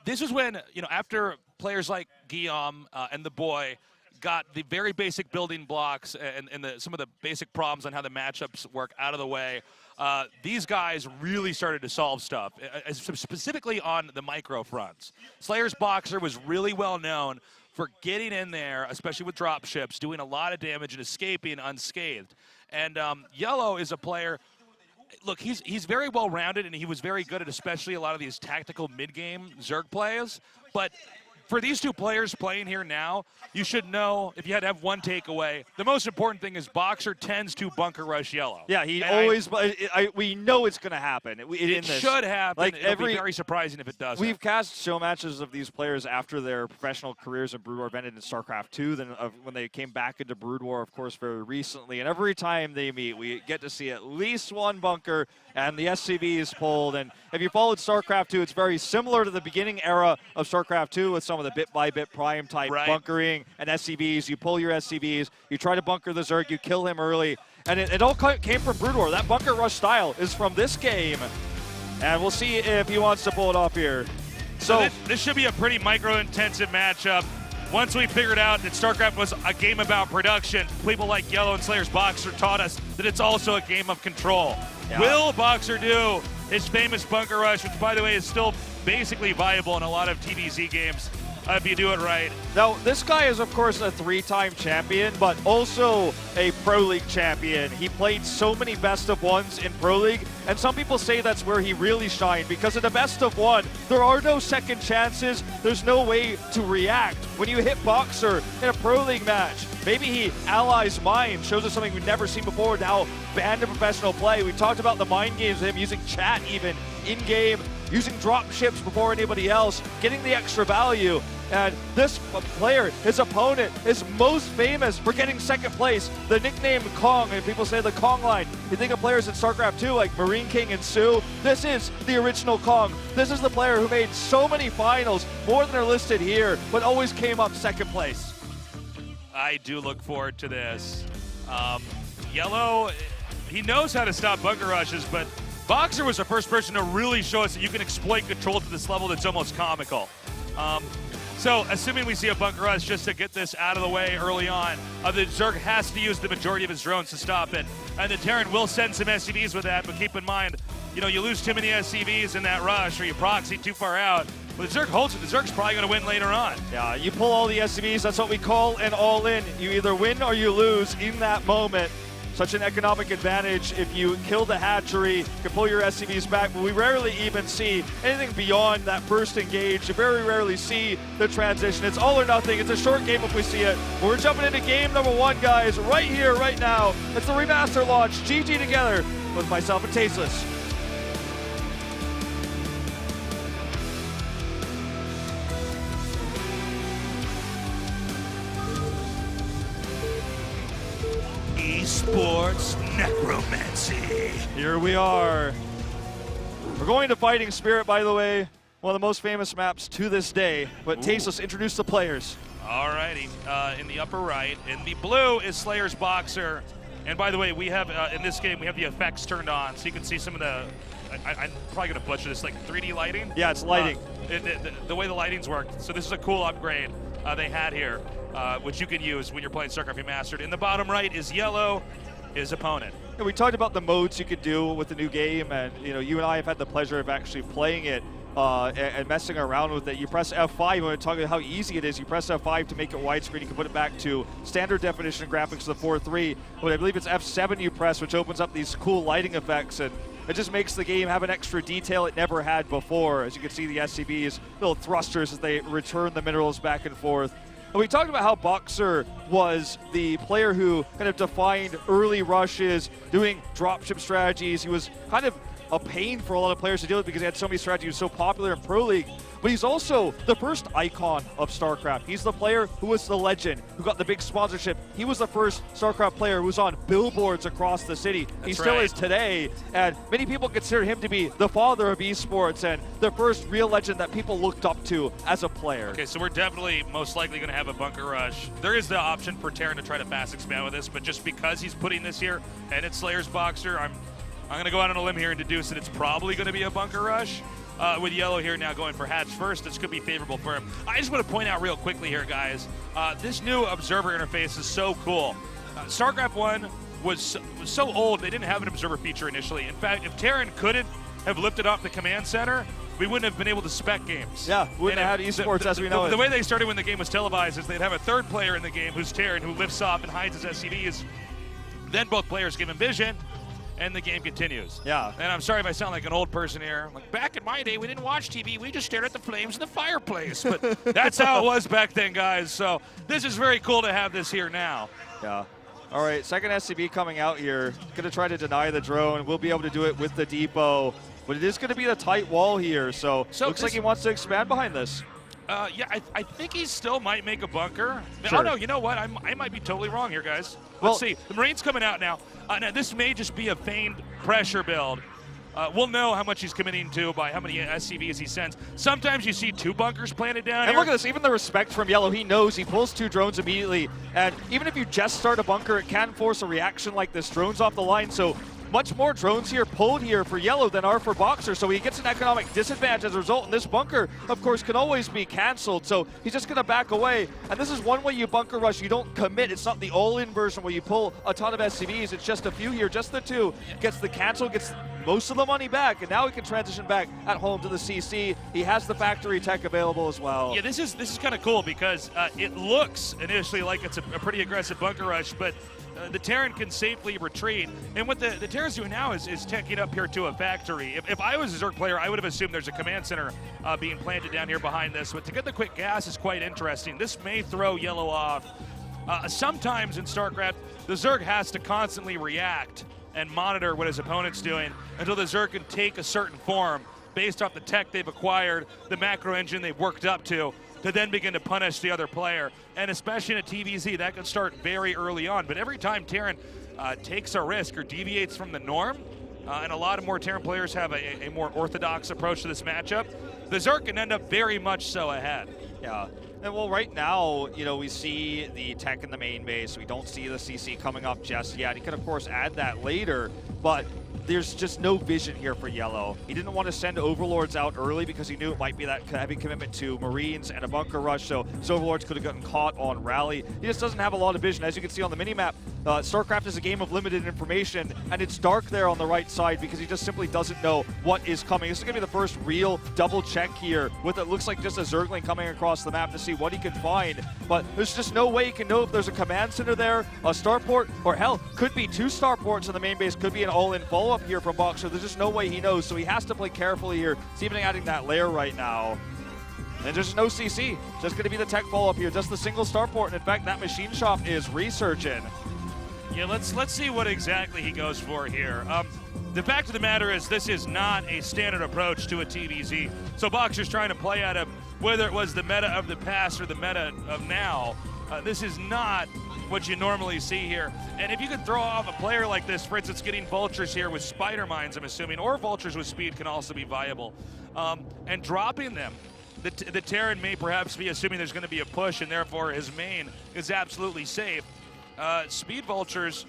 this was when, after players like Guillaume and the boy got the very basic building blocks and some of the basic problems on how the matchups work out of the way, these guys really started to solve stuff, specifically on the micro fronts. Slayer's Boxer was really well known for getting in there, especially with drop ships, doing a lot of damage and escaping unscathed. And Yellow is a player, look, he's very well-rounded, and he was very good at especially a lot of these tactical mid-game Zerg plays. But for these 2 players playing here now, you should know, if you had to have one takeaway, the most important thing is Boxer tends to bunker rush Yellow. Yeah, he always. We know it's going to happen. It should happen. Like It'll be very surprising if it doesn't. We've cast show matches of these players after their professional careers in Brood War ended in StarCraft 2, then when they came back into Brood War, of course, very recently. And every time they meet, we get to see at least one bunker, and the SCV is pulled. And if you followed StarCraft 2, it's very similar to the beginning era of StarCraft 2 with some of the bit-by-bit prime type bunkering and SCVs. You pull your SCVs, you try to bunker the Zerg, you kill him early. And it all came from Brood War. That bunker rush style is from this game. And we'll see if he wants to pull it off here. So this should be a pretty micro-intensive matchup. Once we figured out that StarCraft was a game about production, people like Yellow and Slayer's Boxer taught us that it's also a game of control. Yeah. Will Boxer do his famous bunker rush, which, by the way, is still basically viable in a lot of TVZ games if you do it right? Now, this guy is, of course, a 3-time champion, but also a Pro League champion. He played so many best of ones in Pro League, and some people say that's where he really shined, because in a best of one, there are no second chances. There's no way to react. When you hit Boxer in a Pro League match, maybe he allies mind, shows us something we've never seen before, now banned in professional play. We talked about the mind games, him using chat even in-game, using drop ships before anybody else, getting the extra value. And this player, his opponent, is most famous for getting second place. The nickname Kong, and people say the Kong line. You think of players in StarCraft 2 like Marine King and Sue. This is the original Kong. This is the player who made so many finals, more than are listed here, but always came up second place. I do look forward to this. Yellow, he knows how to stop bunker rushes, but Boxer was the first person to really show us that you can exploit control to this level that's almost comical. So, assuming we see a bunker rush just to get this out of the way early on, the Zerg has to use the majority of his drones to stop it. And the Terran will send some SCVs with that, but keep in mind, you lose too many SCVs in that rush, or you proxy too far out. But the Zerg holds it. The Zerg's probably going to win later on. Yeah, you pull all the SCVs. That's what we call an all-in. You either win or you lose in that moment. Such an economic advantage if you kill the hatchery, you can pull your SCVs back, but we rarely even see anything beyond that first engage. You very rarely see the transition. It's all or nothing. It's a short game if we see it. But we're jumping into game number 1, guys, right here, right now. It's the Remaster launch, GG together with myself and Tasteless. Esports necromancy. Here we are. We're going to Fighting Spirit, by the way. One of the most famous maps to this day. But Tasteless, introduce the players. Alrighty, in the upper right. In the blue is Slayer's Boxer. And by the way, we have, in this game, we have the effects turned on, so you can see some of the, I'm probably going to butcher this, like 3D lighting? Yeah, it's lighting. The way the lighting's worked. So this is a cool upgrade they had here, which you can use when you're playing StarCraft Remastered. In the bottom right is Yellow, his opponent. Yeah, we talked about the modes you could do with the new game, and you and I have had the pleasure of actually playing it and messing around with it. You press F5, when we're talking about how easy it is, you press F5 to make it widescreen. You can put it back to standard definition graphics of the 4.3. But I believe it's F7 you press, which opens up these cool lighting effects, and it just makes the game have an extra detail it never had before. As you can see, the SCBs, little thrusters as they return the minerals back and forth. And we talked about how Boxer was the player who kind of defined early rushes, doing dropship strategies. He was kind of a pain for a lot of players to deal with because he had so many strategies. He was so popular in Pro League. But he's also the first icon of StarCraft. He's the player who was the legend, who got the big sponsorship. He was the first StarCraft player who was on billboards across the city. He still is today, and many people consider him to be the father of esports and the first real legend that people looked up to as a player. Okay, so we're definitely most likely going to have a bunker rush. There is the option for Terran to try to fast expand with this, but just because he's putting this here and it's Slayer's Boxer, I'm going to go out on a limb here and deduce that it's probably going to be a bunker rush. With Yellow here now going for Hatch first, this could be favorable for him. I just want to point out real quickly here, guys, this new observer interface is so cool. StarCraft 1 was so old, they didn't have an observer feature initially. In fact, if Terran couldn't have lifted off the command center, we wouldn't have been able to spec games. Yeah, wouldn't have had esports as we know it. The way they started when the game was televised is they'd have a third player in the game who's Terran, who lifts off and hides his SCVs. Then both players give him vision, and the game continues. Yeah. And I'm sorry if I sound like an old person here. Like, back in my day, we didn't watch TV. We just stared at the flames in the fireplace. But that's how it was back then, guys. So this is very cool to have this here now. Yeah. All right, second SCB coming out here. Going to try to deny the drone. We'll be able to do it with the depot. But it is going to be a tight wall here. So looks like he wants to expand behind this. Yeah, I think he still might make a bunker. Sure. Oh, no, you know what? I might be totally wrong here, guys. Let's see. The Marine's coming out now. Now, this may just be a feigned pressure build. We'll know how much he's committing to by how many SCVs he sends. Sometimes you see 2 bunkers planted down And here. look at this, even the respect from Yellow, he knows he pulls 2 drones immediately. And even if you just start a bunker, it can force a reaction like this. Drones off the line, so much more drones here pulled here for Yellow than are for Boxer, so he gets an economic disadvantage as a result, and this bunker, of course, can always be canceled, so he's just going to back away. And this is one way you bunker rush. You don't commit. It's not the all-in version where you pull a ton of SCVs. It's just a few here, just the 2. Gets the cancel, gets most of the money back, and now he can transition back at home to the CC. He has the factory tech available as well. Yeah, this is kind of cool because it looks initially like it's a pretty aggressive bunker rush, but the Terran can safely retreat. And what the Terran's doing now is teching up here to a factory. If I was a Zerg player, I would have assumed there's a command center being planted down here behind this. But to get the quick gas is quite interesting. This may throw Yellow off. Sometimes in StarCraft, the Zerg has to constantly react and monitor what his opponent's doing until the Zerg can take a certain form based off the tech they've acquired, the macro engine they've worked up to then begin to punish the other player. And especially in a TVZ, that can start very early on. But every time Terran takes a risk or deviates from the norm, and a lot of more Terran players have a more orthodox approach to this matchup, the Zerg can end up very much so ahead. Yeah. And well, right now, we see the tech in the main base. We don't see the CC coming up just yet. He could, of course, add that later, but there's just no vision here for Yellow. He didn't want to send Overlords out early because he knew it might be that heavy commitment to Marines and a bunker rush, so his Overlords could have gotten caught on rally. He just doesn't have a lot of vision. As you can see on the minimap, StarCraft is a game of limited information, and it's dark there on the right side because he just simply doesn't know what is coming. This is going to be the first real double check here with it looks like just a Zergling coming across the map to see what he can find, but there's just no way he can know if there's a command center there, a starport, or hell, could be 2 starports in the main base, could be an all-in follow-up here from Boxer. There's just no way he knows, so he has to play carefully here. He's even adding that layer right now. And there's no CC. Just going to be the tech follow-up here, just the single starport. And in fact, that machine shop is researching. Yeah, let's see what exactly he goes for here. The fact of the matter is this is not a standard approach to a TVZ. So Boxer's trying to play at him, whether it was the meta of the past or the meta of now. This is not what you normally see here. And if you could throw off a player like this, for instance, getting Vultures here with Spider Mines, I'm assuming, or Vultures with speed can also be viable, and dropping them the Terran may perhaps be assuming there's going to be a push, and therefore his main is absolutely safe. Speed Vultures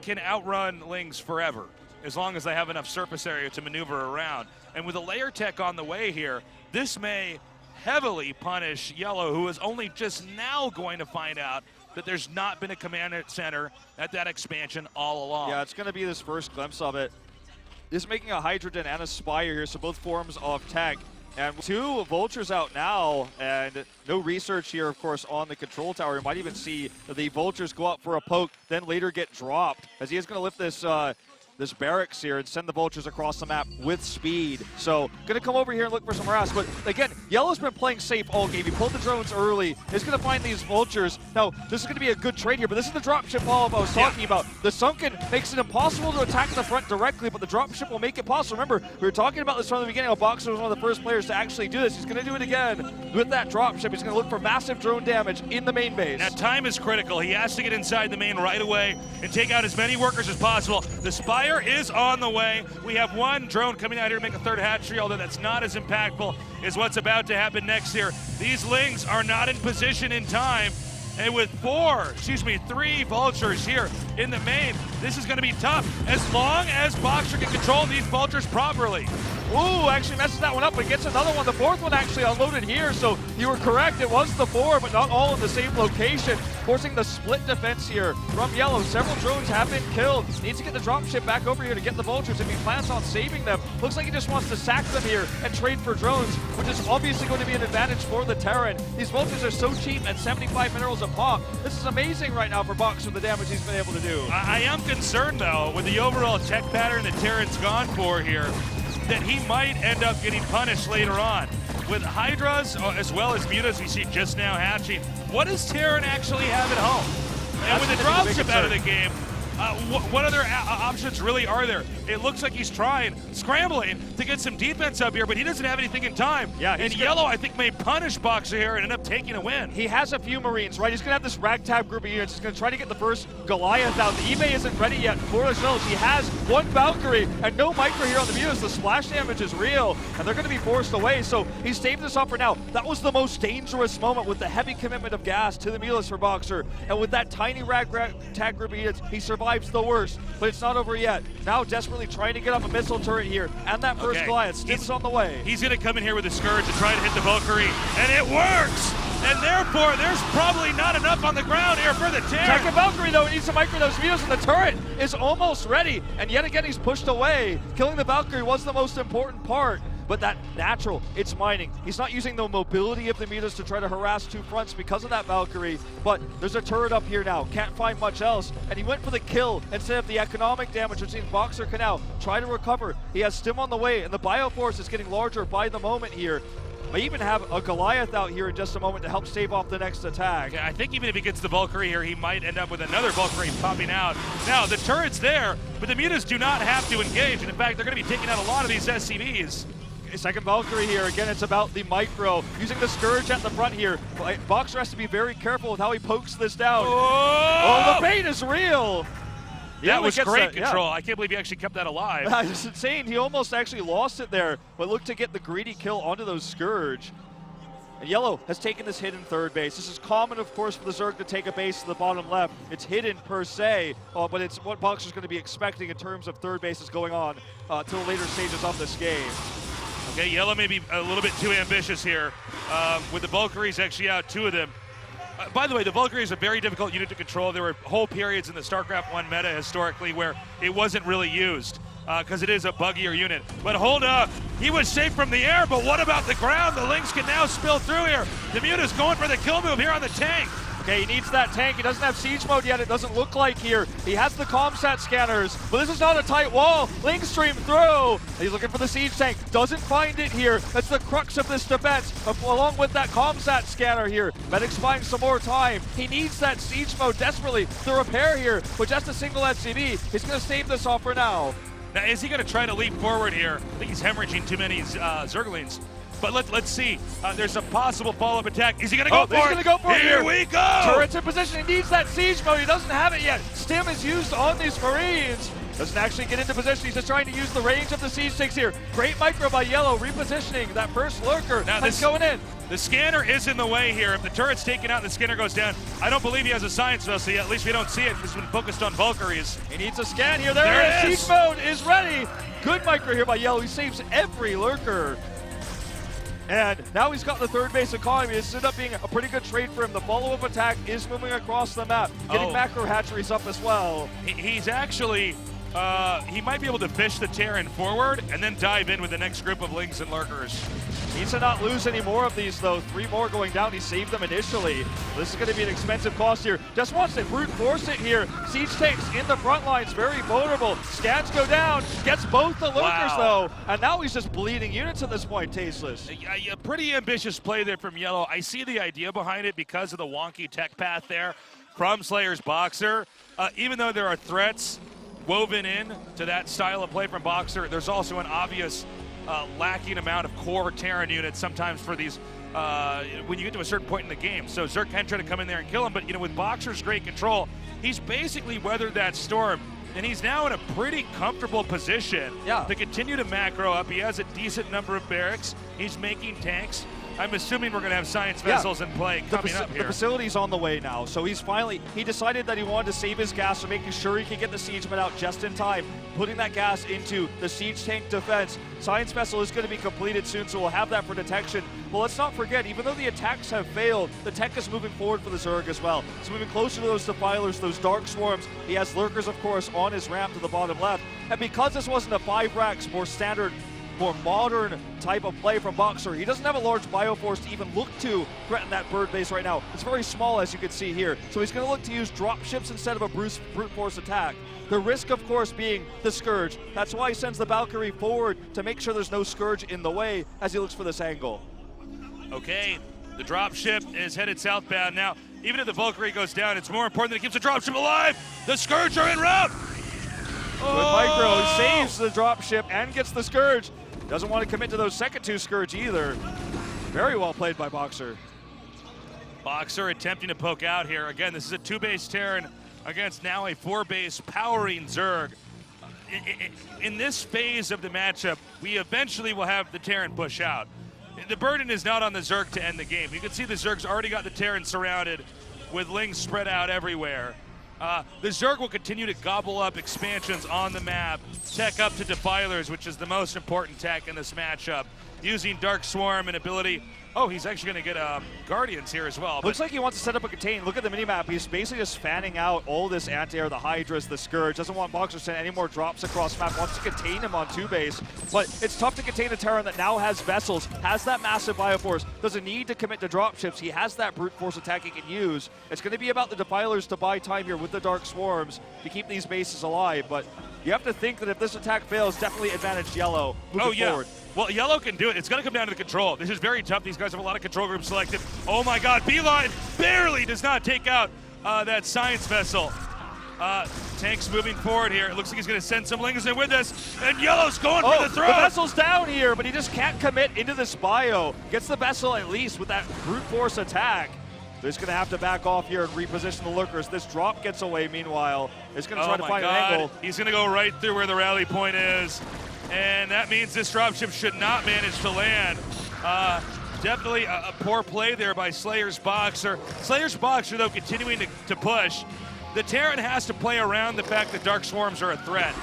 can outrun Lings forever, as long as they have enough surface area to maneuver around. And with a layer tech on the way here, this may heavily punish Yellow, who is only just now going to find out that there's not been a command center at that expansion all along. Yeah, it's going to be this first glimpse of it. Just making a Hydrogen and a Spire here, so both forms of tech. And 2 Vultures out now, and no research here, of course, on the control tower. You might even see the Vultures go out for a poke, then later get dropped, as he is going to lift this this barracks here and send the Vultures across the map with speed. So going to come over here and look for some harass. But again, Yellow's been playing safe all game. He pulled the drones early. He's going to find these Vultures. Now, this is going to be a good trade here, but this is the dropship follow-up I was talking about. The Sunken makes it impossible to attack in the front directly, but the dropship will make it possible. Remember, we were talking about this from the beginning. Boxer was one of the first players to actually do this. He's going to do it again with that dropship. He's going to look for massive drone damage in the main base. Now, time is critical. He has to get inside the main right away and take out as many workers as possible. The Spire is on the way. We have 1 drone coming out here to make a 3rd hatchery, although that's not as impactful as what's about to happen next here. These Lings are not in position in time. And with 3 Vultures here in the main, this is going to be tough as long as Boxer can control these Vultures properly. Ooh, actually messes that one up, but gets another one. The 4th one actually unloaded here, so you were correct. It was the 4, but not all in the same location, forcing the split defense here from Yellow. Several drones have been killed. Needs to get the dropship back over here to get the Vultures if he plans on saving them. Looks like he just wants to sack them here and trade for drones, which is obviously going to be an advantage for the Terran. These Vultures are so cheap at 75 minerals a pop. This is amazing right now for Boxer, the damage he's been able to do. I am concerned, though, with the overall tech pattern that Terran's gone for here, that he might end up getting punished later on. With Hydras, as well as Mutas we see just now hatching, what does Terran actually have at home? And with the dropship out of the game, what other options really are there? It looks like he's scrambling to get some defense up here, but he doesn't have anything in time. Yeah, and Yellow, I think, may punish Boxer here and end up taking a win. He has a few Marines, right? He's going to have this ragtag group of units. He's going to try to get the first Goliath out. The eBay isn't ready yet for the Shells. He has 1 Valkyrie and no Micro here on the Mutas. The splash damage is real, and they're going to be forced away, so he's saved this up for now. That was the most dangerous moment with the heavy commitment of gas to the Mutas for Boxer, and with that tiny ragtag group of units, he survives the worst, but it's not over yet. Now desperately trying to get up a missile turret here, and that first Goliath Stim's on the way. He's going to come in here with a Scourge to try to hit the Valkyrie, and it works! And therefore, there's probably not enough on the ground here for the Terran. Second Valkyrie, though, needs to micro those Mutas, and the turret is almost ready, and yet again he's pushed away. Killing the Valkyrie was the most important part. But that natural, it's mining. He's not using the mobility of the Mutas to try to harass 2 fronts because of that Valkyrie, but there's a turret up here now. Can't find much else, and he went for the kill instead of the economic damage, which means Boxer can now try to recover. He has Stim on the way, and the Bioforce is getting larger by the moment here. May even have a Goliath out here in just a moment to help stave off the next attack. Yeah, I think even if he gets the Valkyrie here, he might end up with another Valkyrie popping out. Now, the turret's there, but the Mutas do not have to engage, and in fact, they're going to be taking out a lot of these SCVs. Second Valkyrie here. Again, it's about the micro. Using the Scourge at the front here. Boxer has to be very careful with how he pokes this down. Oh, the pain is real. That was great control. I can't believe he actually kept that alive. It's insane. He almost actually lost it there, but looked to get the greedy kill onto those Scourge. And Yellow has taken this hit in 3rd base. This is common, of course, for the Zerg to take a base to the bottom left. It's hidden per se, but it's what Boxer's going to be expecting in terms of 3rd bases going on till later stages of this game. Okay, Yellow may be a little bit too ambitious here. With the Valkyries actually out, 2 of them. By the way, the Valkyrie is a very difficult unit to control. There were whole periods in the StarCraft 1 meta historically where it wasn't really used because it is a buggier unit. But hold up, he was safe from the air, but what about the ground? The Lynx can now spill through here. The Muta's going for the kill move here on the tank. Okay, he needs that tank. He doesn't have siege mode yet, it doesn't look like here. He has the comsat scanners, but this is not a tight wall. Link stream through. He's looking for the siege tank. Doesn't find it here. That's the crux of this defense, along with that comsat scanner here. Medic's buying some more time. He needs that siege mode desperately to repair here, but just a single SCV. He's going to save this off for now. Now, is he going to try to leap forward here? I think he's hemorrhaging too many Zerglings. But let's see. There's a possible follow-up attack. Is he going to go for it? He's going to go for it here. Here we go! Turret's in position. He needs that siege mode. He doesn't have it yet. Stim is used on these Marines. Doesn't actually get into position. He's just trying to use the range of the siege tanks here. Great micro by Yellow, repositioning that first lurker. Now this going in. The scanner is in the way here. If the turret's taken out and the scanner goes down, I don't believe he has a science vessel yet. At least we don't see it because it's been focused on Valkyries. He needs a scan here. There it is. Siege mode is ready. Good micro here by Yellow. He saves every lurker. And now he's got the third base economy. This ended up being a pretty good trade for him. The follow-up attack is moving across the map, getting macro hatcheries up as well. He's actually, he might be able to fish the Terran forward and then dive in with the next group of Lings and Lurkers. Needs to not lose any more of these, though. 3 more going down. He saved them initially. This is going to be an expensive cost here. Just wants to brute force it here. Siege tanks in the front lines, very vulnerable. Scans go down. Gets both the lurkers, though. And now he's just bleeding units at this point, Tasteless. A pretty ambitious play there from Yellow. I see the idea behind it because of the wonky tech path there from Slayer's Boxer. Even though there are threats woven in to that style of play from Boxer, there's also an obvious lacking amount of core Terran units sometimes for these when you get to a certain point in the game. So Zerg can try to come in there and kill him, but with Boxer's great control, he's basically weathered that storm, and he's now in a pretty comfortable position to continue to macro up. He has a decent number of barracks. He's making tanks. I'm assuming we're going to have science vessels in play coming up here. The facility's on the way now, so he decided that he wanted to save his gas, so making sure he can get the siegemen out just in time, putting that gas into the siege tank defense. Science vessel is going to be completed soon, so we'll have that for detection. But let's not forget, even though the attacks have failed, the tech is moving forward for the Zerg as well. It's moving closer to those defilers, those dark swarms. He has lurkers, of course, on his ramp to the bottom left. And because this wasn't a 5 racks, more standard, more modern type of play from Boxer, he doesn't have a large bioforce to even look to threaten that bird base right now. It's very small, as you can see here. So he's going to look to use drop ships instead of a brute force attack. The risk, of course, being the Scourge. That's why he sends the Valkyrie forward to make sure there's no Scourge in the way as he looks for this angle. Okay, the dropship is headed southbound now. Even if the Valkyrie goes down, it's more important that it keeps the dropship alive. The Scourge are en route. Good micro. He saves the dropship and gets the Scourge. Doesn't want to commit to those second 2 Scourge either. Very well played by Boxer. Boxer attempting to poke out here. Again, this is a 2-base Terran against now a 4-base powering Zerg. In this phase of the matchup, we eventually will have the Terran push out. The burden is not on the Zerg to end the game. You can see the Zerg's already got the Terran surrounded with Lings spread out everywhere. The Zerg will continue to gobble up expansions on the map, tech up to Defilers, which is the most important tech in this matchup, using Dark Swarm and ability. Oh, he's actually going to get Guardians here as well. Looks like he wants to set up a contain. Look at the minimap. He's basically just fanning out all this anti-air, the Hydras, the Scourge. Doesn't want Boxer to send any more drops across map. Wants to contain him on 2-base. But it's tough to contain a Terran that now has vessels, has that massive bioforce, doesn't need to commit to dropships. He has that brute force attack he can use. It's going to be about the Defilers to buy time here with the Dark Swarms to keep these bases alive. But you have to think that if this attack fails, definitely advantage Yellow moving forward. Well, Yellow can do it. It's going to come down to the control. This is very tough. These guys have a lot of control groups selected. Oh my God, Beeline barely does not take out that science vessel. Tank's moving forward here. It looks like he's going to send some Lings in with us, and Yellow's going for the throw. The vessel's down here, but he just can't commit into this bio. Gets the vessel at least with that brute force attack. They're just going to have to back off here and reposition the lurkers. This drop gets away, meanwhile. He's going to try to find an angle. He's going to go right through where the rally point is. And that means this dropship should not manage to land. Definitely a poor play there by Slayer's Boxer. Slayer's Boxer, though, continuing to push. The Terran has to play around the fact that Dark Swarms are a threat.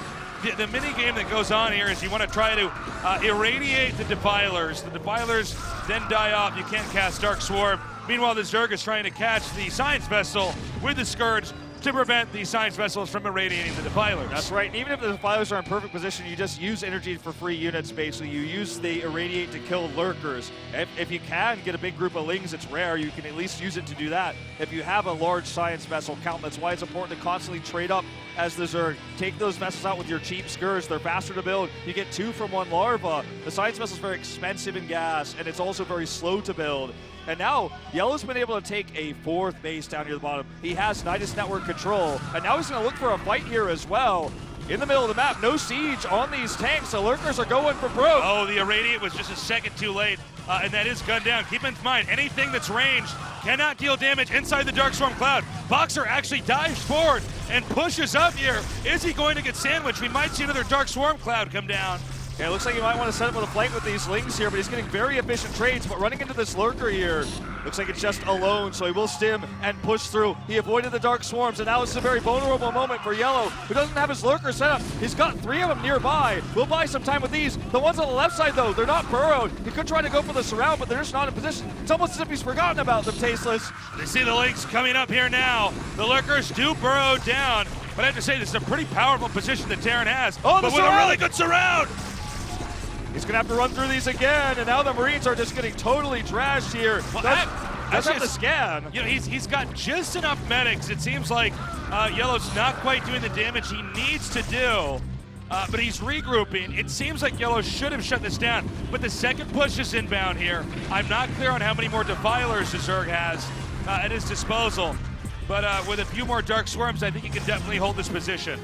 The mini game that goes on here is you want to try to irradiate the Defilers. The Defilers then die off. You can't cast Dark Swarm. Meanwhile, the Zerg is trying to catch the Science Vessel with the Scourge to prevent the Science Vessels from irradiating the Defilers. That's right, and even if the Defilers are in perfect position, you just use energy for free units, basically. You use the Irradiate to kill lurkers. If you can get a big group of Lings, it's rare, you can at least use it to do that. If you have a large Science Vessel count, that's why it's important to constantly trade up as the Zerg. Take those vessels out with your cheap Scourge, they're faster to build. You get 2 from 1 larva. The Science Vessel is very expensive in gas, and it's also very slow to build. And now, Yellow's been able to take a 4th base down near the bottom. He has Nidus network control, and now he's going to look for a fight here as well. in the middle of the map. No siege on these tanks. The lurkers are going for broke. Oh, the Irradiate was just a second too late, and that is gunned down. Keep in mind, anything that's ranged cannot deal damage inside the Darkstorm Cloud. Boxer actually dives forward and pushes up here. Is he going to get sandwiched? We might see another Dark Swarm Cloud come down. Yeah, it looks like he might want to set up with a flank with these Lings here, but he's getting very efficient trades, but running into this lurker here. Looks like it's just alone, so he will stim and push through. He avoided the Dark Swarms, and now this is a very vulnerable moment for Yellow, who doesn't have his lurker set up. He's got 3 of them nearby. We'll buy some time with these. The ones on the left side, though, they're not burrowed. He could try to go for the surround, but they're just not in position. It's almost as if he's forgotten about them, Tasteless. They see the Lynx coming up here now. The lurkers do burrow down, but I have to say, this is a pretty powerful position that Terran has. Oh, but with a really good surround! He's going to have to run through these again, and now the Marines are just getting totally trashed here. Well, does have to scan. You know, he's got just enough medics. It seems like Yellow's not quite doing the damage he needs to do, but he's regrouping. It seems like Yellow should have shut this down, but the second push is inbound here. I'm not clear on how many more Defilers Zerg has at his disposal, but with a few more Dark Swarms, I think he can definitely hold this position.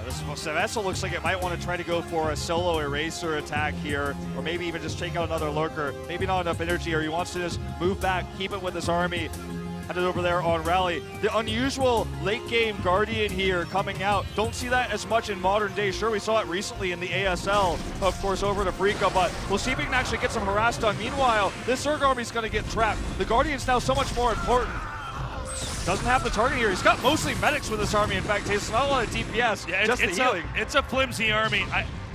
This vessel looks like it might want to try to go for a solo eraser attack here, or maybe even just take out another lurker. Maybe not enough energy, or he wants to just move back, keep it with his army, headed over there on rally. The unusual late game Guardian here coming out. Don't see that as much in modern day. Sure, we saw it recently in the ASL, of course, over to Afrika, but we'll see if we can actually get some harass done. Meanwhile, this Zerg army is going to get trapped. The Guardian's now so much more important. Doesn't have the target here. He's got mostly medics with this army. In fact, it's not a lot of DPS, yeah, just the healing. It's a flimsy army.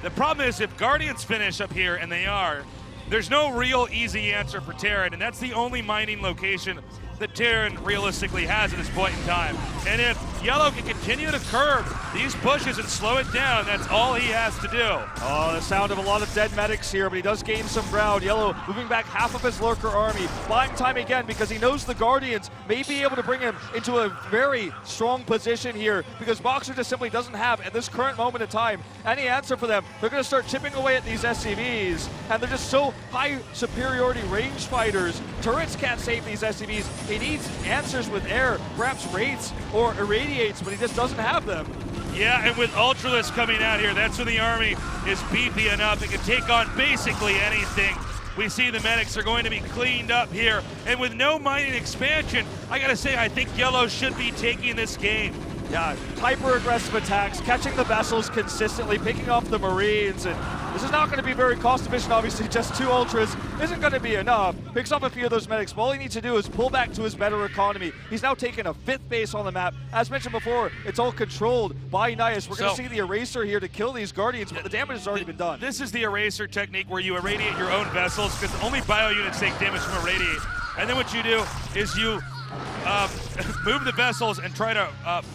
The problem is if Guardians finish up here, and they are, there's no real easy answer for Terran, and that's the only mining location that Terran realistically has at this point in time. And if Yellow can continue to curb these pushes and slow it down, that's all he has to do. Oh, the sound of a lot of dead medics here, but he does gain some ground. Yellow moving back half of his lurker army, buying time again because he knows the Guardians may be able to bring him into a very strong position here, because Boxer just simply doesn't have, at this current moment in time, any answer for them. They're going to start chipping away at these SCVs, and they're just so high superiority range fighters. Turrets can't save these SCVs. He needs answers with air, perhaps Wraiths or Irradiates, but he just doesn't have them. Yeah, and with Ultralisk coming out here, that's when the army is beefy enough. It can take on basically anything. We see the medics are going to be cleaned up here, and with no mining expansion, I gotta say, I think Yellow should be taking this game. Yeah, hyper-aggressive attacks, catching the vessels consistently, picking off the Marines, and this is not going to be very cost-efficient, obviously. Just 2 Ultras isn't going to be enough. Picks off a few of those medics, but all he needs to do is pull back to his better economy. He's now taken a 5th base on the map. As mentioned before, it's all controlled by Nias. We're going to see the Eraser here to kill these Guardians, but the damage has already been done. This is the Eraser technique where you irradiate your own vessels, because only bio units take damage from Irradiate. And then what you do is you move the vessels and try to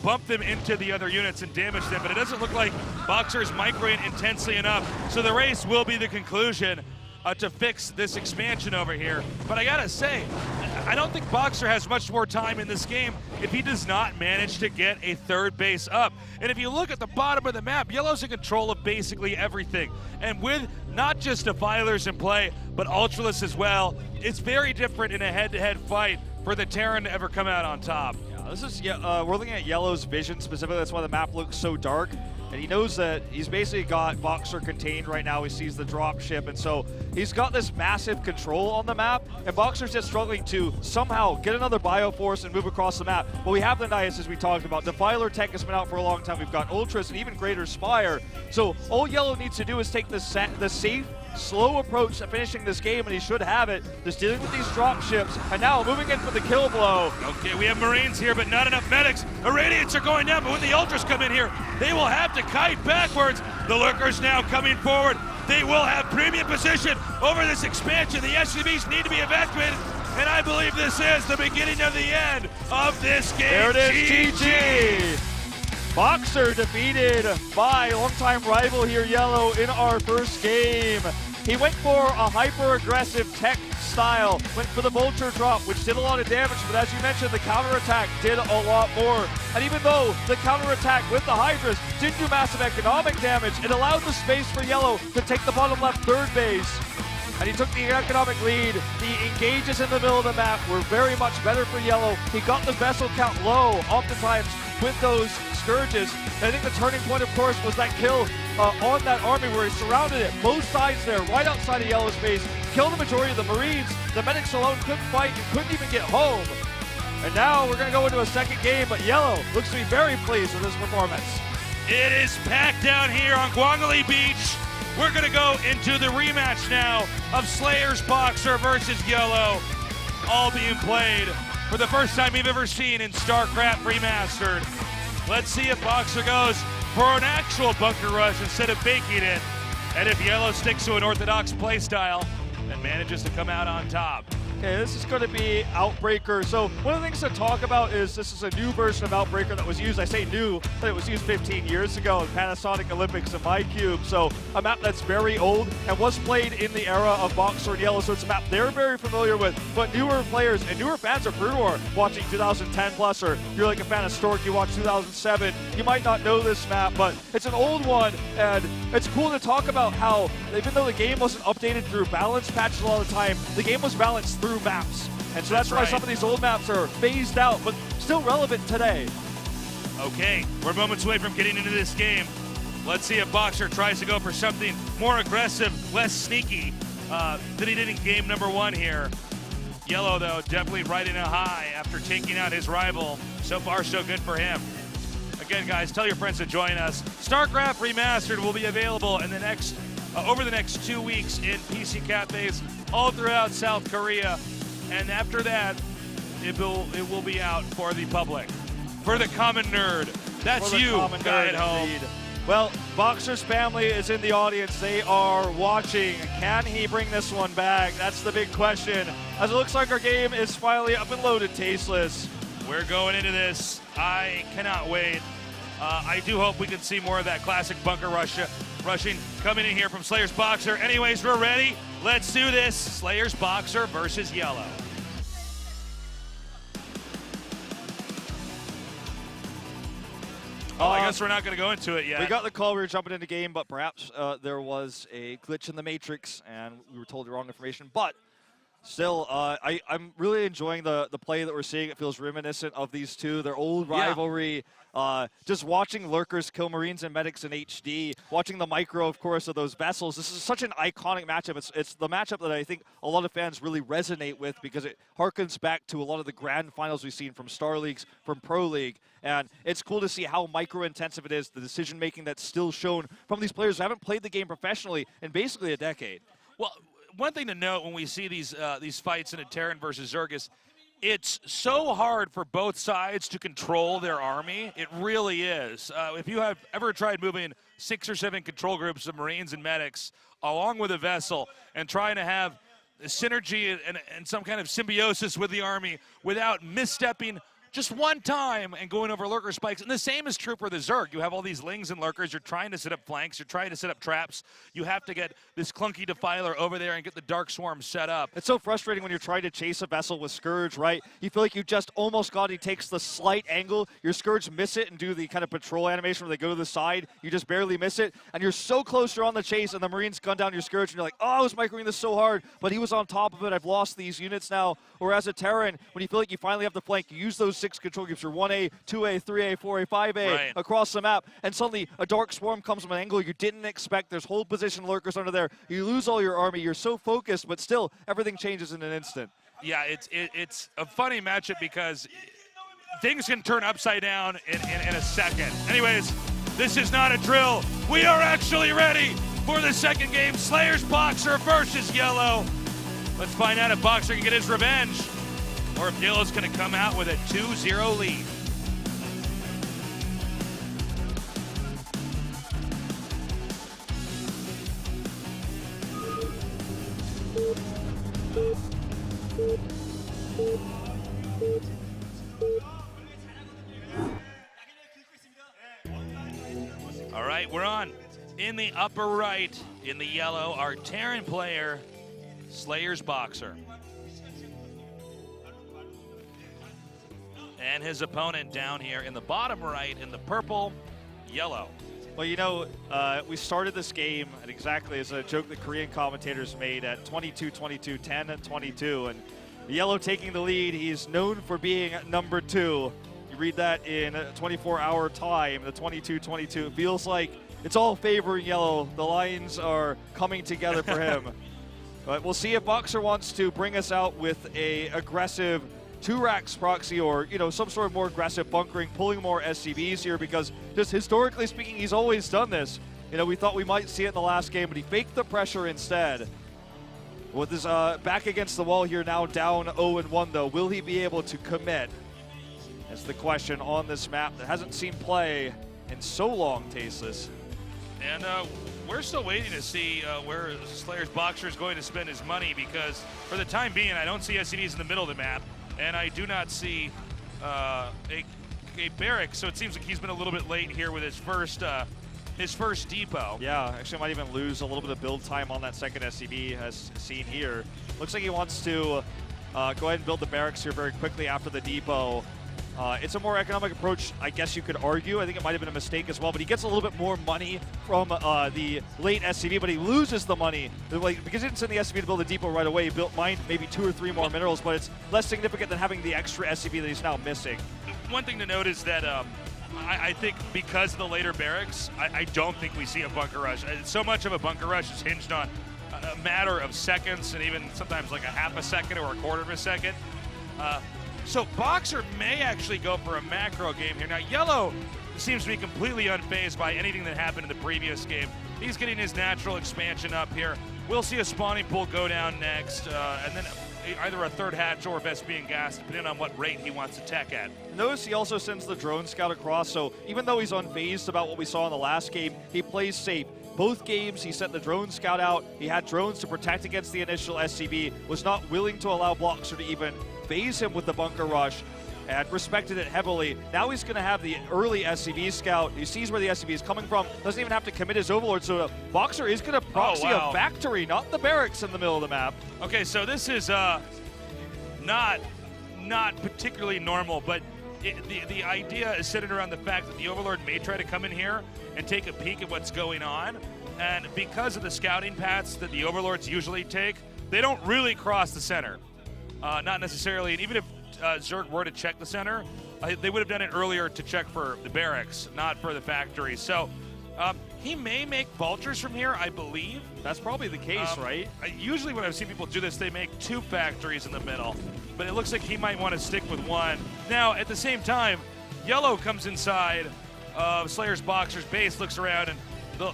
bump them into the other units and damage them, but it doesn't look like Boxer is microing intensely enough, so the race will be the conclusion to fix this expansion over here. But I gotta say, I don't think Boxer has much more time in this game if he does not manage to get a 3rd base up. And if you look at the bottom of the map, Yellow's in control of basically everything. And with not just Defilers in play, but Ultralisk as well, it's very different in a head-to-head fight for the Terran to ever come out on top. Yeah, this is we're looking at Yellow's vision specifically. That's why the map looks so dark. And he knows that he's basically got Boxer contained right now. He sees the drop ship, and so he's got this massive control on the map, and Boxer's just struggling to somehow get another Bioforce and move across the map. But we have the Nias, as we talked about. Defiler tech has been out for a long time. We've got Ultras and even Greater Spire. So all Yellow needs to do is take the safe, slow approach to finishing this game, and he should have it. Just dealing with these drop ships, and now moving in for the kill blow. Okay, we have Marines here, but not enough medics. Irradiates are going down, but when the Ultras come in here, they will have to kite backwards. The Lurkers now coming forward. They will have premium position over this expansion. The SCVs need to be evacuated, and I believe this is the beginning of the end of this game. There it is, GG. Boxer defeated by longtime rival here, Yellow, in our first game. He went for a hyper-aggressive tech style, went for the Vulture drop, which did a lot of damage, but as you mentioned, the counterattack did a lot more. And even though the counterattack with the Hydras didn't do massive economic damage, it allowed the space for Yellow to take the bottom left 3rd base. And he took the economic lead. The engages in the middle of the map were very much better for Yellow. He got the vessel count low, oftentimes with those Scourges. And I think the turning point, of course, was that kill on that army where he surrounded it, both sides there, right outside of Yellow's base, killed the majority of the Marines. The medics alone couldn't fight and couldn't even get home. And now we're going to go into a second game, but Yellow looks to be very pleased with this performance. It is packed down here on Guangali Beach. We're going to go into the rematch now of Slayers Boxer versus Yellow, all being played for the first time we've ever seen in StarCraft Remastered. Let's see if Boxer goes for an actual bunker rush instead of faking it, and if Yellow sticks to an orthodox playstyle and manages to come out on top. Okay, this is going to be Outbreaker. So one of the things to talk about is this is a new version of Outbreaker that was used, I say new, but it was used 15 years ago in Panasonic Olympics and MyCube. So a map that's very old and was played in the era of Boxer and Yellow. So it's a map they're very familiar with, but newer players and newer fans of Brood War watching 2010 plus, or you're like a fan of Stork, you watch 2007, you might not know this map, but it's an old one, and it's cool to talk about how, even though the game wasn't updated through balance patches all the time, the game was balanced through maps. And so that's why some of these old maps are phased out, but still relevant today. Okay, we're moments away from getting into this game. Let's see if Boxer tries to go for something more aggressive, less sneaky than he did in game number 1 here. Yellow, though, definitely riding a high after taking out his rival. So far, so good for him. Again, guys, tell your friends to join us. StarCraft Remastered will be available in the next over the next 2 weeks in PC cafes all throughout South Korea, and after that, it will be out for the public. For the common nerd, that's you, guy at home. Well, Boxer's family is in the audience. They are watching. Can he bring this one back? That's the big question. As it looks like our game is finally up and loaded, Tasteless. We're going into this. I cannot wait. I do hope we can see more of that classic bunker rushing coming in here from Slayers Boxer. Anyways, we're ready. Let's do this. Slayers Boxer versus Yellow. Oh, I guess we're not going to go into it yet. We got the call, we were jumping into game, but perhaps there was a glitch in the matrix and we were told the wrong information. But still, I'm really enjoying the play that we're seeing. It feels reminiscent of these two, their old rivalry. Just watching Lurkers kill Marines and Medics in HD, watching the micro, of course, of those vessels. This is such an iconic matchup. It's the matchup that I think a lot of fans really resonate with because it harkens back to a lot of the grand finals we've seen from Star Leagues, from Pro League. And it's cool to see how micro-intensive it is, the decision-making that's still shown from these players who haven't played the game professionally in basically a decade. Well, one thing to note when we see these fights in a Terran versus Zergus, it's so hard for both sides to control their army. It really is. If you have ever tried moving 6 or 7 control groups of Marines and Medics along with a vessel and trying to have synergy and some kind of symbiosis with the army without misstepping just one time and going over lurker spikes. And the same is true for the Zerg. You have all these lings and lurkers. You're trying to set up flanks. You're trying to set up traps. You have to get this clunky defiler over there and get the Dark Swarm set up. It's so frustrating when you're trying to chase a vessel with Scourge, right? You feel like you just almost got it. He takes the slight angle. Your Scourge miss it and do the kind of patrol animation where they go to the side. You just barely miss it. And you're so close, you're on the chase, and the Marines gun down your Scourge, and you're like, oh, I was microing this so hard, but he was on top of it. I've lost these units now. Whereas a Terran, when you feel like you finally have the flank, you use those 6 control groups, your 1A, 2A, 3A, 4A, 5A across the map, and suddenly a Dark Swarm comes from an angle you didn't expect. There's hold position lurkers under there. You lose all your army. You're so focused, but still, everything changes in an instant. Yeah, it's a funny matchup because things can turn upside down in a second. Anyways, this is not a drill. We are actually ready for the second game. Slayers Boxer versus Yellow. Let's find out if Boxer can get his revenge or if Yellow's going to come out with a 2-0 lead. All right, we're on. In the upper right, in the yellow, our Terran player, Slayers Boxer. And his opponent down here in the bottom right, in the purple, yellow. Well, you know, we started this game at exactly as a joke that Korean commentators made at 22-22, 10-22, and Yellow taking the lead. He's known for being number 2. read that in 24-hour time, the 22-22. It feels like it's all favoring Yellow. The lines are coming together for him. But we'll see if Boxer wants to bring us out with a aggressive 2-racks proxy, or some sort of more aggressive bunkering, pulling more SCVs here, because just historically speaking, he's always done this. We thought we might see it in the last game, but he faked the pressure instead. With his back against the wall here, now down 0-1 though, will he be able to commit? That's the question on this map that hasn't seen play in so long, Tasteless. And we're still waiting to see where Slayer's Boxer is going to spend his money, because for the time being, I don't see SCVs in the middle of the map, and I do not see a barrack, so it seems like he's been a little bit late here with his first depot. Yeah, actually might even lose a little bit of build time on that second SCV, as seen here. Looks like he wants to go ahead and build the barracks here very quickly after the depot. It's a more economic approach, I guess you could argue. I think it might have been a mistake as well, but he gets a little bit more money from the late SCV, but he loses the money. Because he didn't send the SCV to build a depot right away, he mined maybe 2 or 3 more minerals, but it's less significant than having the extra SCV that he's now missing. One thing to note is that I think because of the later barracks, I don't think we see a bunker rush. So much of a bunker rush is hinged on a matter of seconds, and even sometimes like a half a second or a quarter of a second. So Boxer may actually go for a macro game here. Now, Yellow seems to be completely unfazed by anything that happened in the previous game. He's getting his natural expansion up here. We'll see a spawning pool go down next, and then either a third hatch or Vest being gassed, depending on what rate he wants to tech at. Notice he also sends the drone scout across, so even though he's unfazed about what we saw in the last game, he plays safe. Both games, he sent the drone scout out. He had drones to protect against the initial SCV, was not willing to allow Boxer to even phase him with the bunker rush, and respected it heavily. Now he's going to have the early SCV scout. He sees where the SCV is coming from, doesn't even have to commit his Overlord, so Boxer is going to proxy a factory, not the barracks in the middle of the map. Okay, so this is not particularly normal, but the idea is centered around the fact that the Overlord may try to come in here and take a peek at what's going on, and because of the scouting paths that the Overlords usually take, they don't really cross the center. Not necessarily, and even if Zerg were to check the center, they would have done it earlier to check for the barracks, not for the factory. So he may make vultures from here, I believe. That's probably the case, right? Usually when I've seen people do this, they make 2 factories in the middle, but it looks like he might want to stick with 1. Now, at the same time, Yellow comes inside of Slayer's Boxer's base, looks around, and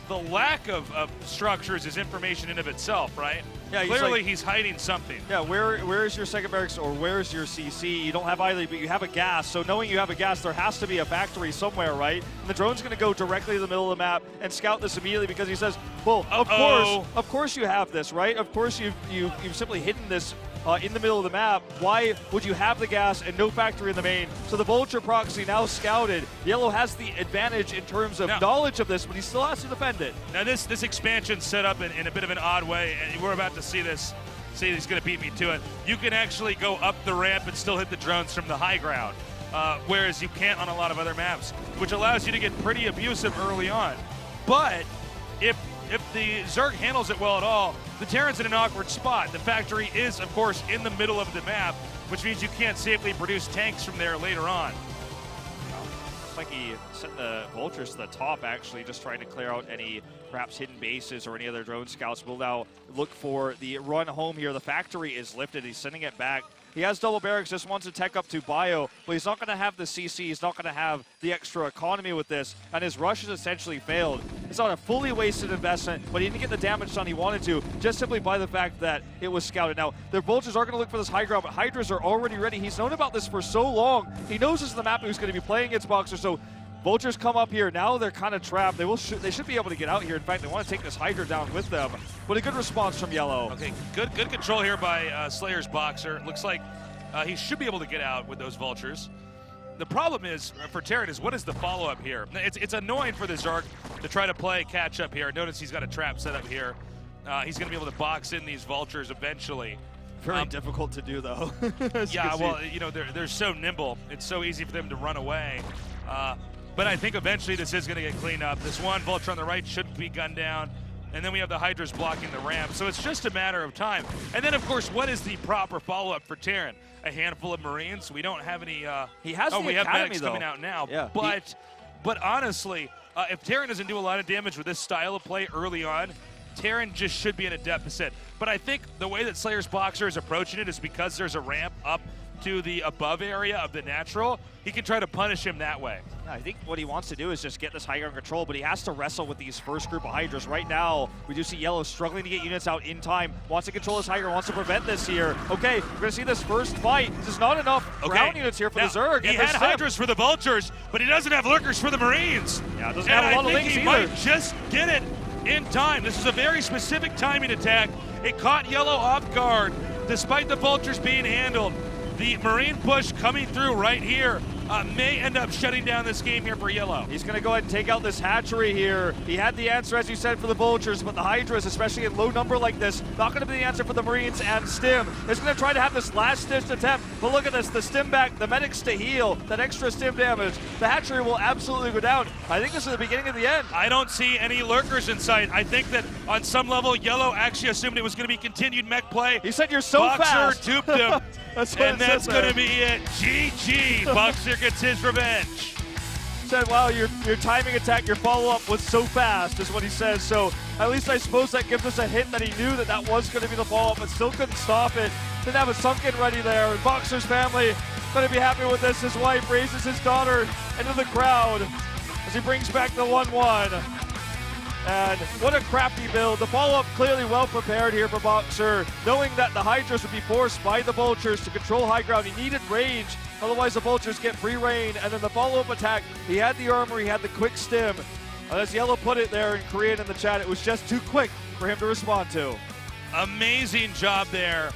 the lack of structures is information in of itself, right? Yeah, clearly he's hiding something. Yeah, where is your second barracks, or where's your CC? You don't have either, but you have a gas. So knowing you have a gas, there has to be a factory somewhere, right? And the drone's going to go directly to the middle of the map and scout this immediately, because he says, well, of course you have this, right? Of course you've simply hidden this in the middle of the map. Why would you have the gas and no factory in the main? So the Vulture proxy now scouted. Yellow has the advantage in terms of knowledge of this, but he still has to defend it. Now this expansion's set up in a bit of an odd way, and we're about to see this. See, he's going to beat me to it. You can actually go up the ramp and still hit the drones from the high ground, whereas you can't on a lot of other maps, which allows you to get pretty abusive early on. But if the Zerg handles it well at all, the Terran's in an awkward spot. The factory is, of course, in the middle of the map, which means you can't safely produce tanks from there later on. Looks like he sent the Vultures to the top, actually, just trying to clear out any perhaps hidden bases or any other drone scouts. We'll now look for the run home here. The factory is lifted. He's sending it back. He has double barracks, just wants to tech up to Bio, but he's not going to have the CC. He's not going to have the extra economy with this, and his rush has essentially failed. It's not a fully wasted investment, but he didn't get the damage done he wanted to, just simply by the fact that it was scouted. Now, the Vultures are going to look for this high ground, but Hydras are already ready. He's known about this for so long. He knows this is the map he's going to be playing against Boxer, so Vultures come up here. Now they're kind of trapped. They should be able to get out here. In fact, they want to take this Hydra down with them. But a good response from Yellow. Okay, good control here by Slayer's Boxer. Looks like he should be able to get out with those Vultures. The problem is, for Terran, is what is the follow-up here? It's annoying for the Zerg to try to play catch-up here. Notice he's got a trap set up here. He's going to be able to box in these Vultures eventually. Very difficult to do, though. Yeah, well, you know, they're so nimble. It's so easy for them to run away. But I think eventually this is going to get cleaned up. This one Vulture on the right should be gunned down. and then we have the Hydras blocking the ramp. So it's just a matter of time. And then, of course, what is the proper follow-up for Terran? A handful of Marines. We don't have any. He has. We have medics coming out now. Yeah. But honestly, if Terran doesn't do a lot of damage with this style of play early on, Terran just should be in a deficit. But I think the way that Slayer's Boxer is approaching it is because there's a ramp up to the above area of the natural. He can try to punish him that way. I think what he wants to do is just get this high ground control, but he has to wrestle with these first group of Hydras. Right now, we do see Yellow struggling to get units out in time, wants to control his high ground, wants to prevent this here. Okay, we're going to see this first fight. There's not enough ground units here for the Zerg. He had Hydras for the Vultures, but he doesn't have Lurkers for the Marines. Yeah, doesn't have a lot of links he either. Might just get it in time. This is a very specific timing attack. It caught Yellow off guard, despite the Vultures being handled. The Marine push coming through right here may end up shutting down this game here for Yellow. He's going to go ahead and take out this hatchery here. He had the answer, as you said, for the Vultures, but the Hydras, especially in low number like this, not going to be the answer for the Marines and Stim. He's going to try to have this last-ditch attempt, but look at this, the Stim back, the medics to heal, that extra Stim damage. The hatchery will absolutely go down. I think this is the beginning of the end. I don't see any Lurkers in sight. I think that on some level, Yellow actually assumed it was going to be continued mech play. He said, "You're so Boxer fast." duped him, that's and that's going to be it. GG. Boxer gets his revenge. Said, wow, your timing attack, your follow-up was so fast, is what he says. So at least I suppose that gives us a hint that he knew that that was going to be the follow-up, but still couldn't stop it. Didn't have a sunken ready there. And Boxer's family going to be happy with this. His wife raises his daughter into the crowd as he brings back the 1-1. And what a crafty build. The follow-up clearly well prepared here for Boxer, knowing that the Hydras would be forced by the Vultures to control high ground. He needed range, otherwise the Vultures get free reign. And then the follow-up attack, he had the armor, he had the quick stim. And as Yellow put it there in Korean in the chat, it was just too quick for him to respond to. Amazing job there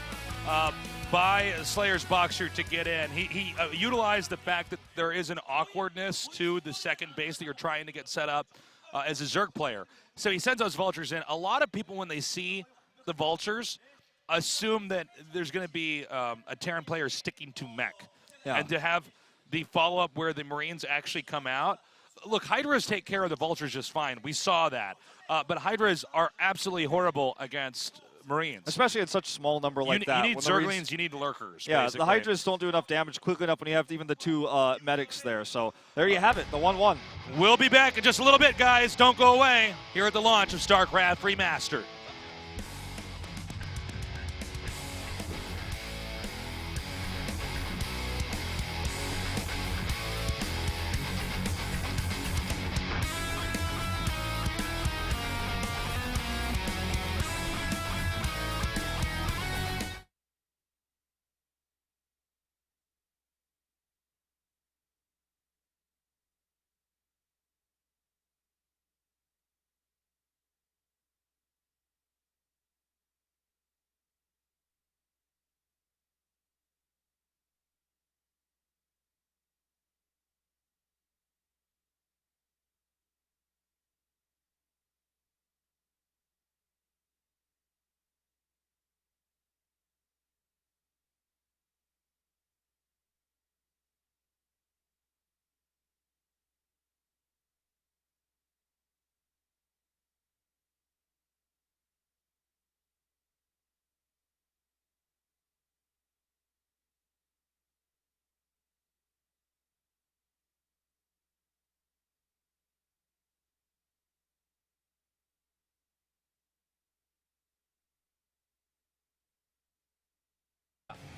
by Slayer's Boxer to get in. He utilized the fact that there is an awkwardness to the second base that you're trying to get set up as a Zerg player. So he sends those Vultures in. A lot of people, when they see the Vultures, assume that there's going to be a Terran player sticking to mech. Yeah. And to have the follow-up where the Marines actually come out. Look, Hydras take care of the Vultures just fine. We saw that. But Hydras are absolutely horrible against Marines. Especially in such a small number like that. You need Zerglings, you need Lurkers. Yeah, basically. the Hydras don't do enough damage quickly enough when you have even the two medics there. So there you have it, the 1-1. We'll be back in just a little bit, guys. Don't go away. Here at the launch of StarCraft Remastered.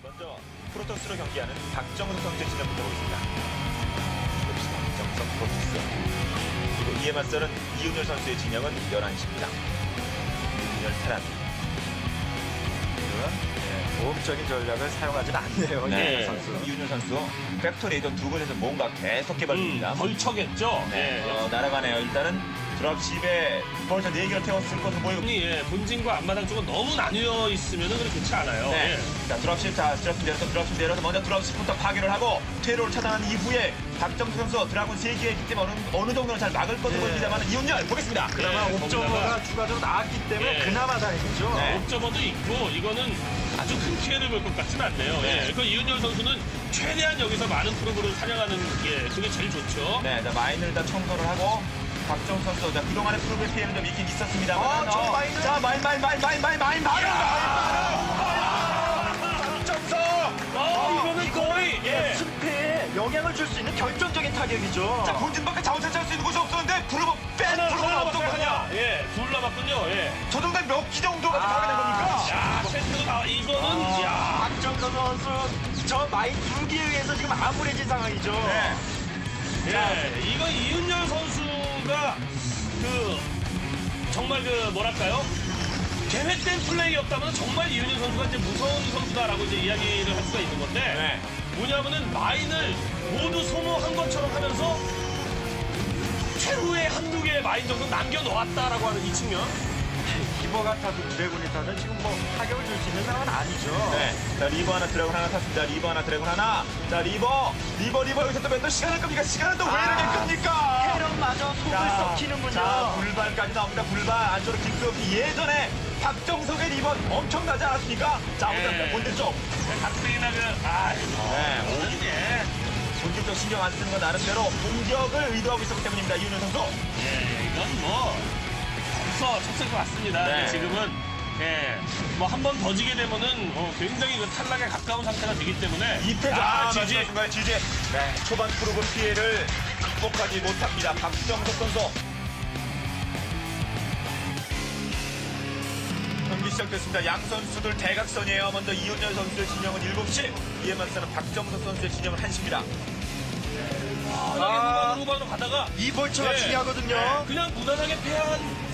먼저 프로토스로 경기하는 박정석 선수의 진영부터 보겠습니다. 박정석 프로토스. 그리고 이에 맞서는 이윤열 선수의 진영은 11시입니다. 이윤열 테란. 모험적인 전략을 사용하진 않네요. 이윤열 선수. 이윤열 선수 팩토리에 두 곳에서 뭔가 계속 개발 중입니다. 걸쳐겠죠. 네. 날아가네요. 일단은 드랍십에 벌써 4개를 태웠을 것으로 보이고. 예, 본진과 앞마당 쪽은 너무 나뉘어 있으면 그렇지 않아요. 네. 예. 자, 드랍십 내려서 먼저 드랍십부터 파괴를 하고 퇴로를 차단한 이후에 박정수 선수 드라군 3개 있기 때문에 어느 정도는 잘 막을 것으로 보입니다만 이윤열 보겠습니다. 그나마 옵저버가 추가적으로 나왔기 때문에 그나마 다행이죠. 옵저버도 있고 이거는 아주 큰 피해를 볼 것 같지는 않네요. 예. 그 이윤열 선수는 최대한 여기서 많은 프로그램을 사냥하는 게 그게 제일 좋죠. 네, 자, 마인을 일단 청소를 하고 박정 선수. 자, 그동안의 프로그램 피해는 좀 있긴 있었습니다. 저기 마인. 자, 마인. 박정석. 이거는 거의 승패에 영향을 줄 수 있는 결정적인 타격이죠. 자, 본진 밖에 자원 차지할 수 있는 곳이 없었는데 프로가 하나 없었거든요. 둘 남았군요. 저 정도면 몇 기 정도가 가게 된 겁니까? 야, 세트가 이거는 박정석 선수 저 마인 2기에 의해서 지금 암울해진 상황이죠. 이거 이윤열 선수가 정말 뭐랄까요? 계획된 플레이였다면 정말 이윤열 선수가 이제 무서운 선수다라고 이제 이야기를 할 수가 있는 건데 뭐냐면은 마인을 모두 소모한 것처럼 하면서 최후의 한두 개의 마인 정도 남겨놓았다라고 하는 이 측면. 리버가 타도 드래곤이 타도 지금 뭐 타격을 줄 수 있는 상황은 아니죠. 자, 리버 하나, 드래곤 하나 탔습니다. 리버 하나, 드래곤 하나. 자, 리버 여기서 또 몇 번 시간을 끕니까? 시간은 또 왜 이렇게 끕니까? 캐럿마저 속을 썩히는군요. 자, 불발까지 나옵니다. 불발 안쪽으로 킹스오피. 예전에 박정석의 리버 엄청나지 않았습니까? 자, 오늘 본질 쪽. 가뜩이나 본질 쪽 신경 안 쓰는 건 나름대로 공격을 의도하고 있었기 때문입니다. 이윤현 선수. 이건 벌써 쳤을 것 같습니다. 지금은 한 번 더 지게 되면은 굉장히 탈락에 가까운 상태가 되기 때문에 지지. 초반 프로브 피해를 극복하지 못합니다. 박정석 선수. 경기 시작됐습니다. 양 선수들 대각선이에요. 먼저 이윤열 선수의 진영은 7시, 이에 맞서는 박정석 선수의 진영은 1시입니다. 후반으로 가다가 이 벌처가 중요하거든요. 그냥 무난하게 패한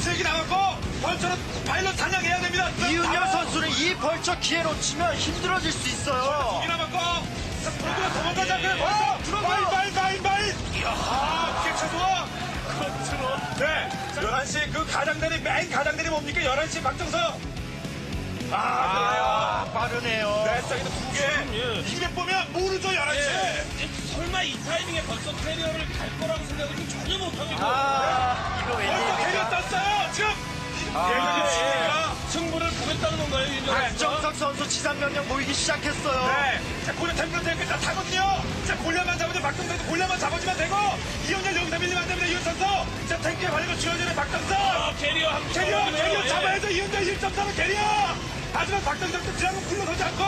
세기 남았고 벌처는 파일럿 사냥해야 됩니다. 이윤열 선수는 이 벌처 기회 놓치면 힘들어질 수 있어요. 2기 남았고 프로그램 도망가자. 마인. 피해 최소화. 컨트롤. 11시 그 가장들이 메인 가장들이 뭡니까? 11시 박정석. 빠르네요. 뱃속에도 2개. 이게 보면 모르죠, 11시. 설마 이 타이밍에 벌써 캐리어를 갈 거라고 생각을 전혀 못하고 이거 벌써 캐리어 떴어요, 지금. 승부를 보겠다는 건가요, 이윤열 선수가? 박정석 선수 지상병력 모이기 시작했어요. 자, 골리앗 템플 다 타거든요. 자, 골리앗만 잡으면 박정석도 골리앗만 잡아주면 되고, 이윤열 여기서 밀리면 안 됩니다, 이윤 선수. 자, 탱크에 발리고 쥐어주는 박정석. 캐리어 잡아야죠, 이윤열 1.4로 캐리어. 하지만 박정석도 지하고 굴러서지 않고,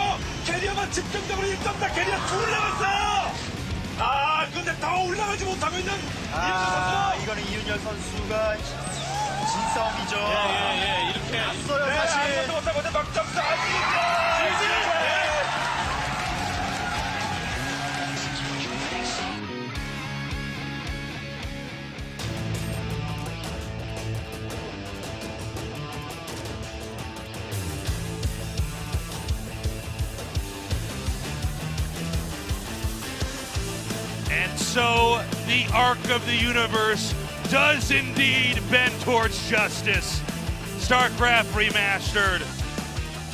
캐리어만 집중적으로 1.4 캐리어 둘 남았어요. 근데 더 올라가지 못하고 있는 이윤열 선수. 이거는 이윤열 선수가 진 싸움이죠. 이렇게. 앞서요, 사실. 아무것도 못하고 있는 박정석. And so the arc of the universe does indeed bend towards justice. StarCraft Remastered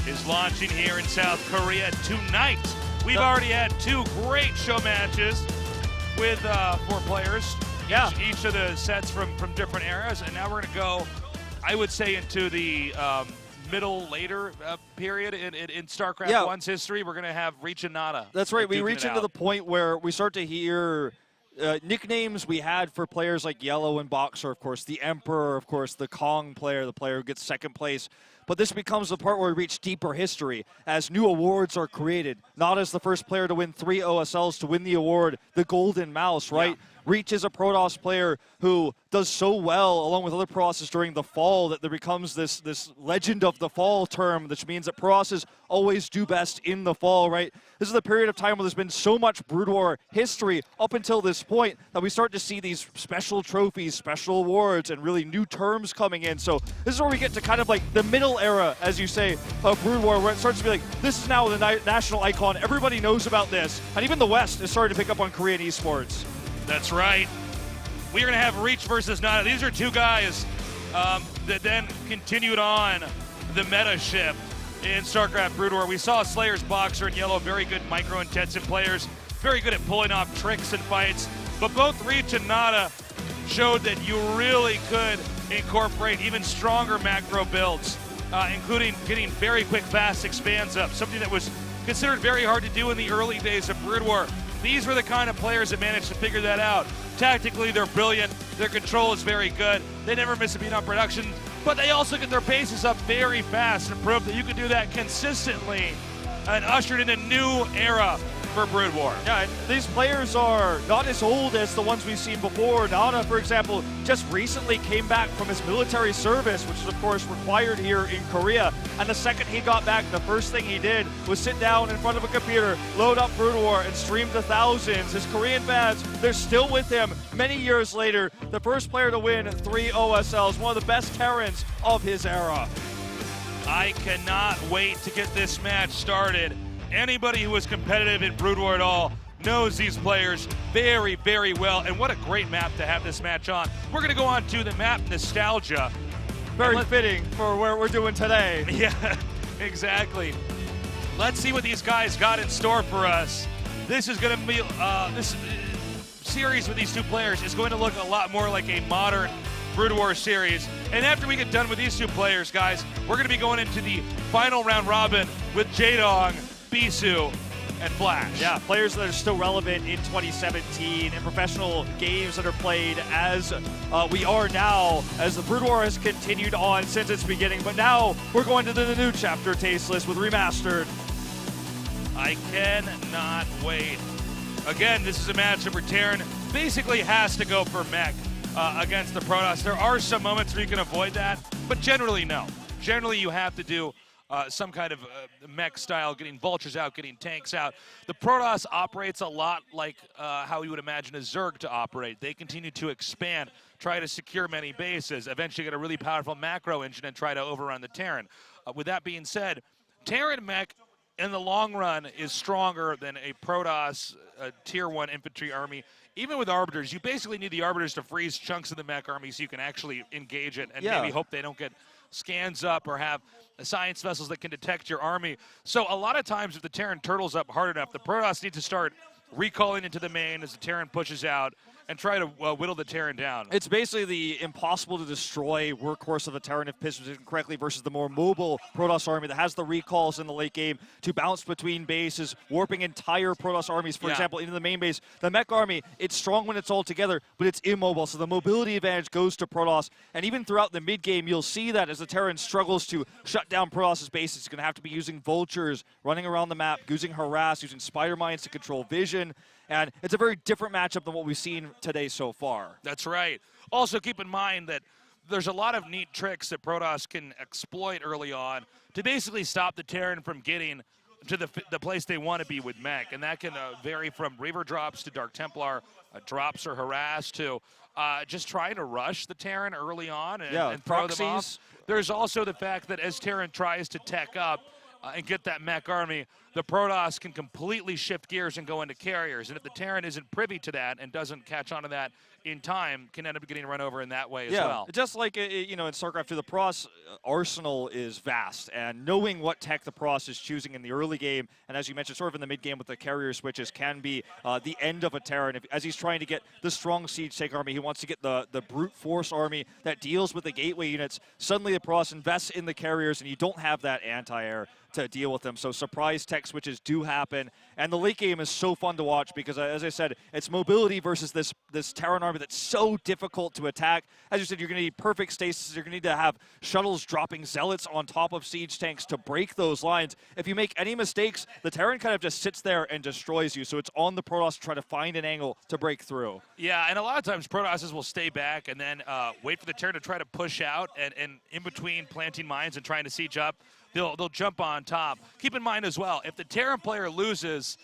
is launching here in South Korea tonight. We've already had 2 great show matches with 4 players. Each of the sets from different eras, and now we're going to go, I would say, into the later period in StarCraft 1's history. We're going to have Reach and Nada. That's right. We duking reach it into out. the point where we start to hear nicknames we had for players like Yellow and Boxer, of course, the Emperor, of course, the Kong player, the player who gets second place. But this becomes the part where we reach deeper history as new awards are created. Nada's the first player to win 3 OSLs to win the award, the Golden Mouse, right? Reach is a Protoss player who does so well along with other Protosses during the fall that there becomes this legend of the fall term, which means that Protosses always do best in the fall, right? This is the period of time where there's been so much Brood War history up until this point that we start to see these special trophies, special awards, and really new terms coming in. So this is where we get to kind of like the middle era, as you say, of Brood War, where it starts to be like, this is now the national icon. Everybody knows about this. And even the West is starting to pick up on Korean esports. That's right. We're going to have Reach versus Nada. These are 2 guys that then continued on the meta shift in StarCraft Brood War. We saw Slayer's Boxer and Yellow, very good micro-intensive players, very good at pulling off tricks and fights. But both Reach and Nada showed that you really could incorporate even stronger macro builds, including getting very quick, fast expands up, something that was considered very hard to do in the early days of Brood War. These were the kind of players that managed to figure that out. Tactically, they're brilliant. Their control is very good. They never miss a beat on production, but they also get their bases up very fast and prove that you can do that consistently and ushered in a new era for Brood War. Yeah, and these players are not as old as the ones we've seen before. Nana, for example, just recently came back from his military service, which is of course required here in Korea. And the second he got back, the first thing he did was sit down in front of a computer, load up Brood War, and stream to thousands. His Korean fans, they're still with him many years later. The first player to win 3 OSLs, one of the best Terrans of his era. I cannot wait to get this match started. Anybody who is competitive in Brood War at all knows these players very, very well. And what a great map to have this match on. We're going to go on to the map Nostalgia. Very fitting for where we're doing today. Yeah, exactly. Let's see what these guys got in store for us. This is going to be, this series with these two players is going to look a lot more like a modern Brood War series. And after we get done with these two players, guys, we're going to be going into the final round robin with Jaedong, Bisu, and Flash. Yeah, players that are still relevant in 2017 in professional games that are played as we are now, as the Brood War has continued on since its beginning. But now we're going to the new chapter, Tasteless, with Remastered. I cannot wait. Again, this is a matchup where Terran basically has to go for mech against the Protoss. There are some moments where you can avoid that, but generally no. Generally you have to do some kind of mech style, getting vultures out, getting tanks out. The Protoss operates a lot like how you would imagine a Zerg to operate. They continue to expand, try to secure many bases, eventually get a really powerful macro engine and try to overrun the Terran. With that being said, Terran mech in the long run is stronger than a Protoss tier 1 infantry army. Even with Arbiters, you basically need the Arbiters to freeze chunks of the mech army so you can actually engage it and maybe hope they don't get scans up or have science vessels that can detect your army. So a lot of times if the Terran turtles up hard enough, the Protoss need to start recalling into the main as the Terran pushes out and try to whittle the Terran down. It's basically the impossible to destroy workhorse of the Terran if positioned correctly versus the more mobile Protoss army that has the recalls in the late game to bounce between bases, warping entire Protoss armies, for example, into the main base. The mech army, it's strong when it's all together, but it's immobile, so the mobility advantage goes to Protoss. And even throughout the mid-game, you'll see that as the Terran struggles to shut down Protoss' bases, he's going to have to be using vultures, running around the map, using harass, using spider mines to control vision. And it's a very different matchup than what we've seen today so far. That's right. Also keep in mind that there's a lot of neat tricks that Protoss can exploit early on to basically stop the Terran from getting to the place they want to be with mech. And that can vary from Reaver drops to Dark Templar, drops or harass to just trying to rush the Terran early on and throw them off. There's also the fact that as Terran tries to tech up and get that mech army, the Protoss can completely shift gears and go into carriers. And if the Terran isn't privy to that and doesn't catch on to that in time, can end up getting run over in that way as well. Just like in StarCraft 2, the Protoss arsenal is vast, and knowing what tech the Protoss is choosing in the early game, and as you mentioned, sort of in the mid-game with the carrier switches, can be the end of a Terran. As he's trying to get the strong siege tank army, he wants to get the brute force army that deals with the gateway units. Suddenly the Protoss invests in the carriers, and you don't have that anti-air to deal with them. So surprise tech switches do happen, and the late game is so fun to watch because, as I said, it's mobility versus this Terran army that's so difficult to attack. As you said, you're going to need perfect stasis. You're going to need to have shuttles dropping zealots on top of siege tanks to break those lines. If you make any mistakes, the Terran kind of just sits there and destroys you. So it's on the Protoss to try to find an angle to break through. Yeah, and a lot of times Protosses will stay back and then wait for the Terran to try to push out, and in between planting mines and trying to siege up, they'll jump on top. Keep in mind as well, if the Terran player loses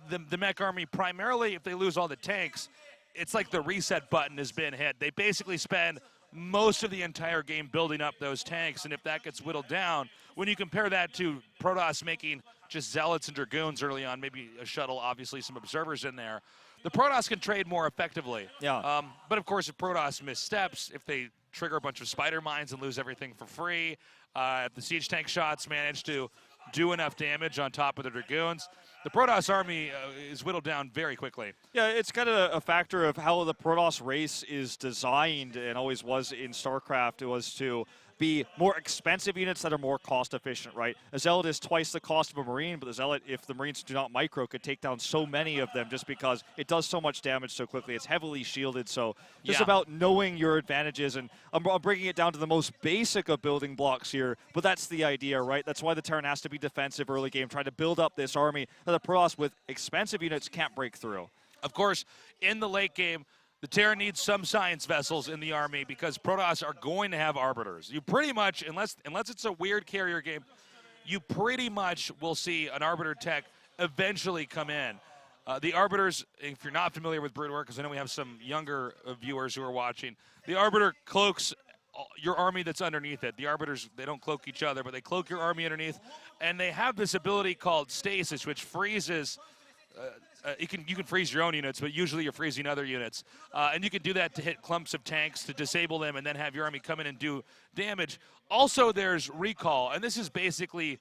the mech army, primarily if they lose all the tanks, it's like the reset button has been hit. They basically spend most of the entire game building up those tanks, and if that gets whittled down, when you compare that to Protoss making just zealots and dragoons early on, maybe a shuttle, obviously some observers in there, the Protoss can trade more effectively. Yeah. But of course, if Protoss missteps, if they trigger a bunch of spider mines and lose everything for free, if the siege tank shots manage to do enough damage on top of the dragoons, the Protoss army is whittled down very quickly. Yeah, it's kind of a factor of how the Protoss race is designed and always was in StarCraft. It was to be more expensive units that are more cost efficient, right? A Zealot is twice the cost of a Marine, but the Zealot, if the Marines do not micro, could take down so many of them just because it does so much damage so quickly. It's heavily shielded, so just about knowing your advantages, and I'm bringing it down to the most basic of building blocks here, but that's the idea, right? That's why the Terran has to be defensive early game, trying to build up this army that the Protoss with expensive units can't break through. Of course, in the late game, the Terran needs some science vessels in the army because Protoss are going to have arbiters. You pretty much, unless it's a weird carrier game, you pretty much will see an arbiter tech eventually come in. The arbiters, if you're not familiar with Brood War, because I know we have some younger viewers who are watching, the arbiter cloaks your army that's underneath it. The arbiters, they don't cloak each other, but they cloak your army underneath, and they have this ability called stasis, which freezes. You can freeze your own units, but usually you're freezing other units. And you can do that to hit clumps of tanks, to disable them, and then have your army come in and do damage. Also, there's recall, and this is basically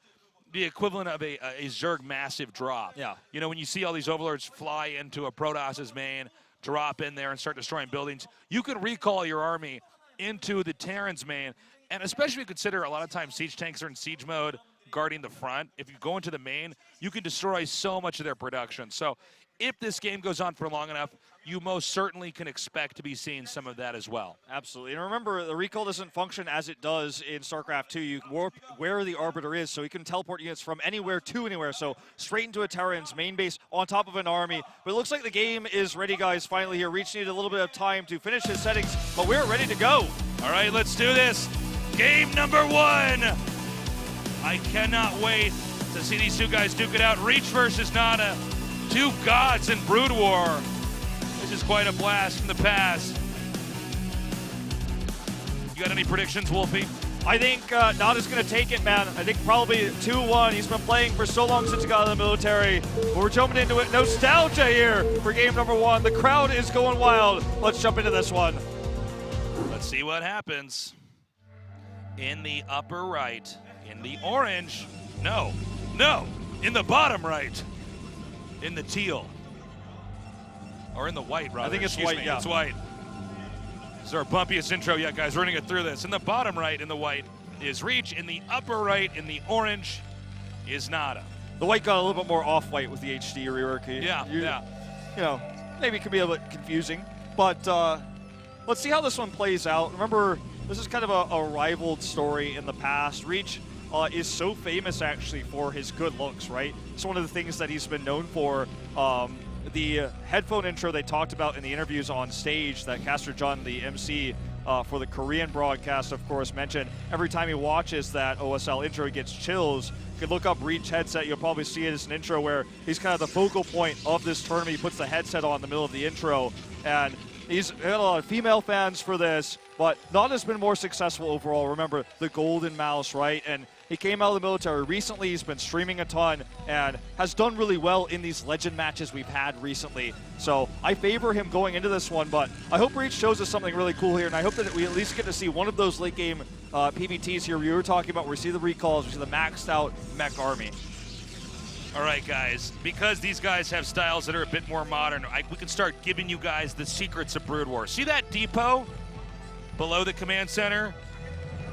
the equivalent of a Zerg massive drop. Yeah. You know, when you see all these overlords fly into a Protoss's main, drop in there and start destroying buildings, you can recall your army into the Terran's main. And especially if you consider a lot of times siege tanks are in siege mode, guarding the front. If you go into the main, you can destroy so much of their production. So if this game goes on for long enough, you most certainly can expect to be seeing some of that as well. Absolutely. And remember, the recall doesn't function as it does in StarCraft 2. You warp where the Arbiter is, so you can teleport units from anywhere to anywhere. So straight into a Terran's main base on top of an army. But it looks like the game is ready, guys, finally here. Reach needed a little bit of time to finish his settings, but we're ready to go. All right, let's do this. Game number 1. I cannot wait to see these two guys duke it out. Reach versus Nada. Two gods in Brood War. This is quite a blast from the past. You got any predictions, Wolfie? I think Nada's going to take it, man. I think probably 2-1. He's been playing for so long since he got out of the military. We're jumping into it. Nostalgia here for game number 1. The crowd is going wild. Let's jump into this one. Let's see what happens. In the upper right. In the orange, no, in the bottom right, in the teal, or in the white, rather. I think it's Excuse white, me, yeah. It's white. This is our bumpiest intro yet, guys. We're gonna get through this. In the bottom right, in the white, is Reach. In the upper right, in the orange, is Nada. The white got a little bit more off-white with the HD rework. Yeah. You know, maybe it can be a bit confusing, but let's see how this one plays out. Remember, this is kind of a rivaled story in the past. Reach is so famous actually for his good looks, right? It's one of the things that he's been known for. The headphone intro they talked about in the interviews on stage that Caster John, the MC for the Korean broadcast, of course, mentioned. Every time he watches that OSL intro, he gets chills. You could look up Reach headset, you'll probably see it as an intro where he's kind of the focal point of this tournament. He puts the headset on in the middle of the intro, and he's got a lot of female fans for this, but Nada's been more successful overall. Remember, the golden mouse, right? And he came out of the military recently. He's been streaming a ton and has done really well in these legend matches we've had recently. So I favor him going into this one, but I hope Reach shows us something really cool here, and I hope that we at least get to see one of those late game PBTs here we were talking about, where we see the recalls, we see the maxed out mech army. All right, guys, because these guys have styles that are a bit more modern, we can start giving you guys the secrets of Brood War. See that depot below the command center?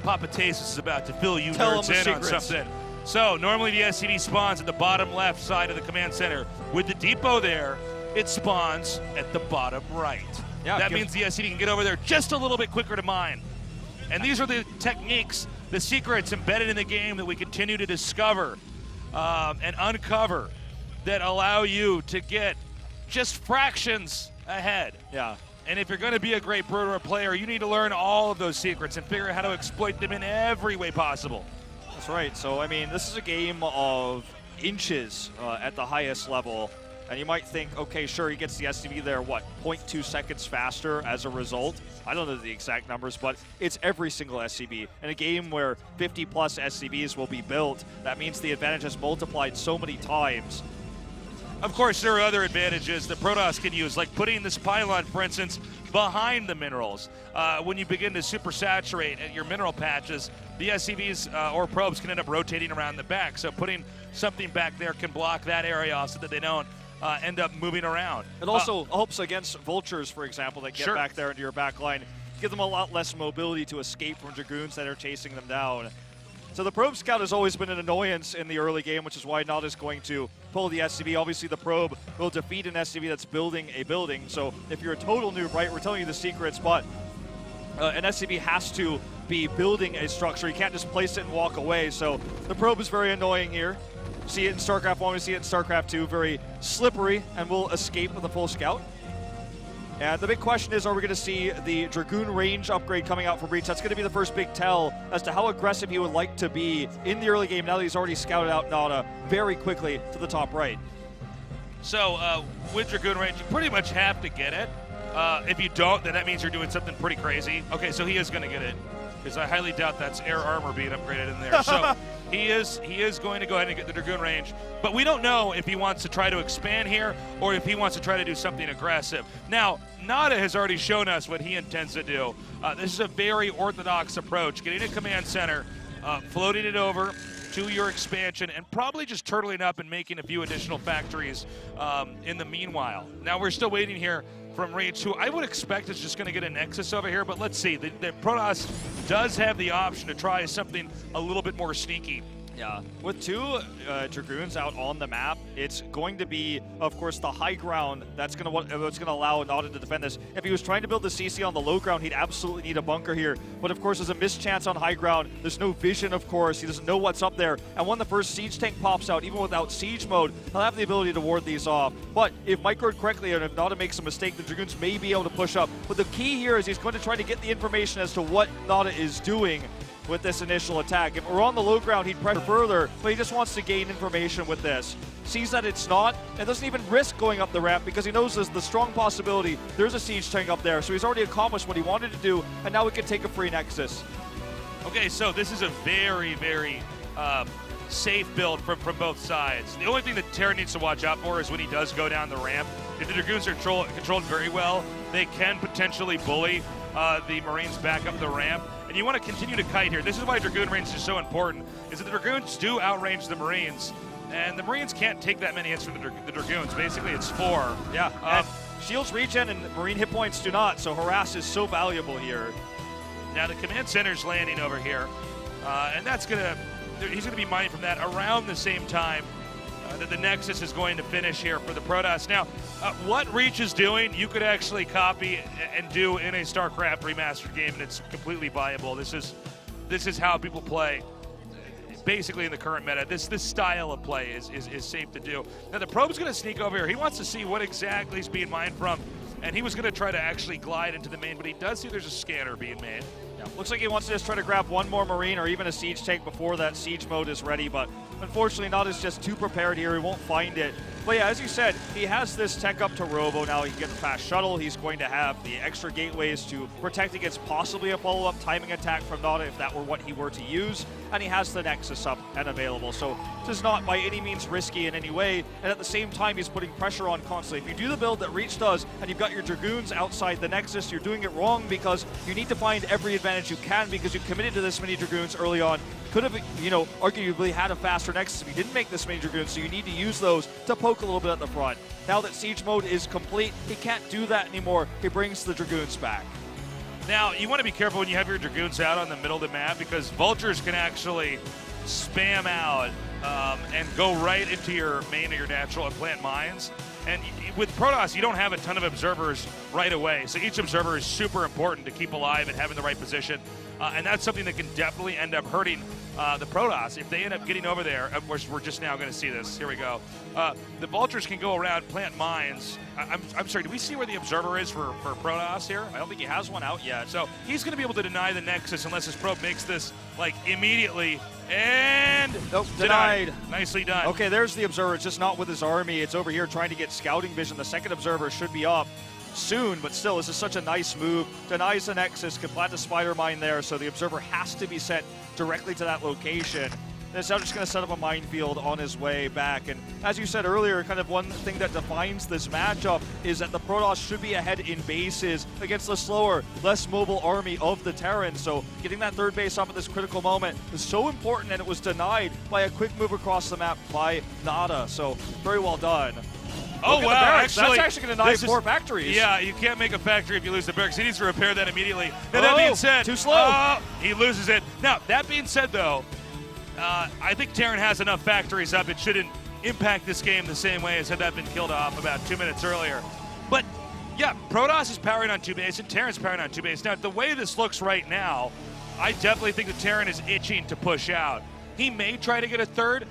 Papa Tasis is about to fill you nerds in on something. So normally the SCV spawns at the bottom left side of the command center. With the depot there, it spawns at the bottom right. Yeah, that means the SCV can get over there just a little bit quicker to mine. And these are the techniques, the secrets embedded in the game that we continue to discover and uncover that allow you to get just fractions ahead. Yeah. And if you're going to be a great Brood War player, you need to learn all of those secrets and figure out how to exploit them in every way possible. That's right. So, I mean, this is a game of inches at the highest level. And you might think, okay, sure, he gets the SCV there, 0.2 seconds faster as a result? I don't know the exact numbers, but it's every single SCV. In a game where 50-plus SCVs will be built, that means the advantage has multiplied so many times. Of course, there are other advantages that Protoss can use, like putting this pylon, for instance, behind the minerals. When you begin to supersaturate at your mineral patches, the SCVs or probes can end up rotating around the back. So putting something back there can block that area off so that they don't end up moving around. It also helps against vultures, for example, that get Sure. back there into your back line. give them a lot less mobility to escape from Dragoons that are chasing them down. So the Probe Scout has always been an annoyance in the early game, which is why Nada is going to pull the SCV. Obviously, the Probe will defeat an SCV that's building a building. So if you're a total noob, right, we're telling you the secrets, but an SCV has to be building a structure. You can't just place it and walk away. So the Probe is very annoying here. See it in StarCraft 1, we see it in StarCraft 2. Very slippery and will escape with a full Scout. And the big question is, are we going to see the Dragoon range upgrade coming out for Breach? That's going to be the first big tell as to how aggressive he would like to be in the early game now that he's already scouted out Nada very quickly to the top right. So with Dragoon range, you pretty much have to get it. If you don't, then that means you're doing something pretty crazy. Okay, so he is going to get it, because I highly doubt that's air armor being upgraded in there. So he is going to go ahead and get the Dragoon range. But we don't know if he wants to try to expand here or if he wants to try to do something aggressive. Now, Nada has already shown us what he intends to do. This is a very orthodox approach, getting a command center, floating it over to your expansion, and probably just turtling up and making a few additional factories in the meanwhile. Now, we're still waiting here from Reach, who I would expect is just going to get a Nexus over here, but let's see. The Protoss does have the option to try something a little bit more sneaky. Yeah, with two Dragoons out on the map, it's going to be, of course, the high ground that's going to allow Nada to defend this. If he was trying to build the CC on the low ground, he'd absolutely need a bunker here. But of course, there's a mischance on high ground. There's no vision, of course. He doesn't know what's up there. And when the first siege tank pops out, even without siege mode, he'll have the ability to ward these off. But if microed correctly and if Nada makes a mistake, the Dragoons may be able to push up. But the key here is he's going to try to get the information as to what Nada is doing with this initial attack. If we're on the low ground, he'd pressure further, but he just wants to gain information with this. Sees that it's not, and doesn't even risk going up the ramp because he knows there's the strong possibility there's a siege tank up there. So he's already accomplished what he wanted to do, and now we can take a free Nexus. Okay, so this is a very, very safe build from both sides. The only thing that Terra needs to watch out for is when he does go down the ramp. If the Dragoons are controlled very well, they can potentially bully the Marines back up the ramp. And you want to continue to kite here. This is why Dragoon range is so important, is that the Dragoons do outrange the Marines, and the Marines can't take that many hits from the Dragoons. Basically, it's 4. Yeah, and shields regen and Marine hit points do not, so harass is so valuable here. Now the command center's landing over here, and that's he's gonna be mining from that around the same time that the Nexus is going to finish here for the Protoss. Now, what Reach is doing, you could actually copy and do in a StarCraft Remastered game, and it's completely viable. This is how people play, basically in the current meta. This style of play is safe to do. Now the Probe's going to sneak over here. He wants to see what exactly is being mined from, and he was going to try to actually glide into the main, but he does see there's a scanner being made. Yeah, looks like he wants to just try to grab one more Marine or even a siege tank before that siege mode is ready, but unfortunately Nada's just too prepared here. He won't find it. But yeah, as you said, he has this tech up to Robo now. He can get the fast shuttle. He's going to have the extra gateways to protect against possibly a follow-up timing attack from Nada if that were what he were to use. And he has the Nexus up and available. So this is not by any means risky in any way. And at the same time, he's putting pressure on constantly. If you do the build that Reach does and you've got your Dragoons outside the Nexus, you're doing it wrong because you need to find every advantage you can because you committed to this many Dragoons early on. Could have, arguably had a faster Nexus if you didn't make this many Dragoons, so you need to use those to poke a little bit at the front. Now that siege mode is complete, he can't do that anymore. He brings the Dragoons back. Now, you want to be careful when you have your Dragoons out on the middle of the map because Vultures can actually spam out and go right into your main or your natural and plant mines. And with Protoss, you don't have a ton of observers right away, so each observer is super important to keep alive and having the right position. And that's something that can definitely end up hurting the Protoss. If they end up getting over there, of course, we're just now going to see this. Here we go. The Vultures can go around, plant mines. I'm sorry, do we see where the observer is for Protoss here? I don't think he has one out yet. So he's going to be able to deny the Nexus unless his probe makes this, immediately. And nope, denied. Nicely done. Okay, there's the observer. It's just not with his army. It's over here trying to get scouting vision. The second observer should be up soon, but still, this is such a nice move. Denies the Nexus, can plant a spider mine there, so the observer has to be sent directly to that location. It's now just going to set up a minefield on his way back. And as you said earlier, kind of one thing that defines this matchup is that the Protoss should be ahead in bases against the slower, less mobile army of the Terrans. So getting that third base up at this critical moment is so important, and it was denied by a quick move across the map by Nada. So very well done. Oh, Look at the wow. barracks. Actually, that's actually going to deny this is- 4 factories. Yeah, you can't make a factory if you lose the barracks. He needs to repair that immediately. Now, that being said, too slow. He loses it. Now, that being said, though, I think Terran has enough factories up. It shouldn't impact this game the same way as had that been killed off about 2 minutes earlier. But, yeah, Protoss is powering on 2 base, and Terran's powering on 2 base. Now, the way this looks right now, I definitely think that Terran is itching to push out. He may try to get a third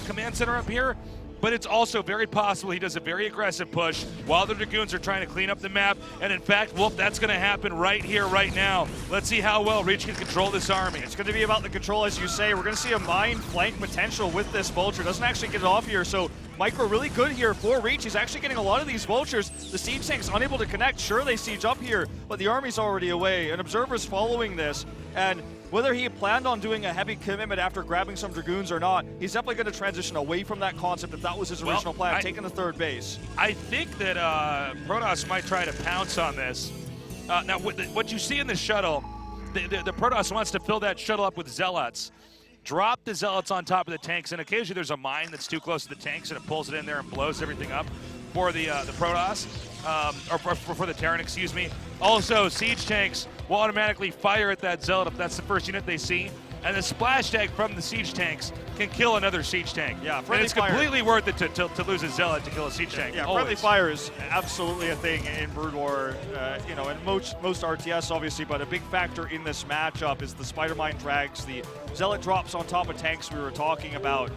command center up here, but it's also very possible he does a very aggressive push while the Dragoons are trying to clean up the map. And in fact, Wolf, that's going to happen right here, right now. Let's see how well Reach can control this army. It's going to be about the control, as you say. We're going to see a mine flank potential with this Vulture. Doesn't actually get it off here, so Micro really good here for Reach. He's actually getting a lot of these Vultures. The siege tank's unable to connect. Sure, they siege up here, but the army's already away. An Observer's following this, and whether he planned on doing a heavy commitment after grabbing some Dragoons or not, he's definitely going to transition away from that concept if that was his original plan, taking the third base. I think that Protoss might try to pounce on this. Now, what you see in the shuttle, the Protoss wants to fill that shuttle up with Zealots. Drop the Zealots on top of the tanks, and occasionally there's a mine that's too close to the tanks and it pulls it in there and blows everything up for the Protoss, or for the Terran, excuse me. Also, siege tanks will automatically fire at that Zealot if that's the first unit they see, and the splash tag from the siege tanks can kill another siege tank. Yeah, and it's fire. completely worth it to lose a Zealot to kill a siege tank. Yeah, always. friendly fire is absolutely a thing in Brood War, you know, and most RTS obviously, but a big factor in this matchup is the Spider Mine drags, the Zealot drops on top of tanks we were talking about.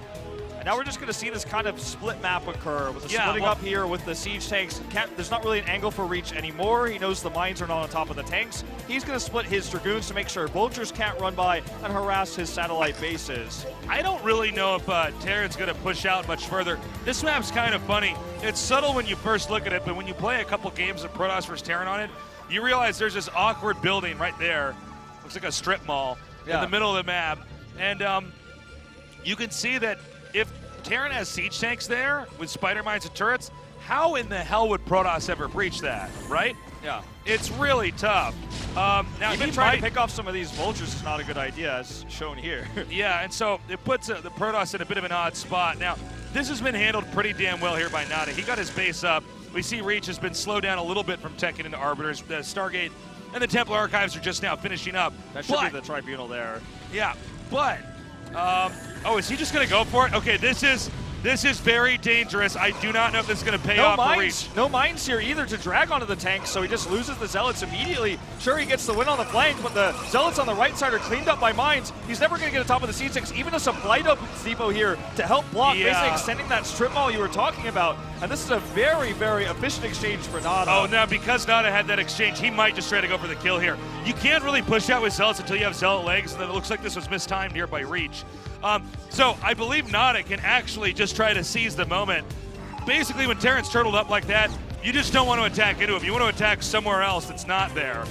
And now we're just going to see this kind of split map occur with the splitting up here with the siege tanks. There's not really an angle for Reach anymore. He knows the mines are not on top of the tanks. He's going to split his Dragoons to make sure Vultures can't run by and harass his satellite bases. I don't really know if Terran's going to push out much further. This map's kind of funny. It's subtle when you first look at it, but when you play a couple games of Protoss vs. Terran on it, you realize there's this awkward building right there. Looks like a strip mall in the middle of the map. And you can see that if Terran has siege tanks there with spider mines and turrets, how in the hell would Protoss ever breach that, right? Yeah. It's really tough. Now even trying to pick off some of these Vultures is not a good idea, as shown here. Yeah, and so it puts the Protoss in a bit of an odd spot. Now, this has been handled pretty damn well here by Nada. He got his base up. We see Reach has been slowed down a little bit from teching into Arbiters. The Stargate and the Templar Archives are just now finishing up. That should be the Tribunal there. Yeah, but oh, is he just going to go for it? Okay, this is very dangerous. I do not know if this is going to pay off for Reach. No mines here either to drag onto the tank, so he just loses the Zealots immediately. Sure, he gets the win on the flank, but the Zealots on the right side are cleaned up by mines. He's never going to get on top of the siege tanks. Even a supply depot here to help block, basically extending that strip mall you were talking about. And this is a very, very efficient exchange for Nada. Oh, now because Nada had that exchange, he might just try to go for the kill here. You can't really push out with Zealots until you have Zealot legs, and then it looks like this was mistimed here by Reach. So I believe Nada can actually just try to seize the moment. Basically, when Terran's turtled up like that, you just don't want to attack into him. You want to attack somewhere else that's not there.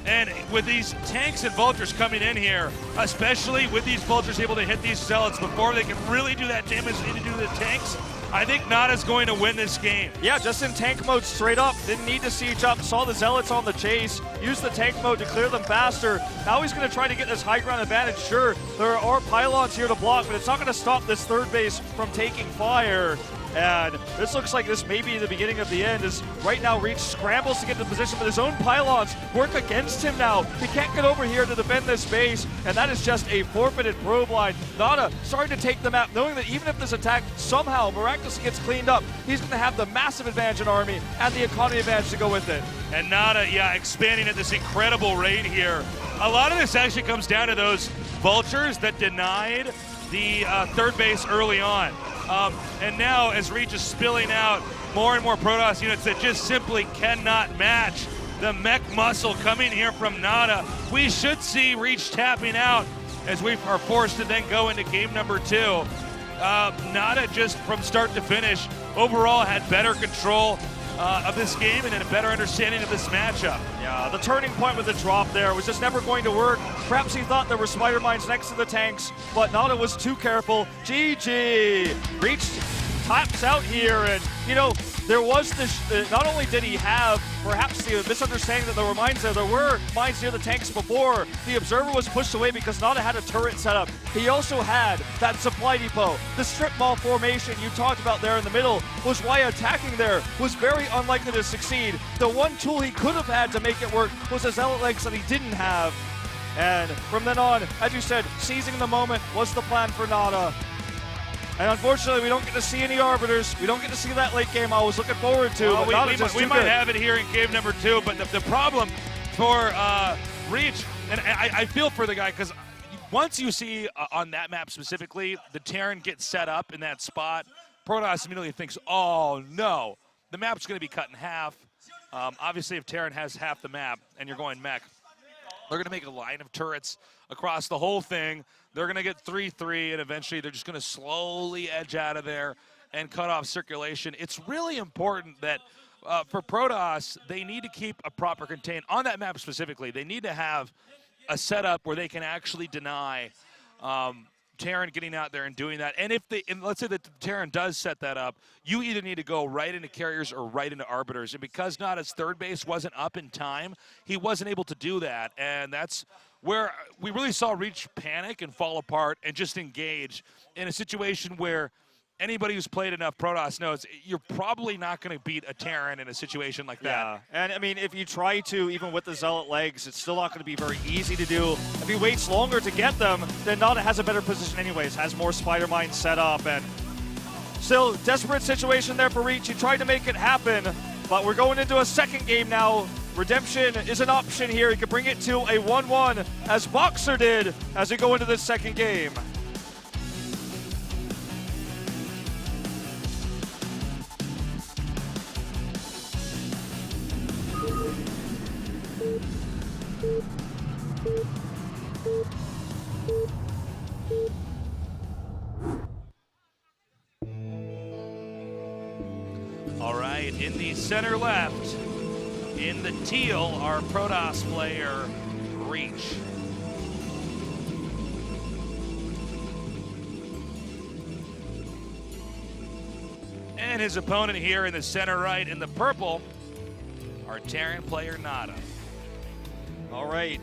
And with these tanks and Vultures coming in here, especially with these Vultures able to hit these Zealots before they can really do that damage they need to do to the tanks, I think Nada's going to win this game. Yeah, just in tank mode straight up. Didn't need to siege up. Saw the Zealots on the chase. Used the tank mode to clear them faster. Now he's going to try to get this high ground advantage. Sure, there are pylons here to block, but it's not going to stop this third base from taking fire. And this looks like this may be the beginning of the end, as right now Reach scrambles to get to position, but his own pylons work against him now. He can't get over here to defend this base, and that is just a forfeited probe line. Nada starting to take the map, knowing that even if this attack somehow miraculously gets cleaned up, he's going to have the massive advantage in army and the economy advantage to go with it. And Nada, yeah, expanding at this incredible rate here. A lot of this actually comes down to those Vultures that denied the third base early on. And now, as Reach is spilling out more and more Protoss units that just simply cannot match the mech muscle coming here from Nada, we should see Reach tapping out as we are forced to then go into game number 2. Nada, just from start to finish, overall had better control of this game and a better understanding of this matchup. Yeah, the turning point with the drop there was just never going to work. Perhaps he thought there were spider mines next to the tanks, but Nada was too careful. GG! Reach taps out here, and you know, there was this, not only did he have perhaps the misunderstanding that there were mines there were mines near the tanks before. The Observer was pushed away because Nada had a turret set up. he also had that supply depot. The strip mall formation you talked about there in the middle was why attacking there was very unlikely to succeed. The one tool he could have had to make it work was his zealot legs that he didn't have. And from then on, as you said, seizing the moment was the plan for Nada. And unfortunately, we don't get to see any Arbiters. We don't get to see that late game I was looking forward to. Well, but we might have it here in game number 2, but the problem for Reach, and I feel for the guy, because once you see on that map specifically, the Terran gets set up in that spot, Protoss immediately thinks, oh no, the map's going to be cut in half. Obviously, if Terran has half the map and you're going mech, they're going to make a line of turrets across the whole thing. They're going to get 3-3, and eventually they're just going to slowly edge out of there and cut off circulation. It's really important that for Protoss, they need to keep a proper contain. On that map specifically, they need to have a setup where they can actually deny Terran getting out there and doing that. And let's say that the Terran does set that up, you either need to go right into carriers or right into arbiters. And because Nada's third base wasn't up in time, he wasn't able to do that. And that's where we really saw Reach panic and fall apart and just engage in a situation where anybody who's played enough Protoss knows you're probably not going to beat a Terran in a situation like that. Yeah, and I mean, if you try to, even with the Zealot legs, it's still not going to be very easy to do. If he waits longer to get them, then Nada has a better position anyways, has more spider mines set up, and still, desperate situation there for Reach. He tried to make it happen, but we're going into a second game now. Redemption is an option here. He could bring it to a 1-1, as Boxer did, as we go into this second game. All right, in the center left, in the teal, our Protoss player, Reach. And his opponent here in the center right, in the purple, our Terran player, Nada. All right.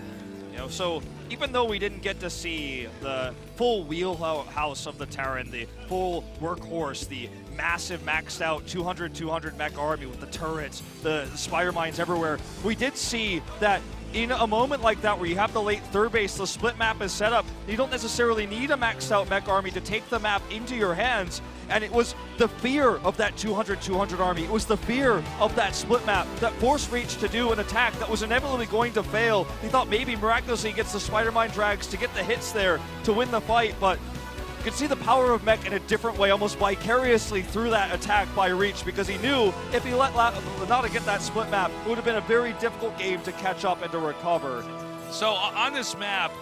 So even though we didn't get to see the full wheelhouse of the Terran, the full workhorse, the massive maxed out 200 mech army with the turrets, the spider mines everywhere, we did see that in a moment like that where you have the late third base, the split map is set up, you don't necessarily need a maxed out mech army to take the map into your hands. And it was the fear of that 200 army, it was the fear of that split map that forced Reach to do an attack that was inevitably going to fail. He thought maybe miraculously he gets the spider mine drags to get the hits there to win the fight, but you could see the power of mech in a different way, almost vicariously through that attack by Reach, because he knew if he let Nada get that split map, it would have been a very difficult game to catch up and to recover. So on this map,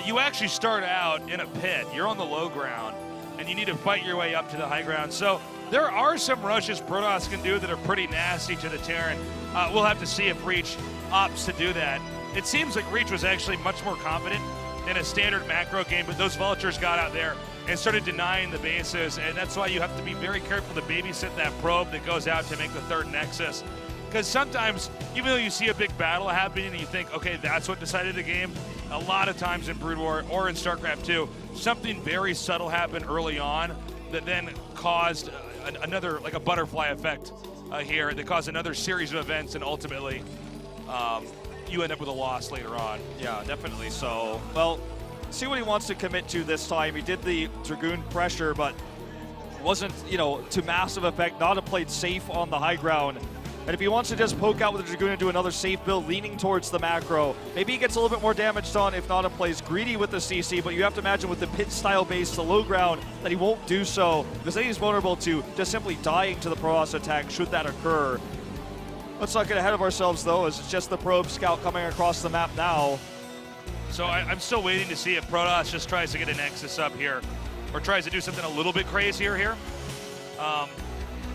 you actually start out in a pit. You're on the low ground, and you need to fight your way up to the high ground. So there are some rushes Protoss can do that are pretty nasty to the Terran. We'll have to see if Reach opts to do that. It seems like Reach was actually much more confident in a standard macro game, but those vultures got out there and started denying the bases, and that's why you have to be very careful to babysit that probe that goes out to make the third nexus. Because sometimes, even though you see a big battle happening and you think, okay, that's what decided the game, a lot of times in Brood War or in StarCraft 2, something very subtle happened early on that then caused another, like a butterfly effect here, that caused another series of events, and ultimately you end up with a loss later on. Yeah, definitely so. Well, see what he wants to commit to this time. He did the Dragoon pressure, but it wasn't, to massive effect. Nada played safe on the high ground. And if he wants to just poke out with the Dragoon and do another safe build leaning towards the macro, maybe he gets a little bit more damage done if Nada plays greedy with the CC, but you have to imagine with the pit-style base, the low ground, that he won't do so, because then he's vulnerable to just simply dying to the Protoss attack should that occur. Let's not get ahead of ourselves, though, as it's just the probe scout coming across the map now. So I'm still waiting to see if Protoss just tries to get a Nexus up here, or tries to do something a little bit crazier here.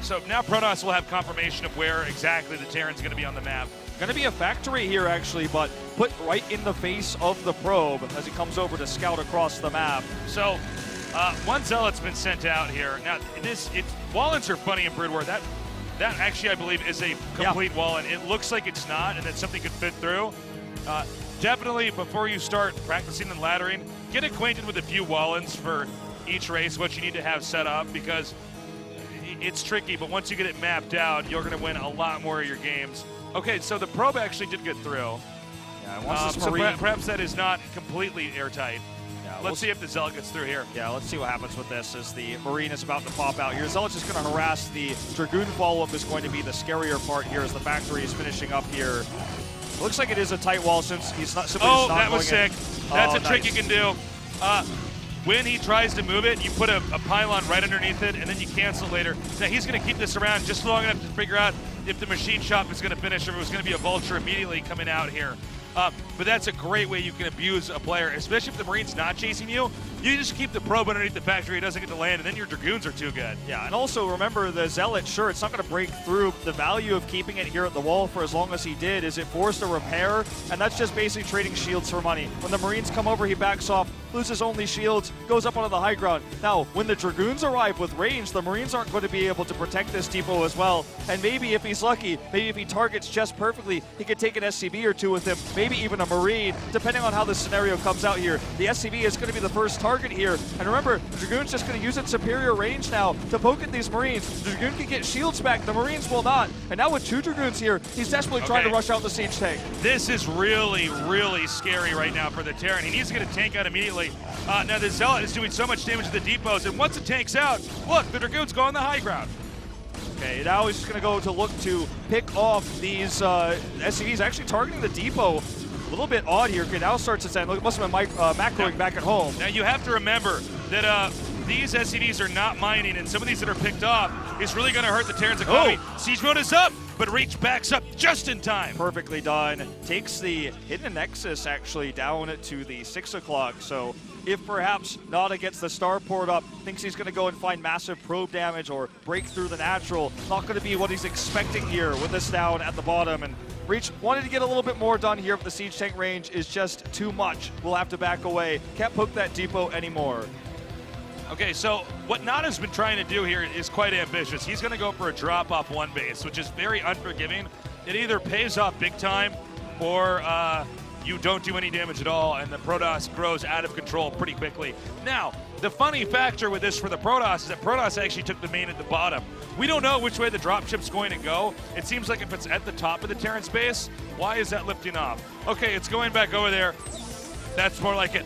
So now Protoss will have confirmation of where exactly the Terran's going to be on the map. Going to be a factory here, actually, but put right in the face of the probe as he comes over to scout across the map. So one Zealot's been sent out here. Now, Wallens are funny in Brood War. That actually, I believe, is a complete Wallen. It looks like it's not, and that something could fit through. Definitely, before you start practicing and laddering, get acquainted with a few Wallens for each race, what you need to have set up, because it's tricky, but once you get it mapped out, you're going to win a lot more of your games. Okay, so the probe actually did get through. Yeah, once this so Marine... perhaps that is not completely airtight. Yeah, let's see if the Zealot gets through here. Yeah, let's see what happens with this as the Marine is about to pop out here. Zealot's just going to harass. The Dragoon follow-up is going to be the scarier part here as the factory is finishing up here. Looks like it is a tight wall since he's not simply just not that was going sick. in. That's Oh, a trick nice. you can do. When he tries to move it, you put a pylon right underneath it, and then you cancel later. Now he's going to keep this around just long enough to figure out if the machine shop is going to finish or if it was going to be a vulture immediately coming out here. But that's a great way you can abuse a player, especially if the Marine's not chasing you. You just keep the probe underneath the factory, it doesn't get to land, and then your Dragoons are too good. Yeah, and also remember the Zealot, sure, it's not going to break through. The value of keeping it here at the wall for as long as he did is it forced a repair, and that's just basically trading shields for money. When the Marines come over, he backs off, loses only shields, goes up onto the high ground. Now, when the Dragoons arrive with range, the Marines aren't going to be able to protect this depot as well. And maybe if he's lucky, maybe if he targets just perfectly, he could take an SCV or two with him, maybe even a Marine, depending on how the scenario comes out here. The SCV is going to be the first target here. And remember, the Dragoon's just going to use its superior range now to poke at these Marines. The Dragoon can get shields back, the Marines will not. And now with 2 Dragoons here, he's desperately trying to rush out the siege tank. This is really, really scary right now for the Terran. He needs to get a tank out immediately. Now the Zealot is doing so much damage to the depots, and once the tank's out, look, the Dragoons go on the high ground. Okay, now he's just going to go to look to pick off these SCVs, actually targeting the depot. A little bit odd here. Okay, now starts its end. Look, it must have been macroing back at home. Now you have to remember that these SCVs are not mining, and some of these that are picked off is really going to hurt the Terran's economy. Siege mode is up, but Reach backs up just in time. Perfectly done. Takes the Hidden Nexus actually down to the 6 o'clock. So if perhaps Nada gets the starport up, thinks he's going to go and find massive probe damage or break through the natural, not going to be what he's expecting here with this down at the bottom. And Reach wanted to get a little bit more done here, but the siege tank range is just too much. We'll have to back away. Can't poke that depot anymore. Okay, so what Nada's been trying to do here is quite ambitious. He's going to go for a drop off one base, which is very unforgiving. It either pays off big time or you don't do any damage at all, and the Protoss grows out of control pretty quickly. Now, the funny factor with this for the Protoss is that Protoss actually took the main at the bottom. We don't know which way the dropship's going to go. It seems like if it's at the top of the Terran space, why is that lifting off? Okay, it's going back over there. That's more like it.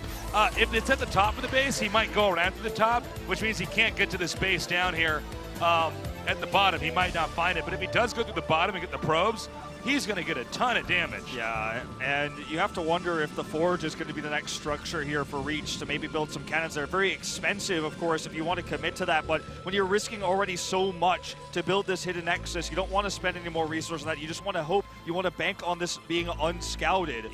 If it's at the top of the base, he might go around to the top, which means he can't get to this base down here at the bottom. He might not find it, but if he does go through the bottom and get the probes, he's going to get a ton of damage. Yeah, and you have to wonder if the Forge is going to be the next structure here for Reach to maybe build some cannons. They're very expensive, of course, if you want to commit to that, but when you're risking already so much to build this Hidden Nexus, you don't want to spend any more resources on that. You just want to hope, you want to bank on this being unscouted.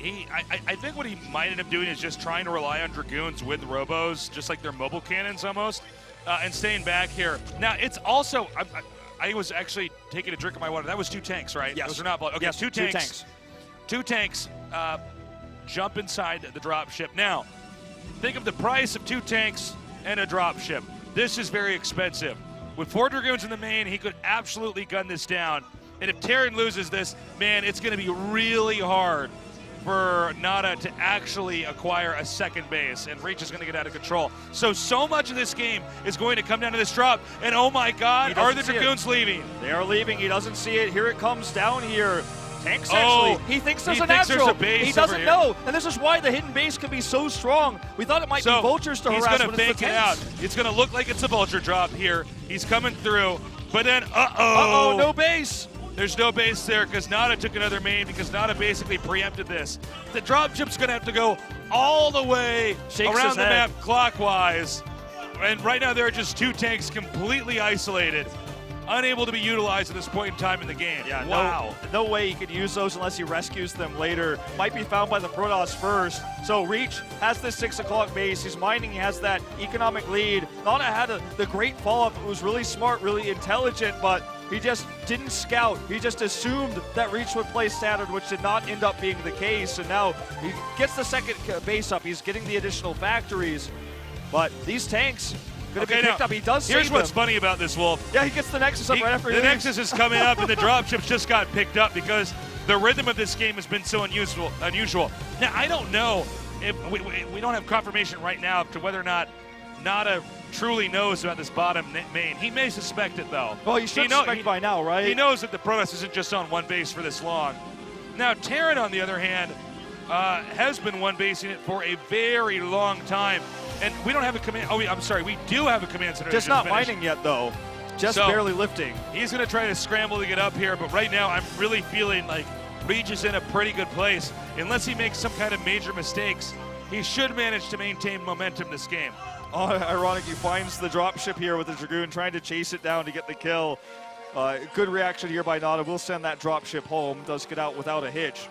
I think what he might end up doing is just trying to rely on Dragoons with Robos, just like their mobile cannons almost, and staying back here. Now, it's also... I was actually taking a drink of my water. That was 2 tanks, right? Yes. Those are not blood. Okay, yes, 2 tanks. 2 tanks jump inside the dropship. Now, think of the price of 2 tanks and a dropship. This is very expensive. With 4 Dragoons in the main, he could absolutely gun this down. And if Terran loses this, man, it's going to be really hard for Nada to actually acquire a second base, and Reach is going to get out of control. So much of this game is going to come down to this drop, and oh my God, are the Dragoons leaving? They are leaving. He doesn't see it. Here it comes down here. Tanks actually. He thinks there's a natural. He doesn't know, and this is why the hidden base can be so strong. We thought it might be vultures to harass. He's going to fake it out. It's going to look like it's a vulture drop here. He's coming through, but then no base. There's no base there because Nada took another main because Nada basically preempted this. The dropship's going to have to go all the way around the map clockwise. And right now there are just 2 tanks completely isolated, unable to be utilized at this point in time in the game. Yeah, wow. No way he could use those unless he rescues them later. Might be found by the Protoss first. So Reach has this 6 o'clock base. He's mining. He has that economic lead. Nada had the great follow-up. It was really smart, really intelligent, but he just didn't scout. He just assumed that Reach would play standard, which did not end up being the case. And now he gets the second base up. He's getting the additional factories. But these tanks going to be picked up. He does save Here's what's them. funny about this, Wolf. Yeah, he gets the Nexus up right after he The leaves. Nexus is coming up, and the dropships just got picked up because the rhythm of this game has been so unusual. Now, I don't know we don't have confirmation right now to whether or not Nada truly knows about this bottom main. He may suspect it, though. Well, you should suspect by now, right? He knows that the Protoss isn't just on one base for this long. Now, Terran, on the other hand, has been one basing it for a very long time. And we don't have a command. Oh, I'm sorry. We do have a command center. Just not mining yet, though. Just barely lifting. He's going to try to scramble to get up here, but right now I'm really feeling like Reach is in a pretty good place. Unless he makes some kind of major mistakes, he should manage to maintain momentum this game. Oh, ironic, he finds the dropship here with the Dragoon, trying to chase it down to get the kill. Good reaction here by Nada. Will send that dropship home. Does get out without a hitch.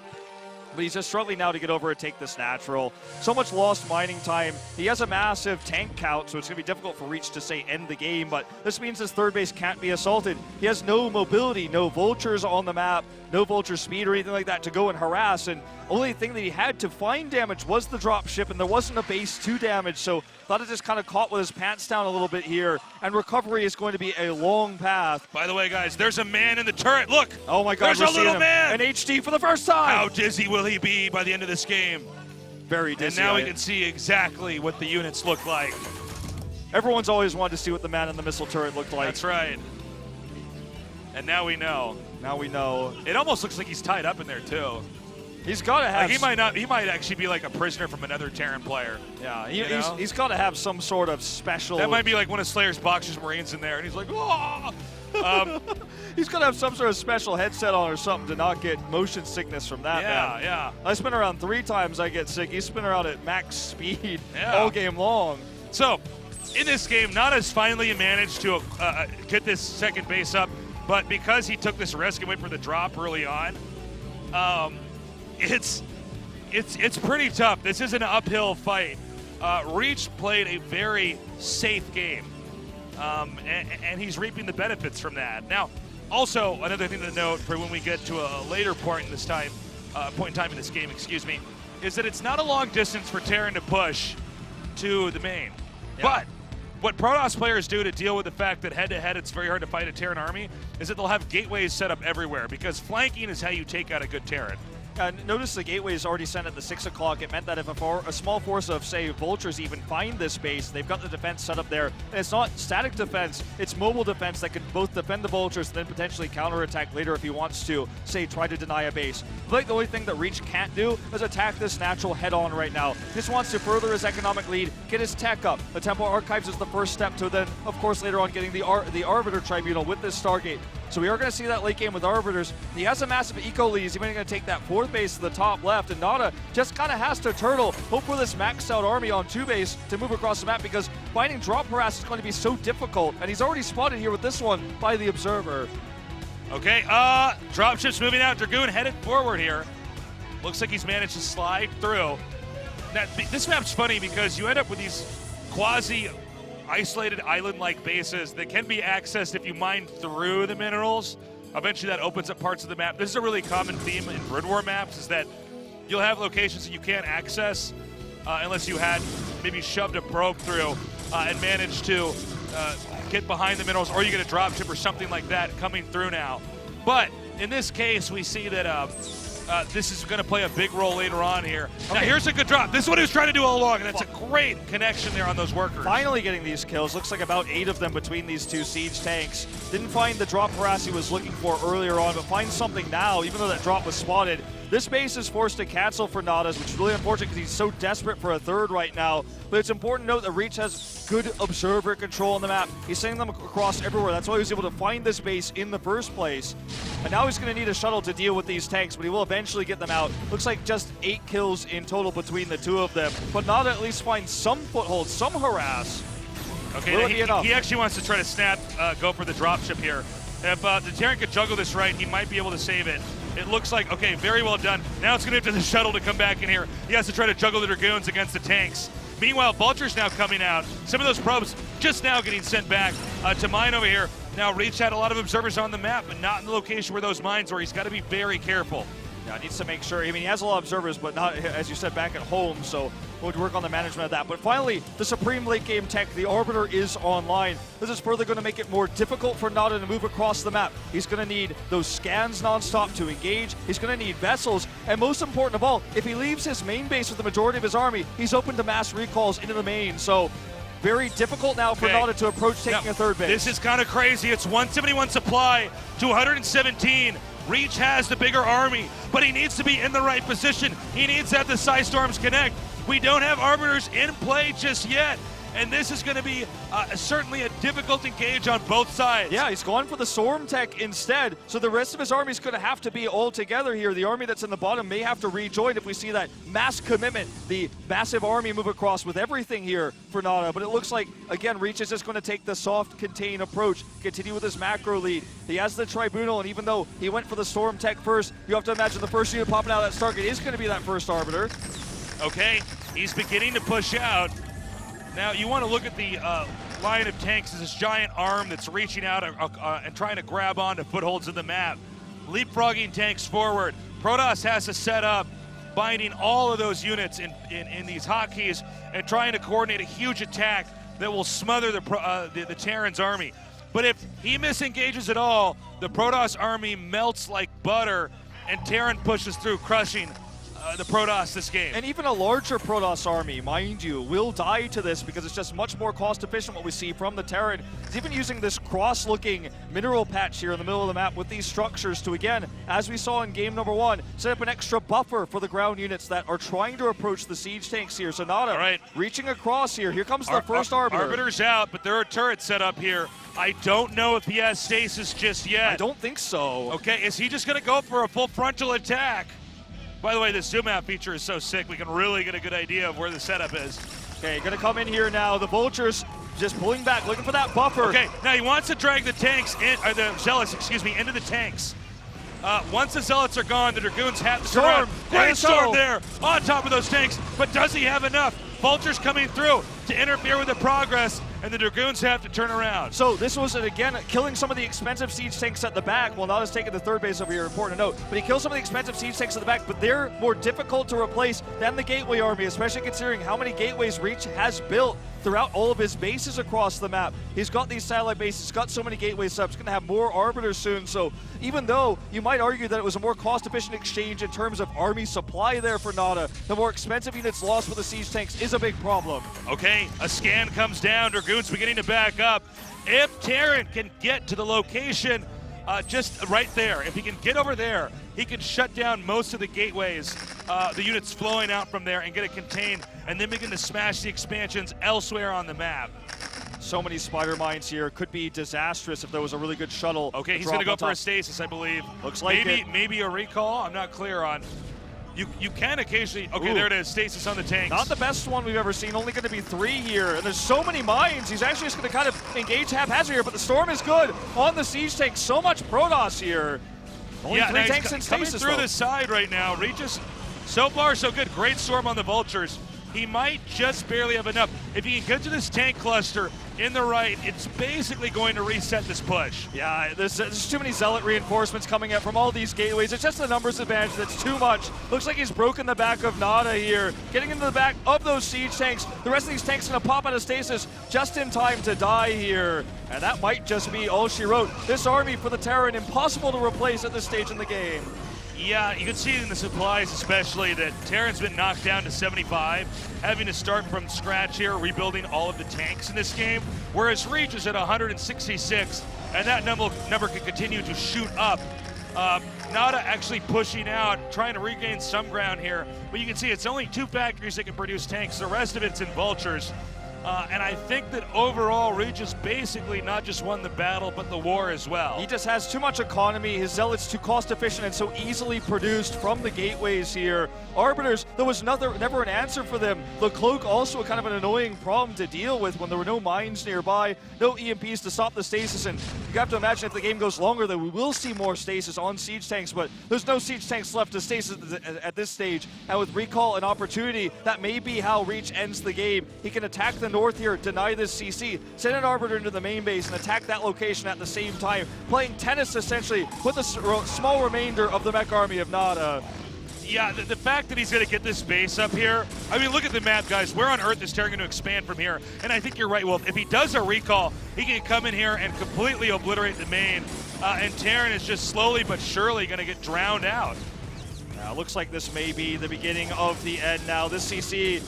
But he's just struggling now to get over and take this natural. So much lost mining time. He has a massive tank count, so it's going to be difficult for Reach to, say, end the game. But this means his third base can't be assaulted. He has no mobility, no vultures on the map, no vulture speed or anything like that to go and harass. And only thing that he had to find damage was the dropship, and there wasn't a base to damage. So thought it just kind of caught with his pants down a little bit here. And recovery is going to be a long path. By the way, guys, there's a man in the turret. Look. Oh, my God. There's a little man. In HD for the first time. How dizzy will he be by the end of this game? Very dizzy. And now we can see exactly what the units look like. Everyone's always wanted to see what the man in the missile turret looked like. That's right. And now we know. Now we know. It almost looks like he's tied up in there, too. He's got to have. Like he might actually be like a prisoner from another Terran player. Yeah, he's got to have some sort of special. That might be like one of Slayer's Boxers Marines in there, and he's like, oh. He's got to have some sort of special headset on or something to not get motion sickness from that. Yeah, yeah. I spin around 3 times, I get sick. He's spinning around at max speed all game long. So, in this game, Nada's finally managed to get this second base up, but because he took this risk and went for the drop early on, it's pretty tough. This is an uphill fight. Reach played a very safe game, and he's reaping the benefits from that. Now, also another thing to note for when we get to a later point in time in this game, excuse me, is that it's not a long distance for Terran to push to the main. Yeah. But what Protoss players do to deal with the fact that head-to-head it's very hard to fight a Terran army is that they'll have gateways set up everywhere, because flanking is how you take out a good Terran. Notice the gateway is already sent at the 6 o'clock. It meant that if a small force of, say, vultures even find this base, they've got the defense set up there. And it's not static defense, it's mobile defense that can both defend the vultures and then potentially counterattack later if he wants to, say, try to deny a base. I feel like the only thing that Reach can't do is attack this natural head-on right now. He just wants to further his economic lead, get his tech up. The Temple Archives is the first step to then, of course, later on getting the Arbiter Tribunal with this Stargate. So we are going to see that late game with Arbiters. He has a massive eco lead. He's even going to take that 4th base to the top left, and Nada just kind of has to turtle, hope for this maxed out army on 2 base to move across the map, because finding drop harass is going to be so difficult, and he's already spotted here with this one by the Observer. Okay, dropship's moving out. Dragoon headed forward here. Looks like he's managed to slide through. Now, this map's funny because you end up with these quasi-isolated island-like bases that can be accessed if you mine through the minerals. Eventually that opens up parts of the map. This is a really common theme in Grid War maps, is that you'll have locations that you can't access unless you had maybe shoved a probe through and managed to get behind the minerals, or you get a dropship or something like that coming through now. But in this case, we see that this is going to play a big role later on here. Now, here's a good drop. This is what he was trying to do all along, and that's a great connection there on those workers. Finally getting these kills. Looks like about 8 of them between these 2 siege tanks. Didn't find the drop harass he was looking for earlier on, but finds something now, even though that drop was spotted. This base is forced to cancel for Nadas, which is really unfortunate because he's so desperate for a 3rd right now. But it's important to note that Reach has good observer control on the map. He's sending them across everywhere. That's why he was able to find this base in the first place. And now he's going to need a shuttle to deal with these tanks, but he will eventually get them out. Looks like just 8 kills in total between the 2 of them. But Nada at least finds some foothold, some harass. Okay, he actually wants to try to snap, go for the dropship here. If the Terran could juggle this right, he might be able to save it. It looks like, okay, very well done. Now it's going to have to the shuttle to come back in here. He has to try to juggle the Dragoons against the tanks. Meanwhile, Vulture's now coming out. Some of those probes just now getting sent back to mine over here. Now Reach had a lot of observers on the map, but not in the location where those mines were. He's got to be very careful. Yeah, needs to make sure. I mean, he has a lot of observers, but not, as you said, back at home. So going to work on the management of that. But finally, the Supreme late game tech, the Arbiter, is online. This is further going to make it more difficult for Nada to move across the map. He's going to need those scans non-stop to engage. He's going to need vessels. And most important of all, if he leaves his main base with the majority of his army, he's open to mass recalls into the main. So very difficult now for Nada to approach taking a third base. This is kind of crazy. It's 171 supply to 117. Reach has the bigger army, but he needs to be in the right position. He needs to have the Psystorms connect. We don't have Arbiters in play just yet, and this is going to be certainly a difficult engage on both sides. Yeah, he's gone for the Storm Tech instead, so the rest of his army is going to have to be all together here. The army that's in the bottom may have to rejoin if we see that mass commitment, the massive army move across with everything here for Nada. But it looks like, again, Reach is just going to take the soft contain approach, continue with his macro lead. He has the Tribunal, and even though he went for the Storm Tech first, you have to imagine the first unit popping out of that Stargate is going to be that first Arbiter. Okay, he's beginning to push out. Now, you want to look at the line of tanks as this giant arm that's reaching out and trying to grab onto footholds of the map. Leapfrogging tanks forward. Protoss has to set up, binding all of those units in these hotkeys and trying to coordinate a huge attack that will smother the Terran's army. But if he misengages at all, the Protoss army melts like butter and Terran pushes through, crushing the Protoss this game. And even a larger Protoss army, mind you, will die to this because it's just much more cost efficient what we see from the Terran. He's even using this cross-looking mineral patch here in the middle of the map with these structures to, again, as we saw in game number 1, set up an extra buffer for the ground units that are trying to approach the siege tanks here. So Nada reaching across here. Here comes the first Arbiter. Arbiter's out, but there are turrets set up here. I don't know if he has stasis just yet. I don't think so. Okay, is he just going to go for a full frontal attack? By the way, the zoom out feature is so sick, we can really get a good idea of where the setup is. Okay, gonna come in here now. The Vultures just pulling back, looking for that buffer. Okay, now he wants to drag the tanks, or the Zealots, excuse me, into the tanks. Once the Zealots are gone, the Dragoons have the storm. Great storm there on top of those tanks, but does he have enough? Vultures coming through to interfere with the progress, and the Dragoons have to turn around. So this was, again, killing some of the expensive siege tanks at the back. Well, Nada's taking the third base over here, important to note. But he kills some of the expensive siege tanks at the back, but they're more difficult to replace than the Gateway army, especially considering how many gateways Reach has built throughout all of his bases across the map. He's got these satellite bases, he's got so many gateway subs, he's going to have more Arbiters soon. So even though you might argue that it was a more cost-efficient exchange in terms of army supply there for Nada, the more expensive units lost for the siege tanks is a big problem. Okay, a scan comes down, Dragoons beginning to back up. If Terran can get to the location just right there, if he can get over there, he can shut down most of the gateways, the units flowing out from there, and get it contained, and then begin to smash the expansions elsewhere on the map. So many spider mines here. Could be disastrous if there was a really good shuttle. Okay, he's going to go for a stasis, I believe. Looks like maybe a recall. I'm not clear on. You can occasionally. Okay, there it is. Stasis on the tanks. Not the best one we've ever seen. Only going to be 3 here. And there's so many mines. He's actually just going to kind of engage haphazard here. But the storm is good on the siege tank. So much Protoss here. Only 3 tanks in coming stasis through though. the side right now. Regis, so far so good. Great storm on the Vultures. He might just barely have enough. If he can get to this tank cluster in the right, it's basically going to reset this push. Yeah, there's too many Zealot reinforcements coming up from all these gateways. It's just the numbers advantage that's too much. Looks like he's broken the back of Nada here. Getting into the back of those siege tanks. The rest of these tanks going to pop out of stasis just in time to die here. And that might just be all she wrote. This army for the Terran, impossible to replace at this stage in the game. Yeah, you can see in the supplies especially that Terran's been knocked down to 75, having to start from scratch here, rebuilding all of the tanks in this game, whereas Reach is at 166, and that number can continue to shoot up. Nada actually pushing out, trying to regain some ground here, but you can see it's only 2 factories that can produce tanks. The rest of it's in Vultures. And I think that overall, Reach has basically not just won the battle, but the war as well. He just has too much economy. His Zealots too cost efficient and so easily produced from the gateways here. Arbiters, there was never an answer for them. The Cloak also kind of an annoying problem to deal with when there were no mines nearby, no EMPs to stop the stasis. And you have to imagine if the game goes longer that we will see more stasis on siege tanks, but there's no siege tanks left to stasis at this stage. And with recall and opportunity, that may be how Reach ends the game. He can attack the north here, deny this CC, send an Arbiter into the main base and attack that location at the same time, playing tennis essentially with a small remainder of the mech army of Nada. Yeah, the fact that he's going to get this base up here, I mean, look at the map, guys. Where on earth is Terran going to expand from here? And I think you're right, Wolf. If he does a recall, he can come in here and completely obliterate the main, and Terran is just slowly but surely going to get drowned out. Looks like this may be the beginning of the end now. This CC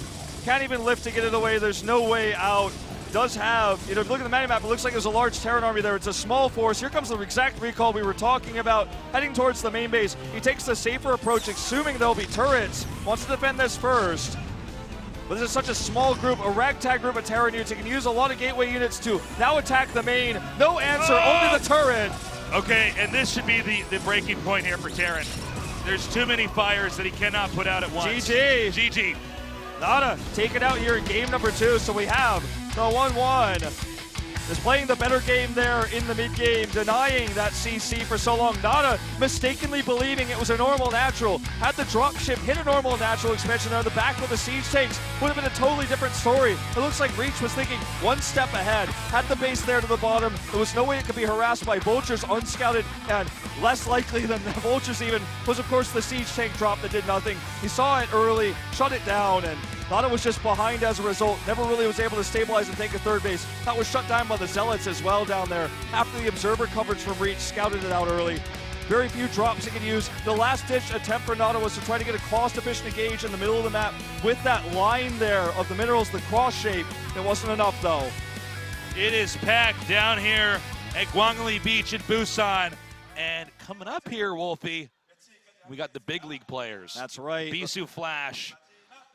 can't even lift to get it away. There's no way out. Does have, if you look at the map, it looks like there's a large Terran army there. It's a small force. Here comes the exact recall we were talking about, heading towards the main base. He takes the safer approach, assuming there'll be turrets. Wants to defend this first. But this is such a small group, a ragtag group of Terran units. He can use a lot of gateway units to now attack the main. No answer, only the turret. Okay, and this should be the breaking point here for Terran. There's too many fires that he cannot put out at once. GG. GG. Nada taken out here in game number 2, so we have the 1-1. Is playing the better game there in the mid-game, denying that CC for so long. Nada mistakenly believing it was a normal natural. Had the dropship hit a normal natural expansion there, the back with the siege tanks would have been a totally different story. It looks like Reach was thinking one step ahead. Had the base there to the bottom. There was no way it could be harassed by vultures unscouted, and less likely than the vultures even was, of course, the siege tank drop that did nothing. He saw it early, shut it down, and Nada was just behind as a result. Never really was able to stabilize and take a third base. That was shut down by the Zealots as well down there. After the observer coverage from Reach, scouted it out early. Very few drops he could use. The last-ditch attempt for Nada was to try to get a cost-efficient engage in the middle of the map with that line there of the minerals, the cross shape. It wasn't enough, though. It is packed down here at Guangli Beach in Busan. And coming up here, Wolfie, we got the big league players. That's right. Bisu Flash.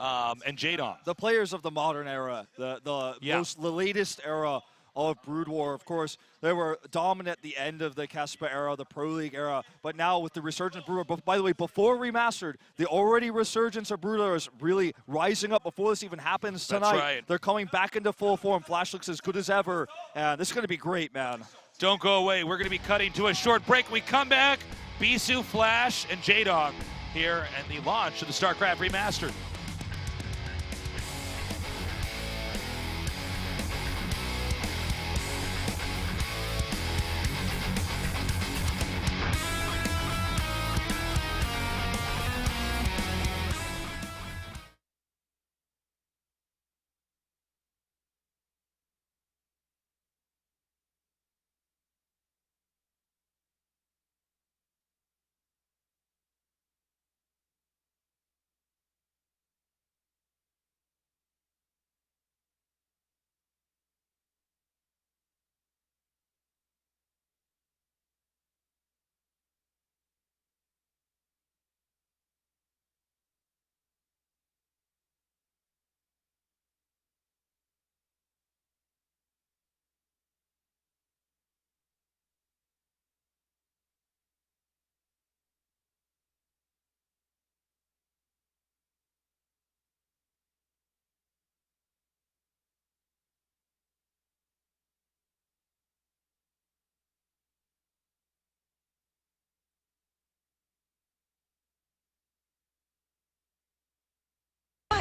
And Jadon. The players of the modern era, the latest era of Brood War. Of course, they were dominant at the end of the Caspa era, the Pro League era, but now with the resurgence of Brood War, by the way, before Remastered, the already resurgence of Brood War is really rising up before this even happens tonight. That's right. They're coming back into full form. Flash looks as good as ever, and this is going to be great, man. Don't go away. We're going to be cutting to a short break. We come back, Bisu Flash and J-Dog here, and the launch of the StarCraft Remastered.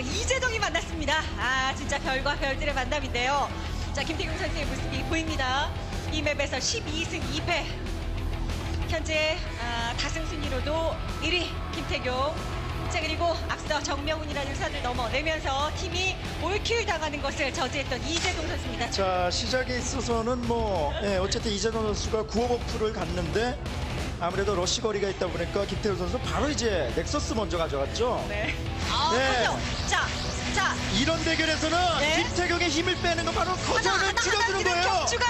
이재동이 만났습니다. 진짜 별과 별들의 만남인데요. 자, 김태경 선수의 모습이 보입니다. 이 맵에서 12승 2패. 현재 다승 순위로도 1위 김태경. 자, 그리고 앞서 정명훈이라는 산을 넘어내면서 팀이 올킬 당하는 것을 저지했던 이재동 선수입니다. 자, 시작에 있어서는 어쨌든 이재동 선수가 9호버프를 갔는데 아무래도 러시 거리가 있다 보니까 김태우 선수 바로 이제 넥서스 먼저 가져갔죠. 네. 자. 이런 대결에서는 김태경의 힘을 빼는 건 바로 커서를 줄여주는 거예요. 격추가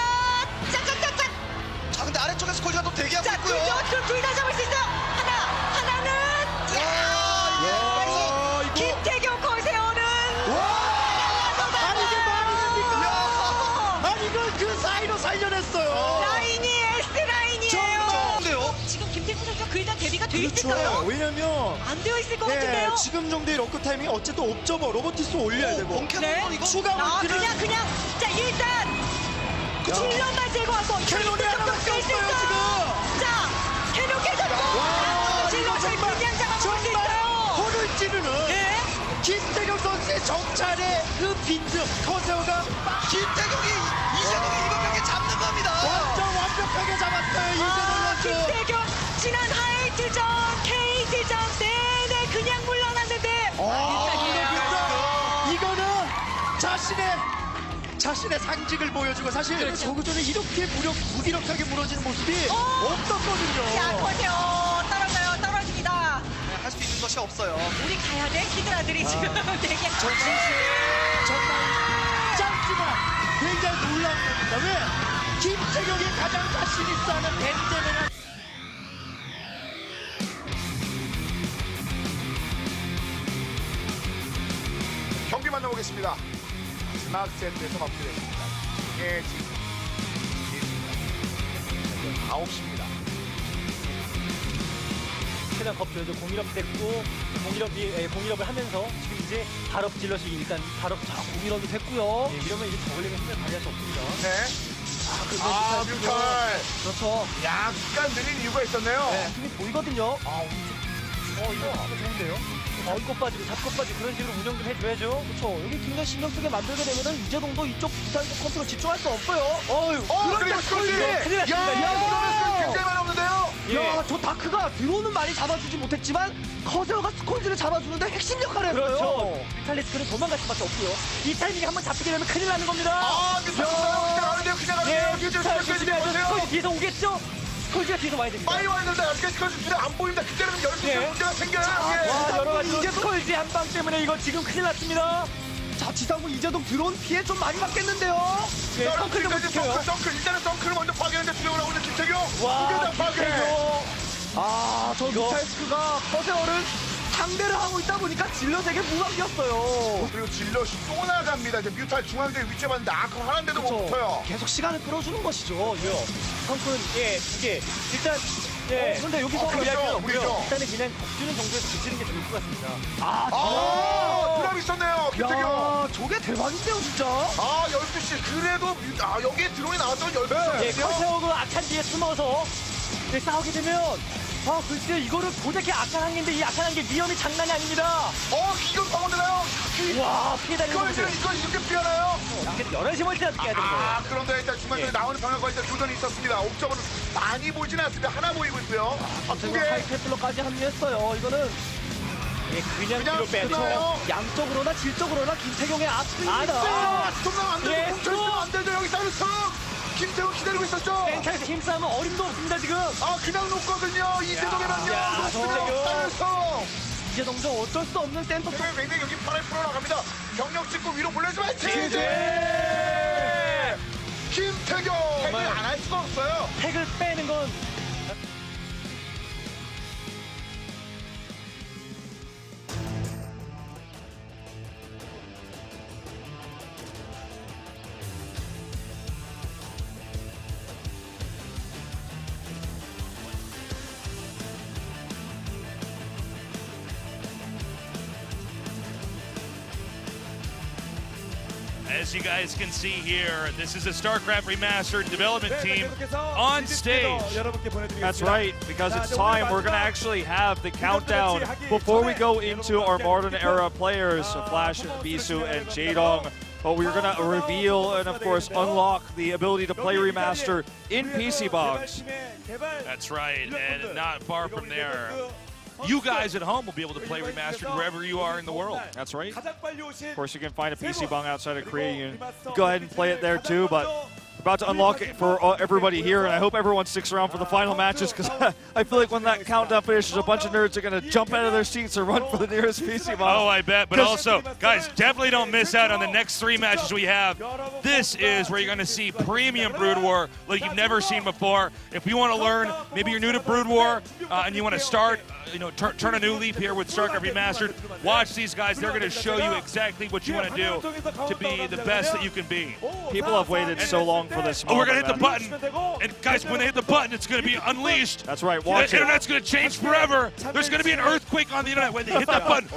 짝짝짝짝. 자, 근데 아래쪽에서 거리가 또 대기하고 자, 있고요. 둘 다 잡을 수 있어요. 하나는 김태경 커세어는 아니 이게 말이 됩니까? 아니 이걸 그 사이로 살려냈어요. 라인이 S 라인이에요. 지금 김태경 선수가 그일단 대비가 돼 있을까요? 왜냐면 안 되어 있을 것 같은데요. 지금 정도의 러커 타이밍이 어쨌든 옵저버 로보티스 올려야 되고 추가 원키를 그냥 자, 일단 질럿만 제거하고 캐논이 하나밖에 없어요 지금. 자, 캐논 깨졌고 질럿을 그냥 잡아볼 수 있어요. 혼을 찌르는 김태경 선수의 정찰의 그 빈틈 커세어가 김태경이 이재동이 이번 경기 잡는 겁니다. 완벽하게 잡았어요 이재동 선수. 김태경 지난 하이트전 KT전 내내 그냥 자신의 상징을 보여주고 사실 조금 전에 이렇게 무기력하게 무너지는 모습이 없었거든요. 자, 커세요. 떨어져요. 떨어집니다. 할 수 있는 것이 없어요. 우리 가야 돼. 히드라들이 지금 되게 정말 짧지만 굉장히 놀라운 겁니다. 왜? 김태경이 가장 자신 있어 하는 벤제메나 경기 만나보겠습니다. 마지막 세트에서 맞게 됐습니다. 이게 지금 9시입니다. 최대한 겁줘야죠. 공일업 됐고 공일업을 하면서 지금 이제 발업 질럿이 일단 발업 공일업이 됐고요. 이러면 이제 저글링은 힘을 발휘할 수 없습니다. 네. 아, 뮤탈. 그렇죠. 약간 느린 이유가 있었네요. 네, 힘이 보이거든요. 이거 아주 좋은데요. 잡고 빠지고 그런 식으로 운영 좀 해줘야죠. 그렇죠. 여기 굉장히 신경 쓰게 만들게 되면은 이재동도 이쪽 부산도 컨트롤 집중할 수 없어요. 그리고 스콜지! 큰일 났습니다. 야, 굉장히 많이 없는데요? 야, 저 다크가 드론은 많이 잡아주지 못했지만 커세어가 스콜지를 잡아주는데 핵심 역할을 했어요. 그렇죠. 뮤탈리스크는 도망갈 수밖에 없고요. 이 타이밍에 한번 잡히게 되면 큰일 나는 겁니다. 그냥 가는데요. 스콜지 뒤에서 오겠죠? 스콜지가 뒤에서 와야 됩니다. 빨리 와야 된다. 아직까지 스콜지 안 보입니다. 그때는 12개 문제가 생겨요. 와, 여러 가지 이제 스콜지 한 방 때문에 이거 지금 큰일 났습니다. 자, 지상구 이재동 드론 피해 좀 많이 받겠는데요. 덩클 좀 지켜요. 일단은 덩클을 먼저 파괴하는데 주력을 하고 있는 김태경. 와, 파괴. 저 뮤탈스크가 커세어를 상대를 하고 있다 보니까 질럿에게 무방비였어요. 그리고 질럿이 또 나갑니다. 이제 뮤탈 중앙대 위치에 봤는데 아까 하나인데도 못 붙어요. 계속 시간을 끌어주는 것이죠. 성큰 두개 일단 근데 여기서 이야기는 없고요. 일단은 그냥 덮주는 정도에서 그치는 게 좋을 것 같습니다. 드랍 있었네요. 김태경. 저게 대박인데요, 진짜. 12시. 그래도 여기에 드론이 나왔던 12시. 커세어가 악한 뒤에 숨어서 싸우게 되면 글쎄 이거를 도대체 악한 한계인데 이 악한 한계 위험이 장난이 아닙니다. 이거 방어되나요? 와, 피해 달리는 이거 이렇게 피하나요? 11시 멀티 어떻게 해야 되는 거예요? 그런데 일단 중간에 나오는 병력과 일단 교전이 있었습니다. 옥점은 많이 보이지는 않습니다. 하나 보이고 있고요. 두 개. 하이테플러까지 합류했어요. 이거는 그냥 뒤로 빼죠. 양쪽으로나 질적으로나 김태경의 압승입니다. 스톱나면 안 되죠. 뭉쳐있으면 안 되죠. 여기 사르스. 김태경 기다리고 있었죠. 센터에서 힘싸움은 어림도 없습니다 지금. 그냥 놓거든요. 이재동의 방향. 사르스. 이재동도 어쩔 수 없는 센터 쪽. 굉장히 여기 팔을 풀어나갑니다. 병력 찍고 위로 보내지만 제재. 김태경. 택을 안 할 수가 없어요. 택을 빼는 건. As you guys can see here, this is a StarCraft Remastered development team on stage. That's right, because it's time. We're going to actually have the countdown before we go into our modern era players, Flash, Bisu, and Jaedong. But we're going to reveal and, of course, unlock the ability to play Remaster in PC box. That's right, and not far from there, you guys at home will be able to play Remastered wherever you are in the world. That's right. Of course, you can find a PC bong outside of Korea. You can go ahead and play it there too, but we're about to unlock it for everybody here, and I hope everyone sticks around for the final matches, because I feel like when that countdown finishes, a bunch of nerds are going to jump out of their seats or run for the nearest PC bong. Oh, I bet. But also, guys, definitely don't miss out on the next 3 matches we have. This is where you're going to see premium Brood War like you've never seen before. If you want to learn, maybe you're new to Brood War and you want to start, turn a new leaf here with StarCraft Remastered, watch these guys. They're going to show you exactly what you want to do to be the best that you can be. People have waited so long for this moment. We're going to hit the button. And guys, when they hit the button, it's going to be unleashed. That's right. Watch the it. internet's going to change forever. There's going to be an earthquake on the internet when they hit that button.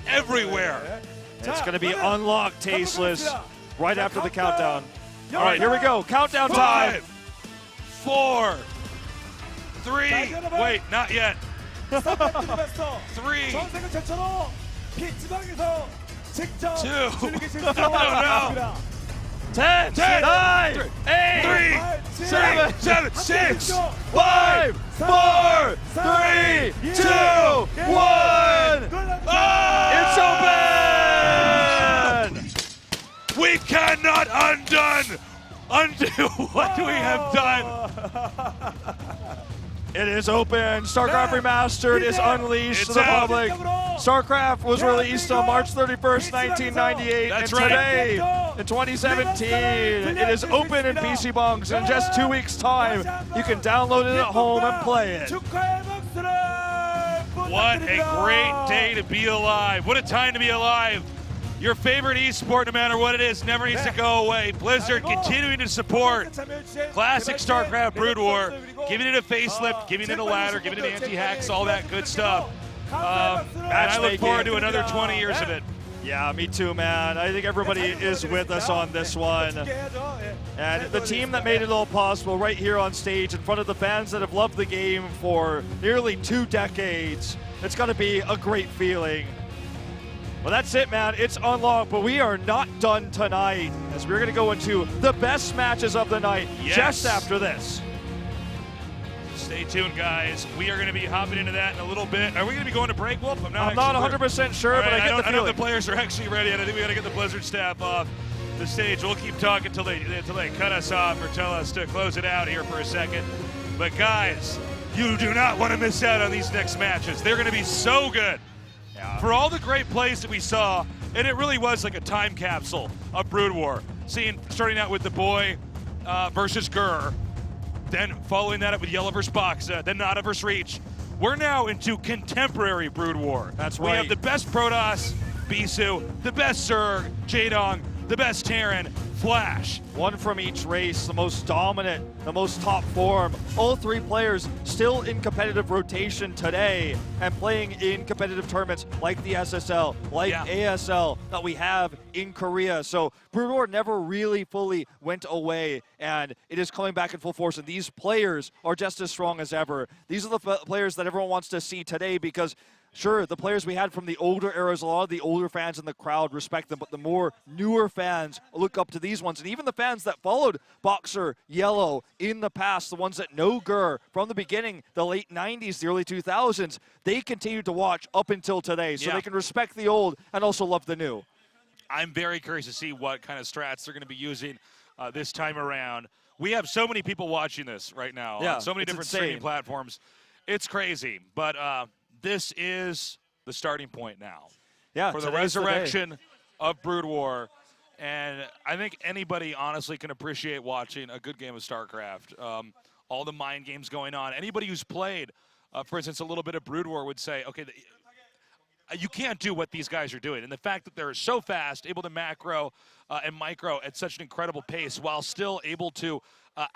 Everywhere. It's going to be unlocked tasteless right after the countdown. All right, here we go. Countdown time. 5, 4, 3. Wait, not yet. 3. 2. No. 10, 9, 8, 7, 6, 5, 4, 3, 2, 1. It's open! We We cannot undo what we have done. It is open. StarCraft Remastered is unleashed to the public. StarCraft was released on March 31st, 1998. That's and right. today, in 2017, it is open in PC Bunks. In just 2 weeks' time, you can download it at home and play it. What a great day to be alive. What a time to be alive. Your favorite esport, no matter what it is, never needs to go away. Blizzard continuing to support classic StarCraft Brood War, giving it a facelift, giving it a ladder, giving it anti-hacks, all that good stuff. And I look forward to another 20 years of it. Yeah, me too, man. I think everybody is with us on this one. And the team that made it all possible right here on stage in front of the fans that have loved the game for nearly 2 decades. It's going to be a great feeling. Well, that's it, man. It's unlocked, but we are not done tonight, as we're going to go into the best matches of the night just after this. Stay tuned, guys. We are going to be hopping into that in a little bit. Are we going to be going to break, Wolf? I'm not 100% sure, but I get the feeling. I know the players are actually ready, and I think we got to get the Blizzard staff off the stage. We'll keep talking until they cut us off or tell us to close it out here for a second. But guys, you do not want to miss out on these next matches. They're going to be so good. For all the great plays that we saw, and it really was like a time capsule of Brood War. Starting out with the boy versus Gur, then following that up with Yellow versus Boxa, then Nada versus Reach. We're now into contemporary Brood War. That's right. We have the best Protoss, Bisu, the best Zerg, Jaedong, the best Terran, Flash. One from each race, the most dominant, the most top form. All 3 players still in competitive rotation today and playing in competitive tournaments like the SSL, like ASL that we have in Korea. So Brood War never really fully went away, and it is coming back in full force, and these players are just as strong as ever. These are the players that everyone wants to see today because sure, the players we had from the older eras, a lot of the older fans in the crowd respect them, but the more newer fans look up to these ones. And even the fans that followed Boxer, Yellow in the past, the ones that know Gur from the beginning, the late 90s, the early 2000s, they continue to watch up until today. So they can respect the old and also love the new. I'm very curious to see what kind of strats they're going to be using this time around. We have so many people watching this right now on so many different streaming platforms. It's crazy, but this is the starting point now for the resurrection of Brood War. And I think anybody honestly can appreciate watching a good game of StarCraft. All the mind games going on. Anybody who's played, for instance, a little bit of Brood War would say, okay, you can't do what these guys are doing. And the fact that they're so fast, able to macro and micro at such an incredible pace while still able to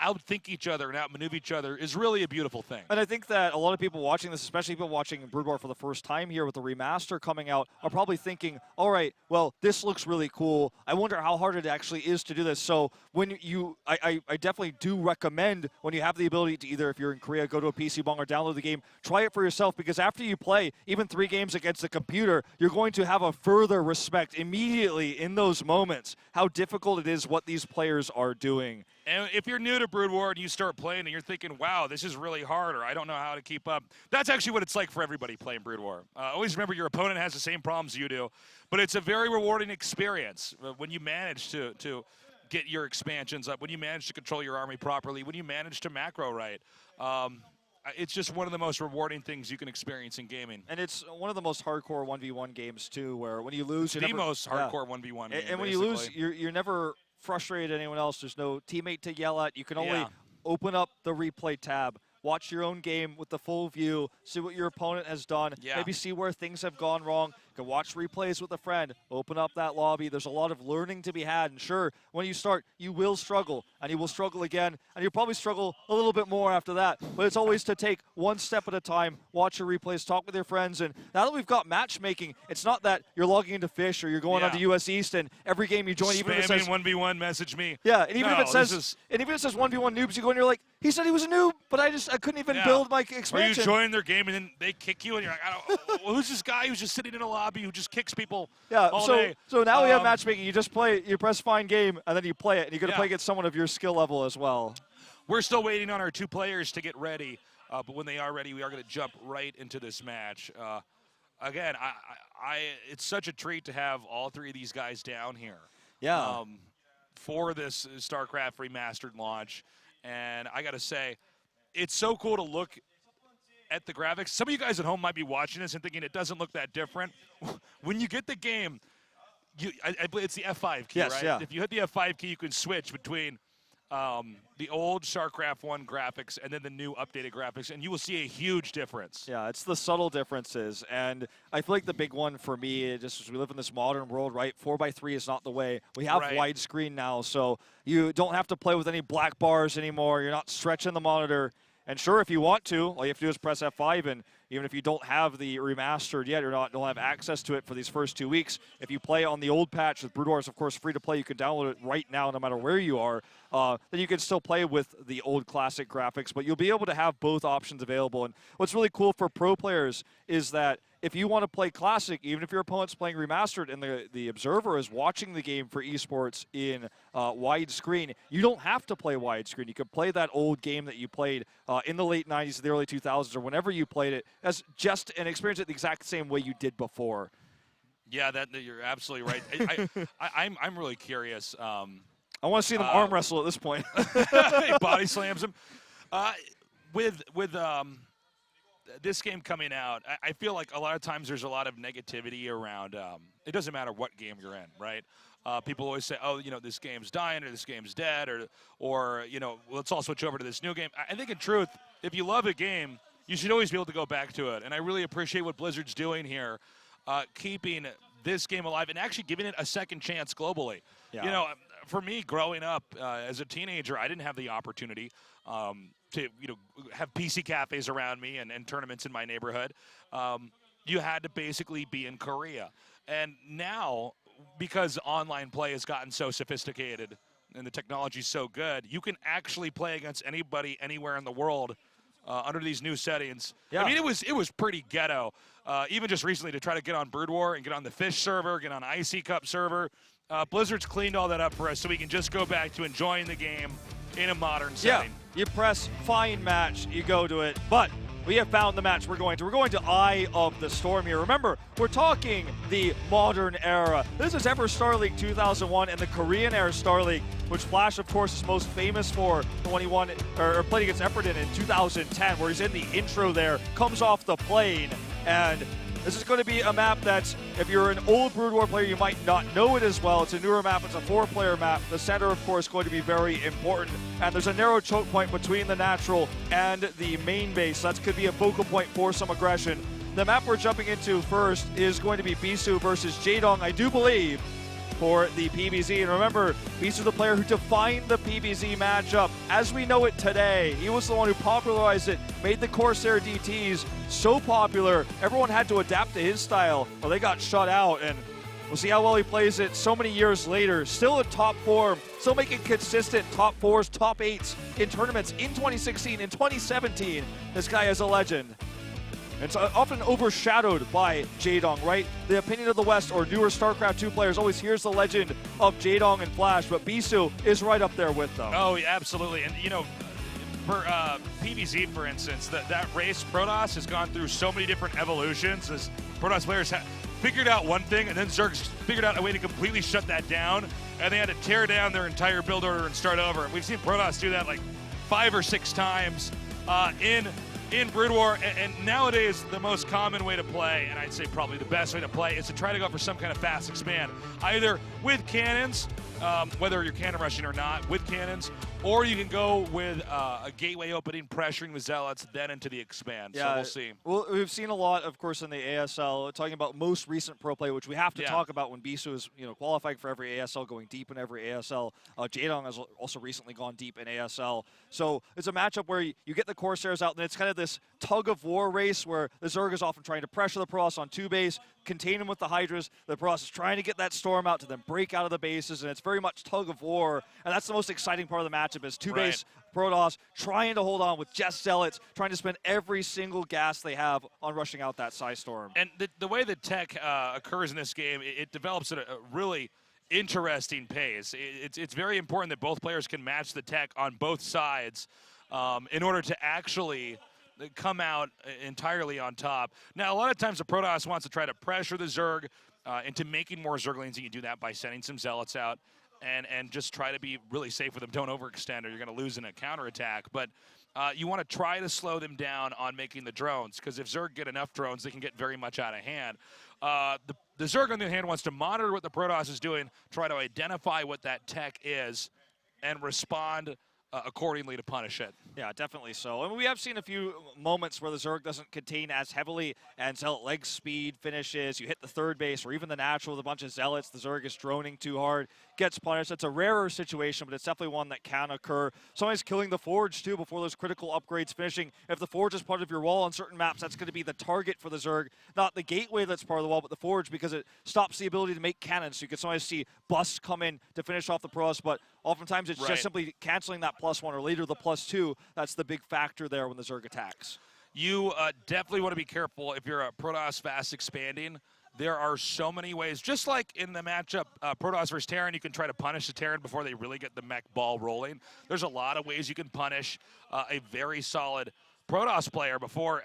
outthink each other and outmaneuver each other is really a beautiful thing. And I think that a lot of people watching this, especially people watching Brood War for the first time here with the remaster coming out, are probably thinking, all right, well, this looks really cool. I wonder how hard it actually is to do this. So when I definitely do recommend when you have the ability to either, if you're in Korea, go to a PC bong or download the game, try it for yourself, because after you play even 3 games against the computer, you're going to have a further respect immediately in those moments, how difficult it is what these players are doing. And if you're new to Brood War and you start playing and you're thinking, wow, this is really hard, or I don't know how to keep up, that's actually what it's like for everybody playing Brood War. Always remember your opponent has the same problems you do, but it's a very rewarding experience when you manage to get your expansions up, when you manage to control your army properly, when you manage to macro right. It's just one of the most rewarding things you can experience in gaming. And it's one of the most hardcore 1v1 games, too, where when you lose, it's the most hardcore 1v1 game, and when you lose, you're never frustrated at anyone else. There's no teammate to yell at. You can only open up the replay tab, watch your own game with the full view, see what your opponent has done, maybe see where things have gone wrong. You can watch replays with a friend, open up that lobby. There's a lot of learning to be had, and sure, when you start, you will struggle, and you will struggle again, and you'll probably struggle a little bit more after that, but it's always to take one step at a time, watch your replays, talk with your friends, and now that we've got matchmaking, it's not that you're logging into Fish or you're going onto US East, and every game you join, even if it says 1v1, message me. Yeah, and even if it says 1v1 noobs, you go and you're like, he said he was a noob, but I couldn't even build my expansion. Or you join their game and then they kick you, and you're like, well, who's this guy who's just sitting in a lobby who just kicks people all day? So now we have matchmaking. You just play, you press find game, and then you play it, and you're going to play against someone of your skill level as well. We're still waiting on our 2 players to get ready, but when they are ready, we are going to jump right into this match. Again, it's such a treat to have all 3 of these guys down here. Yeah. For this StarCraft Remastered launch. And I got to say, it's so cool to look at the graphics. Some of you guys at home might be watching this and thinking it doesn't look that different. When you get the game, I believe it's the F5 key, Yes, right? yeah. If you hit the F5 key, you can switch between the old StarCraft 1 graphics and then the new updated graphics, and you will see a huge difference. Yeah, it's the subtle differences, and I feel like the big one for me, just as we live in this modern world, right, 4x3 is not the way. We have widescreen now, so you don't have to play with any black bars anymore. You're not stretching the monitor. And sure, if you want to, all you have to do is press F5, and even if you don't have the remastered yet or don't have access to it for these first 2 weeks, if you play on the old patch with Brood War is, of course, free to play. You can download it right now no matter where you are. Then you can still play with the old classic graphics, but you'll be able to have both options available. And what's really cool for pro players is that if you want to play classic, even if your opponent's playing remastered and the observer is watching the game for esports in widescreen, you don't have to play widescreen. You can play that old game that you played in the late 90s, the early 2000s, or whenever you played it, as just an experience it the exact same way you did before. Yeah, you're absolutely right. I'm really curious. I want to see them arm wrestle at this point. He body slams him. With this game coming out, I feel like a lot of times there's a lot of negativity around. It doesn't matter what game you're in, right? People always say, "Oh, this game's dying, or this game's dead, or let's all switch over to this new game." I think in truth, if you love a game, you should always be able to go back to it. And I really appreciate what Blizzard's doing here, keeping this game alive and actually giving it a second chance globally. Yeah. For me, growing up as a teenager, I didn't have the opportunity to have PC cafes around me and tournaments in my neighborhood. You had to basically be in Korea. And now, because online play has gotten so sophisticated and the technology's so good, you can actually play against anybody anywhere in the world under these new settings. Yeah. I mean, it was pretty ghetto. Even just recently to try to get on Brood War and get on the Fish server, get on IC Cup server. Blizzard's cleaned all that up for us so we can just go back to enjoying the game in a modern setting. Yeah, you press find match, you go to it, but we have found the match we're going to. We're going to Eye of the Storm here. Remember, we're talking the modern era. This is ever Star League 2001 and the Korean era Star League, which Flash, of course, is most famous for when he won or played against Epperton in 2010, where he's in the intro there, comes off the plane, and this is going to be a map that's, if you're an old Brood War player, you might not know it as well. It's a newer map. It's a 4-player map. The center, of course, is going to be very important. And there's a narrow choke point between the natural and the main base. That could be a focal point for some aggression. The map we're jumping into first is going to be Bisu versus Jaedong, I do believe, for the PBZ. And remember, Bisu, the player who defined the PBZ matchup as we know it today. He was the one who popularized it, made the Corsair DTs so popular, everyone had to adapt to his style. Well, they got shut out, and we'll see how well he plays it so many years later. Still in top form, still making consistent top 4s, top 8s in tournaments in 2016, in 2017. This guy is a legend. It's often overshadowed by Jaedong, right? The opinion of the West or newer StarCraft 2 players always hears the legend of Jaedong and Flash, but Bisu is right up there with them. Oh, yeah, absolutely. And, for PvZ, for instance, that race, Protoss, has gone through so many different evolutions as Protoss players have figured out one thing, and then Zerg's figured out a way to completely shut that down, and they had to tear down their entire build order and start over. And we've seen Protoss do that like 5 or 6 times in Brood War, and nowadays the most common way to play, and I'd say probably the best way to play, is to try to go for some kind of fast expand, either with cannons, whether you're cannon rushing or not, with cannons, or you can go with a gateway opening, pressuring the Zealots, then into the expand. Yeah, so we'll see. Well, we've seen a lot, of course, in the ASL, talking about most recent pro play, which we have to talk about when Bisu is qualifying for every ASL, going deep in every ASL. Jaedong has also recently gone deep in ASL. So it's a matchup where you get the Corsairs out, and it's kind of this tug-of-war race where the Zerg is often trying to pressure the Protoss on 2 base, contain him with the Hydras. The Protoss is trying to get that Storm out to then break out of the bases, and it's very much tug-of-war. And that's the most exciting part of the matchup is 2-base Protoss trying to hold on with just Zealots, trying to spend every single gas they have on rushing out that Psy Storm. And the way the tech occurs in this game, it develops at a really interesting pace. It's very important that both players can match the tech on both sides in order to actually come out entirely on top. Now, a lot of times the Protoss wants to try to pressure the Zerg, into making more Zerglings, and you do that by sending some Zealots out and just try to be really safe with them. Don't overextend or you're going to lose in a counterattack. But you want to try to slow them down on making the drones, because if Zerg get enough drones, they can get very much out of hand. The Zerg, on the other hand, wants to monitor what the Protoss is doing, try to identify what that tech is, and respond accordingly to punish it. Yeah, definitely so. And we have seen a few moments where the Zerg doesn't contain as heavily, and Zealot leg speed finishes. You hit the third base or even the natural with a bunch of Zealots. The Zerg is droning too hard, gets punished. It's a rarer situation, but it's definitely one that can occur. Sometimes killing the Forge, too, before those critical upgrades finishing. If the Forge is part of your wall on certain maps, that's going to be the target for the Zerg. Not the gateway that's part of the wall, but the Forge, because it stops the ability to make cannons. So you can sometimes see busts come in to finish off the Protoss, but oftentimes it's just simply canceling that +1 or later the +2. That's the big factor there when the Zerg attacks. You definitely want to be careful if you're a Protoss fast expanding. There are so many ways. Just like in the matchup Protoss versus Terran, you can try to punish the Terran before they really get the mech ball rolling. There's a lot of ways you can punish a very solid Protoss player before,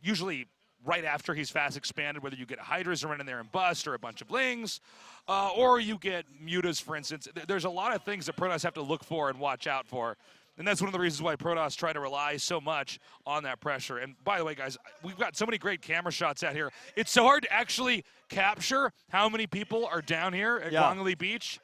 usually right after he's fast expanded, whether you get Hydras run in there and bust, or a bunch of Lings, or you get Mutas, for instance. There's a lot of things that Protoss have to look for and watch out for. And that's one of the reasons why Protoss try to rely so much on that pressure. And by the way, guys, we've got so many great camera shots out here. It's so hard to actually capture how many people are down here at Gongli Beach,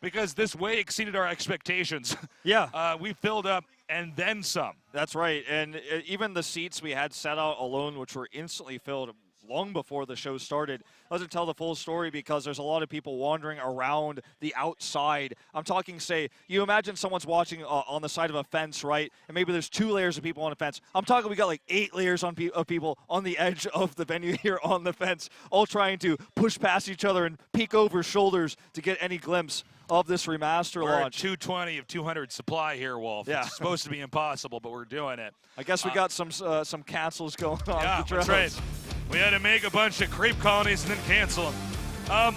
because this way exceeded our expectations. Yeah. We filled up and then some. That's right. And even the seats we had set out alone, which were instantly filled long before the show started, doesn't tell the full story, because there's a lot of people wandering around the outside. I'm talking, say, you imagine someone's watching on the side of a fence, right? And maybe there's 2 layers of people on a fence. I'm talking we got like 8 layers of people on the edge of the venue here on the fence, all trying to push past each other and peek over shoulders to get any glimpse of this remaster we're launch. At 220 of 200 supply here, Wolf. Yeah. It's supposed to be impossible, but we're doing it. I guess we got some cancels going on. Yeah, that's right. We had to make a bunch of creep colonies and then cancel them.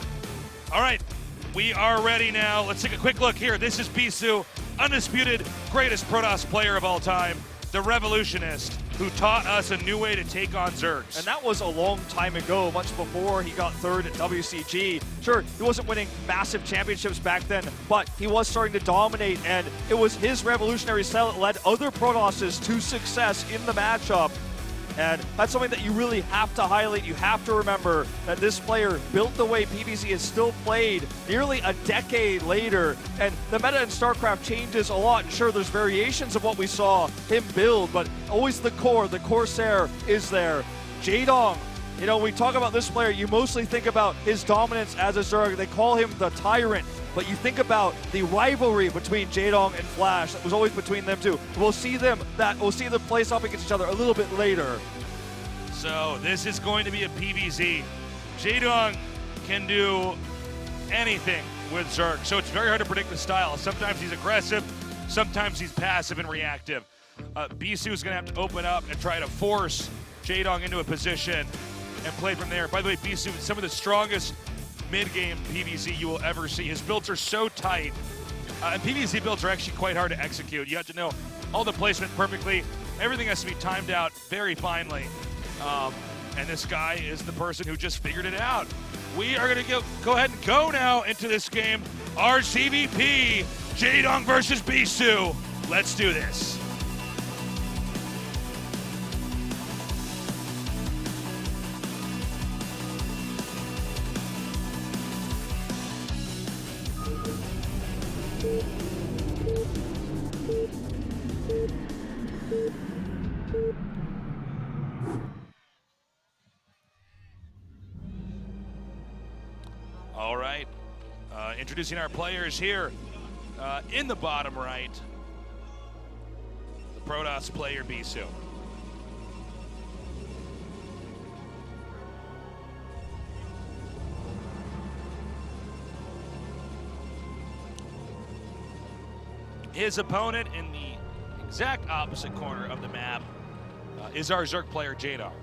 All right, we are ready now. Let's take a quick look here. This is Bisu, undisputed greatest Protoss player of all time, the revolutionist who taught us a new way to take on Zergs. And that was a long time ago, much before he got third at WCG. Sure, he wasn't winning massive championships back then, but he was starting to dominate, and it was his revolutionary style that led other Protosses to success in the matchup. And that's something that you really have to highlight. You have to remember that this player built the way PvZ is still played nearly a decade later. And the meta in StarCraft changes a lot. Sure, there's variations of what we saw him build, but always the core, the Corsair is there. Jaedong, when we talk about this player, you mostly think about his dominance as a Zerg. They call him the Tyrant. But you think about the rivalry between Jaedong and Flash that was always between them two. We'll see them place up against each other a little bit later. So this is going to be a PvZ. Jaedong can do anything with Zerg, so it's very hard to predict the style. Sometimes he's aggressive, sometimes he's passive and reactive. Bisu is going to have to open up and try to force Jaedong into a position and play from there. By the way, Bisu is some of the strongest mid-game PvZ you will ever see. His builds are so tight, and PvZ builds are actually quite hard to execute. You have to know all the placement perfectly. Everything has to be timed out very finely, and this guy is the person who just figured it out. We are going to go ahead and go now into this game. RCVP, Jaedong versus Bisu. Let's do this. All right, introducing our players here in the bottom right, the Protoss player Bisu. His opponent in the exact opposite corner of the map is our Zerg player Jaedong.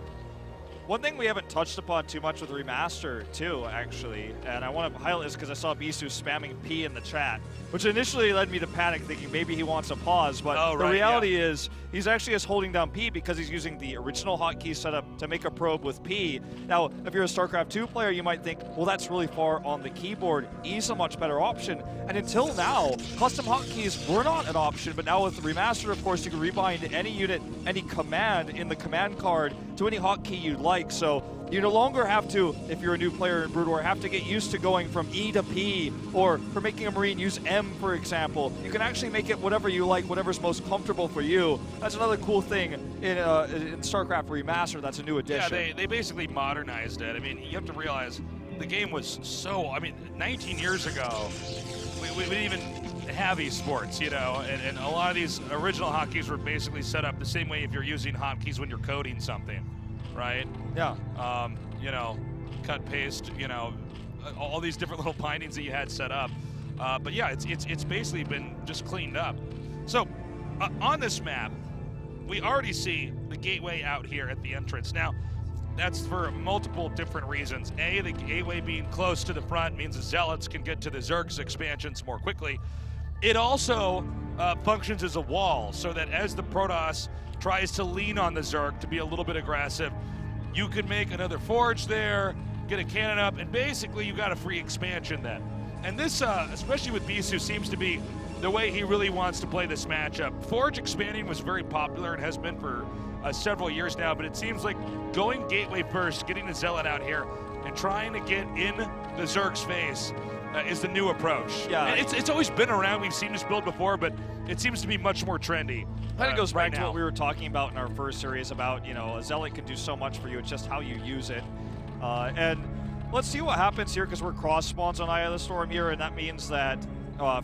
One thing we haven't touched upon too much with Remastered too, actually, and I want to highlight this because I saw Bisu spamming P in the chat, which initially led me to panic, thinking maybe he wants a pause, but the reality is he's actually just holding down P because he's using the original hotkey setup to make a probe with P. Now, if you're a StarCraft 2 player, you might think, well, that's really far on the keyboard. E's a much better option, and until now, custom hotkeys were not an option, but now with Remastered, of course, you can rebind any unit, any command in the command card to any hotkey you'd like. So you no longer have to, if you're a new player in Brood War, have to get used to going from E to P, or for making a Marine, use M, for example. You can actually make it whatever you like, whatever's most comfortable for you. That's another cool thing in StarCraft Remastered. That's a new addition. Yeah, they basically modernized it. I mean, you have to realize the game was so, I mean, 19 years ago, we didn't even have esports, you know, and a lot of these original hotkeys were basically set up the same way if you're using hotkeys when you're coding something, right? Yeah. You know, cut, paste, you know, all these different little bindings that you had set up. But yeah, it's basically been just cleaned up. So on this map, we already see the gateway out here at the entrance. Now, that's for multiple different reasons. A, the gateway being close to the front means the Zealots can get to the Zerg's expansions more quickly. It also functions as a wall, so that as the Protoss tries to lean on the Zerg to be a little bit aggressive, you could make another forge there, get a cannon up, and basically you got a free expansion then. And this, especially with Bisu, seems to be the way he really wants to play this matchup. Forge expanding was very popular and has been for several years now, but it seems like going gateway first, getting the Zealot out here, and trying to get in the Zerg's face is the new approach. Yeah, and it's always been around. We've seen this build before, but it seems to be much more trendy. Kind of goes back right to now. what we were talking about in our first series about, you know, a Zealot can do so much for you. It's just how you use it. And let's see what happens here, because we're cross spawns on Eye of the Storm here, and that means that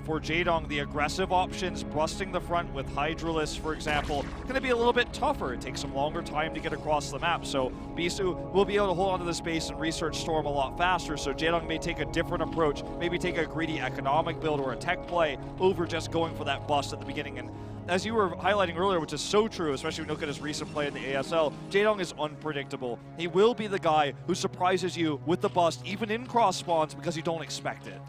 for Jaedong, the aggressive options, busting the front with Hydralisk, for example, going to be a little bit tougher. It takes some longer time to get across the map, so Bisu will be able to hold onto the space and research Storm a lot faster, so Jaedong may take a different approach, maybe take a greedy economic build or a tech play over just going for that bust at the beginning. And as you were highlighting earlier, which is so true, especially when you look at his recent play in the ASL, Jaedong is unpredictable. He will be the guy who surprises you with the bust, even in cross spawns, because you don't expect it.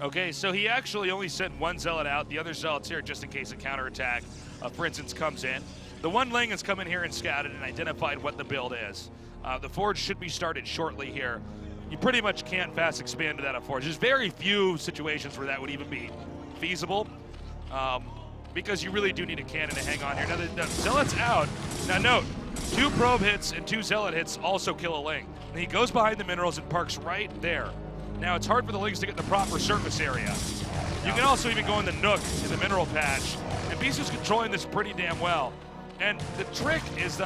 Okay, so he actually only sent one Zealot out. The other Zealot's here just in case a counterattack, for instance, comes in. The one Ling has come in here and scouted and identified what the build is. The Forge should be started shortly here. You pretty much can't fast expand without a Forge. There's very few situations where that would even be feasible, because you really do need a cannon to hang on here. Now the Zealot's out. Now note, 2 probe hits and 2 Zealot hits also kill a Ling. And he goes behind the minerals and parks right there. Now, it's hard for the Lings to get the proper surface area. You can also even go in the nook in the mineral patch. And Bisu's controlling this pretty damn well. And the trick is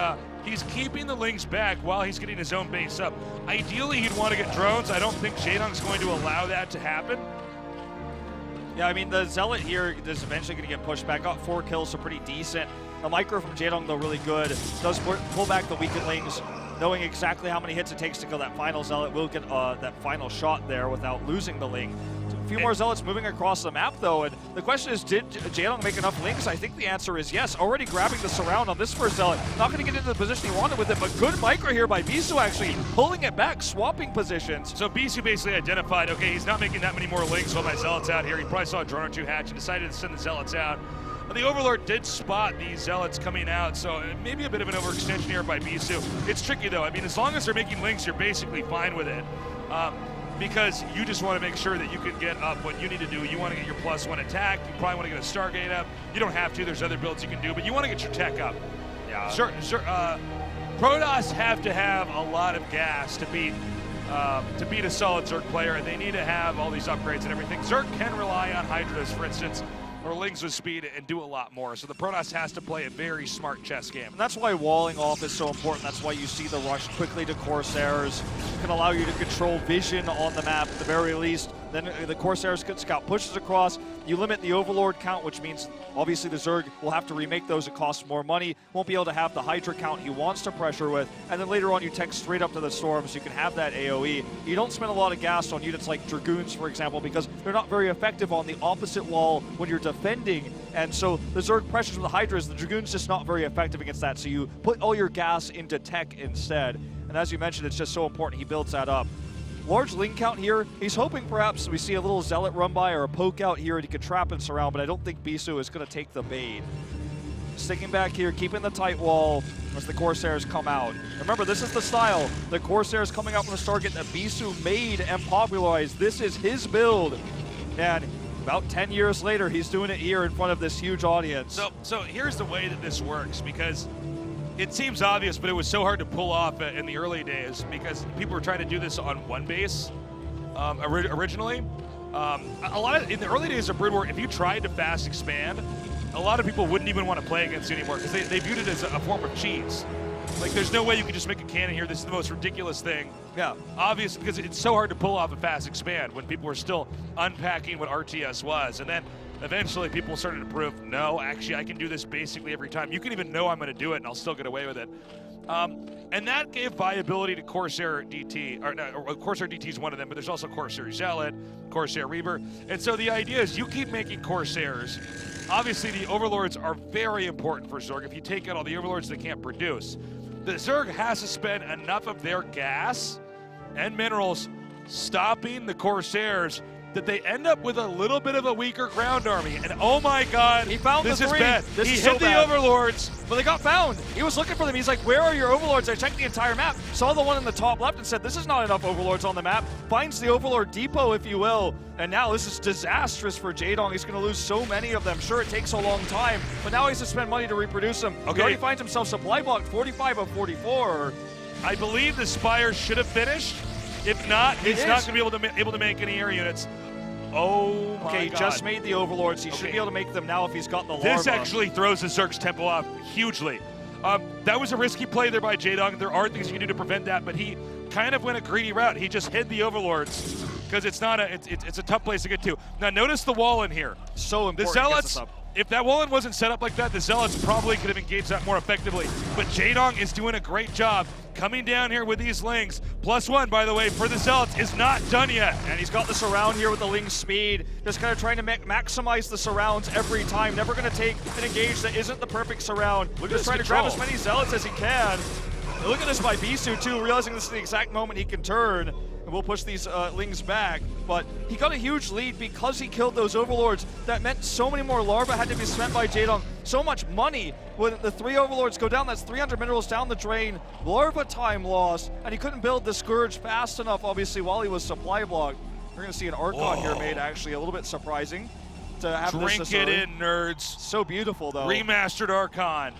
he's keeping the Lings back while he's getting his own base up. Ideally, he'd want to get drones. I don't think Jaedong's going to allow that to happen. Yeah, I mean, the Zealot here is eventually going to get pushed back. Got 4 kills, so pretty decent. The micro from Jaedong, though, really good. Does pull back the weakenlings. Knowing exactly how many hits it takes to kill that final Zealot, will get that final shot there without losing the Ling. A few more Zealots moving across the map, though, and the question is, did Jaedong make enough Lings? I think the answer is yes. Already grabbing the surround on this first Zealot. Not going to get into the position he wanted with it, but good micro here by Bisu, actually, pulling it back, swapping positions. So Bisu basically identified, okay, he's not making that many more Lings while my Zealot's out here. He probably saw a drone or 2 hatch and decided to send the Zealots out. The Overlord did spot these Zealots coming out, so maybe a bit of an overextension here by Bisu. It's tricky, though. I mean, as long as they're making Lings, you're basically fine with it. Because you just want to make sure that you can get up what you need to do. You want to get your +1 attack. You probably want to get a Stargate up. You don't have to. There's other builds you can do, but you want to get your tech up. Yeah. Protoss have to have a lot of gas to beat a solid Zerg player, and they need to have all these upgrades and everything. Zerg can rely on Hydras, for instance, or Lings with speed and do a lot more. So the Protoss has to play a very smart chess game. And that's why walling off is so important. That's why you see the rush quickly to Corsairs. It can allow you to control vision on the map at the very least. Then the Corsairs could scout pushes across. You limit the Overlord count, which means obviously the Zerg will have to remake those. It costs more money. Won't be able to have the Hydra count he wants to pressure with. And then later on you tech straight up to the Storm so you can have that AoE. You don't spend a lot of gas on units like Dragoons, for example, because they're not very effective on the opposite wall when you're defending. And so the Zerg pressures with the Hydras, the Dragoon's just not very effective against that. So you put all your gas into tech instead. And as you mentioned, it's just so important he builds that up. Large Ling count here. He's hoping perhaps we see a little Zealot run by or a poke out here and he could trap and surround, but I don't think Bisu is going to take the bait. Sticking back here, keeping the tight wall as the Corsairs come out. Remember, this is the style. The Corsairs coming out from the start, getting that Bisu made and popularized. This is his build. And about 10 years later, he's doing it here in front of this huge audience. So here's the way that this works, because it seems obvious, but it was so hard to pull off in the early days because people were trying to do this on one base originally. A lot of, in the early days of Brood War, if you tried to fast expand, a lot of people wouldn't even want to play against you anymore because they viewed it as a form of cheese. Like, there's no way you could just make a cannon here. This is the most ridiculous thing. Yeah, obvious, because it's so hard to pull off a fast expand when people were still unpacking what RTS was. And then eventually people started to prove, no, actually I can do this basically every time. You can even know I'm going to do it and I'll still get away with it. And that gave viability to Corsair DT, or Corsair DT is one of them, but there's also Corsair Zealot, Corsair Reaver. And so the idea is you keep making Corsairs. Obviously the Overlords are very important for Zerg. If you take out all the Overlords, they can't produce. The Zerg has to spend enough of their gas and minerals stopping the Corsairs that they end up with a little bit of a weaker ground army. And oh my God, he found this the is three. bad. This he is hit so the bad. Overlords. But they got found. He was looking for them. He's like, where are your Overlords? I checked the entire map, saw the one in the top left and said, this is not enough Overlords on the map. Finds the Overlord depot, if you will. And now this is disastrous for Jaedong. He's going to lose so many of them. Sure, it takes a long time, but now he has to spend money to reproduce them. Okay. He already finds himself supply blocked, 45 of 44. I believe the Spire should have finished. If not, he's not going to be able to make any air units. Oh my Okay, God. he just made the Overlords. He should be able to make them now if he's got the larva. This actually throws the Zerg's tempo off hugely. That was a risky play there by Jaedong. There are things you can do to prevent that, but he kind of went a greedy route. He just hid the Overlords because it's not it's a tough place to get to. Now notice the wall in here. So important. The Zealots, if that wall wasn't set up like that, the Zealots probably could have engaged that more effectively. But Jaedong is doing a great job coming down here with these Lings. +1, by the way, for the Zealots is not done yet. And he's got the surround here with the Ling speed. Just kind of trying to maximize the surrounds every time. Never going to take an engage that isn't the perfect surround. Look at just this trying control. to grab as many Zealots as he can. And look at this by Bisu too, realizing this is the exact moment he can turn. And we'll push these Lings back. But he got a huge lead because he killed those Overlords. That meant so many more larvae had to be spent by Jaedong. So much money. When the 3 Overlords go down, that's 300 minerals down the drain. Larva time lost. And he couldn't build the Scourge fast enough, obviously, while he was supply blocked. We're going to see an Archon here made, actually, a little bit surprising to have Drink this. it in, nerds. So beautiful, though. Remastered Archon.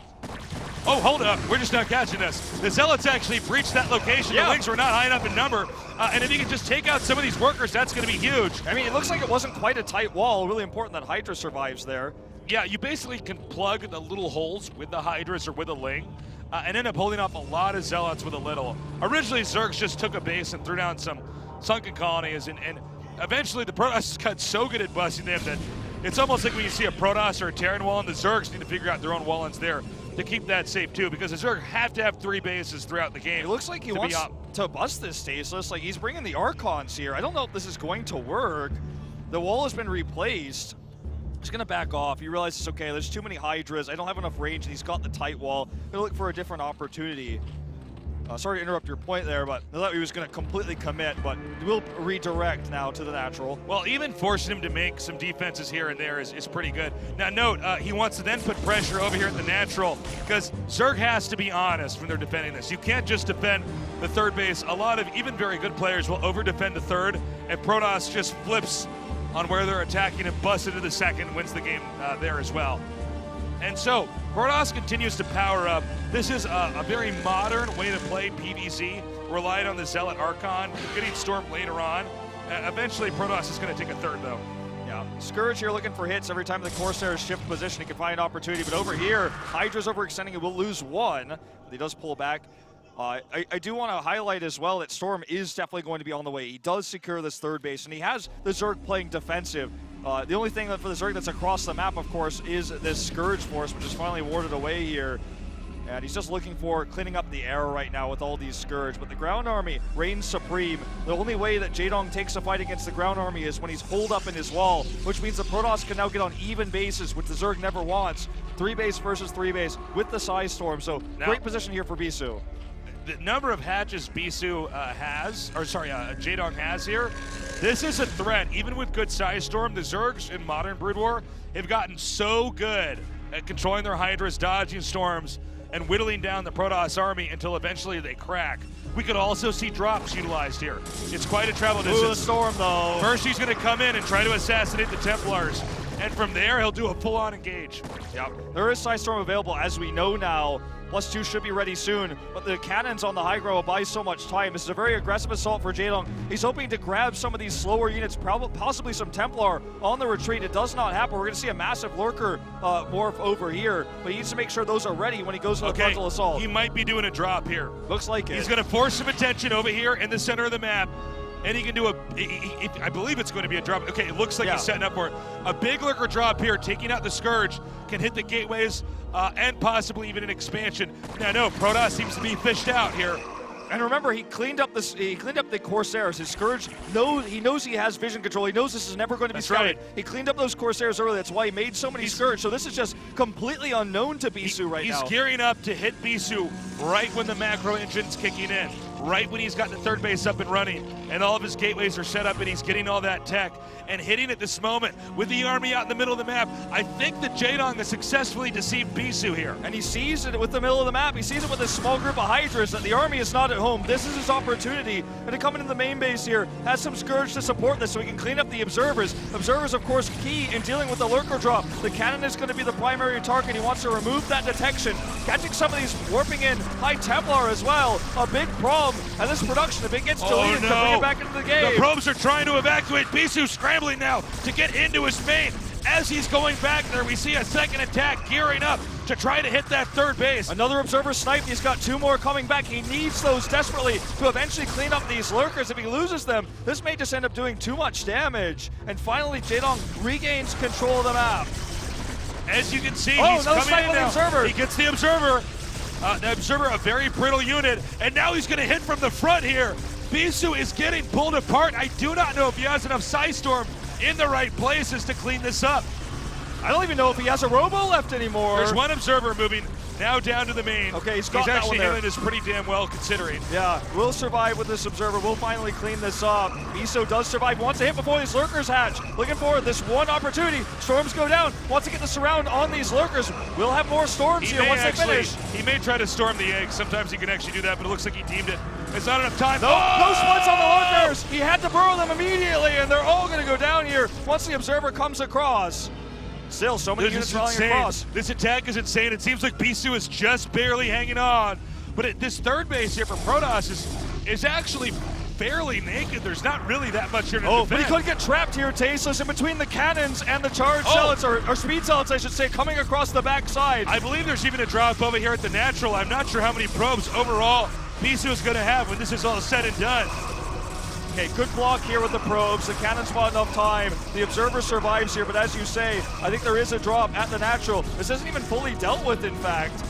Oh, hold up. We're just not catching this. The Zealots actually breached that location. The Lings were not high enough in number. And if you can just take out some of these workers, that's going to be huge. I mean, it looks like it wasn't quite a tight wall. Really important that Hydra survives there. Yeah, you basically can plug the little holes with the Hydras or with a Ling and end up holding off a lot of Zealots with a little. Originally, Zergs just took a base and threw down some sunken colonies, and eventually the Protoss got so good at busting them that it's almost like when you see a Protoss or a Terran wall, and the Zergs need to figure out their own wall-ins there to keep that safe too, because the Zerg have to have 3 bases throughout the game. It looks like he wants to bust this stasis. Like, he's bringing the Archons here. I don't know if this is going to work. The wall has been replaced. He's going to back off. He realizes, okay, there's too many Hydras. I don't have enough range, and he's got the tight wall. He'll look for a different opportunity. Sorry to interrupt your point there, but I thought he was going to completely commit, but we'll redirect now to the natural. Well, even forcing him to make some defenses here and there is pretty good. Now note, he wants to then put pressure over here at the natural, because Zerg has to be honest when they're defending this. You can't just defend the 3rd base. A lot of even very good players will over-defend the 3rd, and Protoss just flips on where they're attacking and busts into the 2nd, wins the game there as well. And so, Protoss continues to power up. This is a very modern way to play PvZ, relying on the Zealot Archon, getting Storm later on. Eventually, Protoss is going to take a 3rd, though. Yeah, Scourge here looking for hits. Every time the Corsairs shift position, he can find opportunity. But over here, Hydra's overextending. He will lose 1, but he does pull back. I do want to highlight as well that Storm is definitely going to be on the way. He does secure this 3rd base, and he has the Zerg playing defensive. The only thing for the Zerg that's across the map, of course, is this Scourge force, which is finally warded away here. And he's just looking for cleaning up the air right now with all these Scourge. But the ground army reigns supreme. The only way that Jaedong takes a fight against the ground army is when he's holed up in his wall, which means the Protoss can now get on even bases, which the Zerg never wants. 3 base versus 3 base with the Psy Storm. So great position here for Bisu. the number of hatches Bisu Jaedong has here, this is a threat. Even with good Size Storm, the Zergs in Modern Brood War have gotten so good at controlling their Hydras, dodging storms, and whittling down the Protoss army until eventually they crack. We could also see drops utilized here. It's quite a travel distance. Ooh, the storm though. First he's going to come in and try to assassinate the Templars, and from there he'll do a full-on engage. Yep, there is Size Storm available as we know now. +2 should be ready soon, but the cannons on the high ground will buy so much time. This is a very aggressive assault for Jaedong. He's hoping to grab some of these slower units, possibly some Templar on the retreat. It does not happen. We're going to see a massive Lurker morph over here, but he needs to make sure those are ready when he goes to the frontal assault. He might be doing a drop here. Looks like it. He's going to force some attention over here in the center of the map. And he can do I believe it's going to be a drop. Okay, it looks like he's setting up for it. A big Lurker drop here, taking out the Scourge, can hit the gateways and possibly even an expansion. Now, no, Protoss seems to be fished out here. And remember, he cleaned up the Corsairs. His Scourge, he knows he has vision control. He knows this is never going to be scouted. Right. He cleaned up those Corsairs early. That's why he made so many Scourge. So this is just completely unknown to Bisu right now. He's gearing up to hit Bisu right when the macro engine's kicking in, right when he's got the third base up and running, and all of his gateways are set up and he's getting all that tech. And hitting at this moment with the army out in the middle of the map, I think that Jaedong has successfully deceived Bisu here. And he sees it with the middle of the map. He sees it with this small group of Hydras that the army is not at home. This is his opportunity. And to come into the main base here, has some Scourge to support this so he can clean up the Observers. Observers, of course, key in dealing with the Lurker drop. The cannon is going to be the primary target. He wants to remove that detection. Catching some of these warping in High Templar as well. A big problem. And this production, if it gets deleted, to bring it back into the game. The probes are trying to evacuate. Bisu scrambling now to get into his main. As he's going back there, we see a second attack gearing up to try to hit that third base. Another Observer sniped. He's got 2 more coming back. He needs those desperately to eventually clean up these Lurkers. If he loses them, this may just end up doing too much damage. And finally, Jaedong regains control of the map. As you can see, he's coming in now. Observer. He gets the Observer. The Observer, a very brittle unit, and now he's going to hit from the front here. Bisu is getting pulled apart. I do not know if he has enough Size Storm in the right places to clean this up. I don't even know if he has a Robo left anymore. There's one Observer moving now down to the main. Okay, he's got that one actually there. handling this pretty damn well considering. Yeah, we'll survive with this Observer. We'll finally clean this up. Bisu does survive. Wants to hit before these Lurkers hatch. Looking for this one opportunity. Storms go down. Wants to get the surround on these Lurkers. We'll have more storms here once they finish. He may try to storm the egg. Sometimes he can actually do that, but it looks like he deemed it. It's not enough time. No spots on the Lurkers. He had to burrow them immediately, and they're all going to go down here once the Observer comes across. Still, so many units rallying across. This attack is insane. It seems like Bisu is just barely hanging on. But this third base here for Protoss is actually fairly naked. There's not really that much here to defend. But he could get trapped here, Tasteless, in between the cannons and the charge zealots, or speed zealots, I should say, coming across the backside. I believe there's even a drop over here at the natural. I'm not sure how many probes overall Bisu is going to have when this is all said and done. Okay, good block here with the probes. The cannon's bought enough time. The Observer survives here, but as you say, I think there is a drop at the natural. This isn't even fully dealt with, in fact.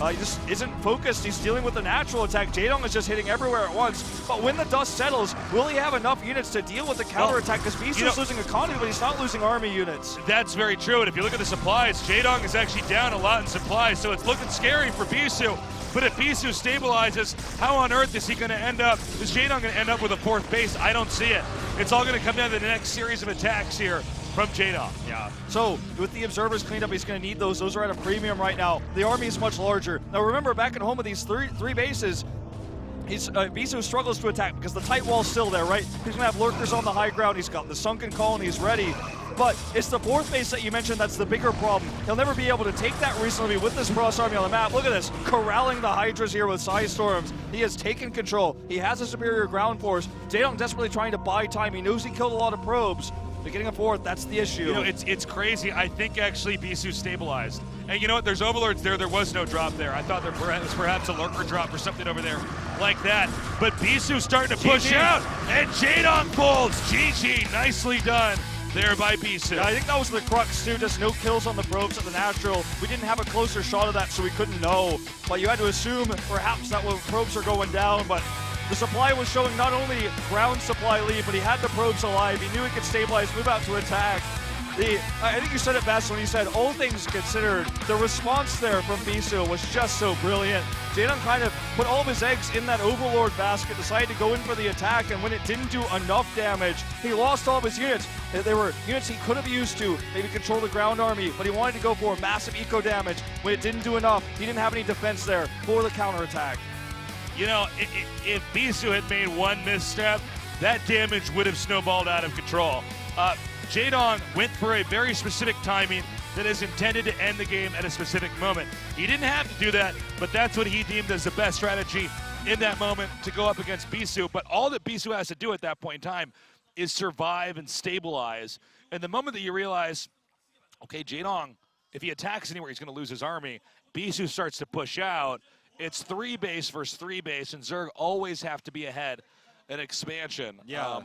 He just isn't focused. He's dealing with the natural attack. Jaedong is just hitting everywhere at once. But when the dust settles, will he have enough units to deal with the counterattack? Because Bisu is losing economy, but he's not losing army units. That's very true. And if you look at the supplies, Jaedong is actually down a lot in supplies, so it's looking scary for Bisu. But if Bisu stabilizes, how on earth is he going to end up? Is Jaedong going to end up with a fourth base? I don't see it. It's all going to come down to the next series of attacks here from Jaedong. Yeah. So with the Observers cleaned up, he's going to need those. Those are at a premium right now. The army is much larger. Now remember, back at home with these three bases, Bisu struggles to attack because the tight wall's still there, right? He's going to have Lurkers on the high ground. He's got the sunken colonies ready. But it's the fourth base that you mentioned that's the bigger problem. He'll never be able to take that reasonably with this Protoss army on the map. Look at this, corralling the Hydras here with Size Storms. He has taken control. He has a superior ground force. Jaedong desperately trying to buy time. He knows he killed a lot of probes. But getting a fourth, that's the issue. You know, it's crazy. I think actually Bisu stabilized. And you know what? There's overlords there. There was no drop there. I thought there was perhaps a Lurker drop or something over there like that. But Bisu's starting to push out, and Jaedong folds. GG, nicely done there by Bisu. Yeah, I think that was the crux too, just no kills on the probes at the natural. We didn't have a closer shot of that, so we couldn't know. But you had to assume perhaps that probes are going down, but the supply was showing not only ground supply lead, but he had the probes alive. He knew he could stabilize, move out to attack. I think you said it best when you said, all things considered, the response there from Bisu was just so brilliant. Jaden kind of put all of his eggs in that Overlord basket, decided to go in for the attack, and when it didn't do enough damage, he lost all of his units. They were units he could have used to maybe control the ground army, but he wanted to go for massive eco damage. When it didn't do enough, he didn't have any defense there for the counterattack. You know, if Bisu had made one misstep, that damage would have snowballed out of control. Jaedong went for a very specific timing that is intended to end the game at a specific moment. He didn't have to do that, but that's what he deemed as the best strategy in that moment to go up against Bisu. But all that Bisu has to do at that point in time is survive and stabilize. And the moment that you realize, okay, Jaedong, if he attacks anywhere, he's going to lose his army. Bisu starts to push out. It's 3 base versus 3 base, and Zerg always have to be ahead in expansion.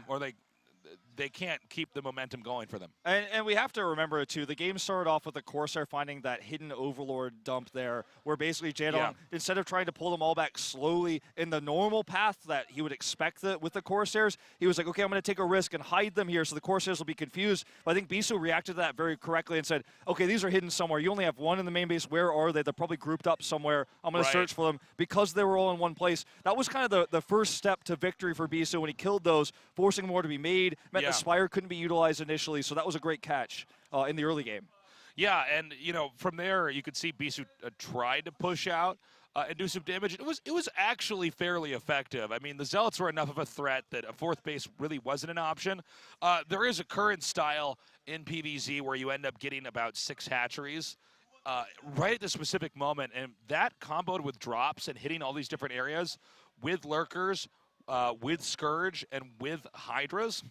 Or they can't keep the momentum going for them. And we have to remember, too, the game started off with the Corsair finding that hidden Overlord dump there, where basically Jaedong, instead of trying to pull them all back slowly in the normal path that he would expect with the Corsairs, he was like, okay, I'm going to take a risk and hide them here so the Corsairs will be confused. But I think Bisu reacted to that very correctly and said, okay, these are hidden somewhere. You only have one in the main base. Where are they? They're probably grouped up somewhere. I'm going to search for them because they were all in one place. That was kind of the first step to victory for Bisu when he killed those, forcing more to be made, meant the Spire couldn't be utilized initially, so that was a great catch in the early game. Yeah, and you know, from there you could see Bisu tried to push out and do some damage. It was actually fairly effective. I mean, the Zealots were enough of a threat that a 4th base really wasn't an option. There is a current style in PvZ where you end up getting about 6 hatcheries right at the specific moment, and that comboed with drops and hitting all these different areas with lurkers, with Scourge, and with Hydras,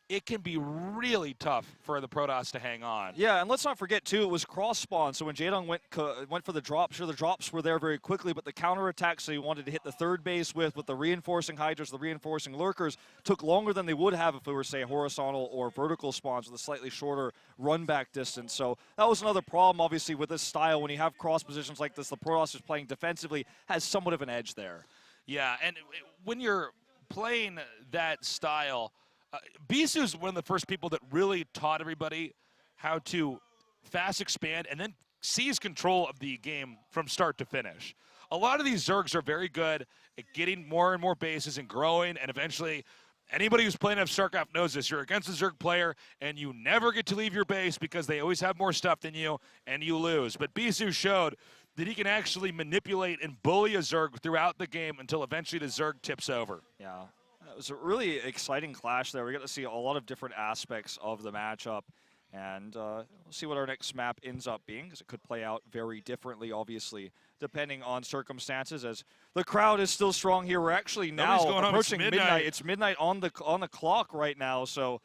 it can be really tough for the Protoss to hang on. Yeah, and let's not forget, too, it was cross-spawn, so when Jaedong went for the drops, sure, the drops were there very quickly, but the counterattack, so he wanted to hit the 3rd base with the reinforcing Hydras, the reinforcing Lurkers, took longer than they would have if it were, say, horizontal or vertical spawns with a slightly shorter run-back distance. So that was another problem, obviously, with this style. When you have cross positions like this, the Protoss is playing defensively, has somewhat of an edge there. Yeah, and when you're playing that style, Bisu's one of the first people that really taught everybody how to fast expand and then seize control of the game from start to finish. A lot of these Zergs are very good at getting more and more bases and growing, and eventually anybody who's playing StarCraft knows this. You're against a Zerg player, and you never get to leave your base because they always have more stuff than you, and you lose. But Bisu showed that he can actually manipulate and bully a Zerg throughout the game until eventually the Zerg tips over. Yeah. It was a really exciting clash there. We got to see a lot of different aspects of the matchup. And we'll see what our next map ends up being, because it could play out very differently, obviously, depending on circumstances, as the crowd is still strong here. We're actually now approaching midnight. It's midnight on the clock right now, so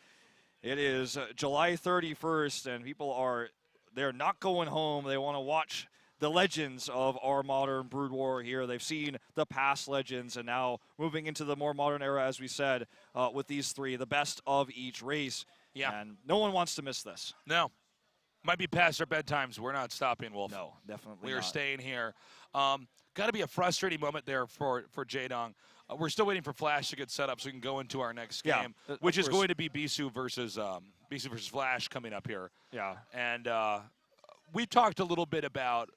it is July 31st, and people they're not going home. They want to watch the legends of our modern Brood War here. They've seen the past legends, and now moving into the more modern era, as we said, with these 3, the best of each race. Yeah. And no one wants to miss this. No. Might be past our bedtimes. We're not stopping, Wolf. No, definitely We are not. staying here. Got to be a frustrating moment there for Jaedong. We're still waiting for Flash to get set up so we can go into our next game, which is going to be Bisu versus Flash coming up here. Yeah. And we talked a little bit about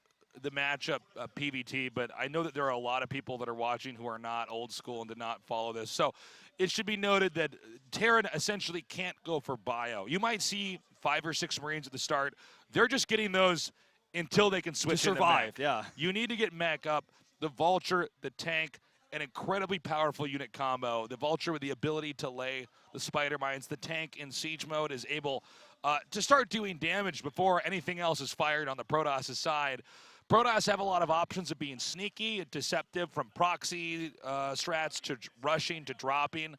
the matchup PVT, but I know that there are a lot of people that are watching who are not old school and did not follow this. So it should be noted that Terran essentially can't go for bio. You might see 5 or 6 Marines at the start. They're just getting those until they can switch to survive. into mech. You need to get mech up. The Vulture, the tank, an incredibly powerful unit combo. The Vulture with the ability to lay the spider mines. The tank in siege mode is able to start doing damage before anything else is fired on the Protoss' side. Protoss have a lot of options of being sneaky and deceptive, from proxy strats to rushing to dropping,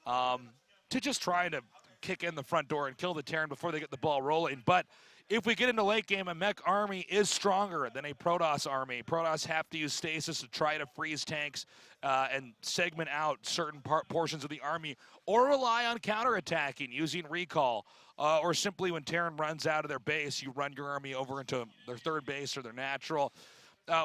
to just trying to kick in the front door and kill the Terran before they get the ball rolling. But if we get into late game, a mech army is stronger than a Protoss army. Protoss have to use stasis to try to freeze tanks and segment out certain portions of the army, or rely on counterattacking using recall, or simply when Terran runs out of their base, you run your army over into their 3rd base or their natural.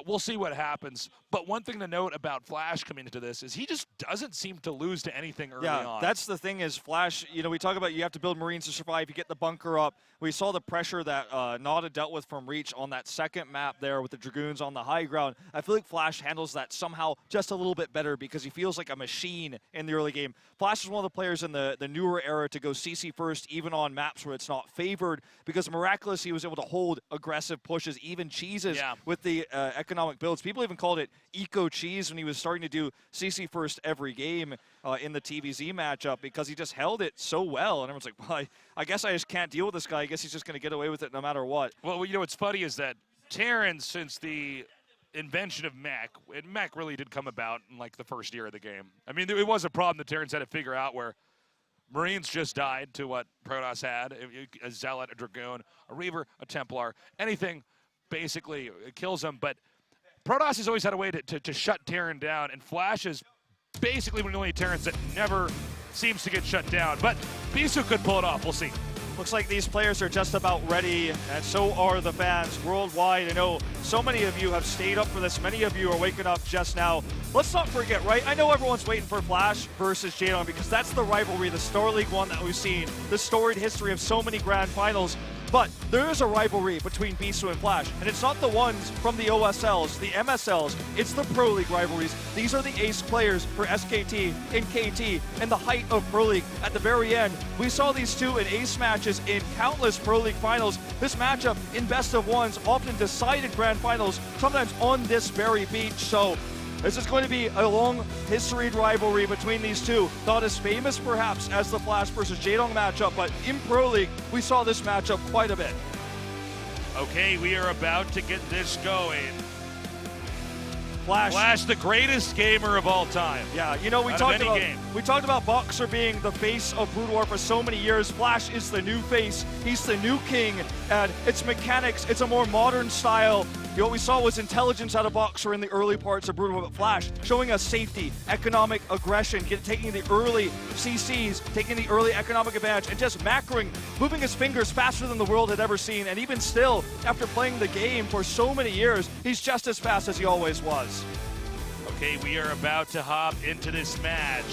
we'll see what happens. But one thing to note about Flash coming into this is he just doesn't seem to lose to anything early on. That's the thing is Flash, you know, we talk about you have to build Marines to survive, you get the bunker up. We saw the pressure that Nada dealt with from Reach on that second map there with the Dragoons on the high ground. I feel like Flash handles that somehow just a little bit better because he feels like a machine in the early game. Flash is one of the players in the newer era to go CC first, even on maps where it's not favored, because miraculously he was able to hold aggressive pushes, even cheeses with the economic builds. People even called it eco cheese when he was starting to do CC first every game in the TVZ matchup because he just held it so well. And everyone's like, well, I guess I just can't deal with this guy. I guess he's just going to get away with it no matter what. Well, you know what's funny is that Terran, since the invention of mech, and mech really did come about in like the first year of the game. I mean, it was a problem that Terrans had to figure out where Marines just died to what Protoss had, a Zealot, a Dragoon, a Reaver, a Templar, anything basically kills them. But Protoss has always had a way to shut Terran down, and Flash is basically one of the only Terrans that never seems to get shut down. But Bisu could pull it off. We'll see. Looks like these players are just about ready, and so are the fans worldwide. I know so many of you have stayed up for this. Many of you are waking up just now. Let's not forget, right? I know everyone's waiting for Flash versus Jadon because that's the rivalry, the Star League one that we've seen, the storied history of so many grand finals. But there is a rivalry between Bisu and Flash, and it's not the ones from the OSLs, the MSLs, it's the Pro League rivalries. These are the ace players for SKT and KT and the height of Pro League. At the very end, we saw these two in ace matches in countless Pro League finals. This matchup in best of ones, often decided grand finals, sometimes on this very beach. So this is going to be a long historied rivalry between these two. Not as famous, perhaps, as the Flash versus Jadong matchup, but in Pro League, we saw this matchup quite a bit. Okay, we are about to get this going. Flash, the greatest gamer of all time. Yeah, you know, we talked about Boxer being the face of Brood War for so many years. Flash is the new face. He's the new king, and it's mechanics. It's a more modern style. What we saw was intelligence out of Boxer in the early parts of Brood War, but Flash showing us safety, economic aggression, taking the early CCs, taking the early economic advantage, and just macroing, moving his fingers faster than the world had ever seen. And even still, after playing the game for so many years, he's just as fast as he always was. Okay, we are about to hop into this match.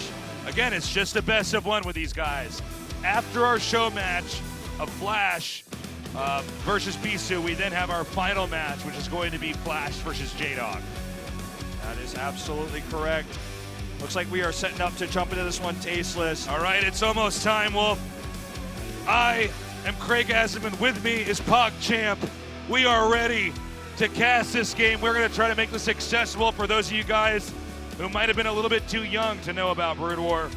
Again, it's just a best of one with these guys. After our show match of Flash versus Bisu, we then have our final match, which is going to be Flash versus J-Dog. That is absolutely correct. Looks like we are setting up to jump into this one tasteless. All right, it's almost time, Wolf. I am Craig Asman. With me is PogChamp. We are ready to cast this game. We're going to try to make this accessible for those of you guys who might have been a little bit too young to know about Brood War,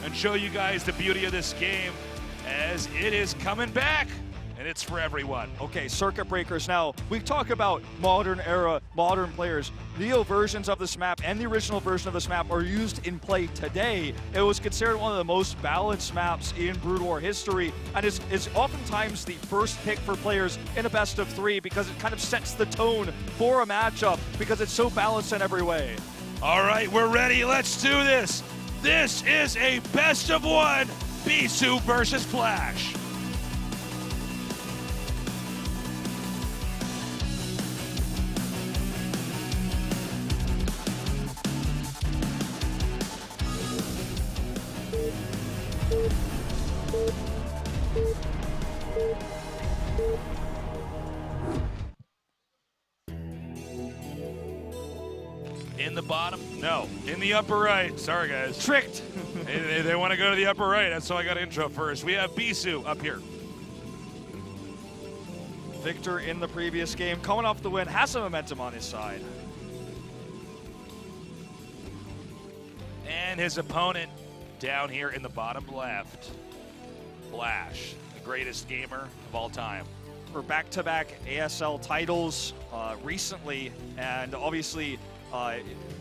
and show you guys the beauty of this game as it is coming back. And it's for everyone. Okay, circuit breakers. Now, we talk about modern era, modern players. Neo versions of this map and the original version of this map are used in play today. It was considered one of the most balanced maps in Brood War history, and is oftentimes the first pick for players in a best of three because it kind of sets the tone for a matchup because it's so balanced in every way. All right, we're ready. Let's do this. This is a best of one, Bisu versus Flash. In the bottom? No. In the upper right. Sorry, guys. Tricked. they want to go to the upper right. That's why I got intro first. We have Bisu up here. Victor in the previous game, coming off the win, has some momentum on his side. And his opponent down here in the bottom left, Flash, the greatest gamer of all time. For back-to-back ASL titles recently, and obviously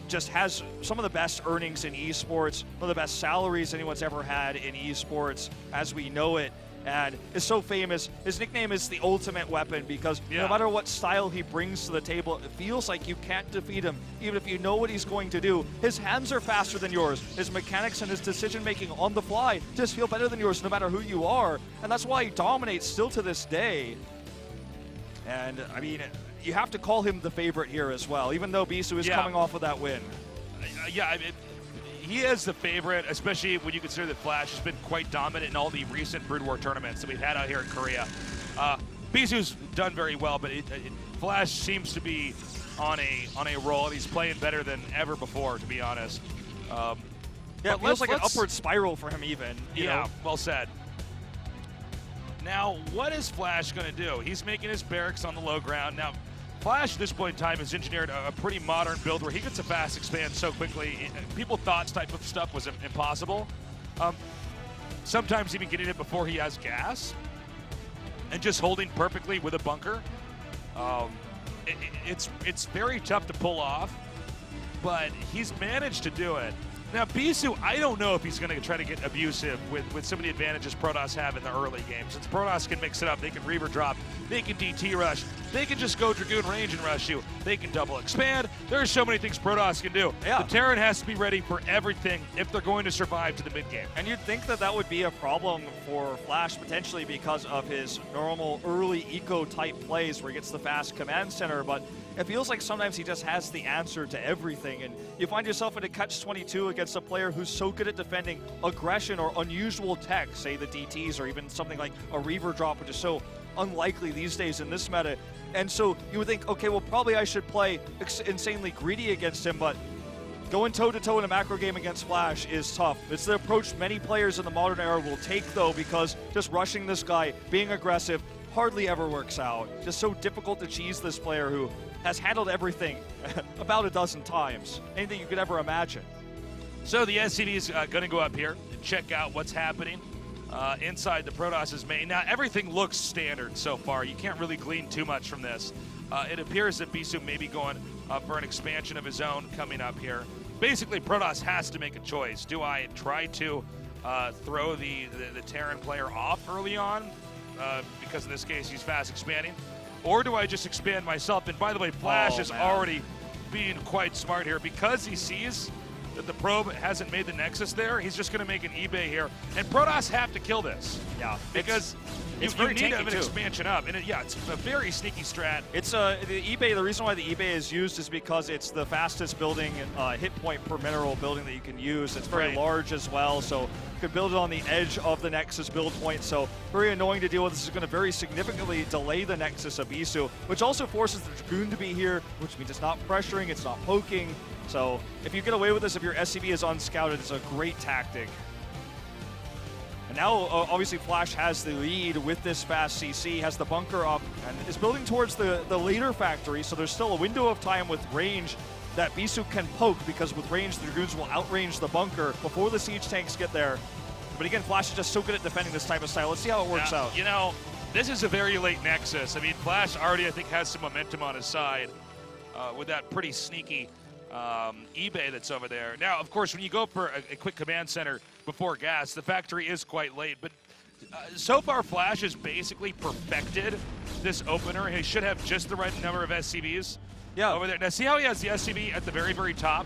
just has some of the best earnings in esports, one of the best salaries anyone's ever had in esports as we know it, and is so famous. His nickname is the ultimate weapon because no matter what style he brings to the table, it feels like you can't defeat him, even if you know what he's going to do. His hands are faster than yours. His mechanics and his decision-making on the fly just feel better than yours no matter who you are, and that's why he dominates still to this day. And I mean, you have to call him the favorite here as well, even though Bisu is coming off of that win. Yeah, I mean, he is the favorite, especially when you consider that Flash has been quite dominant in all the recent Brood War tournaments that we've had out here in Korea. Bisu's done very well, but Flash seems to be on a roll, and he's playing better than ever before, to be honest. Yeah, it feels like an upward spiral for him even. You know? Well said. Now, what is Flash going to do? He's making his barracks on the low ground. Now, Flash at this point in time has engineered a pretty modern build where he gets a fast expand so quickly. People thought this type of stuff was impossible. Sometimes even getting it before he has gas and just holding perfectly with a bunker. It's very tough to pull off, but he's managed to do it. Now, Bisu, I don't know if he's going to try to get abusive with some of the advantages Protoss have in the early game. Since Protoss can mix it up, they can Reaver drop, they can DT rush, they can just go Dragoon range and rush you, they can double expand. There are so many things Protoss can do. Yeah. The Terran has to be ready for everything if they're going to survive to the mid-game. And you'd think that that would be a problem for Flash potentially because of his normal early eco-type plays where he gets the fast command center, but it feels like sometimes he just has the answer to everything, and you find yourself in a catch-22 against a player who's so good at defending aggression or unusual tech, say the DTs or even something like a Reaver drop, which is so unlikely these days in this meta. And so you would think, okay, well, probably I should play insanely greedy against him, but going toe-to-toe in a macro game against Flash is tough. It's the approach many players in the modern era will take, though, because just rushing this guy, being aggressive, hardly ever works out. Just so difficult to cheese this player who has handled everything about a dozen times. Anything you could ever imagine. So the SCV is going to go up here and check out what's happening inside the Protoss's main. Now, everything looks standard so far. You can't really glean too much from this. It appears that Bisu may be going for an expansion of his own coming up here. Basically, Protoss has to make a choice. Do I try to throw the Terran player off early on? Because in this case, he's fast expanding. Or do I just expand myself? And by the way, Flash is already being quite smart here because he sees that the probe hasn't made the Nexus there. He's just going to make an eBay here. And Protoss have to kill this. Yeah. Because you need to have an expansion up. And it's a very sneaky strat. It's the eBay, the reason why the eBay is used is because it's the fastest building hit point per mineral building that you can use. It's very large as well, so you could build it on the edge of the Nexus build point. So very annoying to deal with. This is going to very significantly delay the Nexus of Bisu, which also forces the Dragoon to be here, which means it's not pressuring, it's not poking. So if you get away with this, if your SCV is unscouted, it's a great tactic. And now, obviously, Flash has the lead with this fast CC, has the bunker up, and is building towards the later factory, so there's still a window of time with range that Bisu can poke, because with range, the Dragoons will outrange the bunker before the siege tanks get there. But again, Flash is just so good at defending this type of style. Let's see how it works out. You know, this is a very late Nexus. I mean, Flash already, I think, has some momentum on his side with that pretty sneaky eBay that's over there. Now, of course, when you go for a quick command center before gas, the factory is quite late. But so far, Flash has basically perfected this opener. He should have just the right number of SCVs over there. Now, see how he has the SCV at the very, very top?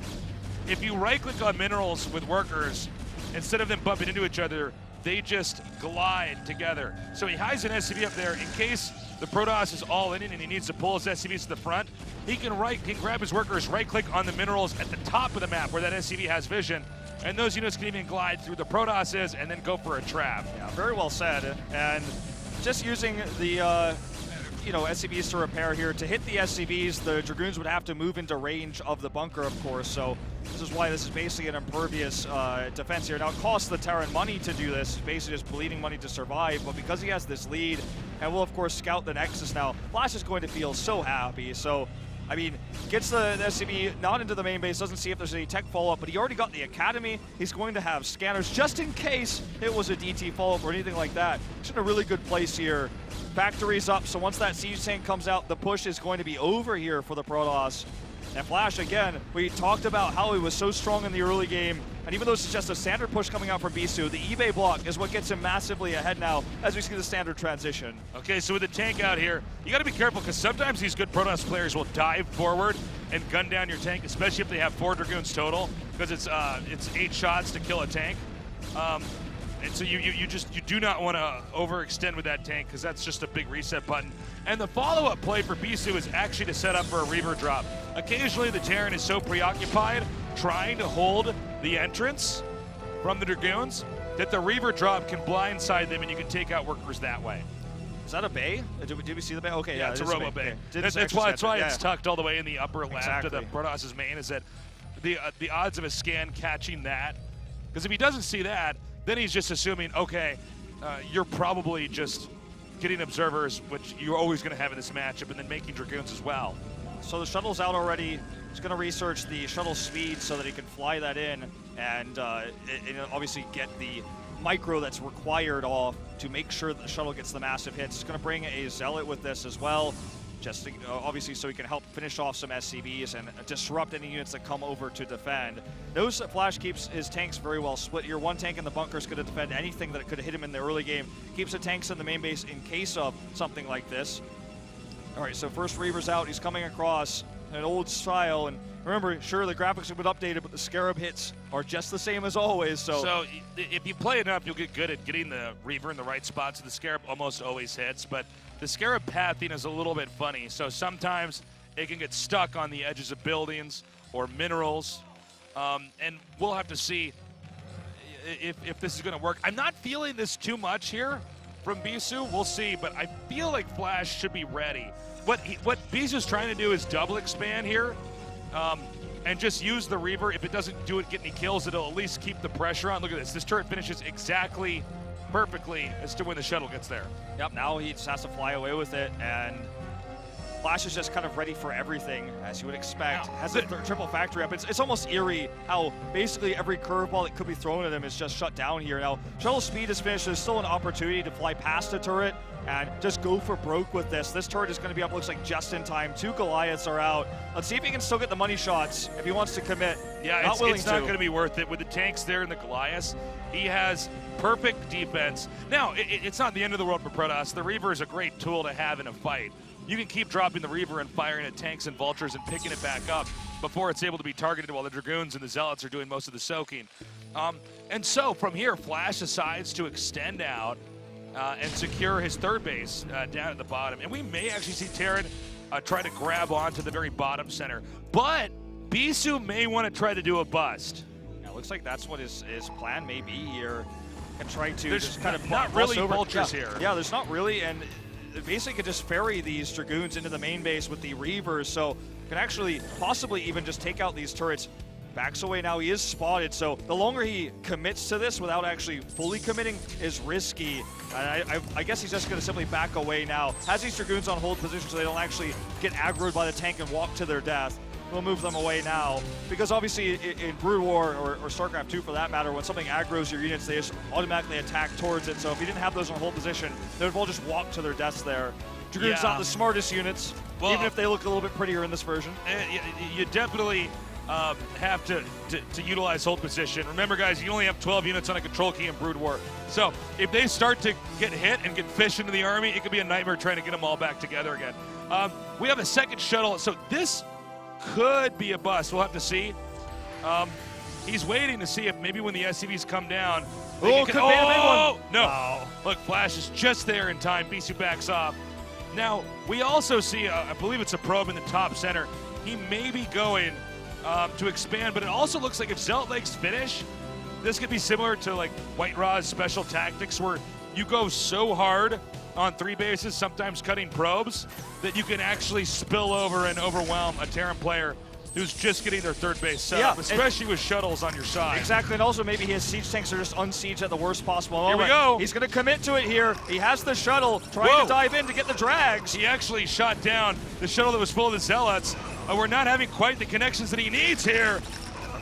If you right-click on minerals with workers, instead of them bumping into each other, they just glide together. So he hides an SCV up there in case the Protoss is all in it and he needs to pull his SCVs to the front. He can grab his workers, right-click on the minerals at the top of the map where that SCV has vision, and those units can even glide through the Protosses and then go for a trap. Yeah, very well said. And just using the SCVs to repair here. To hit the SCVs, the Dragoons would have to move into range of the bunker, of course, so this is why this is basically an impervious defense here. Now, it costs the Terran money to do this, basically just bleeding money to survive, but because he has this lead, and will, of course, scout the Nexus now, Flash is going to feel so happy. So, I mean, gets the SCV not into the main base, doesn't see if there's any tech follow-up, but he already got the Academy. He's going to have scanners just in case it was a DT follow-up or anything like that. He's in a really good place here. Factory's up, so once that siege tank comes out, the push is going to be over here for the Protoss. And Flash, again, we talked about how he was so strong in the early game, and even though this is just a standard push coming out from Bisu, the eBay block is what gets him massively ahead now as we see the standard transition. Okay, so with the tank out here, you got to be careful because sometimes these good Protoss players will dive forward and gun down your tank, especially if they have 4 Dragoons total, because it's 8 shots to kill a tank. And so you do not want to overextend with that tank because that's just a big reset button. And the follow-up play for Bisu is actually to set up for a Reaver drop. Occasionally the Terran is so preoccupied trying to hold the entrance from the Dragoons that the Reaver drop can blindside them and you can take out workers that way. Is that a bay? Did we see the bay? Okay, yeah, it's a robo bay. That's why it's tucked all the way in the upper left of the Protoss' main, is that the odds of a scan catching that, because if he doesn't see that, then he's just assuming, okay, you're probably just getting observers, which you're always going to have in this matchup, and then making Dragoons as well. So the shuttle's out already. He's going to research the shuttle speed so that he can fly that in and obviously get the micro that's required off to make sure that the shuttle gets the massive hits. He's going to bring a Zealot with this as well, just to, obviously so he can help finish off some SCVs and disrupt any units that come over to defend. Those Flash keeps his tanks very well split. Your one tank in the bunker is going to defend anything that could hit him in the early game. Keeps the tanks in the main base in case of something like this. All right, so first Reaver's out. He's coming across an old style, and remember, sure, the graphics have been updated, but the Scarab hits are just the same as always. So if you play enough, you'll get good at getting the Reaver in the right spots. The Scarab almost always hits, but the Scarab pathing is a little bit funny. So sometimes it can get stuck on the edges of buildings or minerals, and we'll have to see if this is going to work. I'm not feeling this too much here from Bisu. We'll see, but I feel like Flash should be ready. What Bisu's trying to do is double expand here, and just use the Reaver. If it doesn't get any kills, it'll at least keep the pressure on. Look at this. This turret finishes exactly perfectly as to when the shuttle gets there. Yep, now he just has to fly away with it, and Flash is just kind of ready for everything, as you would expect. Has a triple factory up. It's almost eerie how basically every curveball that could be thrown at him is just shut down here. Now, shuttle speed is finished. There's still an opportunity to fly past the turret and just go for broke with this. This turret is going to be up, looks like just in time. 2 Goliaths are out. Let's see if he can still get the money shots if he wants to commit. Yeah, it's not going to be worth it. With the tanks there and the Goliaths, he has perfect defense. Now, it's not the end of the world for Protoss. The Reaver is a great tool to have in a fight. You can keep dropping the Reaver and firing at tanks and vultures and picking it back up before it's able to be targeted while the Dragoons and the Zealots are doing most of the soaking. And so from here, Flash decides to extend out and secure his third base down at the bottom. And we may actually see Terran try to grab onto the very bottom center. But Bisu may want to try to do a bust. Yeah, looks like that's what his plan may be here. And try to there's just kind of not really vultures here. Yeah, there's not really, and basically could just ferry these Dragoons into the main base with the Reavers, so can actually possibly even just take out these turrets. Backs away now, he is spotted, so the longer he commits to this without actually fully committing is risky. I guess he's just going to simply back away now. Has these Dragoons on hold position so they don't actually get aggroed by the tank and walk to their death. We'll move them away now, because obviously in Brood War or StarCraft 2 for that matter, when something aggroes your units, they just automatically attack towards it. So if you didn't have those on hold position, they would all just walk to their deaths there. Dragoon's not the smartest units, well, even if they look a little bit prettier in this version. You definitely have to utilize hold position. Remember, guys, you only have 12 units on a control key in Brood War. So if they start to get hit and get fished into the army, it could be a nightmare trying to get them all back together again. We have a second shuttle, so this could be a bust. We'll have to see. He's waiting to see if maybe when the SCVs come down. Could be a big one. No. Wow. Look, Flash is just there in time. Bisu backs off. Now, we also see, I believe it's a probe in the top center. He may be going to expand, but it also looks like if Zealot Lakes finish, this could be similar to like White Raw's special tactics where you go so hard on 3 bases, sometimes cutting probes, that you can actually spill over and overwhelm a Terran player who's just getting their third base set up, especially with shuttles on your side. Exactly, and also maybe his siege tanks are just unsieged at the worst possible moment. Here we go. He's going to commit to it here. He has the shuttle, trying to dive in to get the drags. He actually shot down the shuttle that was full of the Zealots. We're not having quite the connections that he needs here.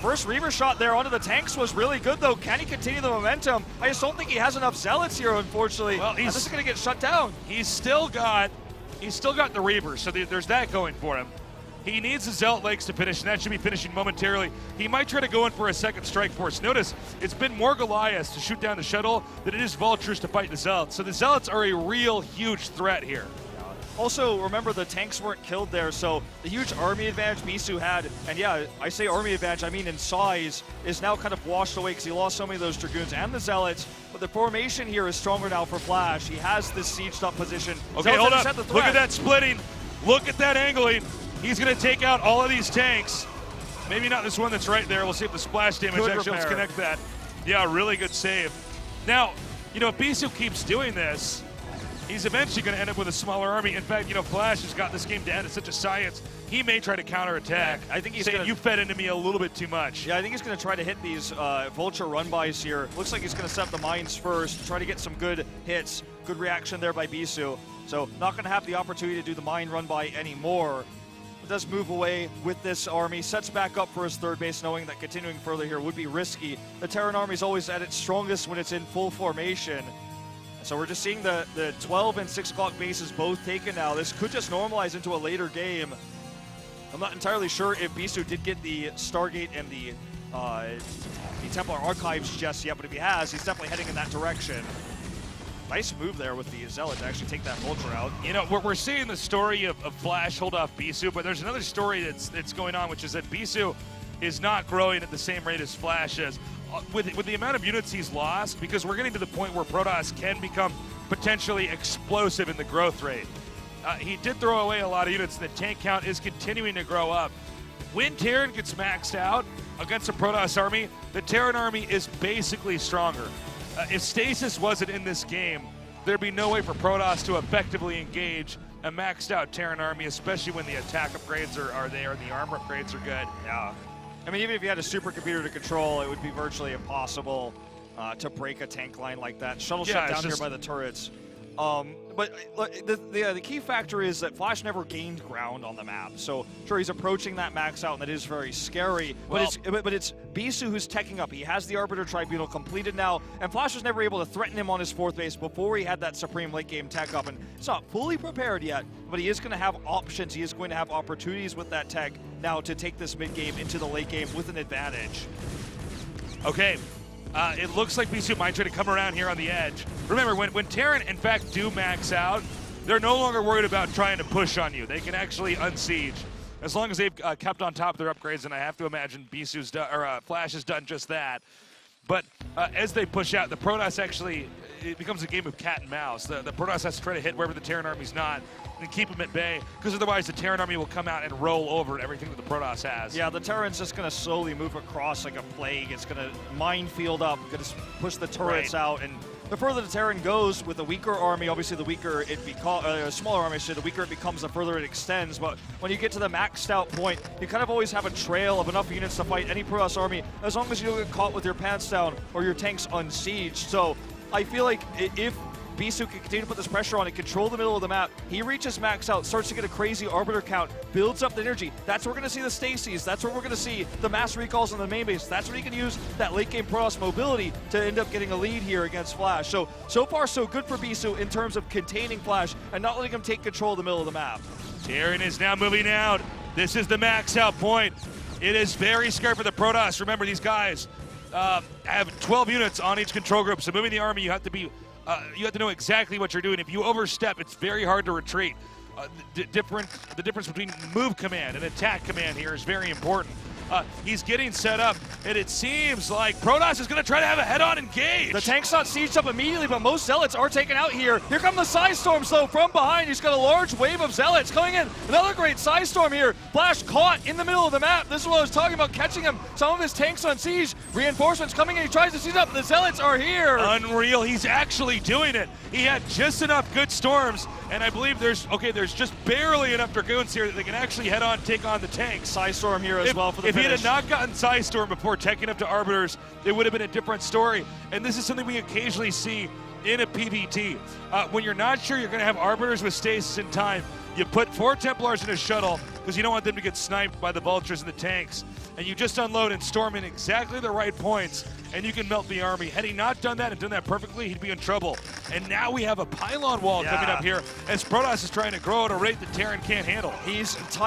First Reaver shot there onto the tanks was really good, though. Can he continue the momentum? I just don't think he has enough Zealots here, unfortunately. Well, this is going to get shut down. He's still got the Reaver, so there's that going for him. He needs the Zealot Lakes to finish, and that should be finishing momentarily. He might try to go in for a second strike force. Notice, it's been more Goliaths to shoot down the shuttle than it is Vultures to fight the Zealots. So the Zealots are a real huge threat here. Also, remember, the tanks weren't killed there, so the huge army advantage Bisu had, and yeah, I say army advantage, I mean in size, is now kind of washed away because he lost so many of those Dragoons and the Zealots. But the formation here is stronger now for Flash. He has this sieged up position. Okay, Zealots hold intercept up. the Look at threat. that splitting. Look at that angling. He's going to take out all of these tanks. Maybe not this one that's right there. We'll see if the splash damage Good actually helps repair. connect that. Yeah, really good save. Now, you know, if Bisu keeps doing this, he's eventually going to end up with a smaller army. In fact, you know, Flash has got this game down to such a science. He may try to counterattack. I think he's saying, gonna, you fed into me a little bit too much. Yeah, I think he's going to try to hit these Vulture run-bys here. Looks like he's going to set the mines first, try to get some good hits. Good reaction there by Bisu. So not going to have the opportunity to do the mine run-by anymore. But does move away with this army, sets back up for his third base, knowing that continuing further here would be risky. The Terran army is always at its strongest when it's in full formation. So we're just seeing the 12 and 6 o'clock bases both taken now. This could just normalize into a later game. I'm not entirely sure if Bisu did get the Stargate and the Templar Archives just yet, but if he has, he's definitely heading in that direction. Nice move there with the Zealot to actually take that Vulture out. You know, we're seeing the story of Flash hold off Bisu, but there's another story that's going on, which is that Bisu is not growing at the same rate as Flash is. With the amount of units he's lost, because we're getting to the point where Protoss can become potentially explosive in the growth rate. He did throw away a lot of units. The tank count is continuing to grow up. When Terran gets maxed out against a Protoss army, the Terran army is basically stronger. If Stasis wasn't in this game, there'd be no way for Protoss to effectively engage a maxed out Terran army, especially when the attack upgrades are there and the armor upgrades are good. Yeah. I mean, even if you had a supercomputer to control, it would be virtually impossible to break a tank line like that. Shuttle shut down here by the turrets. But the key factor is that Flash never gained ground on the map. So sure, he's approaching that max out, and that is very scary. But it's Bisu who's teching up. He has the Arbiter Tribunal completed now, and Flash was never able to threaten him on his fourth base before he had that Supreme late game tech up. And it's not fully prepared yet, but he is going to have options. He is going to have opportunities with that tech now to take this mid game into the late game with an advantage. Okay. It looks like Bisu might try to come around here on the edge. Remember, when Terran, in fact, do max out, they're no longer worried about trying to push on you. They can actually unsiege. As long as they've kept on top of their upgrades, and I have to imagine Bisu's Flash has done just that. But as they push out, the Protoss actually, it becomes a game of cat and mouse. The Protoss has to try to hit wherever the Terran army's not and keep them at bay, because otherwise the Terran army will come out and roll over everything that the Protoss has. Yeah, the Terran's just going to slowly move across like a plague. It's going to minefield up, going to push the turrets out, and the further the Terran goes with a weaker army, obviously the weaker it becomes, a smaller army, so the weaker it becomes, the further it extends. But when you get to the maxed out point, you kind of always have a trail of enough units to fight any Protoss army, as long as you don't get caught with your pants down or your tanks unsieged. So I feel like if Bisu can continue to put this pressure on and control the middle of the map, he reaches max out, starts to get a crazy Arbiter count, builds up the energy. That's where we're going to see the Stacies. That's where we're going to see the mass recalls on the main base. That's where he can use that late game Protoss mobility to end up getting a lead here against Flash. So far so good for Bisu in terms of containing Flash and not letting him take control of the middle of the map. Terran is now moving out. This is the max out point. It is very scary for the Protoss. Remember, these guys have 12 units on each control group, so moving the army, you have to know exactly what you're doing. If you overstep, it's very hard to retreat. The difference between move command and attack command here is very important. He's getting set up, and it seems like Protoss is going to try to have a head-on engage. The tank's not sieged up immediately, but most Zealots are taken out here. Here come the Psystorms, though, from behind. He's got a large wave of Zealots coming in. Another great Psystorm here. Flash caught in the middle of the map. This is what I was talking about, catching him. Some of his tanks on siege. Reinforcements coming in. He tries to siege up. The Zealots are here. Unreal. He's actually doing it. He had just enough good storms, and I believe there's just barely enough Dragoons here that they can actually head on, take on the tanks. Psystorm here as well for the finish. If he had not gotten Psystorm before teching up to Arbiters, it would have been a different story. And this is something we occasionally see in a PvT. When you're not sure you're going to have Arbiters with stasis in time, you put 4 Templars in a shuttle because you don't want them to get sniped by the Vultures and the tanks. And you just unload and storm in exactly the right points, and you can melt the army. Had he not done that and done that perfectly, he'd be in trouble. And now we have a pylon wall coming up here as Protoss is trying to grow at a rate that Terran can't handle.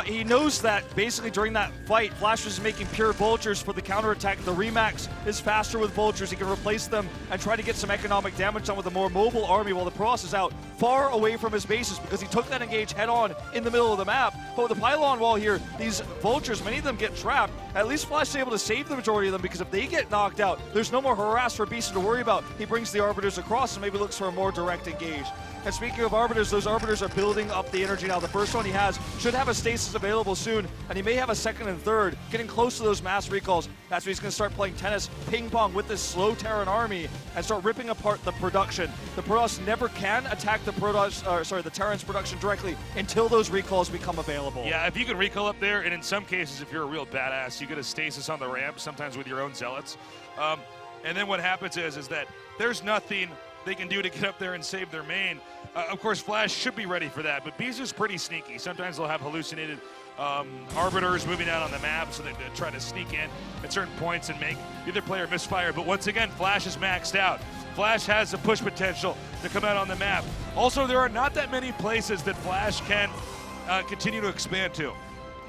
He knows that basically during that fight, Flash was making pure Vultures for the counterattack. The Remax is faster with Vultures. He can replace them and try to get some economic damage done with a more mobile army while the Protoss is out far away from his bases because he took that engage head on in the middle of the map. But with the pylon wall here, these Vultures, many of them get trapped, At least Flash is able to save the majority of them, because if they get knocked out, there's no more harass for Bisu to worry about. He brings the Arbiters across and maybe looks for a more direct engage. And speaking of Arbiters, those Arbiters are building up the energy now. The first one he has should have a stasis available soon, and he may have a second and third, getting close to those mass recalls. That's when he's going to start playing tennis, ping pong with this slow Terran army and start ripping apart the production. The Protoss never can attack the the Terran's production directly until those recalls become available. Yeah, if you can recall up there, and in some cases, if you're a real badass, you get a stasis on the ramp, sometimes with your own zealots. And then what happens is that there's nothing they can do to get up there and save their main. Of course, Flash should be ready for that, but Bisu's pretty sneaky. Sometimes they'll have hallucinated Arbiters moving out on the map, so they try to sneak in at certain points and make the other player misfire. But once again, Flash is maxed out. Flash has the push potential to come out on the map. Also, there are not that many places that Flash can continue to expand to.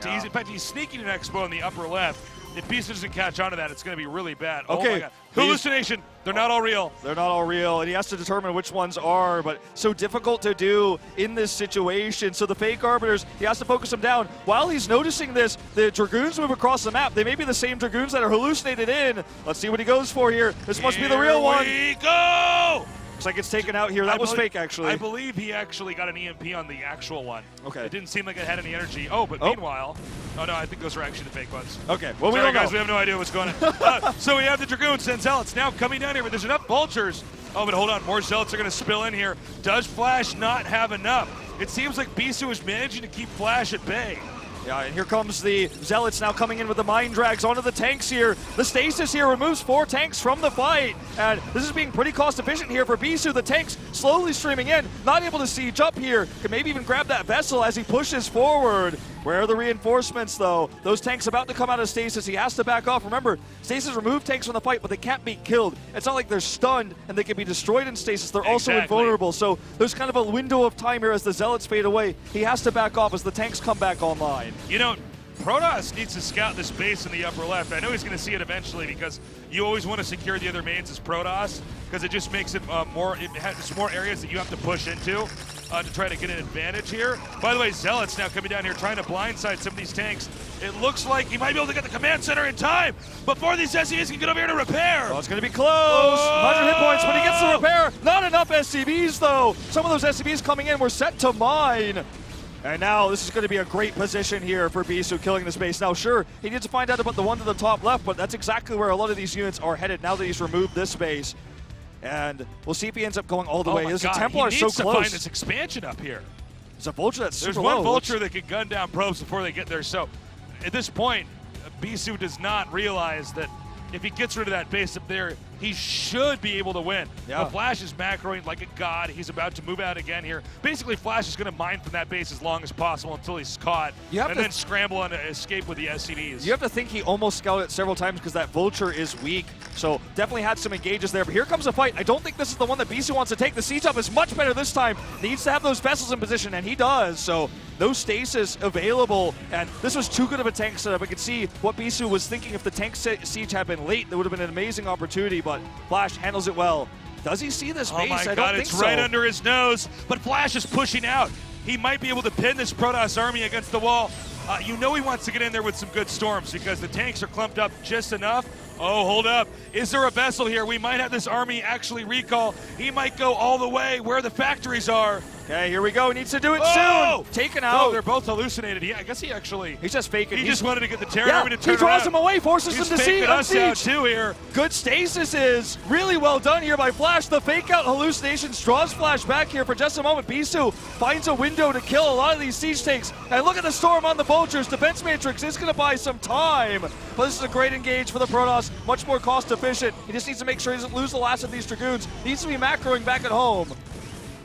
Yeah. In fact, he's sneaking an Expo in the upper left. If Bisu doesn't catch on to that, it's going to be really bad. Okay. Oh my God. Hallucination. They're not all real. They're not all real, and he has to determine which ones are, but so difficult to do in this situation. So the fake Arbiters, he has to focus them down. While he's noticing this, the Dragoons move across the map. They may be the same Dragoons that are hallucinated in. Let's see what he goes for here. This must be the real one. Here we go! Looks like it's taken out here. That was fake, actually. I believe he actually got an EMP on the actual one. Okay. It didn't seem like it had any energy. Oh, but meanwhile... Oh, no, I think those are actually the fake ones. Okay, well, we Sorry, don't know. guys, we have no idea what's going on. So we have the Dragoons and Zealots now coming down here, but there's enough Vultures. Oh, but hold on, more Zealots are going to spill in here. Does Flash not have enough? It seems like Bisu is managing to keep Flash at bay. Yeah, and here comes the Zealots now coming in with the Mind Drags onto the tanks here. The Stasis here removes 4 tanks from the fight. And this is being pretty cost efficient here for Bisu. The tanks slowly streaming in, not able to siege up here. Can maybe even grab that vessel as he pushes forward. Where are the reinforcements, though? Those tanks about to come out of Stasis. He has to back off. Remember, Stasis remove tanks from the fight, but they can't be killed. It's not like they're stunned and they can be destroyed in Stasis. They're also invulnerable. So there's kind of a window of time here as the Zealots fade away. He has to back off as the tanks come back online. You know, Protoss needs to scout this base in the upper left. I know he's going to see it eventually because you always want to secure the other mains as Protoss because it just makes it it has more areas that you have to push into to try to get an advantage here. By the way, Zealots now coming down here trying to blindside some of these tanks. It looks like he might be able to get the command center in time before these SCVs can get over here to repair. Oh, it's going to be close. 100 hit points when he gets the repair. Not enough SCVs, though. Some of those SCVs coming in were set to mine. And now this is going to be a great position here for Bisu killing the space. Now, sure, he needs to find out about the one to the top left, but that's exactly where a lot of these units are headed now that he's removed this space. And we'll see if he ends up going all the way. There's a Templar so close. He needs to find this expansion up here. There's a Vulture that's super There's one low. Vulture that can gun down probes before they get there. So at this point, Bisu does not realize that if he gets rid of that base up there, he should be able to win. Yeah. But Flash is macroing like a god. He's about to move out again here. Basically, Flash is going to mine from that base as long as possible until he's caught, and then scramble and escape with the SCVs. You have to think he almost scouted it several times because that Vulture is weak. So definitely had some engages there. But here comes a fight. I don't think this is the one that Bisu wants to take. The siege up is much better this time. Needs to have those vessels in position, and he does. So no stasis available. And this was too good of a tank setup. I could see what Bisu was thinking. If the tank siege had been late, there would have been an amazing opportunity. But Flash handles it well. Does he see this base? Oh my I God, don't think it's so. right under his nose. But Flash is pushing out. He might be able to pin this Protoss army against the wall. You know he wants to get in there with some good storms because the tanks are clumped up just enough. Oh, hold up. Is there a vessel here? We might have this army actually recall. He might go all the way where the factories are. Okay, here we go. He needs to do it soon. Taken out. Oh, they're both hallucinated. I guess he actually... He's just faking. He just wanted to get the Terran army to turn he draws around. him away, forces He's him to faking us siege. out too here. Good stasis is really well done here by Flash. The fake out hallucinations draws Flash back here for just a moment. Bisu finds a window to kill a lot of these siege tanks. And look at the storm on the Vultures. Defense Matrix is going to buy some time. But this is a great engage for the Protoss. Much more cost efficient. He just needs to make sure he doesn't lose the last of these Dragoons. He needs to be macroing back at home.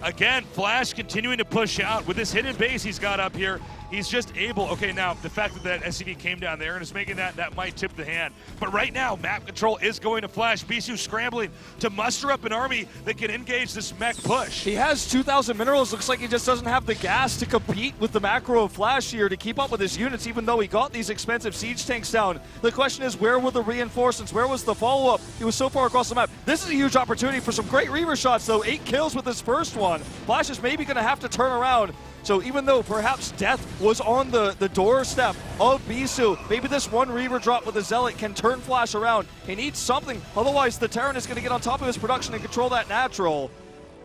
Again, Flash continuing to push out with this hidden base he's got up here. He's just able, okay, now the fact that that SCV came down there and is making that might tip the hand. But right now, map control is going to Flash. Bisu scrambling to muster up an army that can engage this mech push. He has 2,000 minerals. Looks like he just doesn't have the gas to compete with the macro of Flash here to keep up with his units, even though he got these expensive siege tanks down. The question is, where were the reinforcements? Where was the follow-up? He was so far across the map. This is a huge opportunity for some great Reaver shots, though. 8 kills with his first one. Flash is maybe going to have to turn around. So even though perhaps death was on the doorstep of Bisu, maybe this one Reaver drop with the Zealot can turn Flash around. He needs something, otherwise the Terran is going to get on top of his production and control that natural.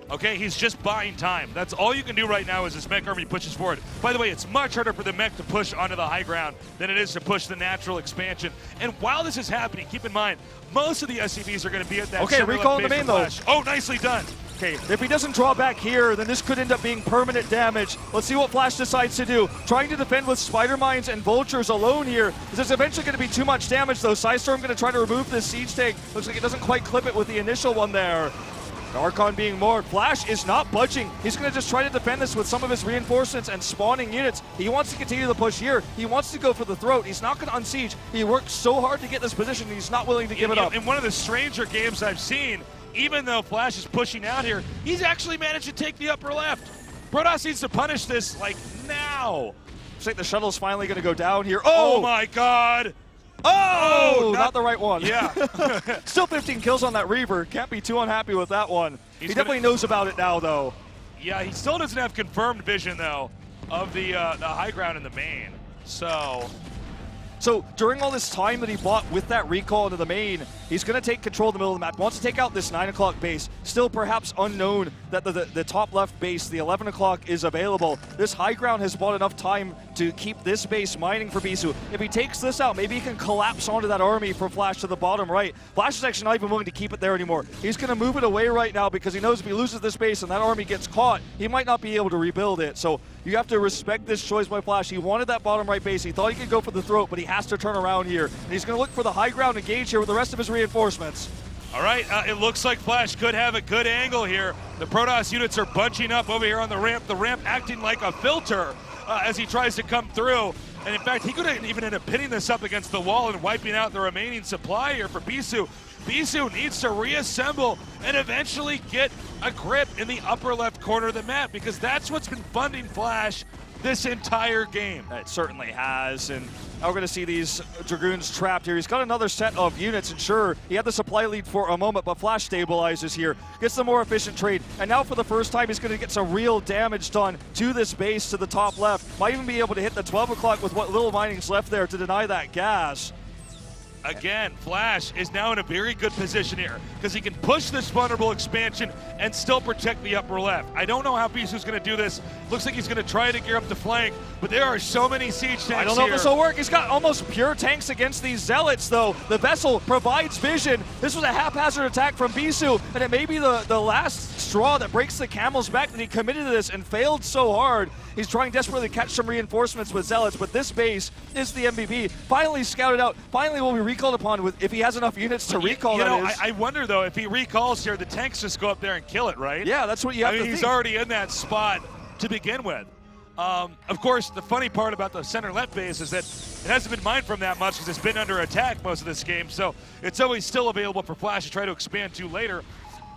Okay, he's just buying time. That's all you can do right now as this mech army pushes forward. By the way, it's much harder for the mech to push onto the high ground than it is to push the natural expansion. And while this is happening, keep in mind, most of the SCVs are going to be at that Okay, center recall in left the base main for Flash. though. Oh, nicely done. Okay, if he doesn't draw back here, then this could end up being permanent damage. Let's see what Flash decides to do. Trying to defend with Spider Mines and Vultures alone here. There's eventually going to be too much damage though. Psystorm going to try to remove this Siege Tank. Looks like it doesn't quite clip it with the initial one there. Archon being moored. Flash is not budging. He's going to just try to defend this with some of his reinforcements and spawning units. He wants to continue the push here. He wants to go for the throat. He's not going to unsiege. He worked so hard to get this position. He's not willing to give it up. In one of the stranger games I've seen, even though Flash is pushing out here, he's actually managed to take the upper left. Protoss needs to punish this, like, now. Looks like the shuttle's finally going to go down here. Oh my God. Oh, not the right one. Yeah. Still 15 kills on that Reaver. Can't be too unhappy with that one. He definitely knows about it now, though. Yeah, he still doesn't have confirmed vision, though, of the high ground in the main. So during all this time that he bought with that recall into the main, he's going to take control of the middle of the map. Wants to take out this 9 o'clock base. Still perhaps unknown that the top left base, the 11 o'clock, is available. This high ground has bought enough time to keep this base mining for Bisu. If he takes this out, maybe he can collapse onto that army for Flash to the bottom right. Flash is actually not even willing to keep it there anymore. He's going to move it away right now because he knows if he loses this base and that army gets caught, he might not be able to rebuild it. So you have to respect this choice by Flash. He wanted that bottom right base. He thought he could go for the throat, but he has to turn around here. And he's going to look for the high ground engage here with the rest of his reinforcements. All right, it looks like Flash could have a good angle here. The Protoss units are bunching up over here on the ramp acting like a filter as he tries to come through. And in fact, he could even end up pinning this up against the wall and wiping out the remaining supply here for Bisu. Bisu needs to reassemble and eventually get a grip in the upper left corner of the map because that's what's been funding Flash this entire game. It certainly has, and now we're going to see these Dragoons trapped here. He's got another set of units, and sure, he had the supply lead for a moment, but Flash stabilizes here, gets the more efficient trade, and now for the first time, he's going to get some real damage done to this base to the top left. Might even be able to hit the 12 o'clock with what little mining's left there to deny that gas. Again, Flash is now in a very good position here because he can push this vulnerable expansion and still protect the upper left. I don't know how Bisu's going to do this. Looks like he's going to try to gear up the flank, but there are so many siege tanks I don't know here. if this will work. He's got almost pure tanks against these Zealots, though. The vessel provides vision. This was a haphazard attack from Bisu, and it may be the last straw that breaks the camel's back that he committed to this and failed so hard. He's trying desperately to catch some reinforcements with Zealots, but this base is the MVP. Finally scouted out. Finally will be recalled upon with if he has enough units to recall. I wonder, though, if he recalls here, the tanks just go up there and kill it, right? Yeah, that's what you have to think. He's already in that spot to begin with. Of course, the funny part about the center left base is that it hasn't been mined from that much because it's been under attack most of this game, so it's always still available for Flash to try to expand to later.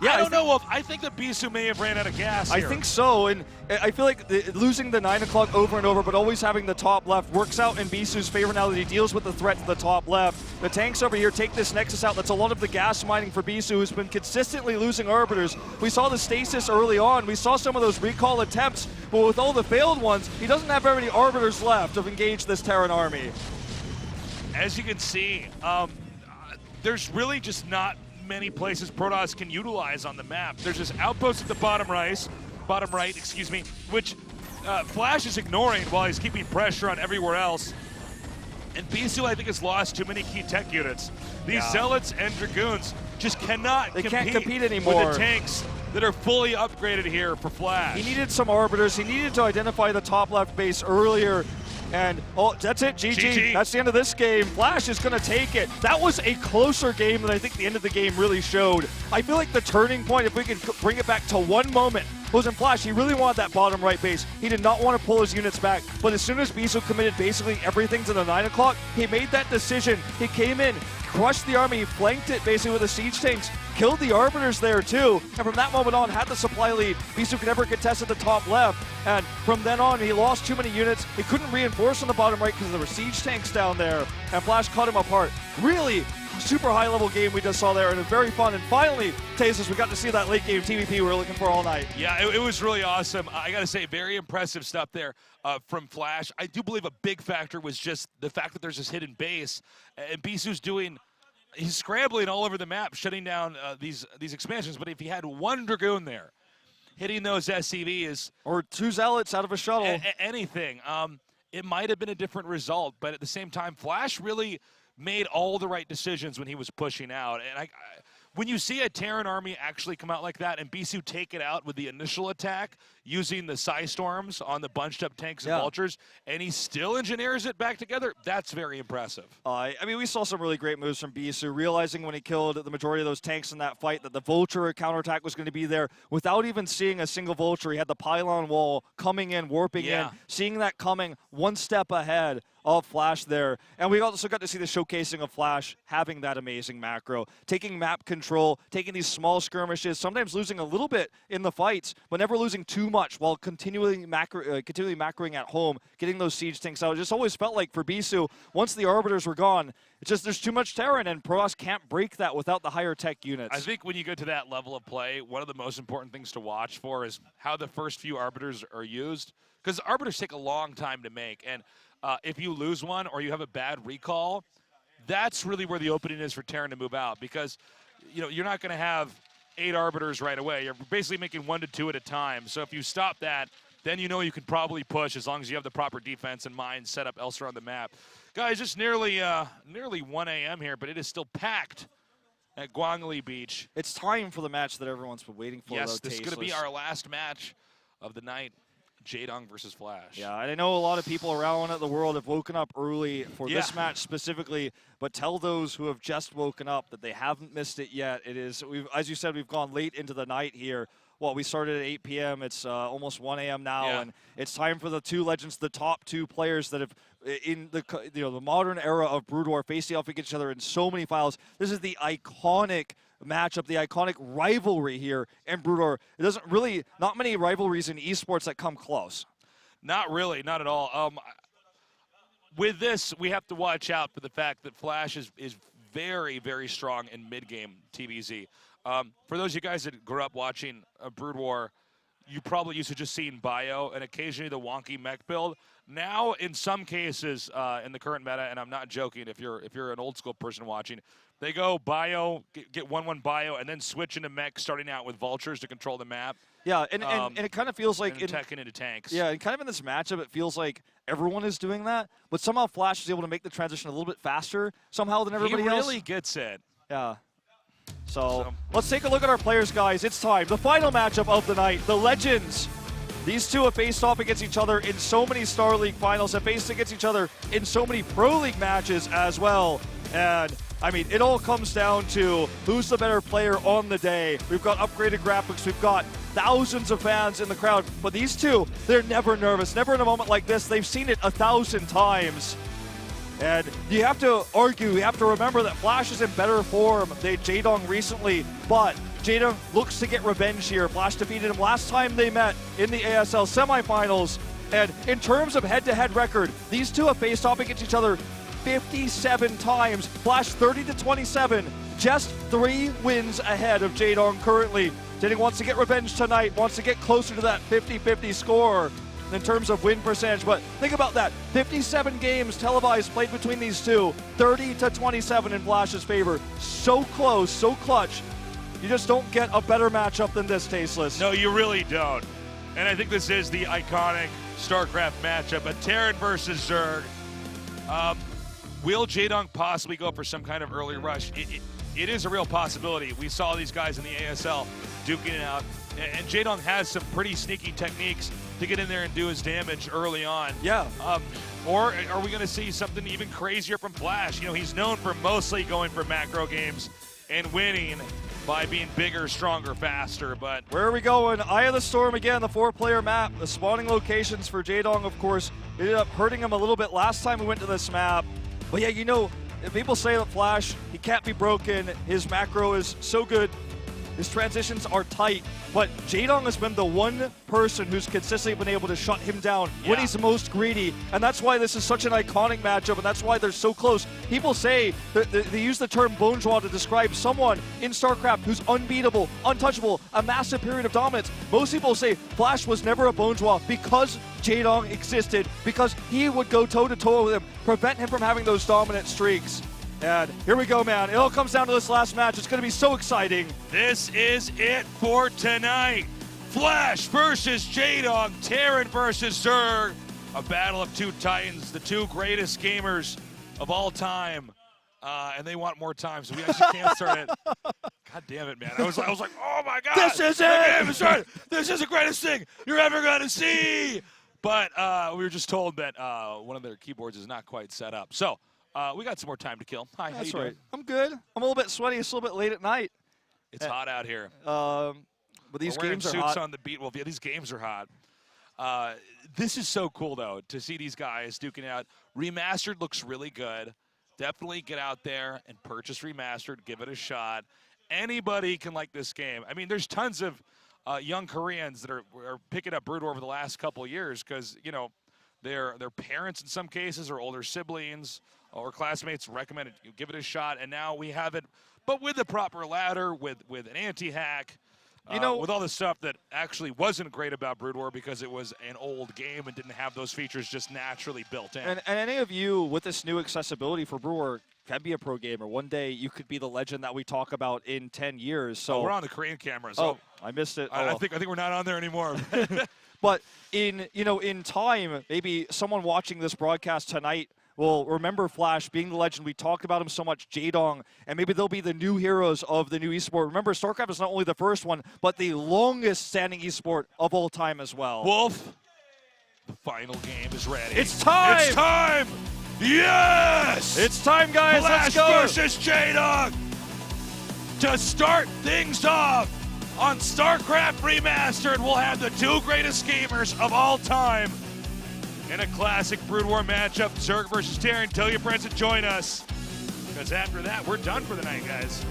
Yeah, I think that Bisu may have ran out of gas here. I think so, and I feel like losing the 9 o'clock over and over, but always having the top left works out in Bisu's favor now that he deals with the threat to the top left. The tanks over here take this Nexus out. That's a lot of the gas mining for Bisu, who's been consistently losing Arbiters. We saw the stasis early on. We saw some of those recall attempts, but with all the failed ones, he doesn't have very many Arbiters left to engage this Terran army. As you can see, there's really just not many places Protoss can utilize on the map. There's this outpost at the bottom right, which Flash is ignoring while he's keeping pressure on everywhere else. And Bisu, I think, has lost too many key tech units. These Zealots and Dragoons just cannot compete anymore with the tanks that are fully upgraded here for Flash. He needed some Arbiters. He needed to identify the top left base earlier. And that's it, GG. That's the end of this game. Flash is going to take it. That was a closer game than I think the end of the game really showed. I feel like the turning point, if we could bring it back to one moment, was in Flash. He really wanted that bottom right base. He did not want to pull his units back. But as soon as Bisu committed basically everything to the 9 o'clock, he made that decision. He came in, crushed the army, flanked it basically with the siege tanks, killed the Arbiters there too. And from that moment on, had the supply lead. Bisu could never contest at the top left. And from then on, he lost too many units. He couldn't reinforce on the bottom right because there were siege tanks down there, and Flash cut him apart. Really super high-level game we just saw there, and it was very fun. And finally, Tasteless, we got to see that late-game TVP we were looking for all night. Yeah, it was really awesome. I got to say, very impressive stuff there from Flash. I do believe a big factor was just the fact that there's this hidden base, and Bisu's he's scrambling all over the map, shutting down these expansions. But if he had one Dragoon there, hitting those SCVs, or 2 Zealots out of a shuttle, anything, it might have been a different result. But at the same time, Flash really made all the right decisions when he was pushing out. And when you see a Terran army actually come out like that and Bisu take it out with the initial attack using the Psy Storms on the bunched up tanks and vultures, and he still engineers it back together, that's very impressive. I mean, we saw some really great moves from Bisu, realizing when he killed the majority of those tanks in that fight that the vulture counterattack was going to be there without even seeing a single vulture. He had the pylon wall coming in, warping in, seeing that coming one step ahead of Flash there. And we also got to see the showcasing of Flash having that amazing macro, taking map control, taking these small skirmishes, sometimes losing a little bit in the fights, but never losing too much while continually macroing at home, getting those siege tanks out. It just always felt like for Bisu, once the Arbiters were gone, it's just there's too much Terran, and Protoss can't break that without the higher tech units. I think when you get to that level of play, one of the most important things to watch for is how the first few Arbiters are used, because Arbiters take a long time to make, and if you lose one or you have a bad recall, that's really where the opening is for Terran to move out, because you're not going to have 8 Arbiters right away. You're basically making 1 to 2 at a time. So if you stop that, then you can probably push as long as you have the proper defense and mines set up elsewhere on the map. Guys, it's nearly 1 a.m. here, but it is still packed at Guangli Beach. It's time for the match that everyone's been waiting for. Yes, this is going to be our last match of the night. Jaedong versus Flash. Yeah, and I know a lot of people around the world have woken up early for this match specifically, but tell those who have just woken up that they haven't missed it yet. It is, as you said, we've gone late into the night here. Well, we started at 8 p.m. It's almost 1 a.m. now, and it's time for the 2 legends, the top 2 players that have, in the modern era of Brood War, facing off against each other in so many files. This is the iconic matchup, the iconic rivalry here in Brood War. It doesn't really, not many rivalries in esports that come close. Not really, not at all. With this, we have to watch out for the fact that Flash is very, very strong in mid-game TVZ. For those of you guys that grew up watching Brood War, you probably used to just seeing bio and occasionally the wonky mech build. Now, in some cases, in the current meta, and I'm not joking, if you're an old school person watching, they go bio, get 1-1 bio, and then switch into mech, starting out with vultures to control the map. Yeah, and it kind of feels like attacking into tanks. Yeah, and kind of in this matchup, it feels like everyone is doing that, but somehow Flash is able to make the transition a little bit faster somehow than everybody else. He really gets it. Yeah. So let's take a look at our players, guys. It's time. The final matchup of the night, the Legends. These two have faced off against each other in so many Star League finals, have faced against each other in so many Pro League matches as well. And I mean, it all comes down to who's the better player on the day. We've got upgraded graphics. We've got thousands of fans in the crowd. But these two, they're never nervous. Never in a moment like this. They've seen it 1,000 times. And you have to argue, you have to remember that Flash is in better form than Jaedong recently, but Jaedong looks to get revenge here. Flash defeated him last time they met in the ASL semifinals. And in terms of head-to-head record, these two have faced off against each other 57 times. Flash 30-27, just 3 wins ahead of Jaedong currently. Jaedong wants to get revenge tonight, wants to get closer to that 50-50 score in terms of win percentage. But think about that, 57 games televised played between these two, 30-27 in Flash's favor. So close, so clutch. You just don't get a better matchup than this, Tasteless. No, you really don't. And I think this is the iconic StarCraft matchup, a Terran versus Zerg. Will Jaedong possibly go for some kind of early rush? It is a real possibility. We saw these guys in the ASL duking it out, and Jaedong has some pretty sneaky techniques to get in there and do his damage early on. Yeah. Or are we going to see something even crazier from Flash? He's known for mostly going for macro games and winning by being bigger, stronger, faster, but... Where are we going? Eye of the Storm again, the 4-player map. The spawning locations for Jaedong, of course, ended up hurting him a little bit last time we went to this map. But yeah, people say that Flash, he can't be broken. His macro is so good. His transitions are tight, but Jaedong has been the one person who's consistently been able to shut him down when he's the most greedy, and that's why this is such an iconic matchup, and that's why they're so close. People say, that they use the term bourgeois to describe someone in StarCraft who's unbeatable, untouchable, a massive period of dominance. Most people say Flash was never a bourgeois because Jaedong existed, because he would go toe-to-toe with him, prevent him from having those dominant streaks. And here we go, man. It all comes down to this last match. It's going to be so exciting. This is it for tonight. Flash versus Jaedong, Terran versus Zerg. A battle of two titans, the two greatest gamers of all time. And they want more time, so we actually can't start it. God damn it, man. I was like, oh my God. This is it! This is the greatest thing you're ever going to see. But we were just told that one of their keyboards is not quite set up. So we got some more time to kill. Hi, That's how you right. doing? I'm good. I'm a little bit sweaty. It's a little bit late at night. It's hot out here. But these We're wearing games are suits hot. on the beat. Well, yeah, these games are hot. This is so cool, though, to see these guys duking out. Remastered looks really good. Definitely get out there and purchase Remastered. Give it a shot. Anybody can like this game. I mean, there's tons of young Koreans that are picking up Brood War over the last couple of years because, you know, their parents in some cases or older siblings or classmates recommended you give it a shot, and now we have it, but with the proper ladder, with an anti-hack, You know, with all the stuff that actually wasn't great about Brood War because it was an old game and didn't have those features just naturally built in. And any of you with this new accessibility for Brood War can be a pro gamer. One day you could be the legend that we talk about in 10 years. So we're on the Korean cameras. Oh, I missed it. I think we're not on there anymore. But in time, maybe someone watching this broadcast tonight will remember Flash being the legend. We talked about him so much, Jaedong, and maybe they'll be the new heroes of the new esport. Remember, StarCraft is not only the first one, but the longest standing esport of all time as well. Wolf, the final game is ready. It's time! It's time! Yes! It's time, guys. Flash Let's go! versus Jaedong to start things off on StarCraft Remastered. We'll have the two greatest gamers of all time in a classic Brood War matchup, Zerg versus Terran. Tell your friends to join us, because after that, we're done for the night, guys.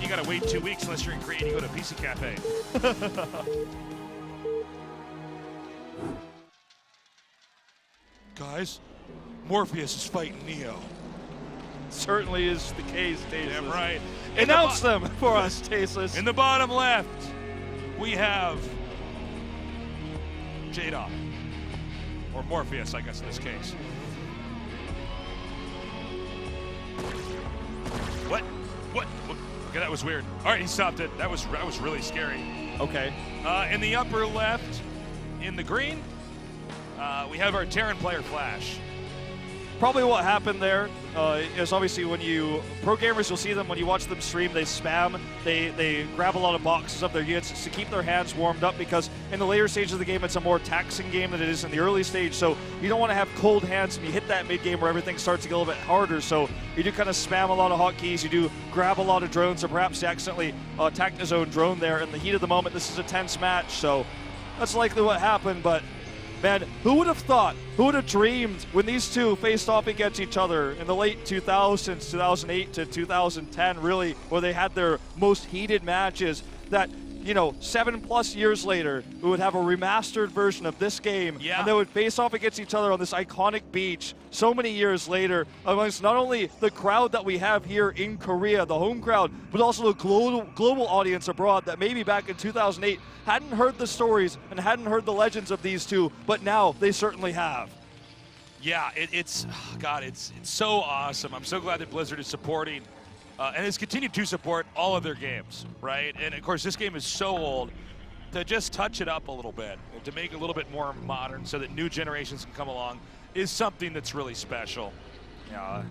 You gotta wait 2 weeks unless you're in Korea and you go to PC Cafe. Guys, Morpheus is fighting Neo. Certainly is the case, Tasis. Damn right. Announce them for us, Tasis. In the bottom left, we have Jaedong. Or Morpheus, I guess, in this case. What? Okay, that was weird. All right, he stopped it. That was really scary. Okay. In the upper left, in the green, we have our Terran player, Flash. Probably what happened there is obviously when pro gamers, you'll see them when you watch them stream, they spam, they grab a lot of boxes of their units to keep their hands warmed up, because in the later stages of the game, it's a more taxing game than it is in the early stage. So you don't want to have cold hands and you hit that mid game where everything starts to get a little bit harder. So you do kind of spam a lot of hotkeys, you do grab a lot of drones, or perhaps you accidentally attack his own drone there in the heat of the moment. This is a tense match, so that's likely what happened, but man, who would have thought, who would have dreamed when these two faced off against each other in the late 2000s, 2008 to 2010, really, where they had their most heated matches, that, 7+ years later, we would have a remastered version of this game, and they would face off against each other on this iconic beach so many years later, amongst not only the crowd that we have here in Korea, the home crowd, but also the global audience abroad that maybe back in 2008 hadn't heard the stories and hadn't heard the legends of these two, but now they certainly have. Yeah, it's so awesome. I'm so glad that Blizzard is supporting and has continued to support all of their games, right? And of course, this game is so old, to just touch it up a little bit, to make it a little bit more modern so that new generations can come along, is something that's really special. Yeah.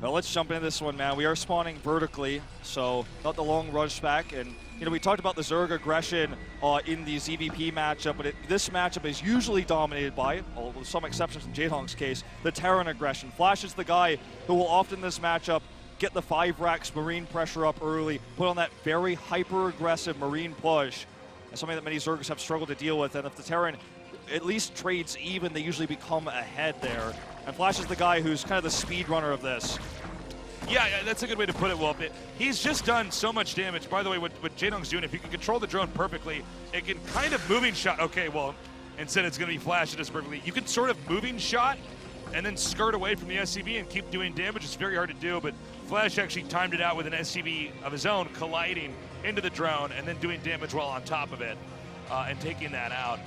Well, let's jump into this one, man. We are spawning vertically, so not the long rush back. And, we talked about the Zerg aggression in the ZVP matchup, but this matchup is usually dominated by, with some exceptions in Jaedong's case, the Terran aggression. Flash is the guy who will often in this matchup get the 5 racks Marine pressure up early, put on that very hyper-aggressive Marine push, and something that many Zergers have struggled to deal with. And if the Terran at least trades even, they usually become ahead there. And Flash is the guy who's kind of the speed runner of this. Yeah, that's a good way to put it, Wolf. He's just done so much damage. By the way, what Jaedong's doing, if you can control the drone perfectly, it can kind of moving shot. Okay, well, instead it's going to be Flash that does perfectly. You can sort of moving shot and then skirt away from the SCV and keep doing damage. It's very hard to do, but Flash actually timed it out with an SCV of his own, colliding into the drone and then doing damage while on top of it and taking that out.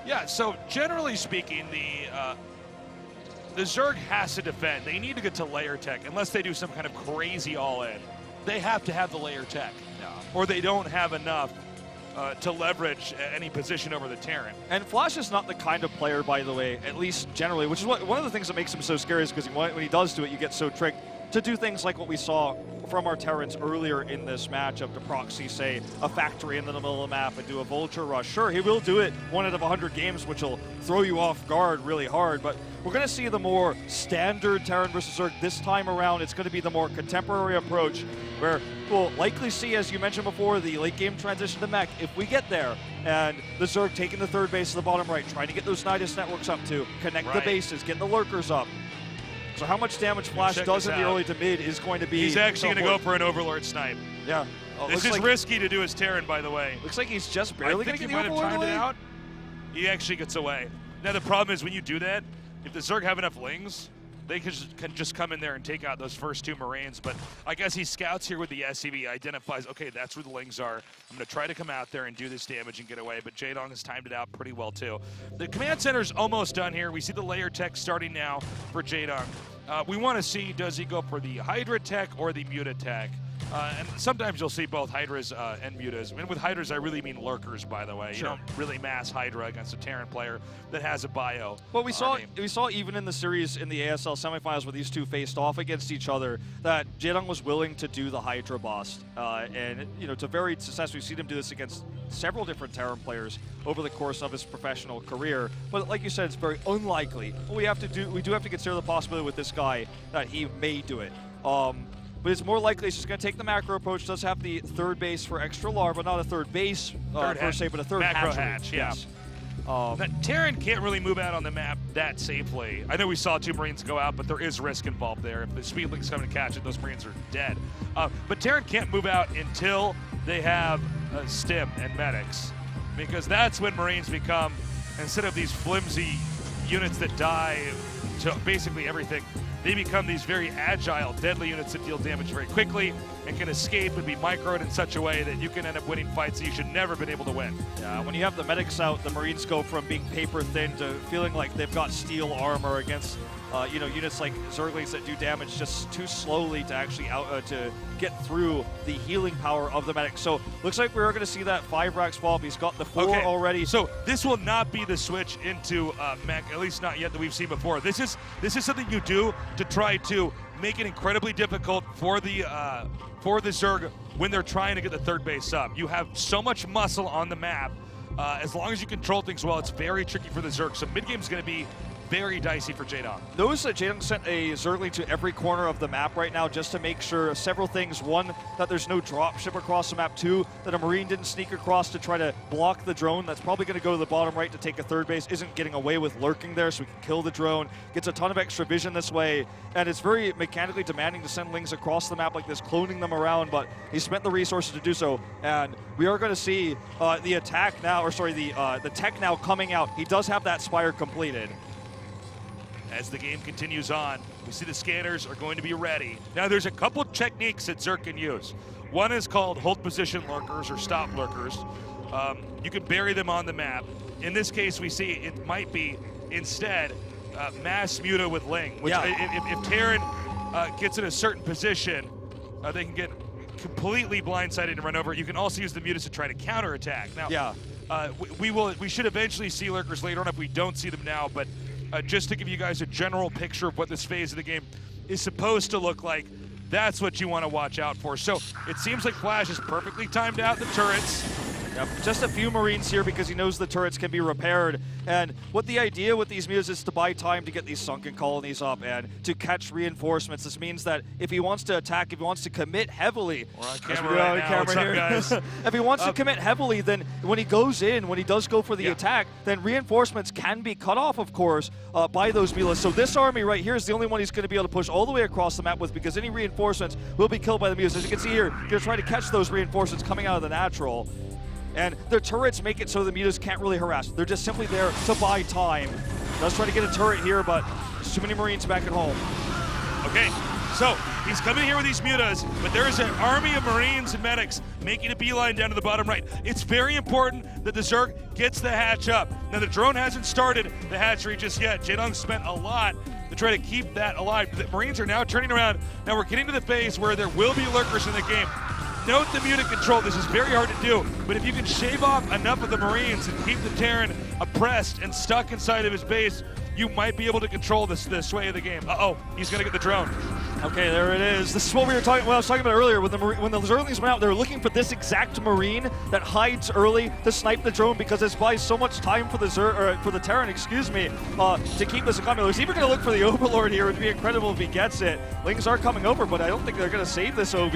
Yeah, so generally speaking, the Zerg has to defend. They need to get to layer tech unless they do some kind of crazy all-in. They have to have the layer tech, or they don't have enough to leverage any position over the Terran. And Flash is not the kind of player, by the way, at least generally, which is one of the things that makes him so scary is because when he does do it, you get so tricked to do things like what we saw from our Terrans earlier in this matchup to proxy, say, a factory in the middle of the map and do a vulture rush. Sure, he will do it 1 out of 100 games, which will throw you off guard really hard, but we're going to see the more standard Terran versus Zerg this time around. It's going to be the more contemporary approach where we'll likely see, as you mentioned before, the late game transition to mech if we get there, and the Zerg taking the third base to the bottom right, trying to get those Nidus networks up to connect the bases, get the lurkers up. So how much damage Flash does in the early to mid is going to be... He's actually going to go for an Overlord snipe. Yeah. This is risky to do as Terran, by the way. Looks like he's just barely going to get the Overlord Overlord away. out. He actually gets away. Now the problem is when you do that, if the Zerg have enough lings, they can just come in there and take out those first 2 Marines. But I guess he scouts here with the SCV, identifies, okay, that's where the lings are. I'm going to try to come out there and do this damage and get away. But Jaedong has timed it out pretty well, too. The command center's almost done here. We see the layer tech starting now for Jaedong. We want to see, does he go for the Hydra tech or the Muta tech? And sometimes you'll see both Hydras and Mutas. And with Hydras, I really mean lurkers, by the way. Sure. You don't really mass Hydra against a Terran player that has a bio. Well, we saw even in the series in the ASL semifinals where these two faced off against each other that Jaedong was willing to do the Hydra bust. And, you know, to varied success. We've seen him do this against several different Terran players over the course of his professional career. But like you said, it's very unlikely. What we do have to consider the possibility with this guy that he may do it. But it's more likely he's just going to take the macro approach. Does have the third base for extra larva, not a third base per se, but a third macro hatchery. hatch. Yeah. Yes. Terran can't really move out on the map that safely. I know we saw 2 Marines go out, but there is risk involved there. If the Speedlings come to catch it, those Marines are dead. But Terran can't move out until they have stim and medics, because that's when Marines become, instead of these flimsy units that die to basically everything, they become these very agile, deadly units that deal damage very quickly and can escape and be microed in such a way that you can end up winning fights that you should never been able to win. Yeah, when you have the medics out, the Marines go from being paper thin to feeling like they've got steel armor against units like Zerglings that do damage just too slowly to actually to get through the healing power of the medic. So looks like we're going to see that 5 rack swap. He's got the 4 already. So this will not be the switch into mech, at least not yet that we've seen before. This is something you do to try to make it incredibly difficult for the Zerg when they're trying to get the third base up. You have so much muscle on the map. As long as you control things well, it's very tricky for the Zerg. So mid game is going to be very dicey for Jaedong. Notice that Jaedong sent a Zergling to every corner of the map right now just to make sure several things. 1, that there's no dropship across the map. 2, that a Marine didn't sneak across to try to block the drone. That's probably going to go to the bottom right to take a third base. Isn't getting away with lurking there so we can kill the drone. Gets a ton of extra vision this way. And it's very mechanically demanding to send lings across the map like this, cloning them around, but he spent the resources to do so. And we are going to see the attack now, or sorry, the tech now coming out. He does have that Spire completed. As the game continues on, we see the scanners are going to be ready. Now, there's a couple techniques that Zerg can use. One is called hold position lurkers or stop lurkers. You can bury them on the map. In this case, we see it might be instead mass muta with Ling, which if Terran gets in a certain position, they can get completely blindsided and run over. You can also use the mutas to try to counterattack. Now, we should eventually see lurkers later on if we don't see them now, but just to give you guys a general picture of what this phase of the game is supposed to look like, that's what you want to watch out for. So it seems like Flash has perfectly timed out the turrets. Yep, just a few Marines here because he knows the turrets can be repaired. And what the idea with these Mutas is to buy time to get these sunken colonies up and to catch reinforcements. This means that if he wants to attack, if he wants to commit heavily, we're on camera right now. What's up, guys? If he wants to commit heavily, then when he goes in, when he does go for the attack, then reinforcements can be cut off, of course, by those Mutas. So this army right here is the only one he's going to be able to push all the way across the map with, because any reinforcements will be killed by the Mutas. As you can see here, you're going to try to catch those reinforcements coming out of the natural. And their turrets make it so the Mutas can't really harass. They're just simply there to buy time. Does try to get a turret here, but there's too many Marines back at home. Okay, so he's coming here with these Mutas, but there is an army of Marines and medics making a beeline down to the bottom right. It's very important that the Zerg gets the hatch up. Now, the drone hasn't started the hatchery just yet. Jaedong spent a lot to try to keep that alive. The Marines are now turning around. Now we're getting to the phase where there will be lurkers in the game. Note the Muta control. This is very hard to do, but if you can shave off enough of the Marines and keep the Terran oppressed and stuck inside of his base, you might be able to control the sway of the game. Uh-oh, he's going to get the drone. Okay, there it is. This is what we were talking. What I was talking about earlier. When the Zerglings went out, they were looking for this exact Marine that hides early to snipe the drone, because it buys so much time for the Terran, excuse me, to keep this coming. He's even going to look for the Overlord here. It'd be incredible if he gets it. Lings are coming over, but I don't think they're going to save this OB.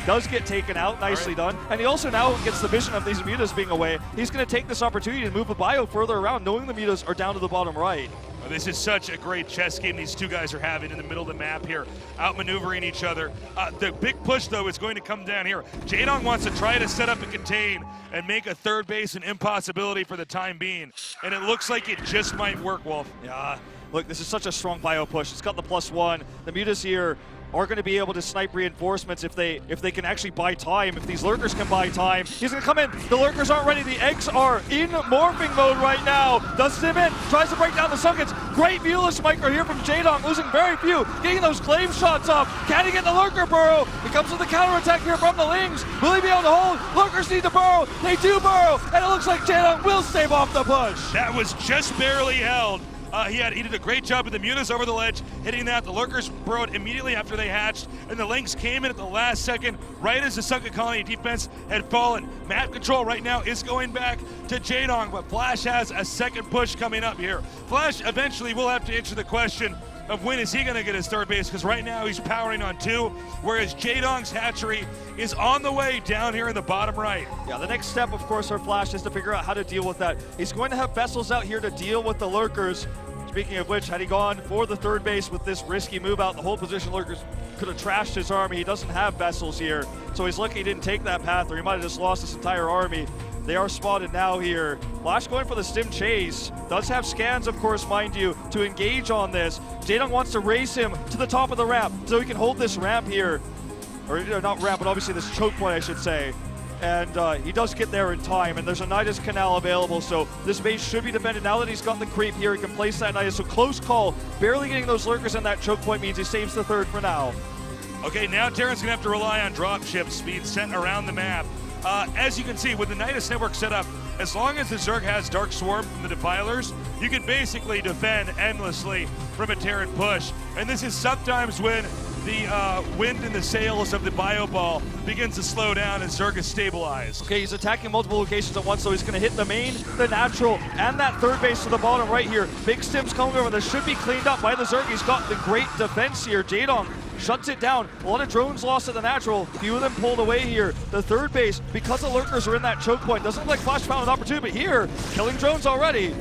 Does get taken out, nicely done. And he also now gets the vision of these Mutas being away. He's going to take this opportunity to move a bio further around, knowing the Mutas are down to the bottom right. This is such a great chess game these two guys are having in the middle of the map here, outmaneuvering each other. The big push, though, is going to come down here. Jaedong wants to try to set up and contain and make a third base an impossibility for the time being. And it looks like it just might work, Wolf. Yeah, look, this is such a strong bio push. It's got the +1. The Mutas here are going to be able to snipe reinforcements if they can actually buy time, if these lurkers can buy time. He's going to come in. The lurkers aren't ready. The eggs are in morphing mode right now. Does Sim in, tries to break down the sunkets. Great Mulus micro here from Jaedong, losing very few, getting those claim shots off. Can he get the lurker burrow? He comes with the counterattack here from the Lings. Will he be able to hold? Lurkers need to burrow. They do burrow, and it looks like Jaedong will stave off the push. That was just barely held. He did a great job with the Mutas over the ledge, hitting that. The lurkers burrowed immediately after they hatched, and the Lynx came in at the last second, right as the sunken colony defense had fallen. Map control right now is going back to Jaedong, but Flash has a second push coming up here. Flash eventually will have to answer the question of when is he going to get his third base, because right now he's powering on 2, whereas Jaedong's hatchery is on the way down here in the bottom right. Yeah, the next step, of course, for Flash is to figure out how to deal with that. He's going to have vessels out here to deal with the lurkers. Speaking of which, had he gone for the third base with this risky move out, the whole position lurkers could have trashed his army. He doesn't have vessels here, so he's lucky he didn't take that path, or he might have just lost his entire army. They are spotted now here. Flash going for the stim chase. Does have scans, of course, mind you, to engage on this. Jaedong wants to race him to the top of the ramp so he can hold this ramp here. Or not ramp, but obviously this choke point, I should say. And he does get there in time, and there's a Nidus Canal available, so this base should be defended. Now that he's got the creep here, he can place that Nidus. So close call, barely getting those lurkers in that choke point means he saves the third for now. Okay, now Terran's gonna have to rely on drop ships being sent around the map. As you can see, with the Nidus network set up, as long as the Zerg has Dark Swarm from the Defilers, you can basically defend endlessly from a Terran push. And this is sometimes when the wind in the sails of the bio ball begins to slow down as Zerg is stabilized. Okay, he's attacking multiple locations at once, so he's going to hit the main, the natural, and that third base to the bottom right here. Big stims coming over. This should be cleaned up by the Zerg. He's got the great defense here. Jaedong shuts it down. A lot of drones lost at the natural. Few of them pulled away here. The third base, because the lurkers are in that choke point, doesn't look like Flash found an opportunity, but here, killing drones already.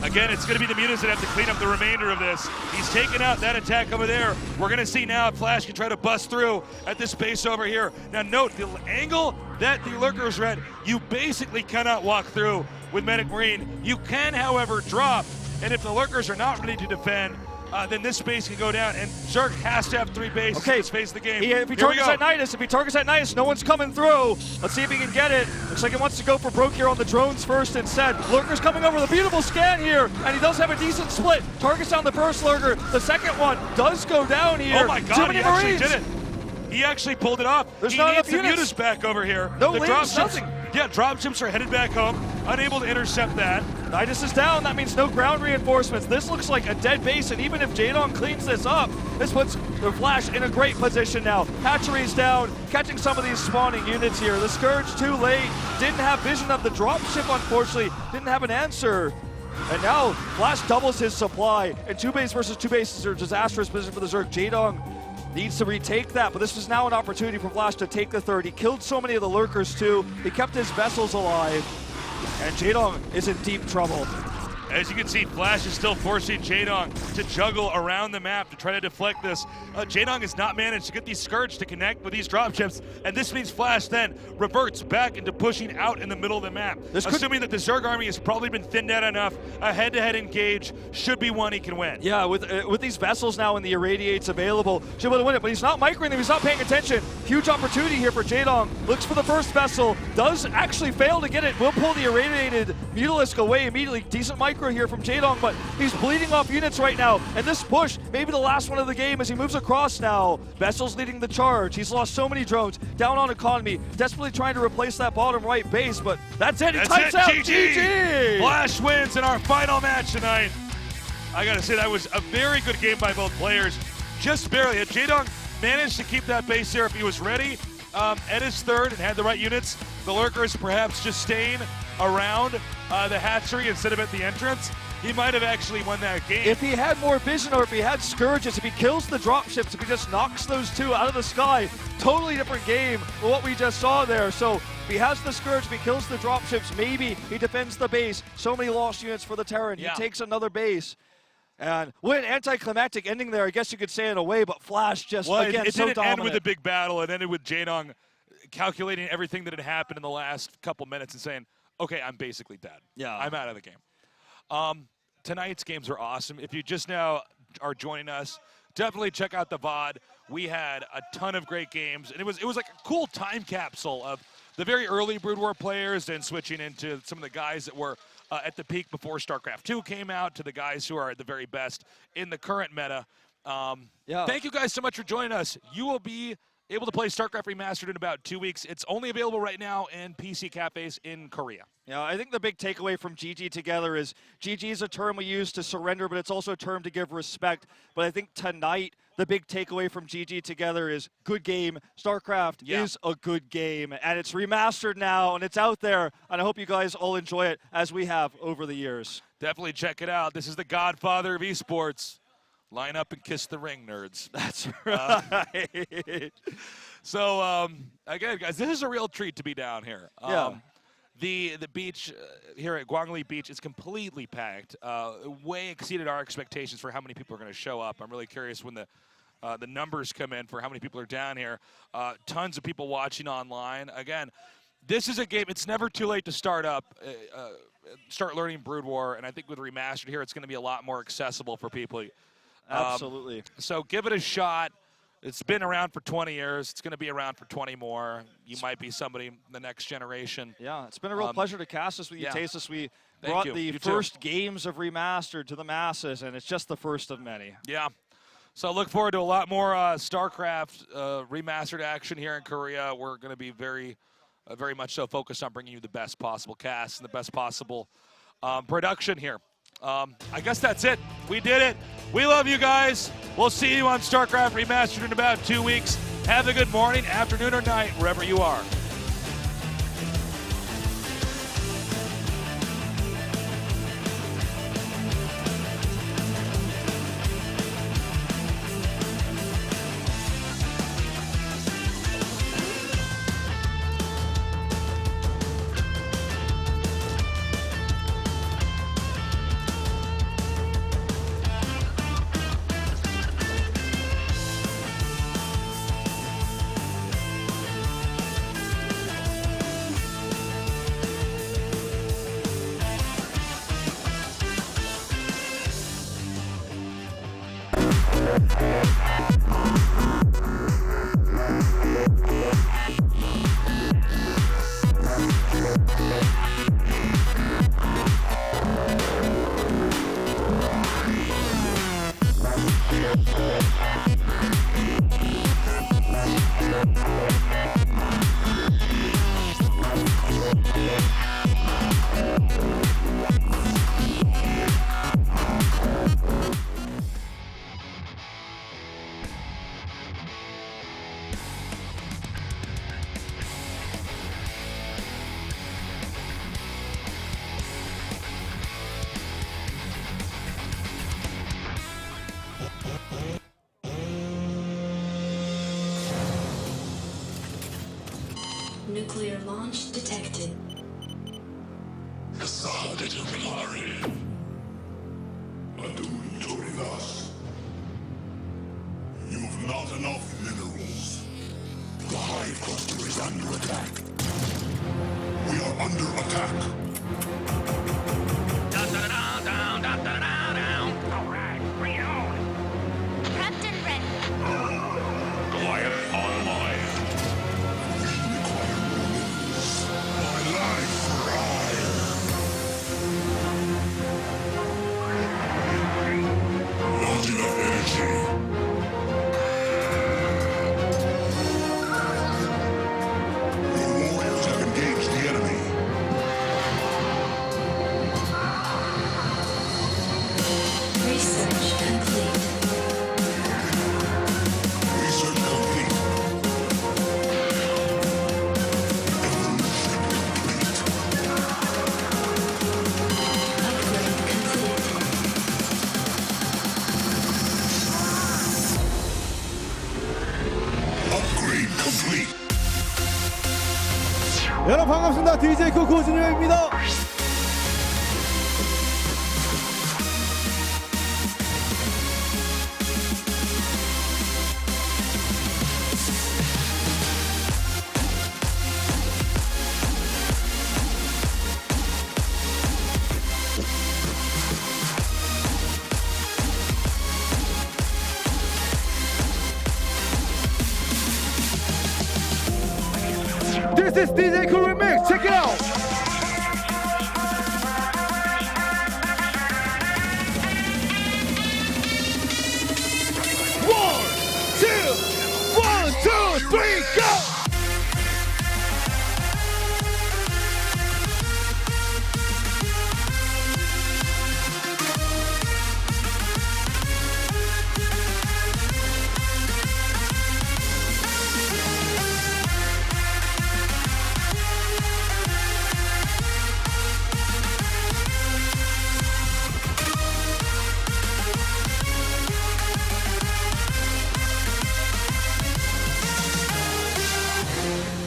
Again, it's going to be the Mutas that have to clean up the remainder of this. He's taken out that attack over there. We're going to see now if Flash can try to bust through at this base over here. Now note, the angle that the lurkers are at, you basically cannot walk through with Medic Marine. You can, however, drop, and if the lurkers are not ready to defend, then this base can go down, and Zerg has to have 3 bases in this phase of the game. If he targets that Nidus, no one's coming through. Let's see if he can get it. Looks like he wants to go for broke here on the drones first instead. Lurker's coming over, the beautiful scan here, and he does have a decent split. Targets down the first lurker. The second one does go down here. Oh my God, Too many he Marines. actually did it. He actually pulled it off. There's he not needs enough the units. Mutas back over here. No the Lings, drop ships, nothing. Yeah, drop ships are headed back home, unable to intercept that. Nidus is down. That means no ground reinforcements. This looks like a dead base, and even if Jaedong cleans this up, this puts the Flash in a great position now. Hatchery's down, catching some of these spawning units here. The Scourge too late. Didn't have vision of the dropship, unfortunately. Didn't have an answer. And now Flash doubles his supply, and 2 base versus 2 bases are disastrous position for the Zerg. Jaedong needs to retake that, but this is now an opportunity for Flash to take the third. He killed so many of the lurkers too. He kept his vessels alive, and Jaedong is in deep trouble. As you can see, Flash is still forcing Jaedong to juggle around the map to try to deflect this. Jaedong has not managed to get these Scourge to connect with these dropships, and this means Flash then reverts back into pushing out in the middle of the map. Assuming that the Zerg army has probably been thinned out enough, a head-to-head engage should be one he can win. Yeah, with these vessels now and the Irradiates available, should be able to win it, but he's not microing them, he's not paying attention. Huge opportunity here for Jaedong. Looks for the first vessel, does actually fail to get it, will pull the Irradiated Mutalisk away immediately. Decent micro here from Jaedong, but he's bleeding off units right now, and this push, maybe the last one of the game as he moves across now. Vessels leading the charge. He's lost so many drones, down on economy, desperately trying to replace that bottom right base, but that's it, he types out GG! Flash wins in our final match tonight. I gotta say, that was a very good game by both players, just barely. Had Jaedong managed to keep that base there if he was ready at his third and had the right units, the lurkers perhaps just staying around the hatchery instead of at the entrance, he might have actually won that game. If he had more vision, or if he had Scourges, if he kills the dropships, if he just knocks those 2 out of the sky, totally different game than what we just saw there. So if he has the Scourge, if he kills the dropships, maybe he defends the base. So many lost units for the Terran. Yeah. He takes another base. And what an anticlimactic ending there, I guess you could say in a way, but Flash just, again, it so didn't dominant. end with a big battle. It ended with Jaedong calculating everything that had happened in the last couple minutes and saying, okay, I'm basically dead. Yeah. I'm out of the game. Tonight's games are awesome. If you just now are joining us, definitely check out the VOD. We had a ton of great games, and it was like a cool time capsule of the very early Brood War players, then switching into some of the guys that were at the peak before StarCraft 2 came out, to the guys who are at the very best in the current meta. Thank you guys so much for joining us. You will be able to play StarCraft Remastered in about 2 weeks. It's only available right now in PC cafes in Korea. Yeah, I think the big takeaway from GG Together is GG is a term we use to surrender, but it's also a term to give respect. But I think tonight, the big takeaway from GG Together is good game. StarCraft is a good game, and it's remastered now, and it's out there, and I hope you guys all enjoy it as we have over the years. Definitely check it out. This is the godfather of esports. Line up and kiss the ring, nerds. That's right. So, again, guys, this is a real treat to be down here. The beach here at Guangli Beach is completely packed. Way exceeded our expectations for how many people are going to show up. I'm really curious when the numbers come in for how many people are down here. Tons of people watching online. Again, this is a game. It's never too late to start learning Brood War, and I think with Remastered here, it's going to be a lot more accessible for people. Absolutely. So give it a shot. It's been around for 20 years. It's going to be around for 20 more. You might be somebody in the next generation. Yeah, it's been a real pleasure to cast this with you, Tasis. We Thank brought you. the You first too. games of Remastered to the masses, and it's just the first of many. Yeah. So I look forward to a lot more StarCraft Remastered action here in Korea. We're going to be very much so focused on bringing you the best possible cast and the best possible production here. I guess that's it. We did it. We love you guys. We'll see you on StarCraft Remastered in about 2 weeks. Have a good morning, afternoon, or night, wherever you are. Nuclear launch detected. Kasada Templari. Adun Toridas. You've not enough minerals. The Hive Cluster is under attack. We are under attack. Alright, bring it on. Captain ready. Quiet online. We require more minerals. My life for ire. Not enough energy. Your warriors have engaged the enemy. Research complete. Research complete. Upgrade complete. 여러분 반갑습니다. DJ 코코 진영입니다. This is DJ Cool Remix. Check it out. One, two, three, go!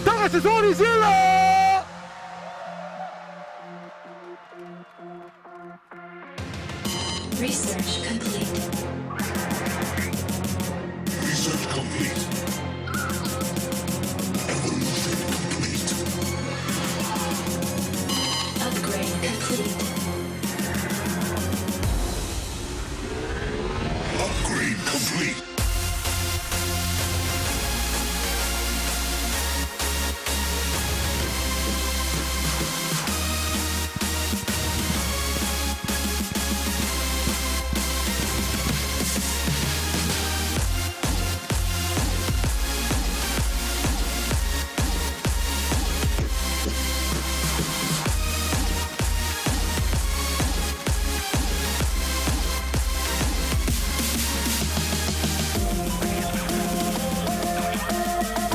다 같이 소리 질러! Research complete. Research complete. Evolution complete. Upgrade complete. Upgrade complete.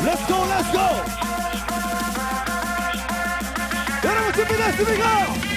Let's go, let's go! 여러분 준비됐습니까?